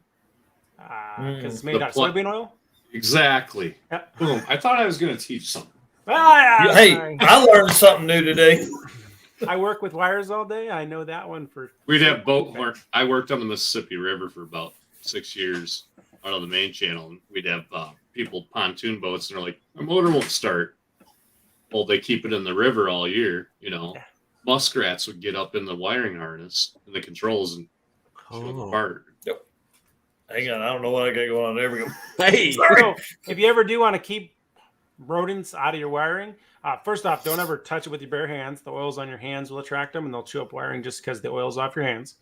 Because it's made out of soybean oil. Exactly. Yeah. Boom. I thought I was going to teach something. Hey, I learned something new today. I work with wires all day. I know that one for. We'd have boat work. I worked on the Mississippi River for about 6 years out of the main channel. And we'd have people pontoon boats, and they're like, "My motor won't start." Well, they keep it in the river all year. You know, muskrats would get up in the wiring harness and the controls and show them apart. Yep. Hang on, I don't know what I got going on. There we go. Hey, So if you ever do want to keep rodents out of your wiring, first off, don't ever touch it with your bare hands. The oils on your hands will attract them, and they'll chew up wiring just because the oil's off your hands.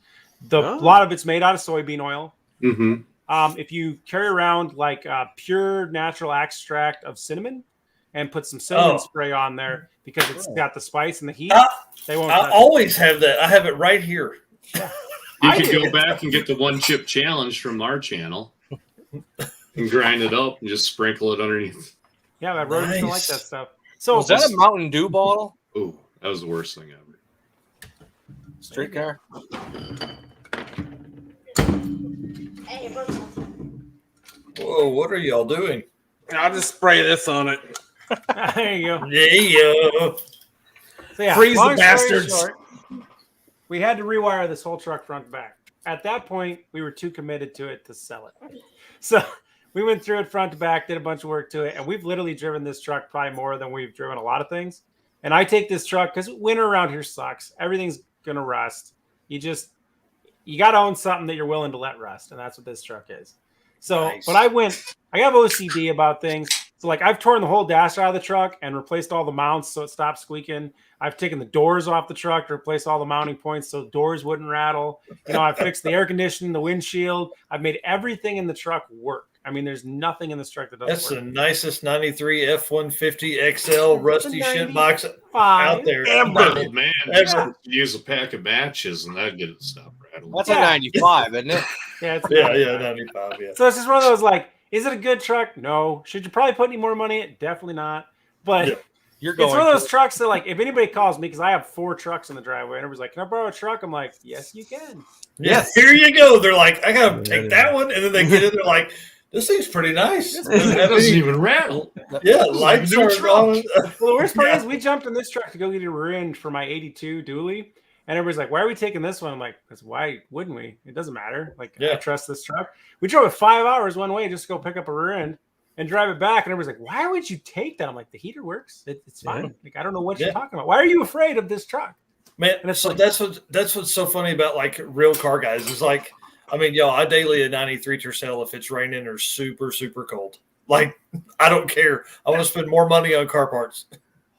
A lot of it's made out of soybean oil. Mm-hmm. If you carry around like pure natural extract of cinnamon and put some cinnamon spray on there because it's got the spice and the heat, they won't. I touch always have that. I have it right here. You could go back and get the 1 chip challenge from our channel and grind it up and just sprinkle it underneath. Yeah, but rodents don't like that stuff. So Was that a Mountain Dew bottle? Ooh, that was the worst thing ever. Streetcar? Whoa, what are y'all doing? I'll just spray this on it. There you go. Yeah. So yeah, Freeze the long story bastards. short, we had to rewire this whole truck front to back. At that point, we were too committed to it to sell it. So we went through it front to back, did a bunch of work to it, and we've literally driven this truck probably more than we've driven a lot of things. And I take this truck because winter around here sucks. Everything's gonna rust. You got to own something that you're willing to let rust, and that's what this truck is. So, Nice. but I have OCD about things. So like I've torn the whole dash out of the truck and replaced all the mounts so it stopped squeaking. I've taken the doors off the truck to replace all the mounting points so doors wouldn't rattle. You know, I've fixed the air conditioning, the windshield. I've made everything in the truck work. I mean, there's nothing in this truck that doesn't That's work. the nicest 93 F-150 XL rusty shit box Fine. out there. Oh, man, Ever. use a pack of matches and that'd get it stopped rattling. That's a 95, isn't it? Yeah, it's Yeah, 95, yeah. So it's just one of those like, is it a good truck? No. Should you probably put any more money in it? Definitely not. But Yeah. You're it's going one of those for- trucks that like, if anybody calls me, because I have 4 trucks in the driveway, and everybody's like, can I borrow a truck? I'm like, yes, you can. Yeah, here you go. They're like, I gotta take that one, and then they get in. They're like, this thing's pretty nice. It doesn't even rattle. Yeah, lights New are truck. on. Well, the worst part Yeah. is we jumped in this truck to go get a rear end for my 82 dually. And everybody's like, why are we taking this one? I'm like, because why wouldn't we? It doesn't matter. Like, I Yeah. trust this truck. We drove it 5 hours one way just to go pick up a rear end and drive it back. And everybody's like, why would you take that? I'm like, the heater works. It's fine. Like, I don't know what you're Yeah. talking about. Why are you afraid of this truck? Man, so that's what's so funny about like real car guys is like, I mean, y'all, I daily a 93 Tercel if it's raining or super, super cold. Like, I don't care. I want to spend more money on car parts.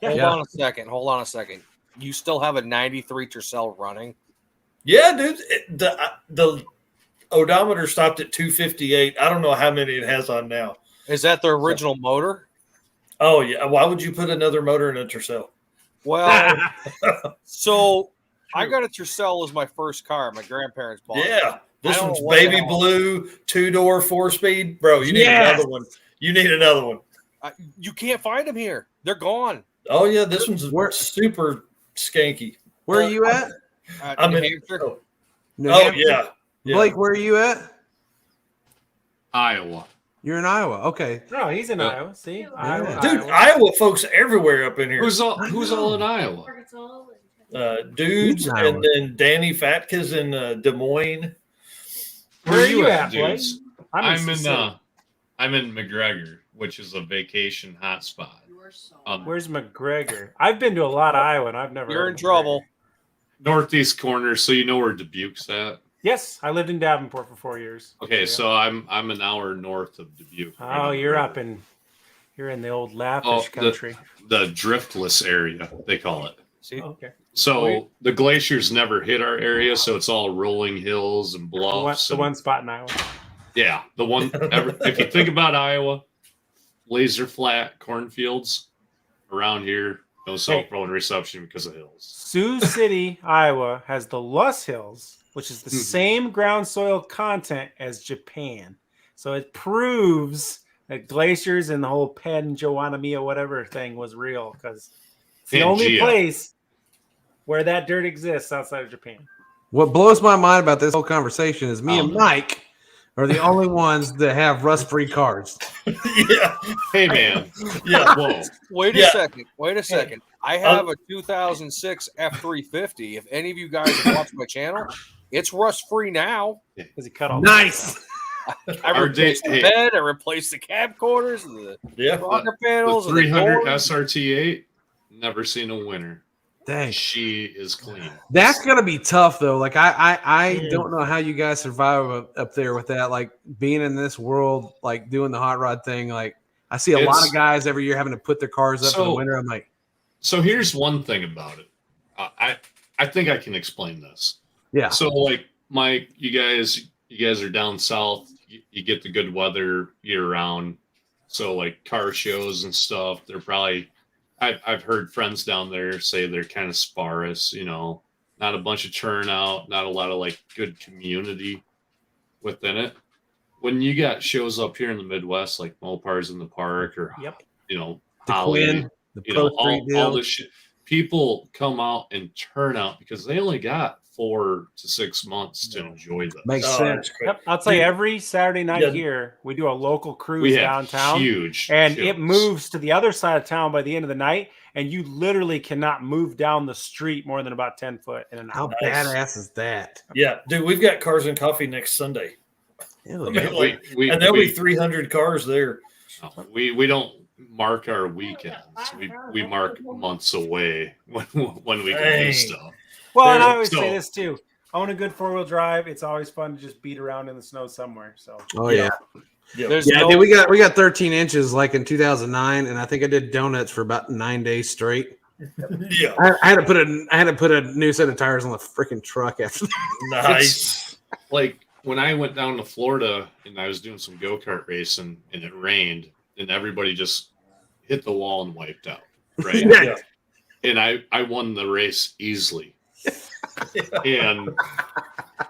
Hold on a second. You still have a 93 Tercel running? Yeah, dude. The odometer stopped at 258. I don't know how many it has on now. Is that the original motor? Oh, yeah. Why would you put another motor in a Tercel? Well, so I got a Tercel as my first car. My grandparents bought it. Yeah. This one's baby blue, 2-door, 4-speed. Bro, you need another one. You need another one. You can't find them here. They're gone. Oh, yeah. This one's super skanky. Where are you at? I'm New in Hampshire. Yeah. Blake, where are you at? Iowa. You're in Iowa. Okay. No, he's in Iowa. See, Dude, Iowa folks everywhere up in here. Who's all in Iowa? Dudes, Iowa. and then Danny Fatka's in Des Moines. Where are you at, dudes? Blake? I'm in McGregor, which is a vacation hotspot. Where's McGregor? I've been to a lot of Iowa, and I've never. You're in trouble. Northeast corner, so you know where Dubuque's at. Yes, I lived in Davenport for 4 years. Okay, so I'm an hour north of Dubuque. Oh, you're in the old Lappish country. The driftless area, they call it. See? Okay. So the glaciers never hit our area, so it's all rolling hills and bluffs. The one spot in Iowa. Yeah, the one. If you think about Iowa, laser flat cornfields around here, no cell phone reception because of hills. Sioux City, Iowa has the Luss Hills, which is the same ground soil content as Japan. So it proves that glaciers and the whole Pangaea whatever thing was real because it's the only place where that dirt exists outside of Japan. What blows my mind about this whole conversation is me and Mike are the only ones that have rust-free cars. Yeah. Hey, man. Yeah. Whoa. Wait a second. I have a 2006 F350. If any of you guys have watched my channel, it's rust-free now. Because it cut off. Nice. I replaced the bed. I replaced the cab quarters, the rocker panels, the 300 SRT8. Never seen a winner. Dang. She is clean. That's gonna be tough though. Like I don't know how you guys survive up there with that. Like being in this world, like doing the hot rod thing. Like I see a lot of guys every year having to put their cars up in the winter. I'm like, so here's one thing about it. I think I can explain this. Yeah. So like Mike, you guys are down south. You get the good weather year round. So like car shows and stuff, they're probably. I've heard friends down there say they're kind of sparse, not a bunch of turnout, not a lot of like good community within it. When you got shows up here in the Midwest, like Mopars in the Park or, the Holly, Quinn, the Pro all this shit, people come out and turn out because they only got 4 to 6 months to enjoy this. Makes sense. Yep. I'll tell you, every Saturday night here, we do a local cruise downtown. And it moves to the other side of town by the end of the night. And you literally cannot move down the street more than about 10 foot in an hour. How badass is that? Yeah, dude, we've got Cars and Coffee next Sunday. Ew, I mean, and there'll be 300 cars there. We don't mark our weekends. We mark months away when we can do stuff. Well, and I always say this too. Own a good 4-wheel drive. It's always fun to just beat around in the snow somewhere. So. Oh yeah. Dude, we got 13 inches like in 2009, and I think I did donuts for about 9 days straight. Yeah. I had to put a new set of tires on the freaking truck after that. Nice. Like when I went down to Florida and I was doing some go-kart racing and it rained and everybody just hit the wall and wiped out. Right. Yeah. And I won the race easily. And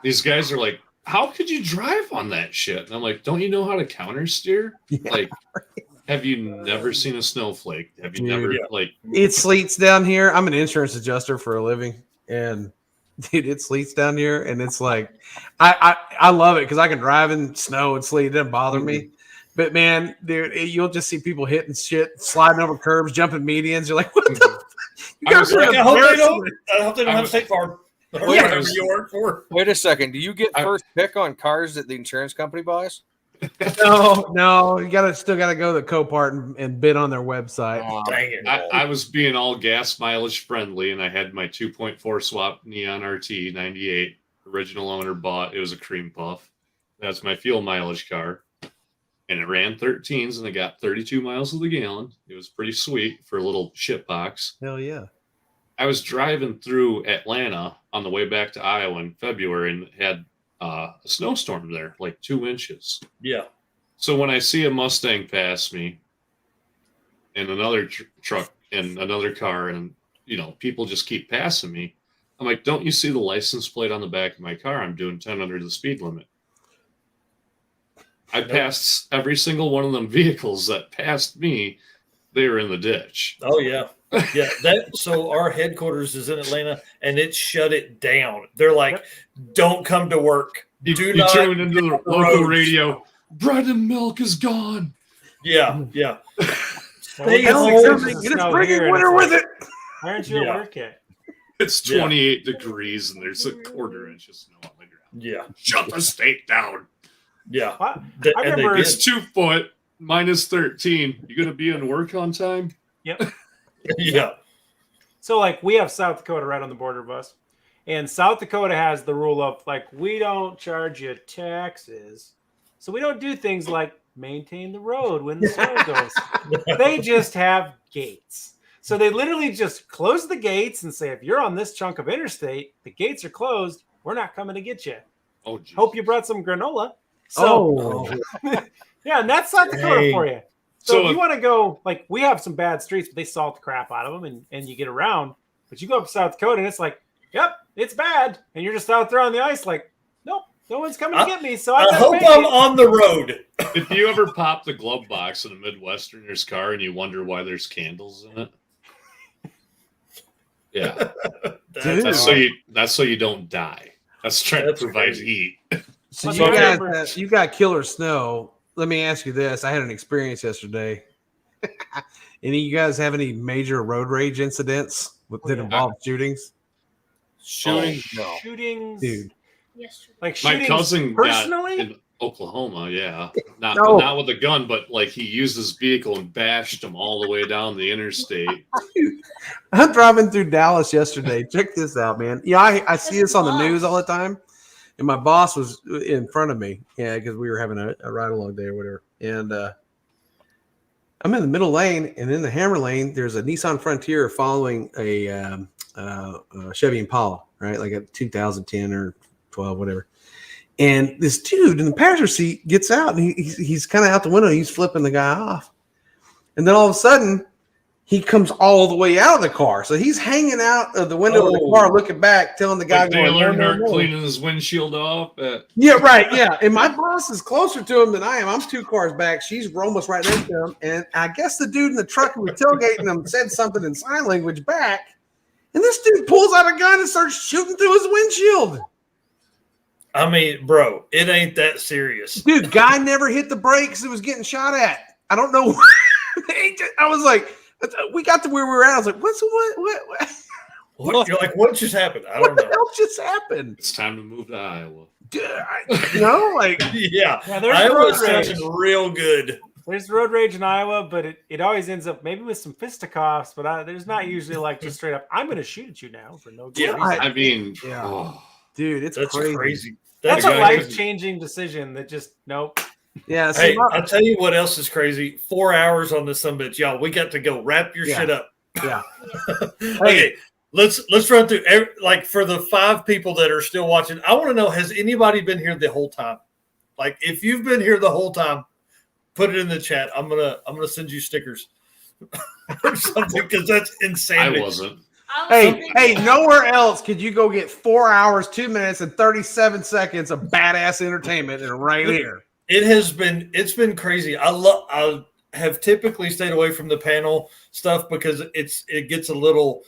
these guys are like, how could you drive on that shit? And I'm like, don't you know how to counter steer? Yeah. Like, have you never seen a snowflake? Have you never like it sleets down here? I'm an insurance adjuster for a living, and dude, it sleets down here, and it's like I love it because I can drive in snow and sleet. It doesn't bother me. But man, dude, you'll just see people hitting shit, sliding over curbs, jumping medians. You're like, what the? I hope they don't have State Farm. Wait a second. Do you get first pick on cars that the insurance company buys? No, you still gotta go to the Copart and bid on their website. Dang it. I was being all gas mileage friendly, and I had my 2.4 swap Neon RT 98 original owner bought. It was a cream puff. That's my fuel mileage car, and it ran 13s, and it got 32 miles to the gallon. It was pretty sweet for a little shit box. Hell yeah. I was driving through Atlanta on the way back to Iowa in February, and had a snowstorm there, like 2 inches. Yeah. So when I see a Mustang pass me and another truck and another car, and people just keep passing me, I'm like, don't you see the license plate on the back of my car? I'm doing 10 under the speed limit. I passed every single one of them vehicles that passed me. They were in the ditch. Oh yeah. Yeah. So our headquarters is in Atlanta, and it shut it down. They're like, don't come to work. You tune into the local radio. Bread and milk is gone. Yeah. Yeah. Stay home. It's bringing winter with it. Why aren't you at work yet? It's 28 degrees, and there's a quarter inch of snow on the ground. Yeah. Shut the state down. Yeah. I remember it's 2 foot minus 13. You gonna be in work on time? Yep. Yeah. So like we have South Dakota right on the border of us, and South Dakota has the rule of like we don't charge you taxes, so we don't do things like maintain the road when the snow goes. They just have gates. So they literally just close the gates and say, if you're on this chunk of interstate, the gates are closed. We're not coming to get you. Oh, geez. Hope you brought some granola. So, yeah, and that's South Dakota for you. So if you want to go, like, we have some bad streets, but they salt the crap out of them, and you get around. But you go up to South Dakota, and it's like, yep, it's bad. And you're just out there on the ice like, nope, no one's coming to get me. So I hope I'm on the road. If you ever pop the glove box in a Midwesterner's car and you wonder why there's candles in it, yeah, that's so you don't die. That's trying to provide heat. So you got killer snow. Let me ask you this: I had an experience yesterday. Any of you guys have any major road rage incidents that involve shootings? Shootings, no. Shootings, dude. Like my cousin personally got in Oklahoma, not with a gun, but like he used his vehicle and bashed him all the way down the interstate. I'm driving through Dallas yesterday. Check this out, man. Yeah, I see this on the news all the time. And my boss was in front of me, because we were having a ride along day or whatever. And I'm in the middle lane, and in the hammer lane, there's a Nissan Frontier following a Chevy Impala, right? Like a 2010 or 12, whatever. And this dude in the passenger seat gets out, and he's kind of out the window. He's flipping the guy off. And then all of a sudden, he comes all the way out of the car. So he's hanging out of the window of the car, looking back, telling the guy, like Dale Earnhardt cleaning his windshield off. Yeah, right. Yeah. And my boss is closer to him than I am. I'm 2 cars back. She's almost right next to him. And I guess the dude in the truck who was tailgating him said something in sign language back. And this dude pulls out a gun and starts shooting through his windshield. I mean, bro, it ain't that serious. Dude, guy never hit the brakes. It was getting shot at. I don't know. I was like, we got to where we were at. I was like, what? You're like, what just happened? I don't know. What the hell just happened? It's time to move to Iowa. Yeah, there's Iowa's road rage. sounding real good. There's road rage in Iowa, but it always ends up maybe with some fisticuffs, but there's not usually like just straight up, I'm going to shoot at you now for no good reason. I mean, dude, it's that's crazy. That's a life-changing decision that just, nope. Yeah. Hey, I'll tell you what else is crazy. 4 hours on this son of a bitch, y'all. We got to go. Wrap your shit up. Yeah. Okay, let's run through. Like for the 5 people that are still watching, I want to know: has anybody been here the whole time? Like, if you've been here the whole time, put it in the chat. I'm gonna send you stickers or something because that's insanity. I wasn't. Hey, nowhere else could you go get 4 hours, 2 minutes, and 37 seconds of badass entertainment than right here. It's been crazy. I have typically stayed away from the panel stuff because it gets a little,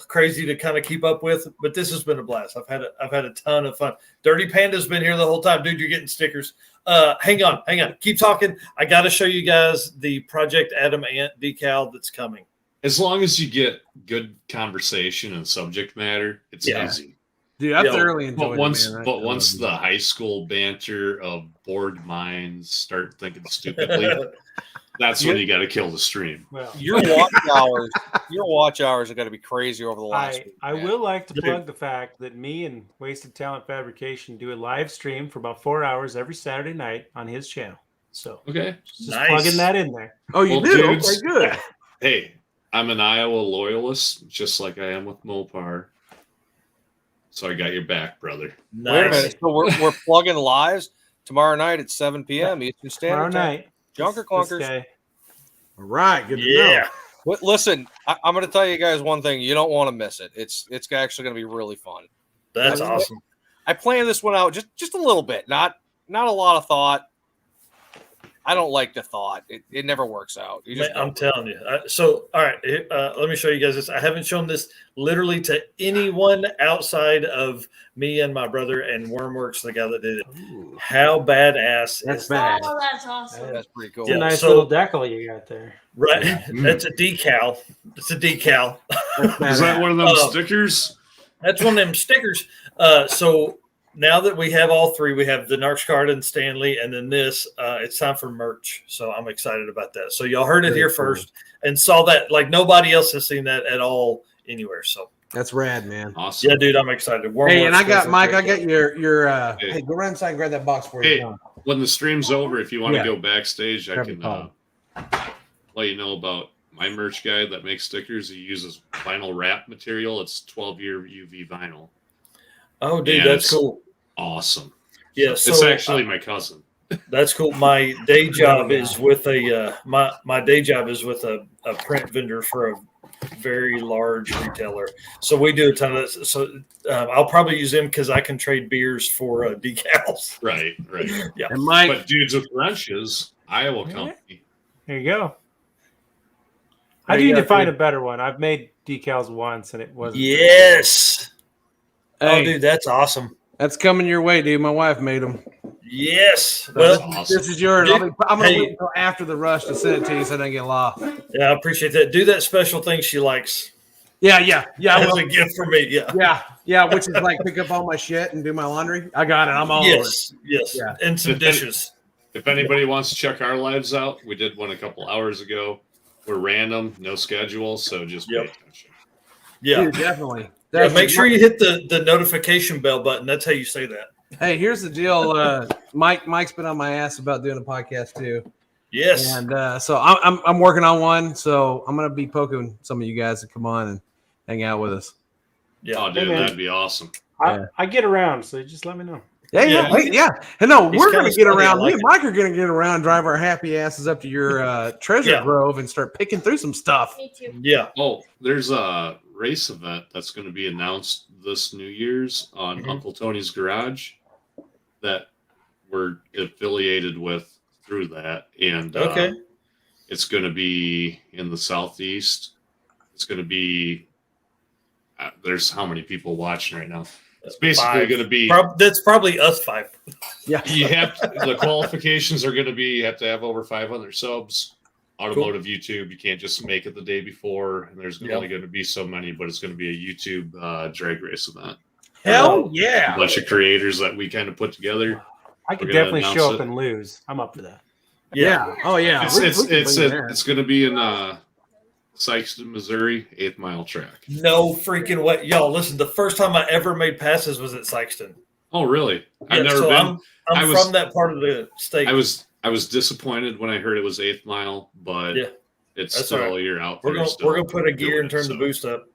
crazy to kind of keep up with, but this has been a blast. I've had a ton of fun. Dirty Panda's been here the whole time. Dude, you're getting stickers. Hang on. Keep talking. I got to show you guys the Project Adam Ant decal that's coming. As long as you get good conversation and subject matter, it's easy. Dude, I Yeah, thoroughly enjoyed But it, once, man. but once the high school banter of bored minds start thinking stupidly, that's when you got to kill the stream. Well, Your watch hours are going to be crazy over the last week. I man. will like to plug the fact that me and Wasted Talent Fabrication do a live stream for about 4 hours every Saturday night on his channel. So Okay. just Nice. plugging that in there. Oh, you Well, do? dudes, Okay, good. Hey, I'm an Iowa loyalist, just like I am with Mopar. So I got your back, brother. Wait a minute. So we're plugging lives tomorrow night at 7 p.m. Eastern Tomorrow Standard Time. night. Junker This Clunkers. guy. All right, good to Yeah. know. Listen, I'm going to tell you guys one thing. You don't want to miss it. It's actually going to be really fun. That's awesome. I planned this one out just a little bit, not a lot of thought. I don't like the thought. It never works out. You just I'm telling you. So, all right, let me show you guys this. I haven't shown this literally to anyone outside of me and my brother and Wormworks, the guy that did it. How badass That's is bad. Oh, that's awesome. That's pretty cool. It's a nice so- little decal you got there. Right. That's a decal. It's a decal. Is that one of them Oh. stickers? That's one of them stickers. So now that we have all three, we have the Narcs card and Stanley, and then this, it's time for merch. So I'm excited about that. So y'all heard it here first and saw that. Like nobody else has seen that at all anywhere. So That's rad, man. Awesome. yeah, dude, I'm excited. Hey, and I got Mike. I got got your. Hey. Hey, go around inside and grab that box for Hey, you. when the stream's over, if you want to Yeah. go backstage, I Grab can the phone. let you know about my merch guy that makes stickers. He uses vinyl wrap material. It's 12-year UV vinyl. Oh, dude, And that's it's cool. Awesome. Yeah, It's so actually my cousin. that's cool. My day job is with a my day job is with a print vendor for a very large retailer. So we do a ton of that. So I'll probably use them because I can trade beers for decals. Right. Yeah. And Mike, But dudes with wrenches, Iowa company. There you go. There I you need go, to find a dude. better one. I've made decals once and it wasn't. Yes. Oh, hey, dude, that's awesome. that's coming your way, dude. My wife made them. Yes. Well, Well, this is yours. I'm going to Hey. wait until after the rush to send it to you so I don't get lost. yeah, I appreciate that. Do that special thing she likes. Yeah. As Well, a gift for me. Yeah. yeah. Which is like pick up all my shit and do my laundry. I got it. I'm all over it. Yes. Yeah. And some If- dishes. If anybody wants to check our lives out, we did one a couple hours ago. We're random, no schedule, so just pay attention. Yeah. Dude, definitely. Yeah, make sure you hit the notification bell button. That's how you say that. Hey, here's the deal. Mike's been on my ass about doing a podcast too. Yes. And so I'm working on one. So I'm gonna be poking some of you guys to come on and hang out with us. Yeah. Oh, dude, man. that'd be awesome. I get around, so just let me know. Yeah. And no, He's we're kinda gonna get funny, around. I like Me and it. Mike are gonna get around, drive our happy asses up to your treasure Yeah. grove and start picking through some stuff. Me too. Yeah. Oh, there's a race event that's going to be announced this New Year's on Uncle Tony's Garage that we're affiliated with through that. And Okay. it's going to be in the Southeast. It's going to be, there's how many people watching right now? It's basically going to be. That's probably us five. Yeah. You have the qualifications are going to be you have to have over 500 subs. Automotive YouTube, you can't just make it the day before, and there's only going to be so many, but it's going to be a YouTube drag race event. Hell yeah! A bunch of creators that we kind of put together. I could We're gonna definitely announce show it. up and lose. I'm up for that. Yeah. Oh yeah. It's going to be in Sykeston, Missouri, 8th Mile Track. No freaking way. Y'all, listen, the first time I ever made passes was at Sykeston. Oh, really? I've Yeah, never so been. I'm from that part of the state. I was disappointed when I heard it was 8th Mile, but Yeah. it's That's still all right. you're out We're there. gonna put a gear and turn the boost up.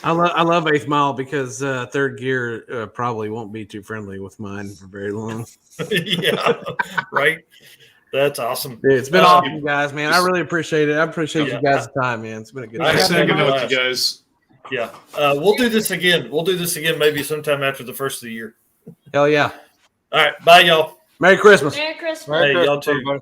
I love 8th Mile because third gear probably won't be too friendly with mine for very long. Yeah, right. That's awesome. Dude, it's been awesome, guys, man. I really appreciate it. I appreciate you guys' time, man. It's been a good I time. have Hanging had out my with you guys. Yeah. We'll do this again. We'll do this again maybe sometime after the first of the year. Hell yeah. All right. Bye, y'all. Merry Christmas. Merry Christmas. Hey, y'all too.